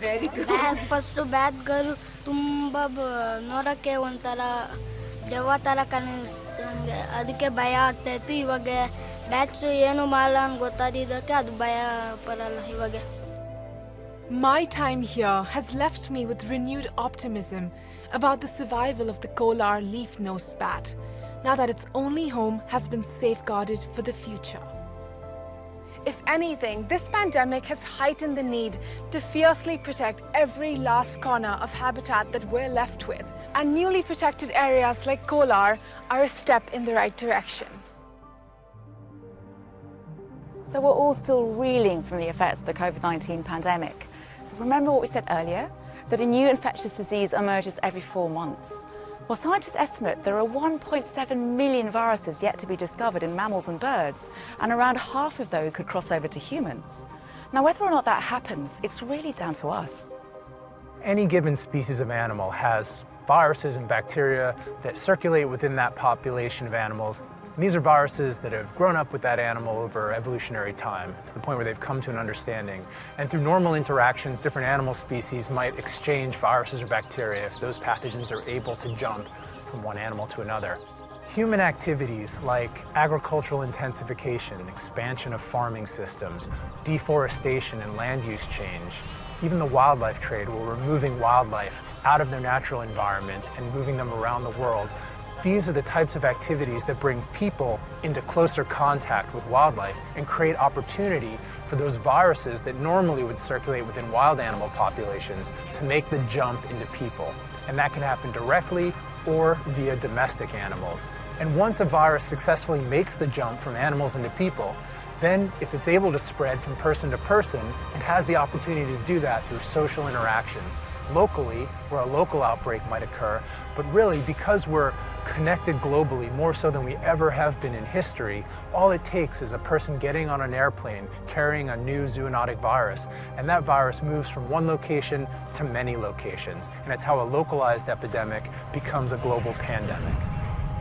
Very good. First bat girl ತುಂಬಾ ನೋಡಕ್ಕೆ ಒಂಥರ ದೆವ್ವ ತರ ಕಾಣಿಸ್ತಿದೆ, ಅದಕ್ಕೆ ಭಯ ಆಗ್ತಾ ಇತ್ತು. ಇವಾಗ ಬ್ಯಾಟ್ಸ್ ಏನು ಮಾಡಲ್ಲ ಅಂತ ಗೊತ್ತಾದಿದ್ದಕ್ಕೆ ಅದು ಭಯ ಪಡಲ್ಲ ಇವಾಗ. My time here has left me with renewed optimism about the survival of the kolar leaf-nosed bat, now that its only home has been safeguarded for the future. If anything, this pandemic has heightened the need to fiercely protect every last corner of habitat that we're left with. And newly protected areas like Kolar are a step in the right direction. So we're all still reeling from the effects of the COVID-19 pandemic. But remember what we said earlier? That a new infectious disease emerges every 4 months. Well, scientists estimate there are 1.7 million viruses yet to be discovered in mammals and birds, and around half of those could cross over to humans. Now, whether or not that happens, it's really down to us. Any given species of animal has viruses and bacteria that circulate within that population of animals. And these are viruses that have grown up with that animal over evolutionary time, to the point where they've come to an understanding. And through normal interactions, different animal species might exchange viruses or bacteria if those pathogens are able to jump from one animal to another. Human activities like agricultural intensification, expansion of farming systems, deforestation and land use change, even the wildlife trade, where we're moving wildlife out of their natural environment and moving them around the world. These are the types of activities that bring people into closer contact with wildlife and create opportunity for those viruses that normally would circulate within wild animal populations to make the jump into people. And that can happen directly or via domestic animals. And once a virus successfully makes the jump from animals into people, then if it's able to spread from person to person, it has the opportunity to do that through social interactions. Locally, where a local outbreak might occur, but really because we're connected globally, more so than we ever have been in history, all it takes is a person getting on an airplane carrying a new zoonotic virus, and that virus moves from one location to many locations, and it's how a localized epidemic becomes a global pandemic.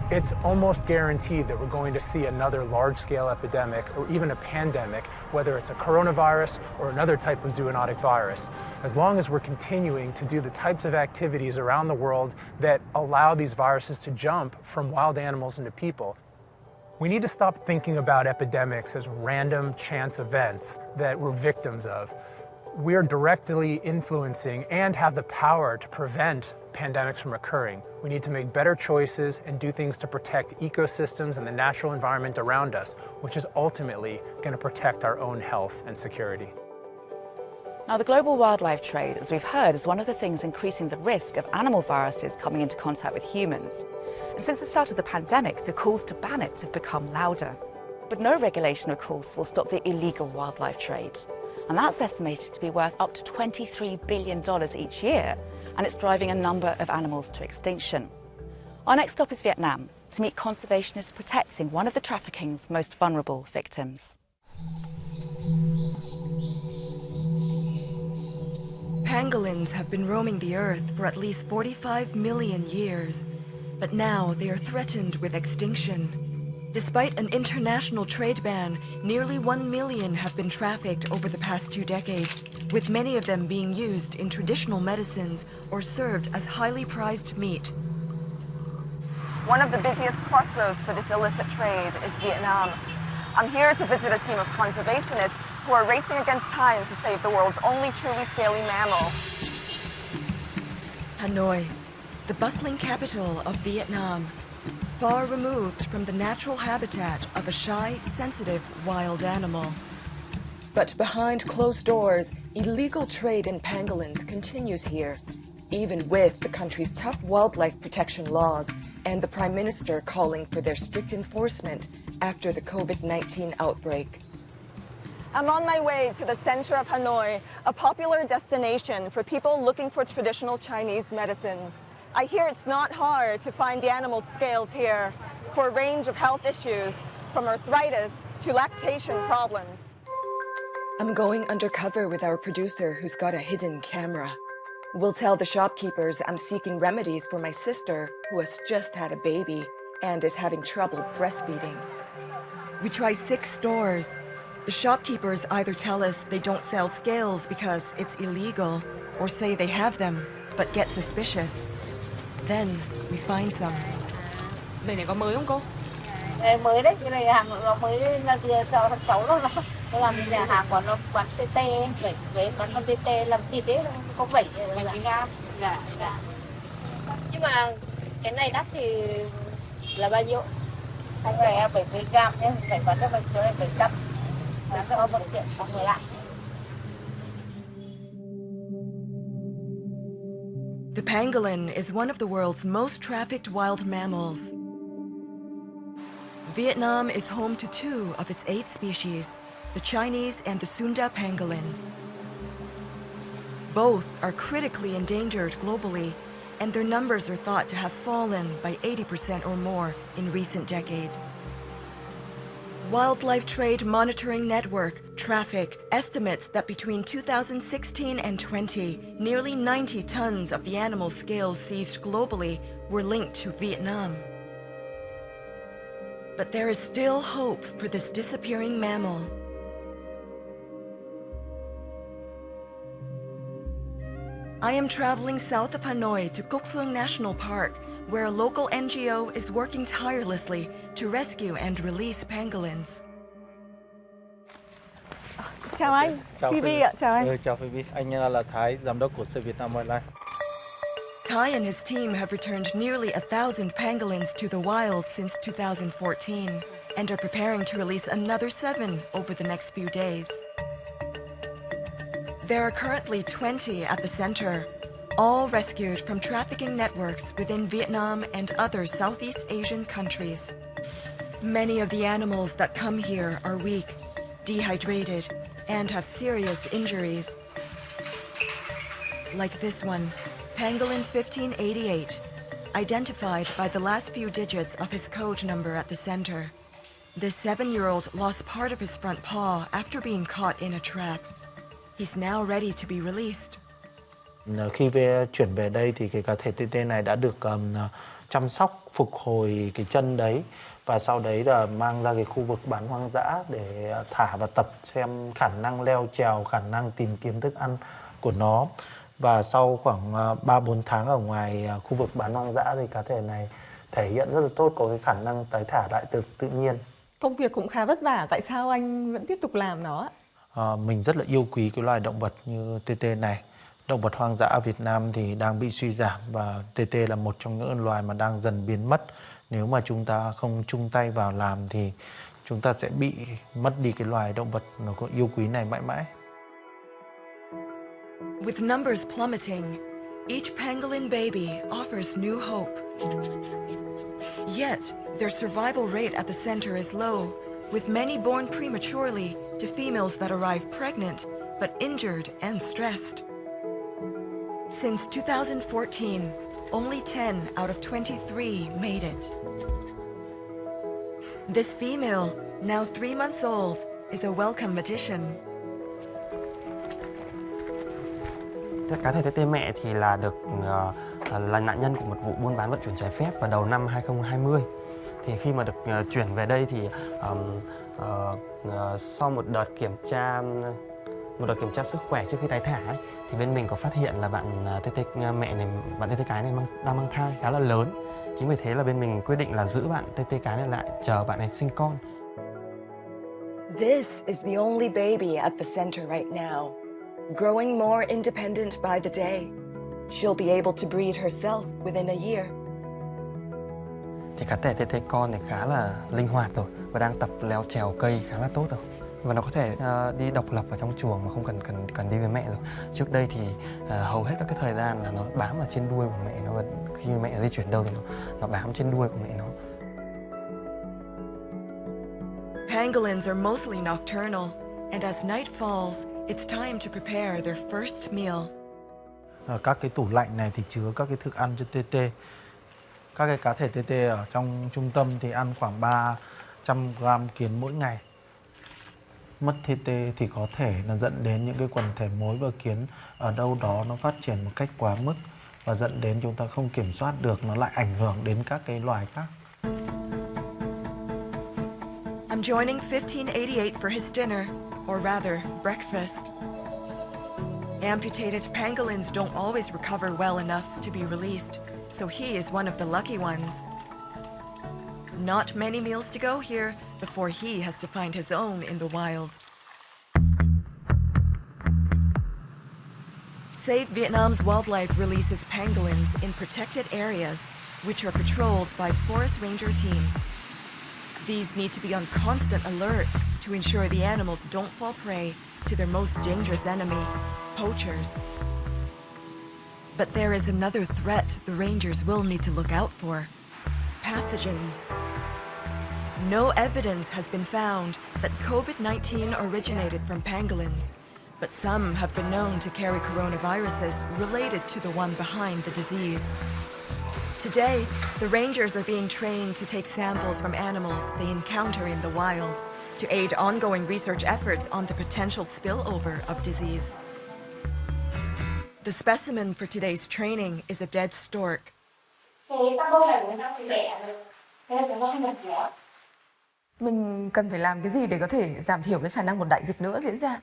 It's almost guaranteed that we're going to see another large-scale epidemic or even a pandemic, whether it's a coronavirus or another type of zoonotic virus, as long as we're continuing to do the types of activities around the world that allow these viruses to jump from wild animals into people. We need to stop thinking about epidemics as random chance events that we're victims of. We're directly influencing and have the power to prevent pandemics from occurring. We need to make better choices and do things to protect ecosystems and the natural environment around us, which is ultimately going to protect our own health and security. Now, the global wildlife trade, as we've heard, is one of the things increasing the risk of animal viruses coming into contact with humans. And since the start of the pandemic, the calls to ban it have become louder. But no regulation, of course, will stop the illegal wildlife trade. And that's estimated to be worth up to $23 billion each year, and it's driving a number of animals to extinction. Our next stop is Vietnam, to meet conservationists protecting one of the trafficking's most vulnerable victims. Pangolins have been roaming the earth for at least 45 million years, but now they are threatened with extinction. Despite an international trade ban, nearly 1 million have been trafficked over the past 2 decades, with many of them being used in traditional medicines or served as highly prized meat. One of the busiest crossroads for this illicit trade is Vietnam. I'm here to visit a team of conservationists who are racing against time to save the world's only truly scaly mammal. Hanoi, the bustling capital of Vietnam. Far removed from the natural habitat of a shy, sensitive, wild animal. But behind closed doors, illegal trade in pangolins continues here, even with the country's tough wildlife protection laws and the Prime Minister calling for their strict enforcement after the COVID-19 outbreak. I'm on my way to the center of Hanoi, a popular destination for people looking for traditional Chinese medicines. I hear it's not hard to find the animal scales here for a range of health issues, from arthritis to lactation problems. I'm going undercover with our producer who's got a hidden camera. We'll tell the shopkeepers I'm seeking remedies for my sister who has just had a baby and is having trouble breastfeeding. We try 6 stores. The shopkeepers either tell us they don't sell scales because it's illegal, or say they have them but get suspicious. Then we find some. Đây này có mới không cô? Mới đấy, cái này hàng nó mới là tháng 6 đó, nó làm nhà hàng của nó quán tê với quán con tê làm thịt đấy, có vẩy gram. Dạ. Nhưng mà cái này đắt thì là bao nhiêu? Cái này 70 gram nhé, phải bán cho mình 700. Cái ôm một chuyện mọi người ạ. The pangolin is one of the world's most trafficked wild mammals. Vietnam is home to 2 of its 8 species, the Chinese and the Sunda pangolin. Both are critically endangered globally, and their numbers are thought to have fallen by 80% or more in recent decades. Wildlife Trade Monitoring Network, Traffic, estimates that between 2016 and 20, nearly 90 tons of the animal scales seized globally were linked to Vietnam. But there is still hope for this disappearing mammal. I am traveling south of Hanoi to Cúc Phương National Park, where a local NGO is working tirelessly to rescue and release pangolins. Chào anh, Phoebe ạ, chào anh. Chào Phoebe, anh là Thái, giám đốc của Save Vietnam Wildlife. Ty and his team have returned nearly 1,000 pangolins to the wild since 2014 and are preparing to release another 7 over the next few days. There are currently 20 at the center, all rescued from trafficking networks within Vietnam and other Southeast Asian countries. Many of the animals that come here are weak, dehydrated, and have serious injuries. Like this one, Pangolin 1588, identified by the last few digits of his code number at the center. This 7-year-old lost part of his front paw after being caught in a trap. He's now ready to be released. Khi chuyển về đây thì cái cá thể TT này đã được chăm sóc, phục hồi cái chân đấy và sau đấy là mang ra cái khu vực bán hoang dã để thả và tập xem khả năng leo trèo, khả năng tìm kiếm thức ăn của nó. Và sau khoảng 3-4 tháng ở ngoài khu vực bán hoang dã thì cá thể này thể hiện rất là tốt, có cái khả năng tái thả lại tự nhiên. Công việc cũng khá vất vả, tại sao anh vẫn tiếp tục làm nó ạ? Mình rất là yêu quý cái loài động vật như TT này. Động vật hoang dã ở Việt Nam thì đang bị suy giảm và TT là một trong những loài mà đang dần biến mất. Nếu mà chúng ta không chung tay vào làm thì chúng ta sẽ bị mất đi cái loài động vật nó có yêu quý này mãi mãi. With numbers plummeting, each pangolin baby offers new hope. Yet, their survival rate at the center is low, with many born prematurely to females that arrive pregnant, but injured and stressed. Since 2014, only 10 out of 23 made it. This female, now 3 months old, is a welcome addition. Cá thể TT mẹ thì là là nạn nhân của một vụ buôn bán vận chuyển trái phép vào đầu năm 2020. Thì khi mà được chuyển về đây thì sau một đợt kiểm tra sức khỏe trước khi tái thả ấy, thì bên mình có phát hiện là bạn TT mẹ này, bạn TT cái này đang mang thai khá là lớn. Chính vì thế là bên mình quyết định là giữ bạn TT cái này lại, chờ bạn ấy sinh con. This is the only baby at the center right now. Growing more independent by the day, she'll be able to breed herself within a year. Thì cá thể TT con này khá là linh hoạt rồi và đang tập leo trèo cây khá là tốt rồi. Và nó có thể đi độc lập ở trong chuồng mà không cần đi với mẹ rồi. Trước đây thì hầu hết các cái thời gian là nó bám ở trên đuôi của mẹ nó, và khi mẹ di chuyển đâu thì nó bám trên đuôi của mẹ nó. Pangolins are mostly nocturnal, and as night falls, it's time to prepare their first meal. Các cái tủ lạnh này thì chứa các cái thức ăn cho TT. Các cái cá thể TT ở trong trung tâm thì ăn khoảng 300 gram kiến mỗi ngày. Mất TT thì có thể nó dẫn đến những cái quần thể mối và kiến ở đâu đó nó phát triển một cách quá mức và dẫn đến chúng ta không kiểm soát được, nó lại ảnh hưởng đến các cái loài khác. I'm joining 1588 for his dinner, or rather, breakfast. Amputated pangolins don't always recover well enough to be released, so he is one of the lucky ones. Not many meals to go here before he has to find his own in the wild. Save Vietnam's wildlife releases pangolins in protected areas, which are patrolled by forest ranger teams. These need to be on constant alert to ensure the animals don't fall prey to their most dangerous enemy, poachers. But there is another threat the rangers will need to look out for: pathogens. No evidence has been found that COVID-19 originated from pangolins, but some have been known to carry coronaviruses related to the one behind the disease. Today, the rangers are being trained to take samples from animals they encounter in the wild to aid ongoing research efforts on the potential spillover of disease. The specimen for today's training is a dead stork. Mình cần phải làm cái gì để có thể giảm thiểu cái khả năng một đại dịch nữa diễn ra?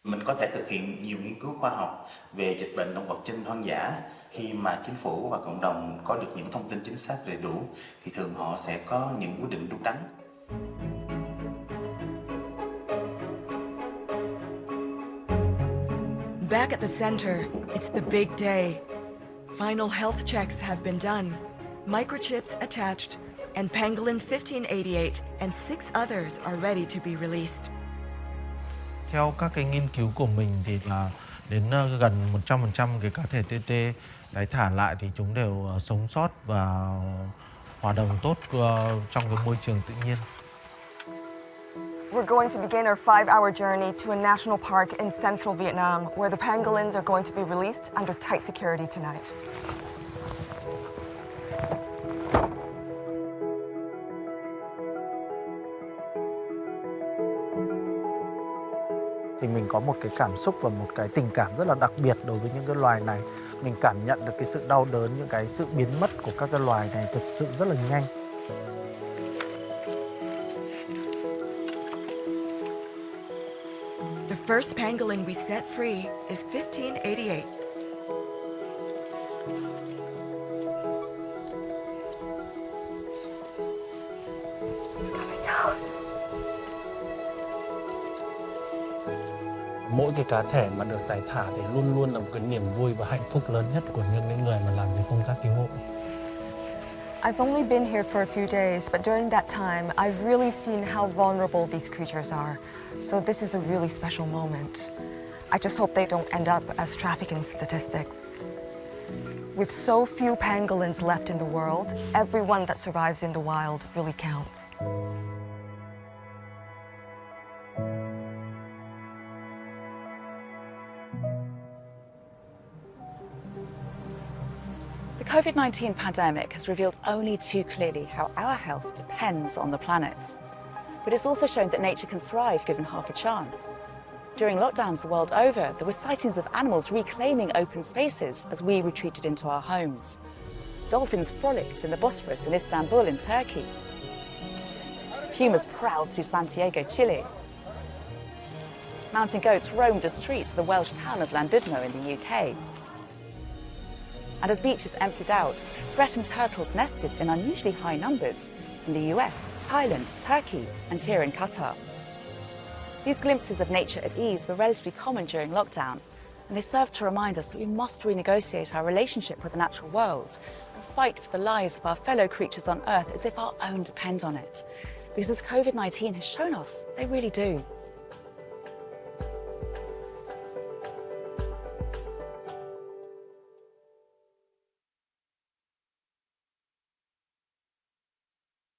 Mình có thể thực hiện nhiều nghiên cứu khoa học về dịch bệnh động vật trên hoang dã. Khi mà chính phủ và cộng đồng có được những thông tin chính xác đầy đủ thì thường họ sẽ có những quyết định đúng đắn. Back at the center, it's the big day. Final health checks have been done, microchips attached, and pangolin 1588 and 6 others are ready to be released. Theo các cái nghiên cứu của mình thì là đến gần 100% cái cá thể TT tái thả lại thì chúng đều sống sót và hoạt động tốt trong cái môi trường tự nhiên. We're going to begin our 5-hour journey to a national park in central Vietnam, where the pangolins are going to be released under tight security tonight. Thì mình có một cái cảm xúc và một cái tình cảm rất là đặc biệt đối với những cái loài này. Mình cảm nhận được cái sự đau đớn, những cái sự biến mất của các cái loài này thực sự rất là nhanh. The first pangolin we set free is 1588. Mỗi cái cá thể mà được tái thả thì luôn luôn là một cái niềm vui và hạnh phúc lớn nhất của những cái người mà làm cái công tác cứu hộ. I've only been here for a few days, but during that time, I've really seen how vulnerable these creatures are. So this is a really special moment. I just hope they don't end up as trafficking statistics. With so few pangolins left in the world, everyone that survives in the wild really counts. The COVID-19 pandemic has revealed only too clearly how our health depends on the planet's. But it's also shown that nature can thrive given half a chance. During lockdowns the world over, there were sightings of animals reclaiming open spaces as we retreated into our homes. Dolphins frolicked in the Bosphorus in Istanbul in Turkey. Pumas prowled through Santiago, Chile. Mountain goats roamed the streets of the Welsh town of Llandudno in the UK. And as beaches emptied out, threatened turtles nested in unusually high numbers in the US, Thailand, Turkey, and here in Qatar. These glimpses of nature at ease were relatively common during lockdown, and they serve to remind us that we must renegotiate our relationship with the natural world and fight for the lives of our fellow creatures on Earth as if our own depend on it. Because as COVID-19 has shown us, they really do.